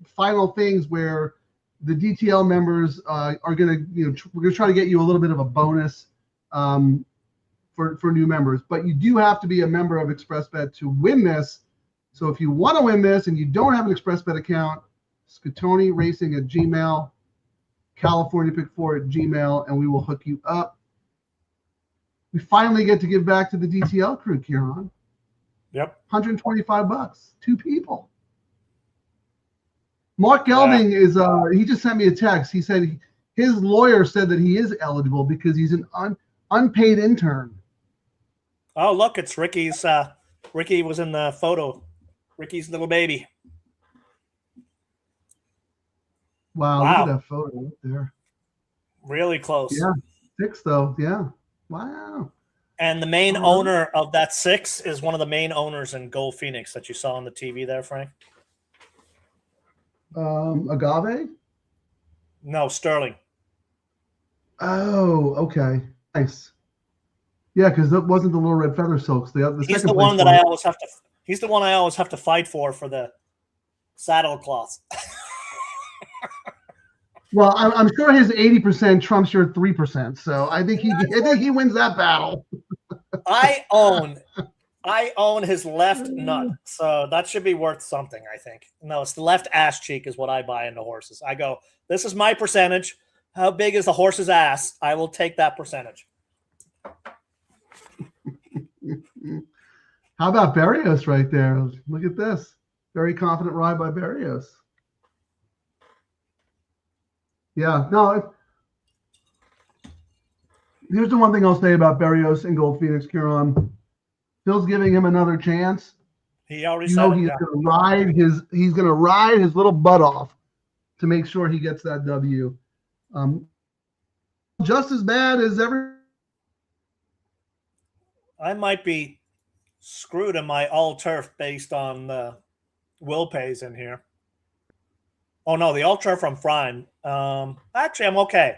final things where the DTL members are going to, we're going to try to get you a little bit of a bonus for new members. But you do have to be a member of ExpressBet to win this. So if you want to win this and you don't have an ExpressBet account, Scatoni Racing at Gmail, California Pick 4 at Gmail, and we will hook you up. We finally get to give back to the DTL crew, Kieran. Yep. $125, 2 people. Mark Gelding is, he just sent me a text. He said his lawyer said that he is eligible because he's an unpaid intern. Oh, look, it's Ricky's. Ricky was in the photo. Ricky's little baby. Wow. Look at that photo right there. Really close. Yeah. 6 though. Yeah. Wow. And the main owner of that 6 is one of the main owners in Gold Phoenix that you saw on the TV there, Frank. Agave? No, Sterling. Oh, okay. Nice. Yeah, because that wasn't the Little Red Feather Silks. He's the one that I always have to. He's the one I always have to fight for the saddle cloths. Well, I'm sure his 80% trumps your 3%. So I think he wins that battle. I own his left nut, so that should be worth something, I think. No, it's the left ass cheek is what I buy into horses. I go, this is my percentage. How big is the horse's ass? I will take that percentage. How about Barrios right there? Look at this. Very confident ride by Barrios. Yeah, no. Here's the one thing I'll say about Barrios and Gold Phoenix, Kieran. Phil's giving him another chance. He already said he's going to ride his little butt off to make sure he gets that W. Just as bad as every. I might be screwed in my all turf based on the will pays in here. Oh no, the all turf I'm fine. Actually, I'm okay.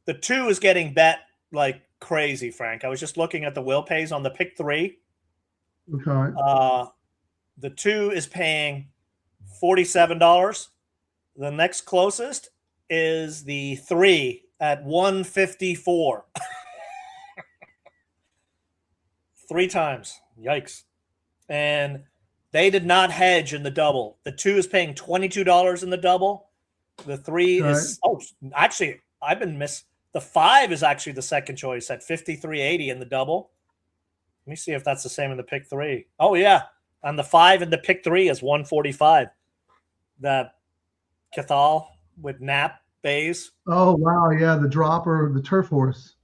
The 2 is getting bet like crazy, Frank. I was just looking at the will pays on the pick 3. Okay. The 2 is paying $47. The next closest is the 3 at $154. 3 times. Yikes. And they did not hedge in the double. The 2 is paying $22 in the double. The 3 is actually I've been the 5 is actually the second choice at $53.80 in the double. Let me see if that's the same in the pick 3. Oh yeah. And the 5 in the pick 3 is $145. The Cathal with Nap Bays. Oh wow, yeah, the dropper, the turf horse.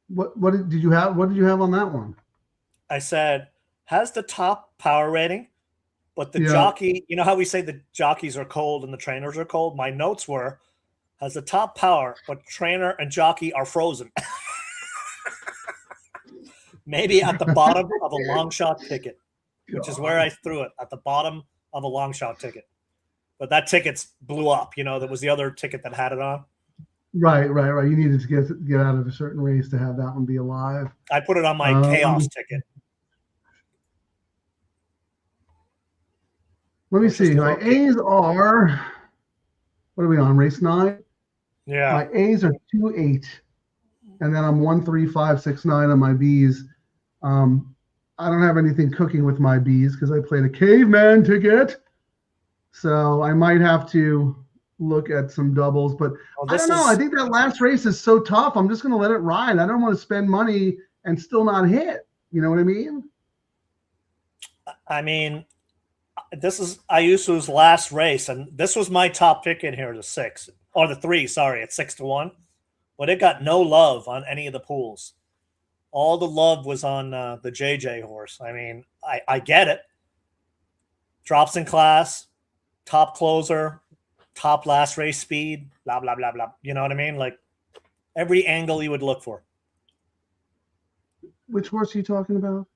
What did you have? What did you have on that one? I said has the top power rating, but the jockey, you know how we say the jockeys are cold and the trainers are cold? My notes were has the top power, but trainer and jockey are frozen. Maybe at the bottom of a long shot ticket, which is where I threw it, at the bottom of a long shot ticket. But that ticket's blew up. That was the other ticket that had it on. Right. You needed to get out of a certain race to have that one be alive. I put it on my chaos ticket. Let me see. My A's are, what are we on? Race 9? Yeah. My A's are 2-8. And then I'm 1, 3, 5, 6, 9 on my B's. I don't have anything cooking with my B's because I played a caveman ticket. So I might have to look at some doubles, but I don't know. I think that last race is so tough. I'm just going to let it ride. I don't want to spend money and still not hit. You know what I mean? I mean, this is Ayusu's last race, and this was my top pick in here, the 6 or the 3. Sorry, at 6-1, but it got no love on any of the pools. All the love was on the JJ horse. I mean, I get it. drops in class, top closer, top last race speed, blah, blah, blah, blah. You know what I mean? Like every angle you would look for. Which horse are you talking about?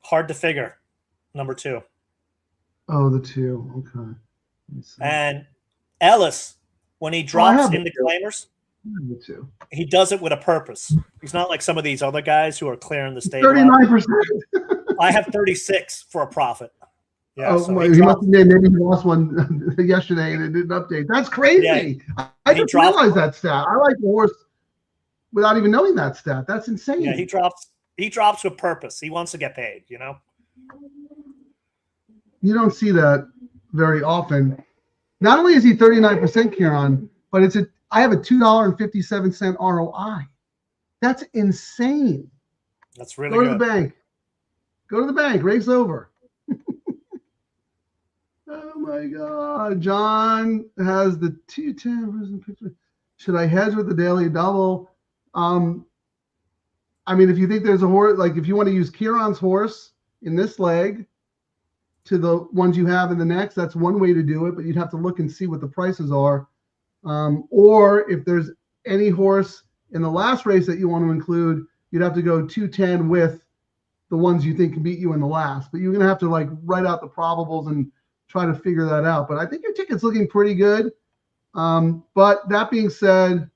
Hard to figure. Number 2. Oh, the 2. Okay. And Ellis, when he drops into claimers, the 2. he does it with a purpose. He's not like some of these other guys who are clearing the stage. 39%. I have 36 for a profit. Yeah, oh, so well, he must have been, maybe he lost one yesterday and it didn't update. That's crazy. Yeah, I didn't realize that stat. I like the horse without even knowing that stat. That's insane. Yeah, he drops with purpose. He wants to get paid, you know? You don't see that very often. Not only is he 39%, Kieran, but I have a $2.57 ROI. That's insane. That's really good. Go to the bank. Go to the bank. Race over. Oh my God. John has the 210. Should I hedge with the daily double? I mean, if you think there's a horse, like if you want to use Kieran's horse in this leg to the ones you have in the next, that's one way to do it, but you'd have to look and see what the prices are. Or if there's any horse in the last race that you want to include, you'd have to go 210 with the ones you think can beat you in the last. But you're going to have to like write out the probables and try to figure that out. But I think your ticket's looking pretty good. But that being said,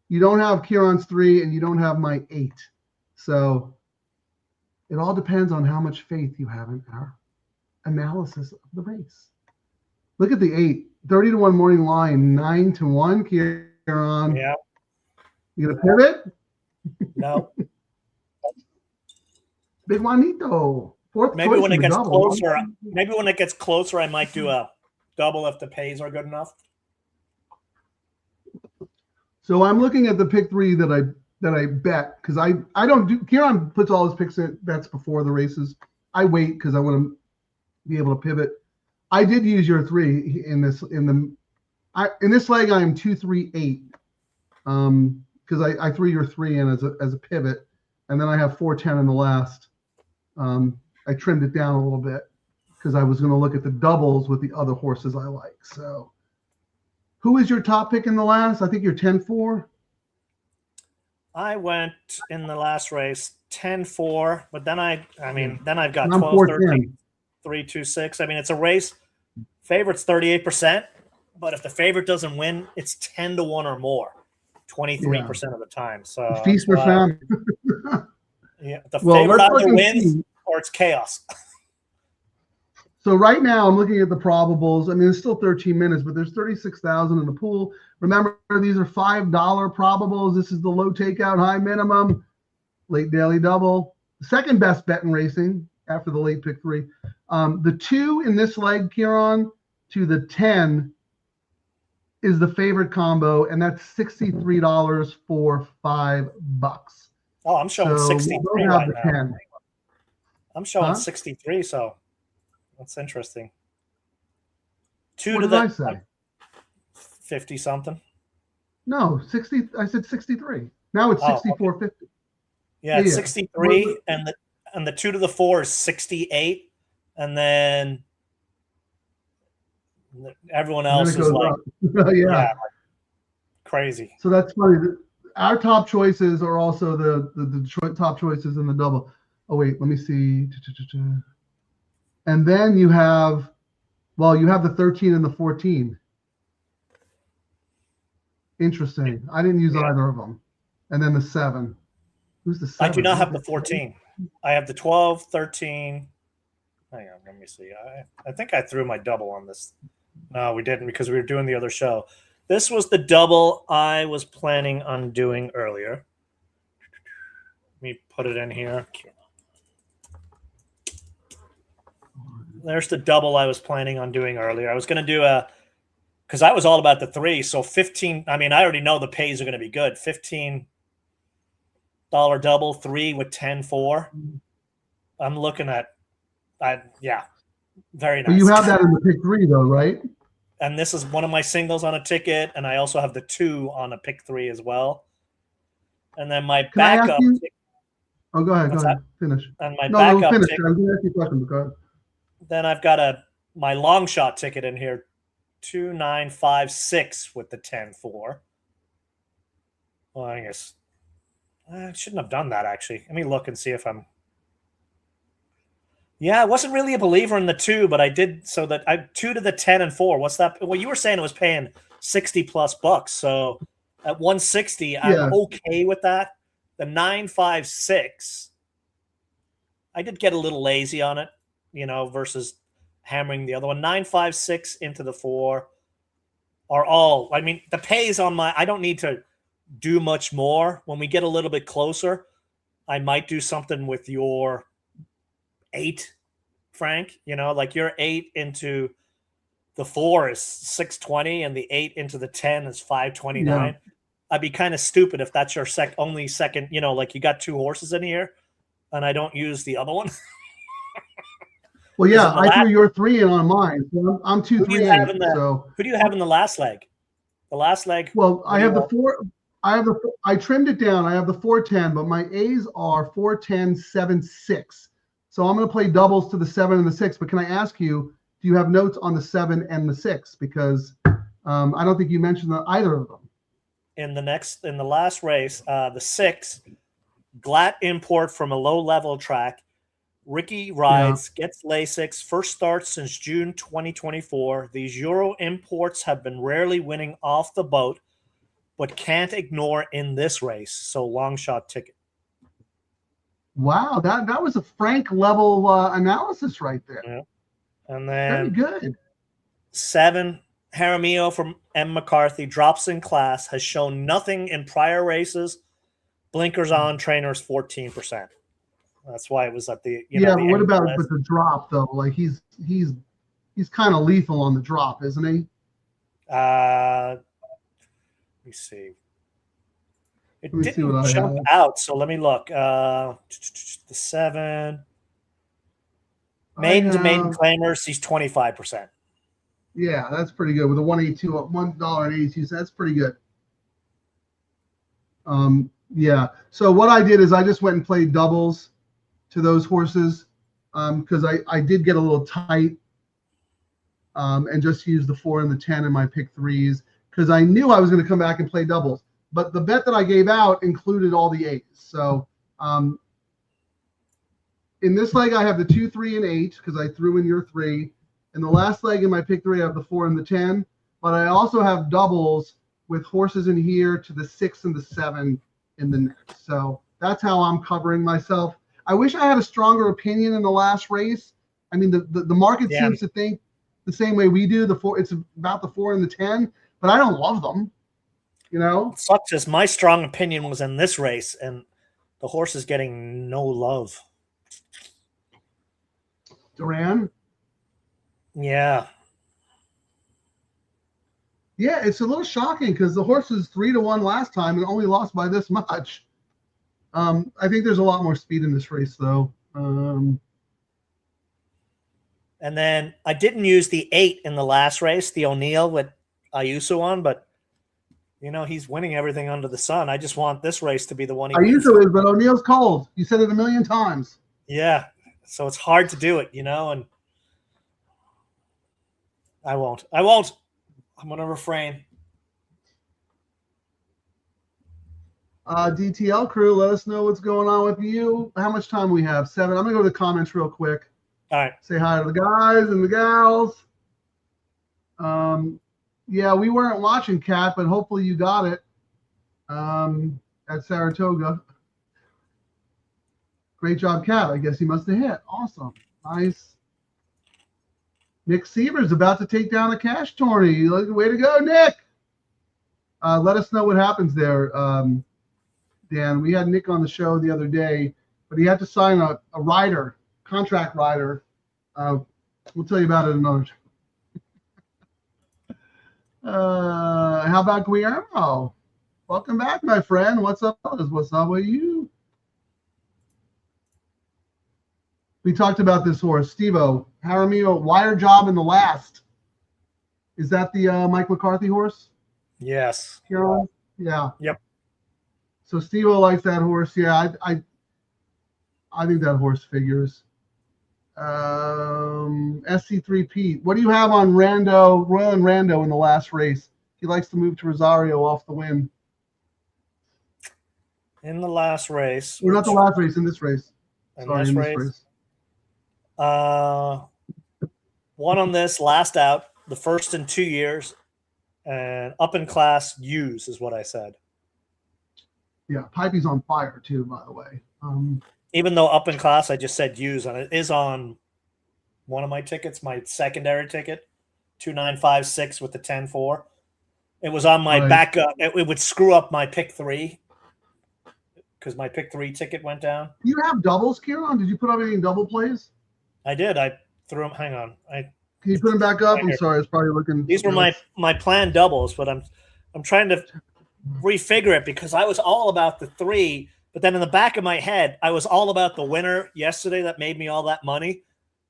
you don't have Kieran's 3 and you don't have my 8. So it all depends on how much faith you have in our analysis of the race. Look at the 8, 30-1 morning line, 9-1, Kieran. Yeah. You gonna pivot? No. Big Juanito. Maybe when it gets closer, I might do a double if the pays are good enough. So I'm looking at the pick 3 that I bet, because I don't do. Kieran puts all his picks in bets before the races. I wait because I want to be able to pivot. I did use your 3 in this leg. I am 2-3-8 because I threw your 3 in as a pivot, and then I have 4-10 in the last. I trimmed it down a little bit because I was going to look at the doubles with the other horses I like. So, who is your top pick in the last? I think you're 10-4. I went in the last race 10-4, but then I've got 12-13, 3-2-6. I mean, it's a race. Favorite's 38%, but if the favorite doesn't win, it's 10-1 or more, 23% of the time. So feast for famine. Yeah, the favorite either wins or it's chaos. So right now I'm looking at the probables. I mean, it's still 13 minutes, but there's 36,000 in the pool. Remember, these are $5 probables. This is the low takeout, high minimum, late daily double. The second best bet in racing after the late pick 3. The 2 in this leg, Kieran, to the 10 is the favorite combo, and that's $63 for $5. Oh, I'm showing 63 right now. 10. I'm showing 63, so that's interesting. What did I say? 50 something. No, 60. I said 63. Now it's 64.50. Okay. Yeah, it's 63, and the 2 to the 4 is 68, and then everyone else is like, like crazy. So that's funny. Our top choices are also the top choices in the double. Oh wait, let me see. And then you have the 13 and the 14. Interesting. I didn't use either of them. And then the 7. Who's the 7? I do not have the 14. I have the 12, 13. Hang on, let me see. I think I threw my double on this. No, we didn't because we were doing the other show. This was the double I was planning on doing earlier. Let me put it in here. There's the double I was planning on doing earlier. I was going to do because I was all about the 3. So 15, I mean, I already know the pays are going to be good. $15 double, 3 with 10-4. I'm looking at, very nice. But you have that in the pick 3 though, right? And this is one of my singles on a ticket, and I also have the 2 on a pick 3 as well. And then my backup. Go ahead. Finish. And my backup. Finish. I'm going to ask you a question. Go ahead. Then I've got a my long shot ticket in here, 2956 with the 10-4. Well, I guess I shouldn't have done that, actually. Let me look and see if I'm... Yeah, I wasn't really a believer in the 2, but I did so that I 2 to the 10 and 4. What's that? Well, you were saying it was paying $60+ so at 160, I'm okay with that. The 956, I did get a little lazy on it, versus hammering the other one. 956 into the 4 are all, I mean, the pays on I don't need to do much more. When we get a little bit closer, I might do something with your 8, Frank, like your 8 into the 4 is 620 and the 8 into the 10 is 529. I'd be kind of stupid if that's your only second, like you got 2 horses in here and I don't use the other one. Well, yeah, I threw your 3 in on mine. So I'm 2, 3, 8. So who do you have in the last leg? The last leg. Well, I have the 4. I trimmed it down. I have the 410, but my A's are 410, 7, 6. So I'm going to play doubles to the 7 and the 6. But can I ask you, do you have notes on the 7 and the 6? Because I don't think you mentioned either of them. In the last race, the 6, Glatt import from a low-level track. Ricky rides, gets Lasix, first start since June 2024. These Euro imports have been rarely winning off the boat, but can't ignore in this race. So long shot ticket. Wow, that was a Frank level analysis right there. Yeah. And then very good. 7, Jaramillo from M. McCarthy drops in class, has shown nothing in prior races. Blinkers on, trainers 14%. That's why it was at the but what about with the drop though? Like he's kind of lethal on the drop, isn't he? Let me see. It didn't jump out, so let me look. The 7 maiden to maiden claimers, he's 25%. Yeah, that's pretty good with a $1.82. That's pretty good. Yeah. So what I did is I just went and played doubles to those horses because I did get a little tight and just used the 4 and the 10 in my pick 3s because I knew I was going to come back and play doubles. But the bet that I gave out included all the 8s. So in this leg, I have the 2, 3, and 8 because I threw in your 3. In the last leg in my pick 3, I have the 4 and the 10. But I also have doubles with horses in here to the 6 and the 7 in the next. So that's how I'm covering myself. I wish I had a stronger opinion in the last race. I mean, the market seems to think the same way we do. It's about the 4 and the 10, but I don't love them. It sucks as my strong opinion was in this race, and the horse is getting no love. Duran? Yeah. Yeah, it's a little shocking because the horse was 3-1 last time and only lost by this much. I think there's a lot more speed in this race, though. And then I didn't use the 8 in the last race, the O'Neill with Ayuso on, but he's winning everything under the sun. I just want this race to be the one he wins. Ayuso is, but O'Neill's cold. You said it a million times. Yeah, so it's hard to do it, and I won't. I'm going to refrain. DTL Crew, let us know what's going on with you. How much time we have? 7. I'm going to go to the comments real quick. All right. Say hi to the guys and the gals. Yeah, we weren't watching, Kat, but hopefully you got it at Saratoga. Great job, Kat. I guess he must have hit. Awesome. Nice. Nick Seaver's about to take down a cash tourney. Way to go, Nick. Let us know what happens there, Dan. We had Nick on the show the other day, but he had to sign a contract rider. We'll tell you about it another time. How about Guillermo? Welcome back, my friend. What's up? What's up with you? We talked about this horse, Steve-O. Jaramillo, wire job in the last. Is that the Mike McCarthy horse? Yes. Carolyn? Yeah. Yep. So Steve-O likes that horse. Yeah, I think that horse figures. SC3 Pete. What do you have on Royal and Rando in the last race? He likes to move to Rosario off the win. In the last race. Or not the last race, in this race. In this race. One on this, last out, the first in 2 years, and up in class, use is what I said. Yeah, Pipey's on fire too, by the way. Even though up in class, I just said use, and it is on one of my tickets, my secondary ticket, 2956 with the 10-4. It was on my backup. It would screw up my pick 3 because my pick 3 ticket went down. Do you have doubles, Kieran? Did you put up any double plays? I did. I threw them. Hang on. Can you put them back up? I'm sorry, it's probably looking. These were my planned doubles, but I'm trying to refigure it because I was all about the 3, but then in the back of my head, I was all about the winner yesterday that made me all that money.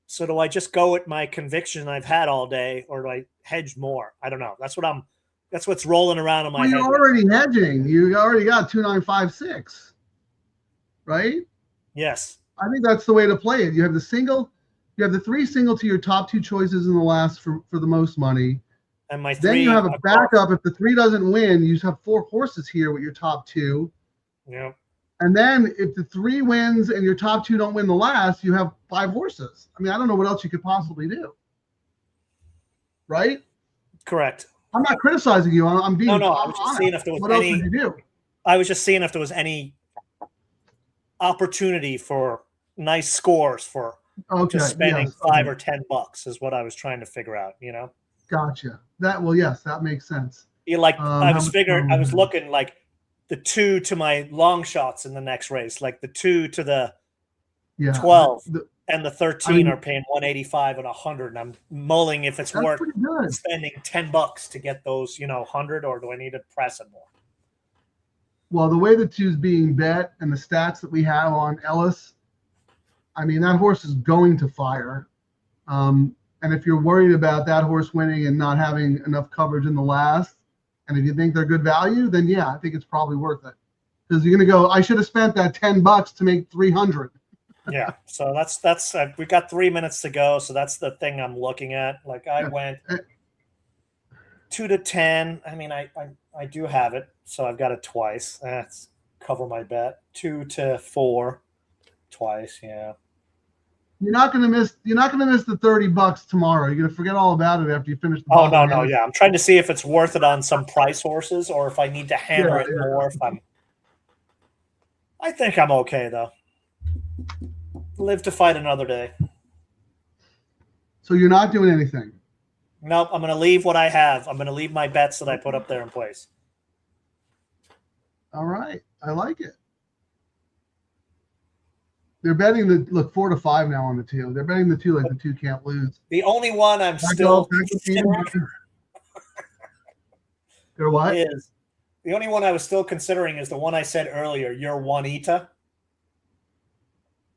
So do I just go with my conviction I've had all day, or do I hedge more? I don't know. That's what's rolling around in my head. You're already hedging. You already got 2956, right? Yes. I think that's the way to play it. You have the single. You have the 3 single to your top 2 choices in the last for the most money. And my 3. Then you have a backup. If the 3 doesn't win, you have 4 horses here with your top 2. Yeah. And then if the 3 wins and your top 2 don't win the last, you have 5 horses. I mean, I don't know what else you could possibly do. Right? Correct. I'm not criticizing you. I'm being no. I was just seeing if there was what else would you do? I was just seeing if there was any opportunity for nice scores for just spending $5 or $10 is what I was trying to figure out. Gotcha. Yes, that makes sense. I was looking like the 2 to my long shots in the next race, like the 2 to the 12 and the 13 are paying 185 and 100. And I'm mulling if it's worth spending $10 to get those, 100, or do I need to press it more? Well, the way the 2's being bet and the stats that we have on Ellis, I mean, that horse is going to fire. And if you're worried about that horse winning and not having enough coverage in the last, and if you think they're good value, then yeah, I think it's probably worth it. Because you're going to go, I should have spent that $10 to make 300. Yeah. So that's we've got 3 minutes to go. So that's the thing I'm looking at. Like I went 2 to 10. I mean, I do have it. So I've got it twice. That's cover my bet. 2 to 4 twice. Yeah. You're not gonna miss the $30 tomorrow. You're gonna forget all about it after you finish the no. Yeah. I'm trying to see if it's worth it on some price horses or if I need to hammer it more. I think I'm okay though. Live to fight another day. So you're not doing anything? Nope. I'm gonna leave what I have. I'm gonna leave my bets that I put up there in place. All right. I like it. They're betting 4 to 5 now on the 2. They're betting the 2 like the 2 can't lose. The only one I'm still considering. They're what? The only one I was still considering is the one I said earlier, your Juanita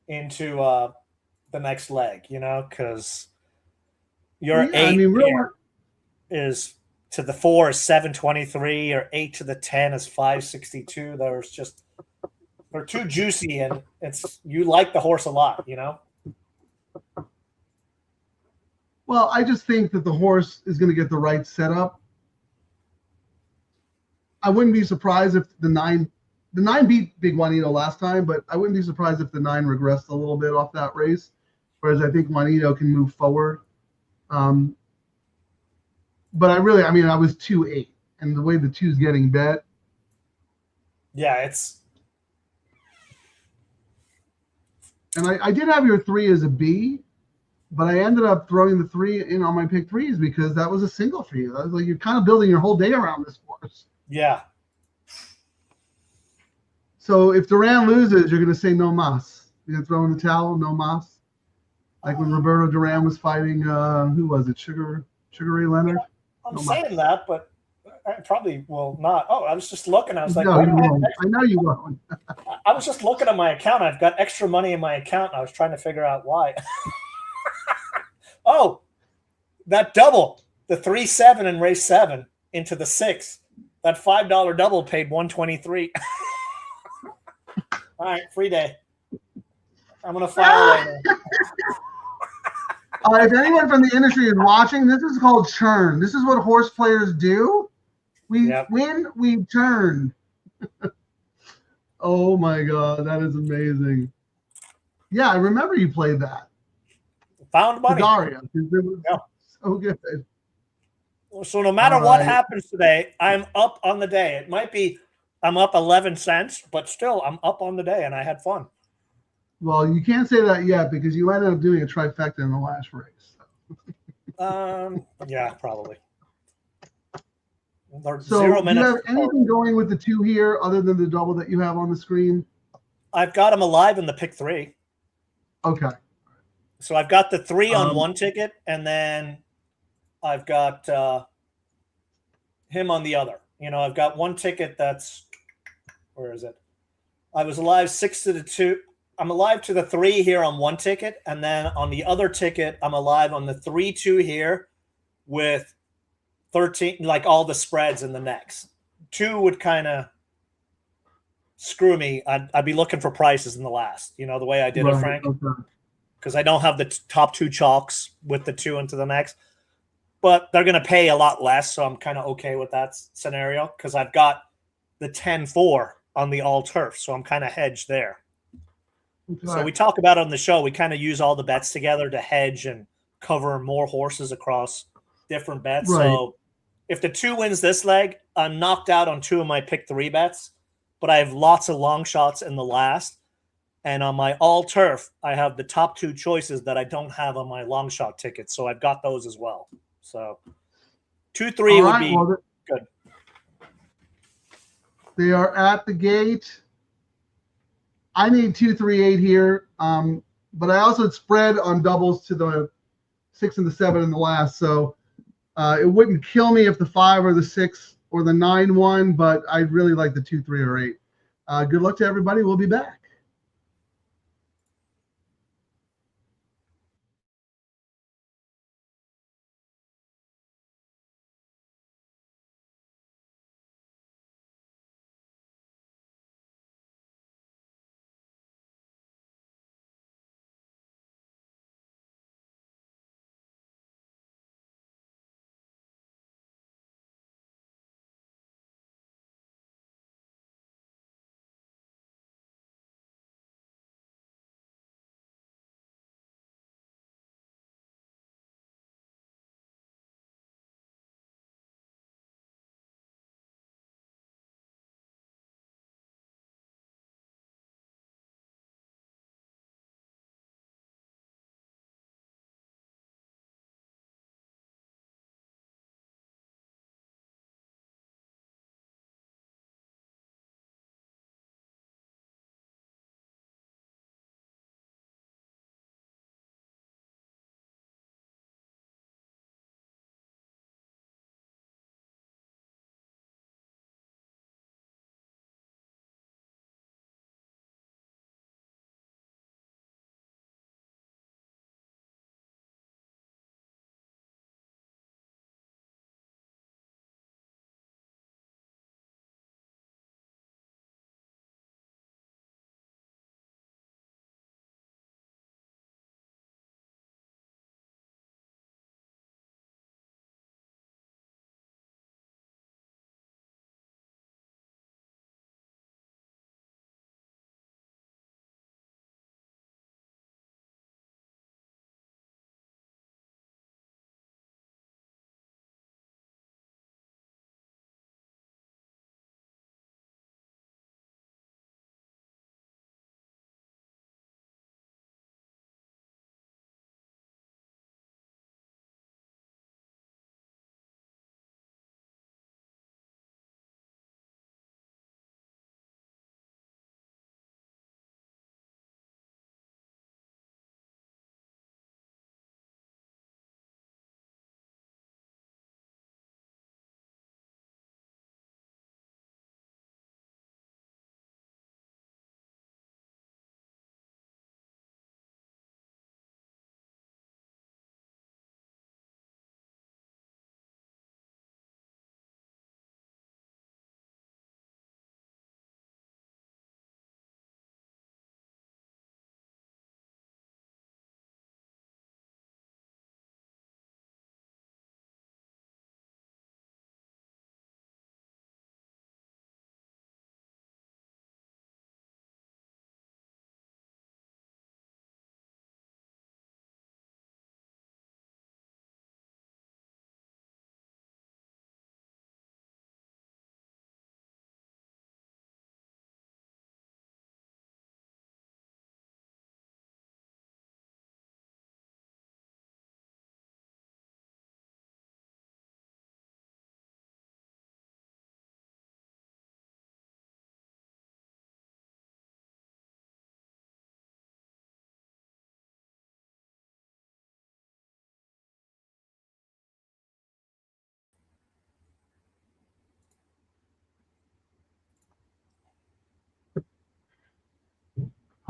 into the next leg, because your 8 is to the 4 is 723, or 8 to the 10 is 562. They're too juicy, and you like the horse a lot, Well, I just think that the horse is going to get the right setup. I wouldn't be surprised if the 9 beat Big Juanito last time, but I wouldn't be surprised if the 9 regressed a little bit off that race, whereas I think Juanito can move forward. But I was 2-8, and the way the 2's getting bet. Yeah, And I did have your 3 as a B, but I ended up throwing the 3 in on my pick 3s because that was a single for you. I was like, you're kind of building your whole day around this horse. Yeah. So if Duran loses, you're going to say no mas. You're going to throw in the towel, no mas. Like when Roberto Duran was fighting, who was it? Sugar Ray Leonard? I'm saying that, but I probably will not. Oh, I was just looking. I was like, no, you won't. I know you won't. I was just looking at my account. I've got extra money in my account. And I was trying to figure out why. Oh, that double, the 3-7 in race 7 into the 6. That $5 double paid $123. All right, free day. I'm gonna file later. If anyone from the industry is watching, this is called churn. This is what horse players do. We win, we turn. Oh my God, that is amazing. Yeah, I remember you played that. Found money. Daria. It was so good. So no matter what happens today, I'm up on the day. It might be I'm up 11 cents, but still I'm up on the day and I had fun. Well, you can't say that yet because you ended up doing a trifecta in the last race. Yeah, probably. So 0 minutes. Do you have anything going with the 2 here other than the double that you have on the screen? I've got him alive in the pick 3. Okay. So I've got the 3 on one ticket, and then I've got him on the other. I've got one ticket that's where is it? I was alive 6 to the 2. I'm alive to the 3 here on one ticket, and then on the other ticket, I'm alive on the 3-2 here with 13, like all the spreads in the next. 2 would kind of screw me. I'd be looking for prices in the last, the way I did it, Frank. Because I don't have the top 2 chalks with the 2 into the next. But they're going to pay a lot less, so I'm kind of okay with that scenario because I've got the 10-4 on the all turf, so I'm kind of hedged there. Okay. So we talk about it on the show. We kind of use all the bets together to hedge and cover more horses across different bets. Right. So if the 2 wins this leg, I'm knocked out on 2 of my pick 3 bets, but I have lots of long shots in the last. And on my all turf, I have the top 2 choices that I don't have on my long shot tickets. So I've got those as well. So 2-3 would be good. They are at the gate. I need 2-3-8 here. But I also spread on doubles to the 6 and the 7 in the last. So it wouldn't kill me if the 5 or the 6 or the 9 won, but I'd really like the 2, 3, or 8. Good luck to everybody. We'll be back.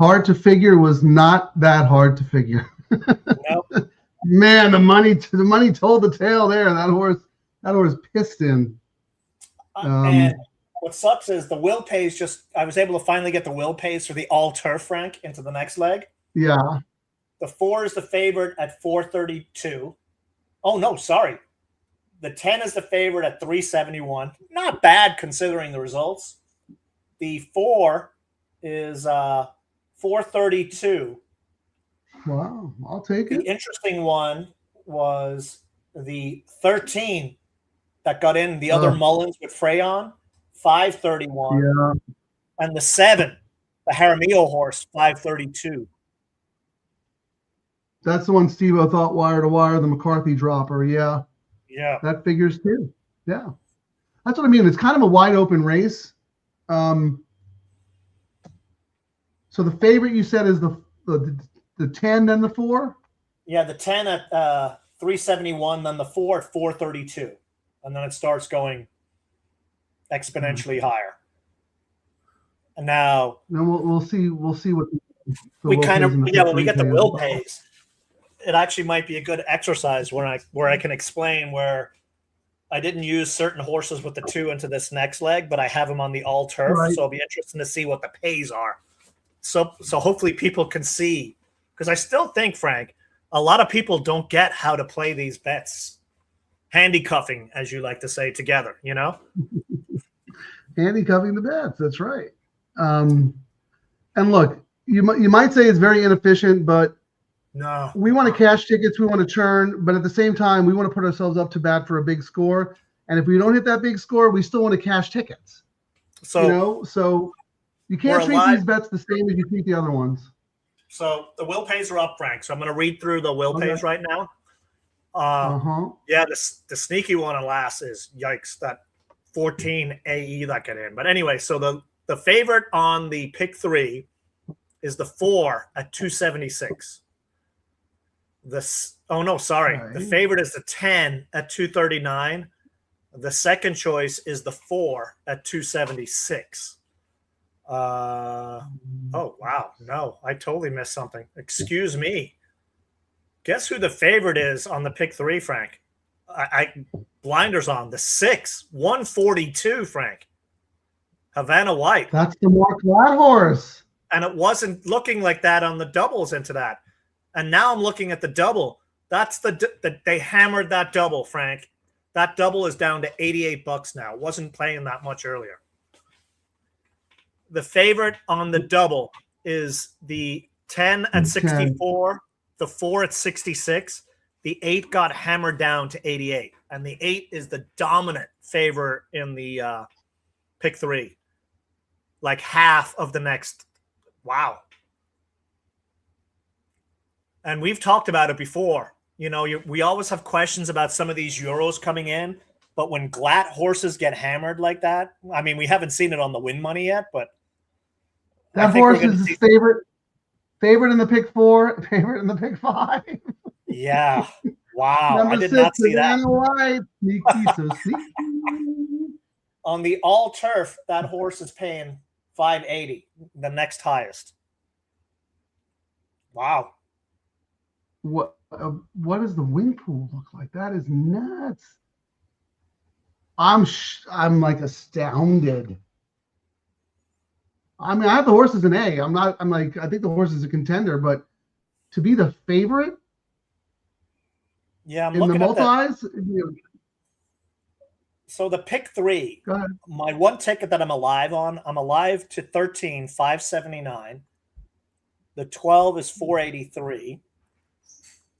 Hard to figure was not that hard to figure. Nope. Man, the money told the tale there. That horse pissed in. And what sucks is the will pays I was able to finally get the will pays for the all turf, Frank, into the next leg. Yeah. The 4 is the favorite at 432. Oh, no, sorry. The 10 is the favorite at 371. Not bad considering the results. The 4 is 432. Wow, I'll take The it. interesting one was the 13 that got in the other Mullins with Freyon, 531. Yeah. And the 7, the Jaramillo horse, 532. That's the one Steve-O thought wire to wire, the McCarthy dropper. Yeah. Yeah. That figures too. Yeah. That's what I mean. It's kind of a wide open race. So the favorite you said is the 10, then the 4? Yeah, the 10 at 371, then the 4 at 432. And then it starts going exponentially higher. And now we'll see what we kind of when we get the will pays, it actually might be a good exercise where I can explain where I didn't use certain horses with the 2 into this next leg, but I have them on the all turf. Right. So it'll be interesting to see what the pays are. So hopefully people can see, because I still think, Frank, a lot of people don't get how to play these bets. Handicuffing, as you like to say, together, you know? Handicuffing the bets. That's right. And look, you might say it's very inefficient, but no, we want to cash tickets. We want to churn, but at the same time, we want to put ourselves up to bat for a big score. And if we don't hit that big score, we still want to cash tickets. So you can't treat these bets the same as you treat the other ones. So the will pays are up, Frank. So I'm going to read through the will pays right now. Yeah, the sneaky one on last is yikes, that 14 AE that got in. But anyway, so the favorite on the pick 3 is the 4 at 276. The favorite is the 10 at 239. The second choice is the 4 at 276. Oh wow, no, I totally missed something. Excuse me. Guess who the favorite is on the pick 3, Frank? I blinders on. The 6, 142, Frank. Havana White. That's the Mark Ladd horse. And it wasn't looking like that on the doubles into that. And now I'm looking at the double. That's they hammered that double, Frank. That double is down to $88 now. It wasn't playing that much earlier. The favorite on the double is the 10 at 64. The 4 at 66, the 8 got hammered down to 88, and the 8 is the dominant favor in the pick 3, like half of the next. Wow. And we've talked about it before. You know, we always have questions about some of these Euros coming in, but when Glatt horses get hammered like that, I mean, we haven't seen it on the win money yet, but that horse is his favorite. Favorite in the pick 4, favorite in the pick 5. Yeah. Wow. Number I did 6, not see that. White. Sneaky, so sneaky. On the all turf, that horse is paying 580, the next highest. Wow. What does the win pool look like? That is nuts. I'm like astounded. I mean, I have the horse as an A. I think the horse is a contender, but to be the favorite, yeah, I'm in the looking at multis. So the pick 3, Go ahead. my one ticket that I'm alive on, I'm alive to 13, 579. The 12 is 483.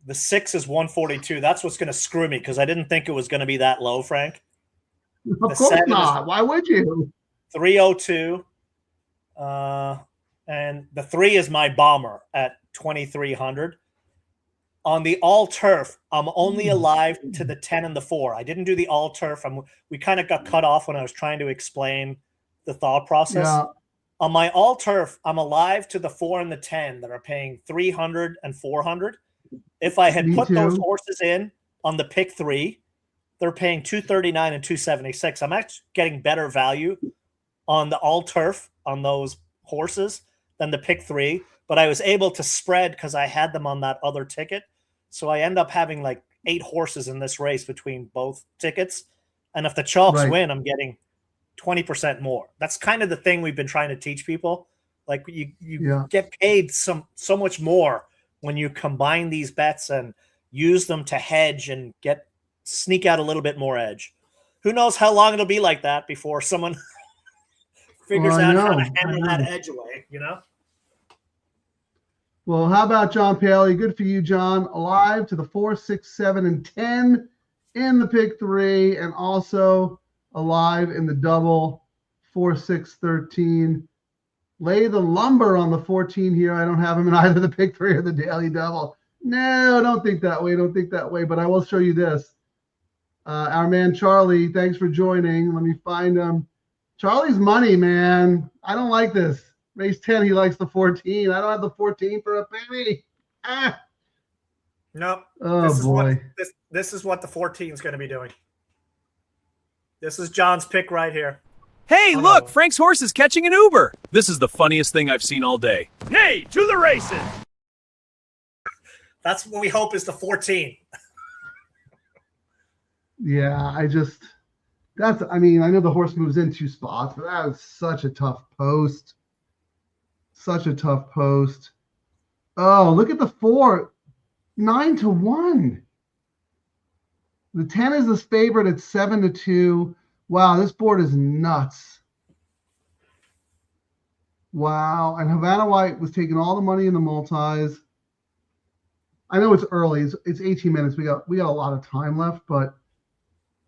The 6 is 142. That's what's going to screw me because I didn't think it was going to be that low, Frank. Of course not. Why would you? 302. And the 3 is my bomber at 2,300. On the all turf, I'm only alive to the 10 and the 4. I didn't do the all turf. We kind of got cut off when I was trying to explain the thought process. Yeah. On my all turf, I'm alive to the 4 and the 10 that are paying 300 and 400. If I had put those horses in on the pick 3, they're paying 239 and 276. I'm actually getting better value on the all turf on those horses than the pick 3, but I was able to spread because I had them on that other ticket. So I end up having like 8 horses in this race between both tickets. And if the chalks win, I'm getting 20% more. That's kind of the thing we've been trying to teach people. Like you get paid so much more when you combine these bets and use them to hedge and sneak out a little bit more edge. Who knows how long it'll be like that before someone figures out how to hammer that edge away, you know? Well, how about John Paley? Good for you, John. Alive to the 4, 6, 7, and 10 in the pick 3, and also alive in the double 4, 6, 13. Lay the lumber on the 14 here. I don't have him in either the pick 3 or the daily double. No, don't think that way. Don't think that way. But I will show you this. Our man Charlie, thanks for joining. Let me find him. Charlie's money, man. I don't like this. Race 10, he likes the 14. I don't have the 14 for a penny. Nope. Oh, boy. This is what the 14 is going to be doing. This is John's pick right here. Hey, look, Frank's horse is catching an Uber. This is the funniest thing I've seen all day. Hey, to the races. That's what we hope is the 14. Yeah, I know the horse moves in 2 spots, but that was such a tough post. Such a tough post. Oh, look at the 4. 9-1. The 10 is his favorite at 7-2. Wow, this board is nuts. Wow, and Havana White was taking all the money in the multis. I know it's early. It's 18 minutes. We got a lot of time left, but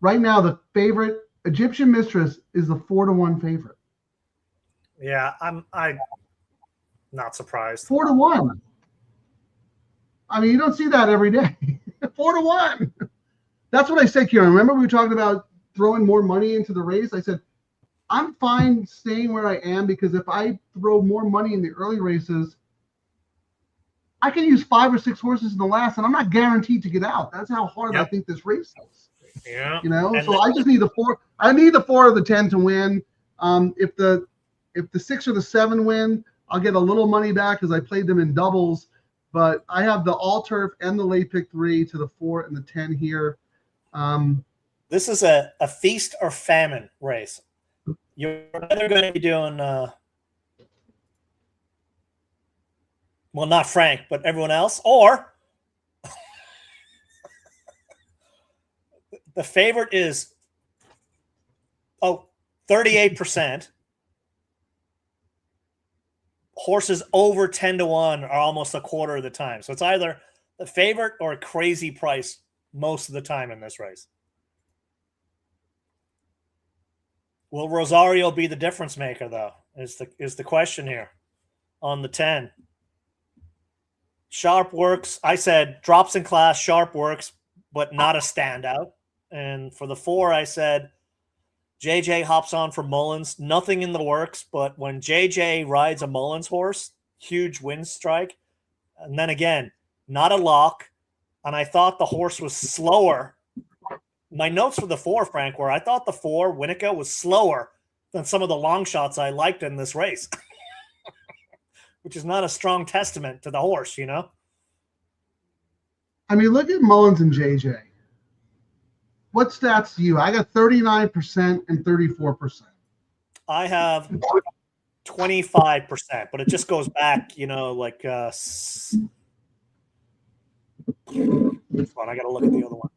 right now the favorite Egyptian Mistress is the 4-1 favorite. Yeah, I'm not surprised. 4-1. I mean, you don't see that every day. 4-1. That's what I said, Kieran. Remember we were talking about throwing more money into the race? I said, I'm fine staying where I am because if I throw more money in the early races, I can use 5 or 6 horses in the last, and I'm not guaranteed to get out. That's how hard I think this race is. Yeah. You know, so I just need the 4. I need the 4 or the 10 to win. If the 6 or the 7 win, I'll get a little money back because I played them in doubles. But I have the all turf and the late pick 3 to the 4 and the 10 here. This is a feast or famine race. You're either going to be doing, well, not Frank, but everyone else, or the favorite is 38%. Horses over 10-1 are almost a quarter of the time. So it's either the favorite or a crazy price most of the time in this race. Will Rosario be the difference maker, though, is the question here on the 10. Sharp works. I said drops in class, Sharp works, but not a standout. And for the 4, I said JJ hops on for Mullins. Nothing in the works, but when JJ rides a Mullins horse, huge win strike. And then again, not a lock. And I thought the horse was slower. My notes for the 4, Frank, were I thought the 4, Winnica, was slower than some of the long shots I liked in this race, which is not a strong testament to the horse, you know? I mean, look at Mullins and JJ. What stats do you? I got 39% and 34%. I have 25%, but it just goes back, you know, like this one. I got to look at the other one.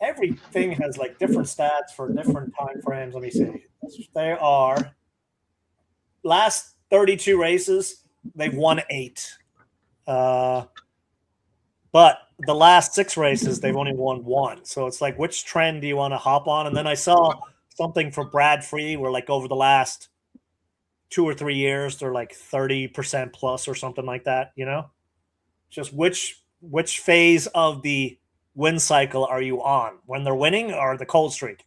Everything has like different stats for different time frames. Let me see. They are last 32 races. They've won 8. But the last 6 races, they've only won 1. So it's like, which trend do you want to hop on? And then I saw something for Brad Free where like over the last 2 or 3 years, they're like 30% plus or something like that, you know? Just which phase of the win cycle are you on? When they're winning or the cold streak?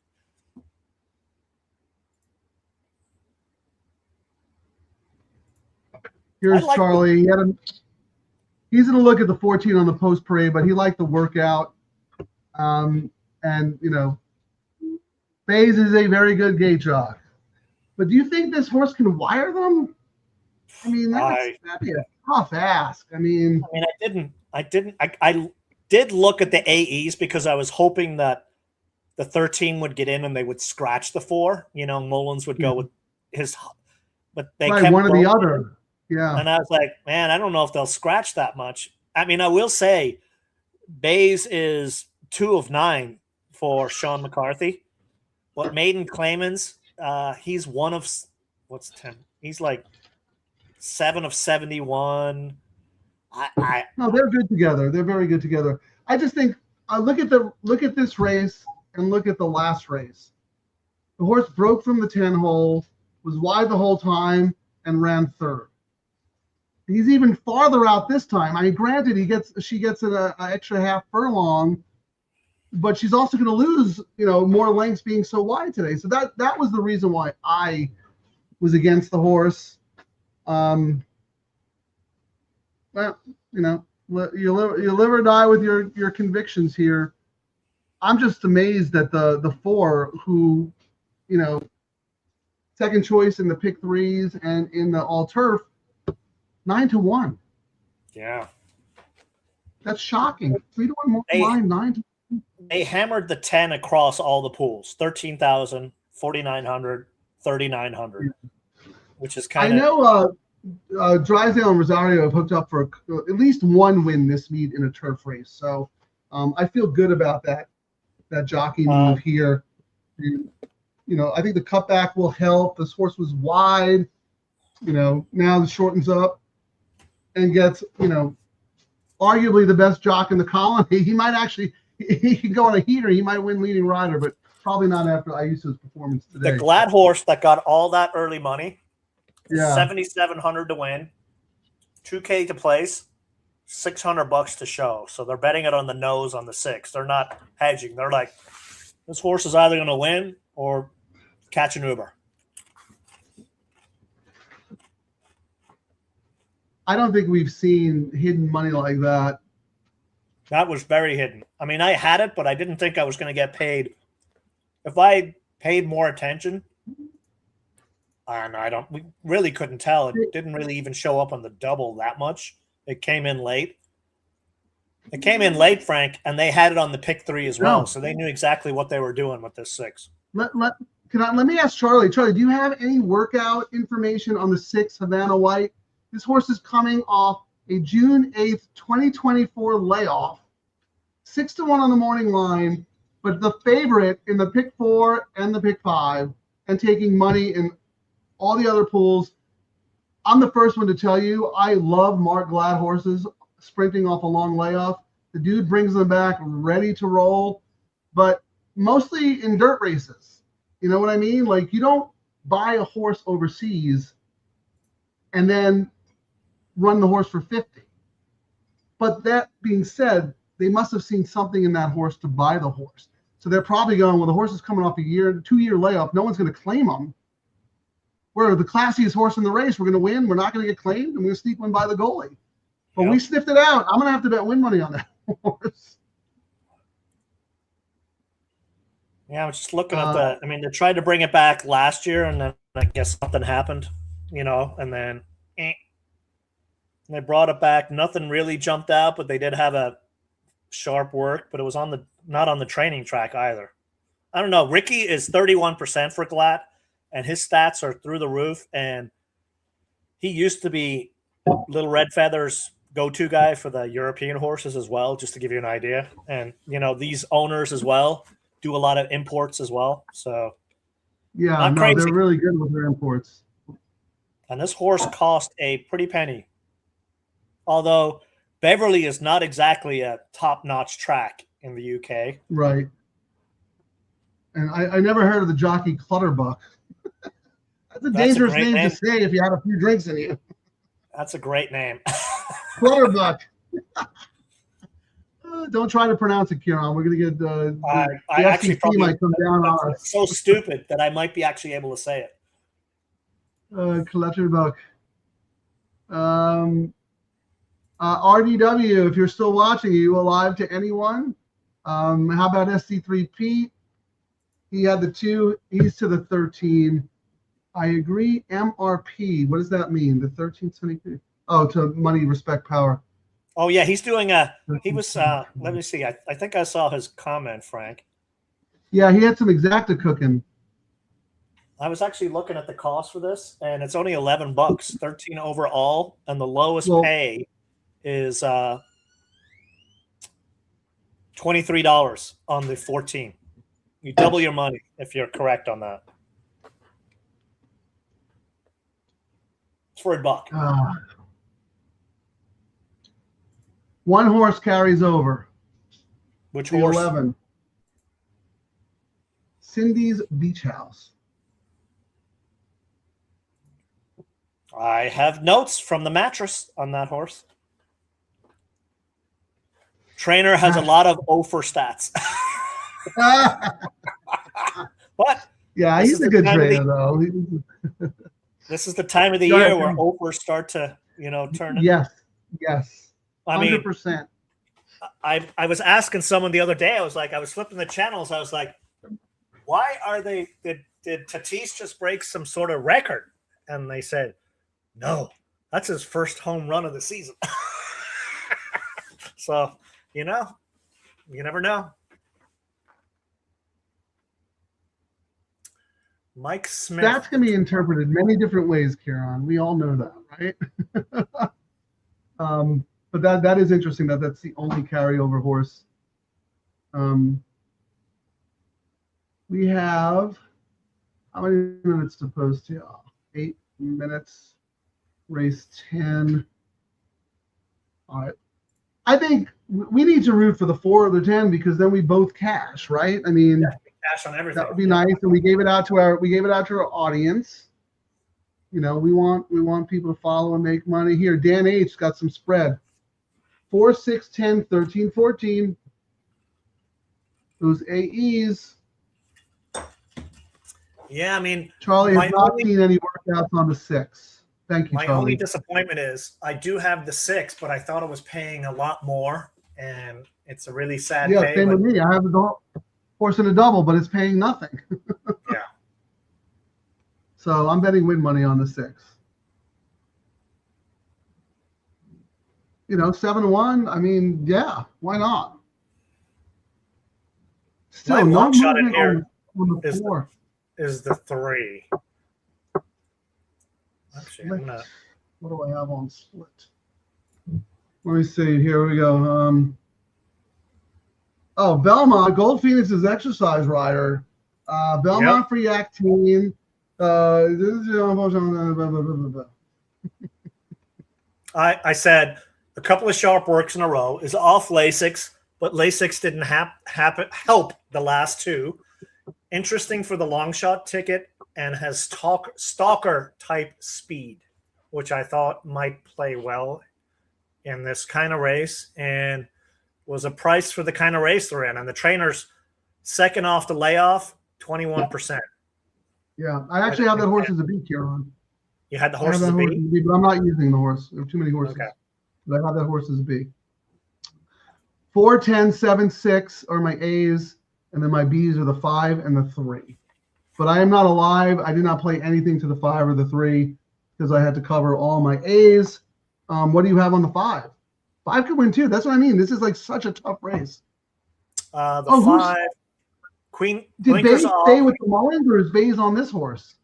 Here's Charlie. He's going to look at the 14 on the post parade, but he liked the workout. And, you know, Bays is a very good gate jock. But do you think this horse can wire them? I mean, that'd be a tough ask. I mean, I did look at the AEs because I was hoping that the 13 would get in and they would scratch the 4. You know, Mullins would go with his, but they kept one or the other. Yeah. And I was like, man, I don't know if they'll scratch that much. I mean, I will say Bays is 2 of 9 for Sean McCarthy. But Maiden Claimants, he's 1 of, what's 10? He's like 7 of 71. No, they're good together. They're very good together. I just think look at this race and look at the last race. The horse broke from the 10 hole, was wide the whole time, and ran 3rd. He's even farther out this time. I mean, granted, she gets an extra half furlong, but she's also going to lose, more lengths being so wide today. So that was the reason why I was against the horse. Well, you live or die with your convictions here. I'm just amazed that the 4 who, second choice in the pick 3s and in the all turf, 9-1. Yeah, that's shocking. 3-1 more line, 9. They hammered the 10 across all the pools: 13,000, 4,900, 3,900, which is kind of. I know Drysdale and Rosario have hooked up for at least 1 win this meet in a turf race, so I feel good about that jockey move here. And, I think the cutback will help. This horse was wide. Now it shortens up and gets, arguably the best jock in the colony. He might actually, he can go on a heater. He might win leading rider, but probably not after Ayuso's performance today. The Glad horse that got all that early money, yeah, 7,700 to win, 2K to place, $600 to show. So they're betting it on the nose on the 6. They're not hedging. They're like, this horse is either going to win or catch an Uber. I don't think we've seen hidden money like that. That was very hidden. I mean, I had it, but I didn't think I was going to get paid. If I paid more attention, we really couldn't tell. It didn't really even show up on the double that much. It came in late. It came in late, Frank, and they had it on the pick 3 as well. So they knew exactly what they were doing with this 6. Let me ask Charlie. Charlie, do you have any workout information on the 6 Havana White? This horse is coming off a June 8th, 2024 layoff, 6-1 on the morning line, but the favorite in the pick 4 and the pick 5, and taking money in all the other pools. I'm the first one to tell you, I love Mark Glad horses sprinting off a long layoff. The dude brings them back ready to roll, but mostly in dirt races. You know what I mean? Like, you don't buy a horse overseas and then run the horse for 50. But that being said, they must have seen something in that horse to buy the horse. So they're probably going, well, the horse is coming off a 2-year layoff. No one's going to claim him. We're the classiest horse in the race. We're going to win. We're not going to get claimed. And we're going to sneak one by the goalie. But we sniffed it out. I'm going to have to bet win money on that horse. Yeah, I was just looking at they tried to bring it back last year, and then I guess something happened, and then they brought it back. Nothing really jumped out, but they did have a sharp work, but it was not on the training track either. I don't know. Ricky is 31% for Glad, and his stats are through the roof, and he used to be Little Red Feather's go-to guy for the European horses as well, just to give you an idea. And, these owners as well do a lot of imports as well. So, yeah, they're really good with their imports. And this horse cost a pretty penny. Although Beverly is not exactly a top-notch track in the UK. Right. And I never heard of the jockey Clutterbuck. That's a dangerous name to say if you had a few drinks in you. That's a great name. Clutterbuck. Don't try to pronounce it, Kieran. We're going to get the FCC might come down on us. It's so stupid that I might be actually able to say it. Clutterbuck. RDW, if you're still watching, are you alive to anyone? How about SC3 Pete? He had the 2. He's to the 13. I agree. MRP. What does that mean? The 1370. Oh, to money, respect, power. Oh yeah, he's doing he was let me see. I think I saw his comment, Frank. Yeah, he had some exacta cooking. I was actually looking at the cost for this, and it's only $11, 13 overall, and the lowest pay is $23 on the 14. You double your money if you're correct on that. It's for $1. One horse carries over. Which the horse? 11. Cindy's Beach House. I have notes from the mattress on that horse. Trainer has a lot of offer stats. What? Yeah, he's a good trainer, though. This is the time of the year where offers start to, turn. Yes, yes. 100%. I was asking someone the other day, I was flipping the channels. I was like, why are they, did Tatis just break some sort of record? And they said, no, that's his first home run of the season. So, you never know. Mike Smith. That's going to be interpreted many different ways, Kieran. We all know that, right? But that is interesting that's the only carryover horse. We have how many minutes to post here? 8 minutes. Race 10. All right. I think we need to root for the 4 or the 10 because then we both cash, right? I mean, cash on everything. That would be nice, and we gave it out to our audience. We want people to follow and make money. Here, Dan H got some spread. 4, 6, 10, 13, 14. Those AEs. Yeah, I mean, Charlie has not seen any workouts on the 6. Thank you, my Charlie. only disappointment is I do have the 6, but I thought it was paying a lot more, and it's a really sad pay. Yeah, same with me. I have the horse in a double, but it's paying nothing. Yeah. So I'm betting win money on the 6. 7-1. I mean, yeah, why not? Still, my long shot in here on the 4. Is the 3. Actually, what do I have on split? Let me see. Here we go. Belmont, Gold Phoenix is exercise rider. Belmont for Yak-Teen. I said a couple of sharp works in a row is off Lasix, but Lasix didn't help the last 2. Interesting for the long shot ticket and has stalker type speed, which I thought might play well in this kind of race and was a price for the kind of race they're in. And the trainer's second off the layoff, 21%. Yeah, I actually have that horse as a B, Kieran. You had the horse as a B? But I'm not using the horse. There are too many horses. Okay. But I have that horse as a B. 4, 10, 7, 6 are my A's, and then my B's are the 5 and the 3. But I am not alive. I did not play anything to the 5 or the 3 because I had to cover all my A's. What do you have on the 5? 5 could win too. That's what I mean. This is like such a tough race. The 5, Queen. Did Bays stay with the Mullins, or is Bays on this horse?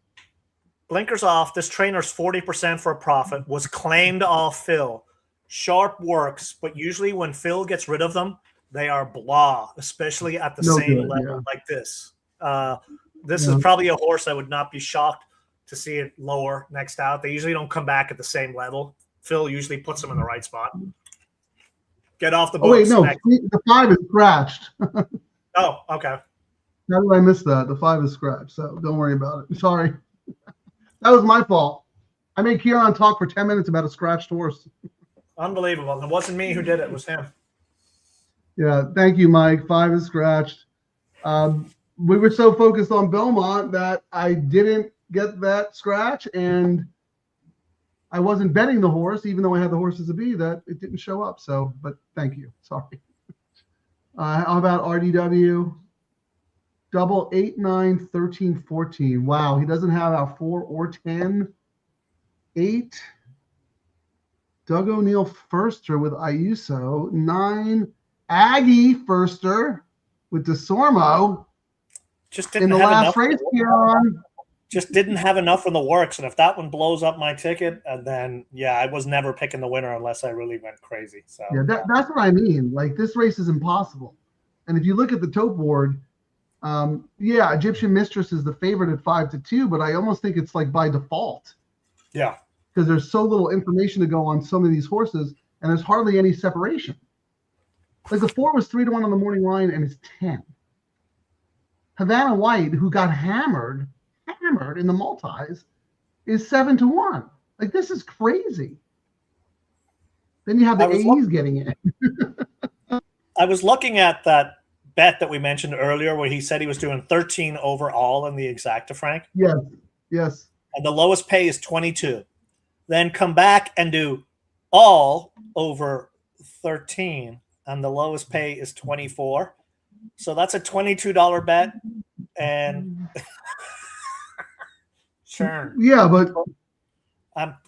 Blinkers off. This trainer's 40% for a profit. Was claimed off Phil. Sharp works, but usually when Phil gets rid of them, they are blah, especially at the same level like this. This is probably a horse I would not be shocked to see it lower next out. They usually don't come back at the same level. Phil usually puts them in the right spot. Get off the books. Oh, wait, no. The 5 is scratched. Oh, okay. How did I miss that? The 5 is scratched, so don't worry about it. Sorry. That was my fault. I made Kieran talk for 10 minutes about a scratched horse. Unbelievable. It wasn't me who did it. It was him. Yeah, thank you, Mike. 5 is scratched. We were so focused on Belmont that I didn't get that scratch, and I wasn't betting the horse, even though I had the horse as a B, that it didn't show up. So, but thank you. Sorry. How about RDW? double 8, 9, 13, 14. Wow, he doesn't have a 4 or 10. 8. Doug O'Neill Firster with Ayuso. 9. Aggie Firster with DeSormo. Just In didn't the have last enough. race, Kieran. Just didn't have enough in the works, and if that one blows up my ticket, then I was never picking the winner unless I really went crazy. So Yeah, that's what I mean. Like, this race is impossible. And if you look at the tote board, Egyptian Mistress is the favorite at 5-2, but I almost think it's like by default yeah, because there's so little information to go on some of these horses, and there's hardly any separation. Like, the 4 was 3-1 on the morning line, and it's 10. Havana White, who got hammered in the multis, is 7-1. Like, this is crazy. Then you have the A's getting in. I was looking at that bet that we mentioned earlier where he said he was doing 13 overall in the exacta, Frank. Yes. And the lowest pay is 22. Then come back and do all over 13, and the lowest pay is 24. So that's a $22 bet, and sure. Yeah,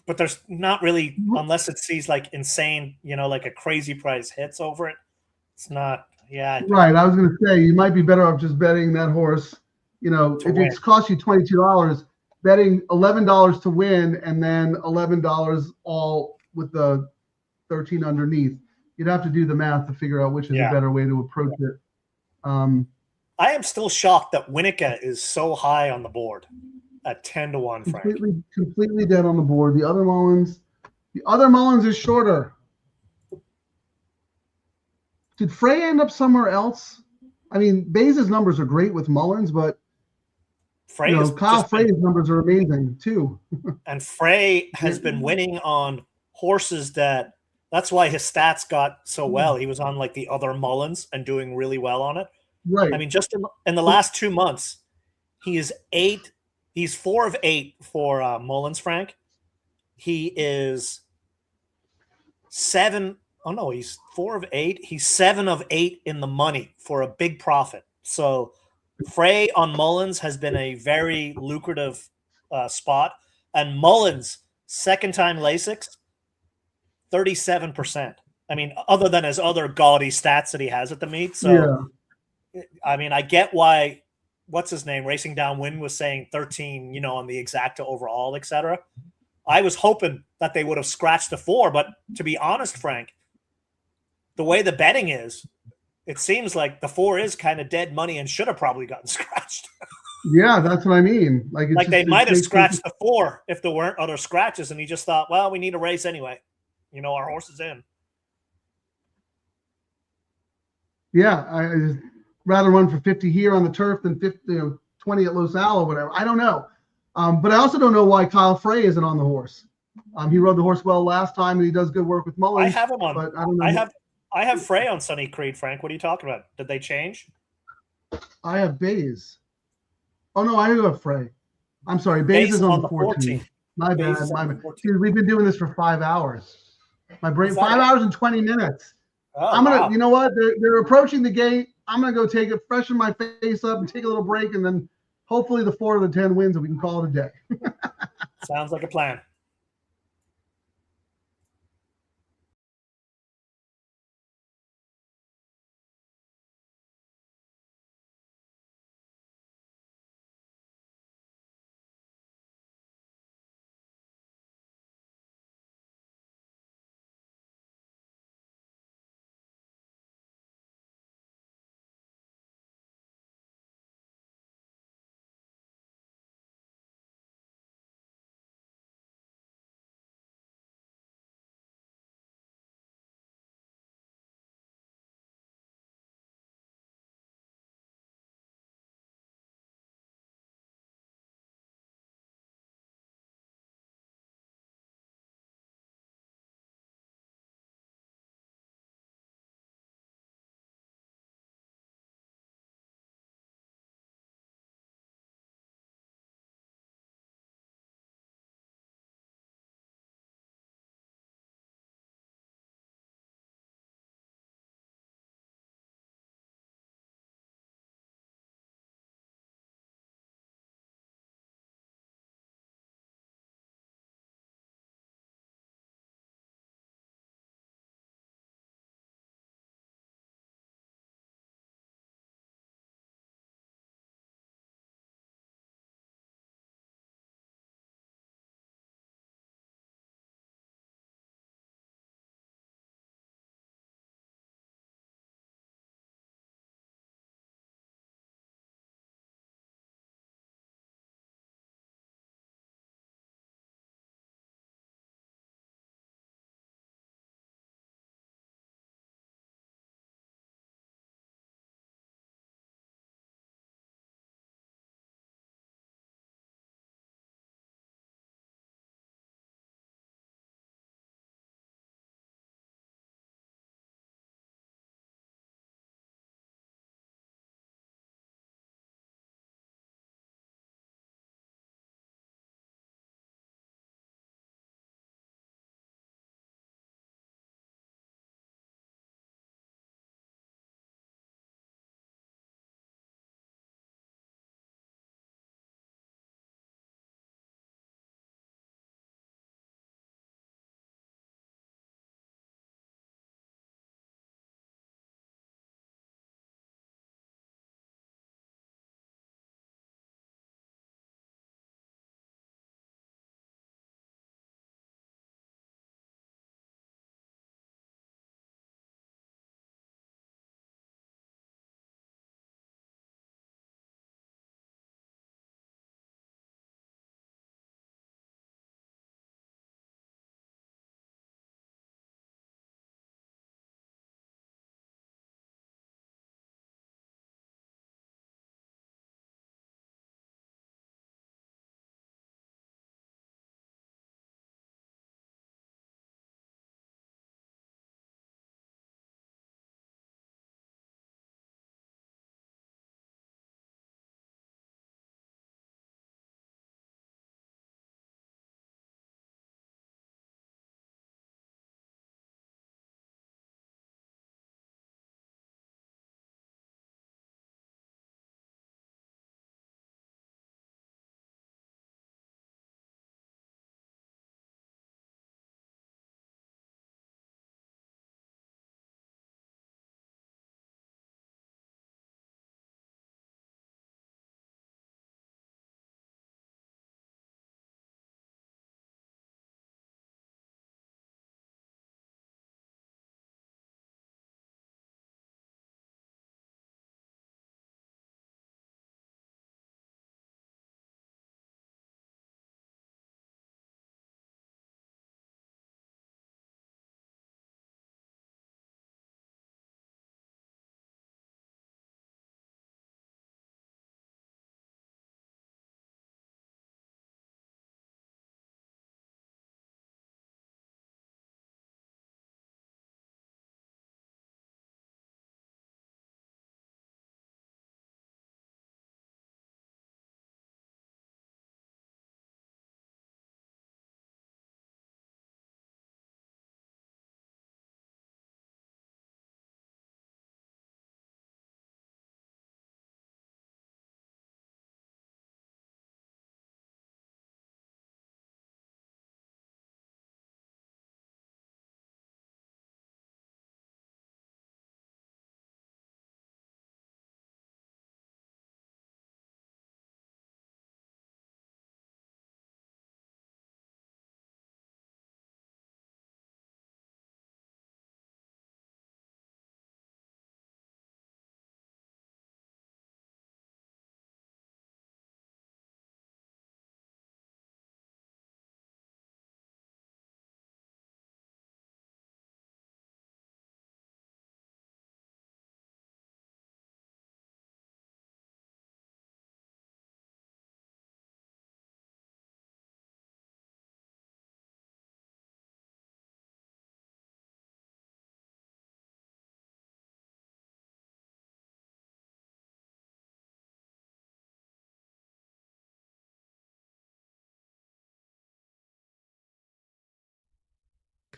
but there's not really, unless it sees like insane, like a crazy price hits over it. It's not. Yeah. Right. I was going to say you might be better off just betting that horse. If it's cost you $22, betting $11 to win and then $11 all with the 13 underneath. You'd have to do the math to figure out which is a better way to approach it. I am still shocked that Winnica is so high on the board at 10-1. Frank. Completely dead on the board. The other Mullins is shorter. Did Frey end up somewhere else? I mean, Bays' numbers are great with Mullins, but Kyle Frey's numbers are amazing too. And Frey has been winning on horses that's why his stats got so well. He was on like the other Mullins and doing really well on it. Right. I mean, just in the last 2 months, he's 4 of 8 for Mullins, Frank. He is 7. Oh no, he's 4 of 8. He's 7 of 8 in the money for a big profit. So Frey on Mullins has been a very lucrative spot. And Mullins, second time Lasix, 37%. I mean, other than his other gaudy stats that he has at the meet. So, I mean, I get why, what's his name, Racing Downwind was saying 13, on the exacta overall, etc. I was hoping that they would have scratched the 4, but to be honest, Frank, the way the betting is, it seems like the 4 is kind of dead money and should have probably gotten scratched. Yeah, that's what I mean. Like they might have scratched the 4 if there weren't other scratches, and he just thought, well, we need a race anyway. Our horse is in. Yeah, I rather run for 50 here on the turf than 20 at Los Al or whatever. I don't know. But I also don't know why Kyle Frey isn't on the horse. He rode the horse well last time, and he does good work with Mullins. I have him on. But I don't know. I have Frey on Sunny Creed, Frank. What are you talking about? Did they change? I have Bays. Oh, no, I do have Frey. I'm sorry. Bays is on the 14. My bad. Dude, we've been doing this for 5 hours. My brain, 5 hours and 20 minutes. Oh, I'm going to, you know what? They're approaching the gate. I'm going to go freshen my face up and take a little break, and then hopefully the 4 of the 10 wins and we can call it a day. Sounds like a plan.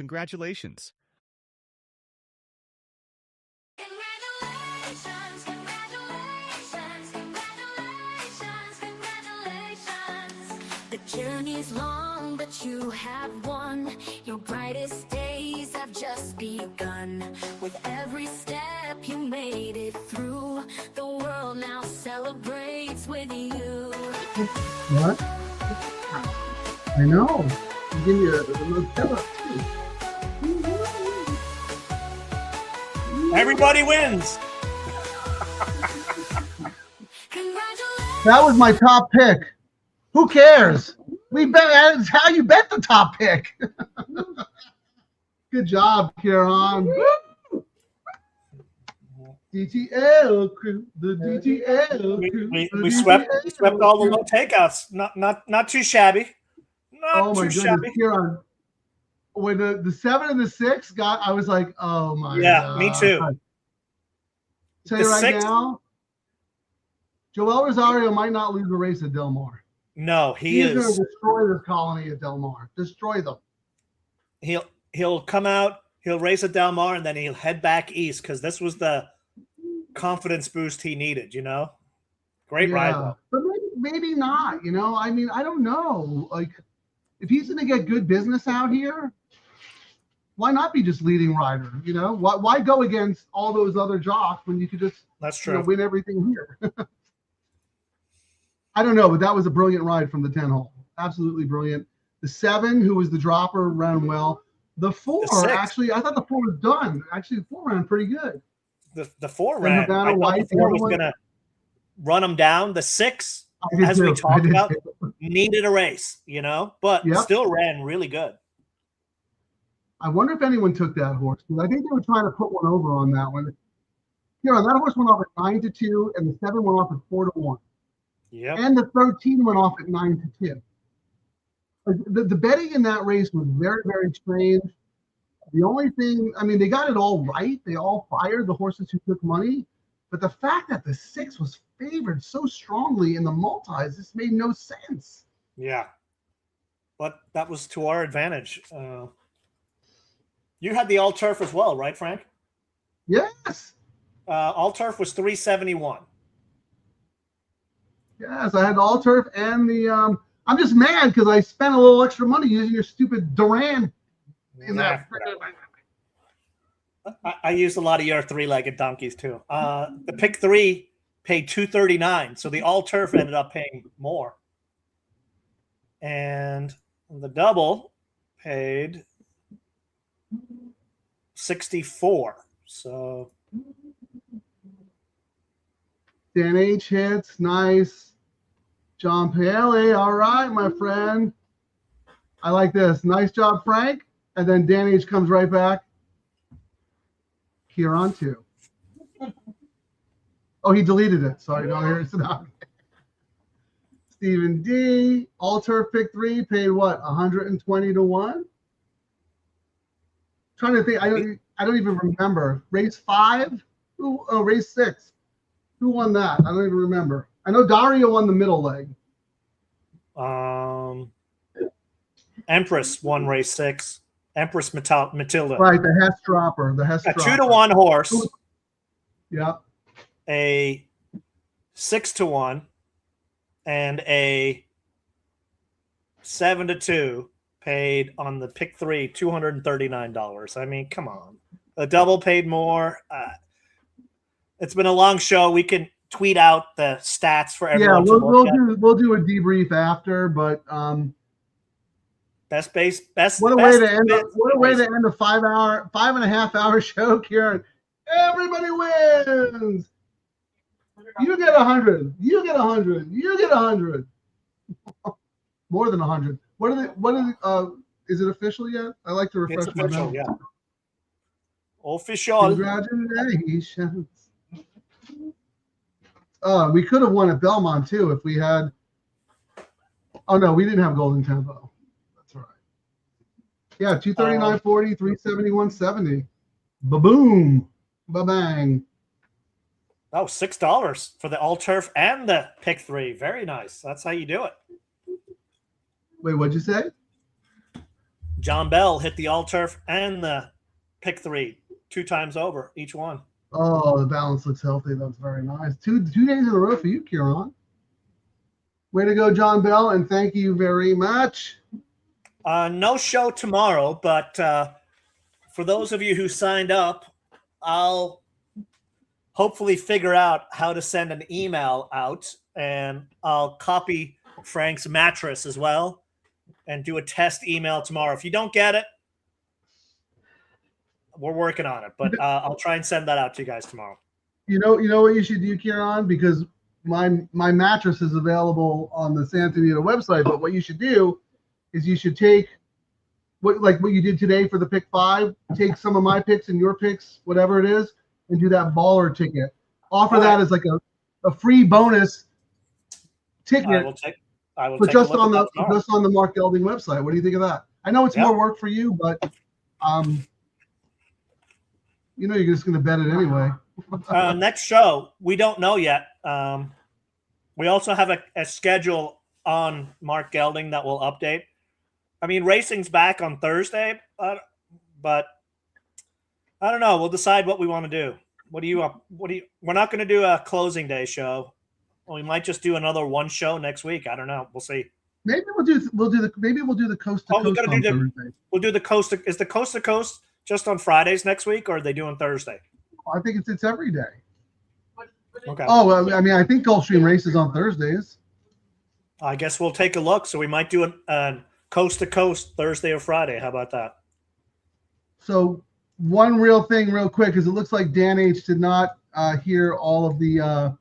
Congratulations. Congratulations, congratulations, congratulations, congratulations. The journey's long, but you have won. Your brightest days have just begun. With every step you made it through, the world now celebrates with you. What? I know. You give me a little pepper too. Everybody wins. Congratulations. That was my top pick. Who cares? We bet. That's how you bet the top pick. Good job, Kieran. DTL crew, the DTL crew. We swept all the low takeouts. Not too shabby. Oh Not my too goodness, shabby. Kieran. When the 7 and the 6 got, I was like, oh my Yeah, God. me too. Tell The you right 6 now, Joel Rosario might not lose a race at Del Mar. No, He is going is. to destroy this colony at Del Mar. Destroy them. He'll come out. He'll race at Del Mar, and then he'll head back east because this was the confidence boost he needed. Great ride though. But maybe not. I mean, I don't know. Like, if he's going to get good business out here, why not be just leading rider? Why go against all those other jocks when you could just That's true. win everything here? I don't know, but that was a brilliant ride from the 10 hole. Absolutely brilliant. The 7, who was the dropper, ran well. The 4, The 6. actually, I thought the 4 was done. Actually, the 4 ran pretty good. The 4 And ran. Havana I thought White, the 4 was going to run him down. The 6, I did as we too. I talked did about, too. needed a race, but Yep. still ran really good. I wonder if anyone took that horse, because I think they were trying to put one over on that one. Here, that horse went off at 9-2, and the 7 went off at 4-1. Yep. And the 13 went off at 9-2. The betting in that race was very, very strange. The only thing, I mean, they got it all right. They all fired the horses who took money. But the fact that the 6 was favored so strongly in the multis, this made no sense. Yeah. But that was to our advantage. You had the all turf as well, right, Frank? Yes. All turf was 371. Yes, I had the all turf and the I'm just mad because I spent a little extra money using your stupid Duran in that. I used a lot of your 3-legged donkeys too. The pick 3 paid $239, so the all turf ended up paying more. And the double paid $64. So Dan H hits, nice. John Paley, all right, my friend. I like this. Nice job, Frank. And then Dan H comes right back. Kieran too. Oh, he deleted it. Sorry, no, here's it out. Stephen D. All turf pick 3 paid what? 120-1. Trying to think. I don't even remember. Race 5? Race 6. Who won that? I don't even remember. I know Dario won the middle leg. Empress won race 6. Empress Matilda. Right, the Hess dropper. The Hess A dropper. 2-1 horse. Yep. A 6-1 and a 7-2 paid on the pick 3 $239. I mean, come on. The double paid more. It's been a long show. We can tweet out the stats for everyone. Yeah, we'll do a debrief after, but best. What a way to end a 5.5 hour show, Kieran. Everybody wins. You get 100. You get 100. You get 100. More than 100. Is it official yet? I like to refresh It's my official, memory. yeah. Official. Congratulations. We could have won at Belmont too if we had. Oh no, we didn't have Golden Tempo. That's all right. Yeah, 239.40, 371.70. Ba-boom. Ba-bang. Oh, $6 for the all turf and the pick 3. Very nice. That's how you do it. Wait, what'd you say? John Bell hit the all turf and the pick 3 2 times over each one. Oh, the balance looks healthy. That's very nice. Two days in a row for you, Kieran. Way to go, John Bell, and thank you very much. No show tomorrow, but for those of you who signed up, I'll hopefully figure out how to send an email out, and I'll copy Frank's mattress as well and do a test email tomorrow. If you don't get it, we're working on it, but I'll try and send that out to you guys tomorrow. You know what you should do, Kieran, because my mattress is available on the Santa Anita website. But what you should do is you should take what you did today for the pick 5. Take some of my picks and your picks, whatever it is, and do that baller ticket. Offer that as like a free bonus ticket. I will but take just a look at that tomorrow. just on the Mark Gelding website. What do you think of that? I know it's more work for you, but you're just going to bet it anyway. Next show, we don't know yet. We also have a schedule on Mark Gelding that will update. I mean, racing's back on Thursday, but I don't know. We'll decide what we want to do. We're not going to do a closing day show. We might just do another one show next week. I don't know. We'll see. Maybe we'll do the coast to coast on Thursday. We'll do the coast to, is the coast to coast just on Fridays next week, or are they doing Thursday? I think it's every day. Okay. Oh, well, I mean, I think Gulfstream races on Thursdays. I guess we'll take a look. So we might do a coast to coast Thursday or Friday. How about that? So one real thing real quick is it looks like Dan H did not hear all of the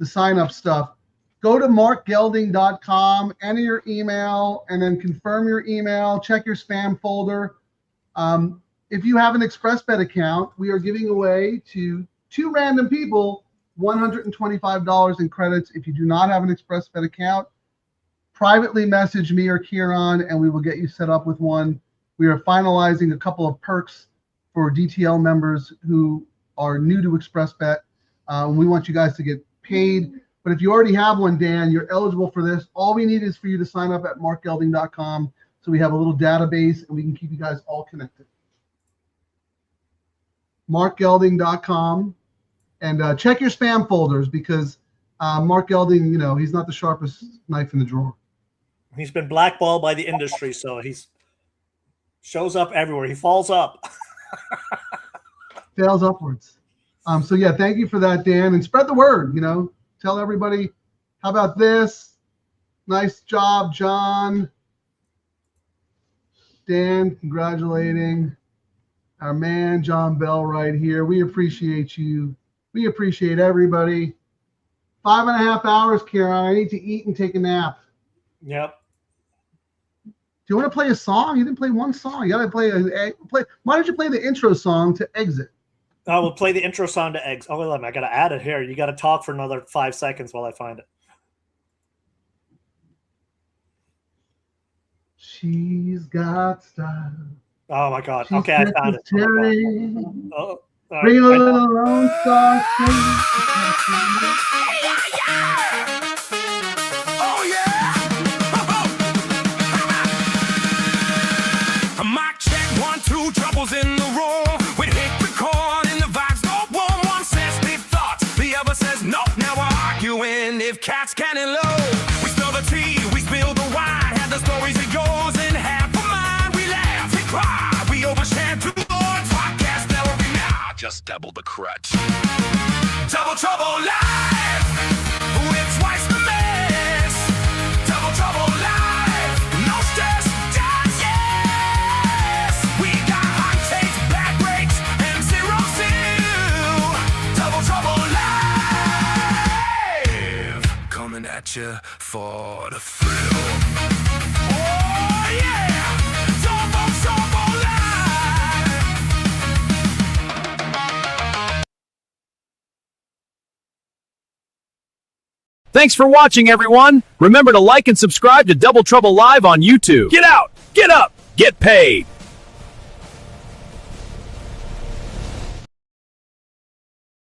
sign up stuff. Go to markgelding.com, enter your email, and then confirm your email. Check your spam folder. If you have an ExpressBet account, we are giving away to 2 random people $125 in credits. If you do not have an ExpressBet account, privately message me or Kieran, and we will get you set up with one. We are finalizing a couple of perks for DTL members who are new to ExpressBet. We want you guys to get paid. But if you already have one, Dan, you're eligible for this. All we need is for you to sign up at markgelding.com so we have a little database and we can keep you guys all connected. markgelding.com, and check your spam folders because Mark Gelding, he's not the sharpest knife in the drawer. He's been blackballed by the industry, so he's shows up everywhere. He falls up. Fails upwards. So yeah, thank you for that, Dan, and spread the word. Tell everybody. How about this? Nice job, John. Dan, congratulating our man John Bell right here. We appreciate you. We appreciate everybody. 5.5 hours, Kieran. I need to eat and take a nap. Yep. Do you want to play a song? You didn't play one song. You got to play Why don't you play the intro song to exit? I will play the intro song to Eggs. Oh, wait, I got to add it here. You got to talk for another 5 seconds while I find it. She's got style. Oh, my God. She's Okay, I found it. Oh, bring a little Lone Star Oh, yeah. Mic check, 1, 2, troubles in the room. We hit record and the vibes go warm. One says deep thoughts, the other says no. Now we're arguing if cats can and low. We spill the tea, we spill the wine. Had the stories it goes in half a mind. We laugh, we cry, we overshare to the Lord. Podcast every now, just double the crutch. Double trouble live with twice the mess. Double trouble live, no stress, just yes. We got hot takes, bad breaks, and 0-2. Double trouble live, coming at you for the thrill. Oh yeah, double trouble live. Thanks for watching, everyone. Remember to like and subscribe to Double Trouble Live on YouTube. Get out, get up, get paid.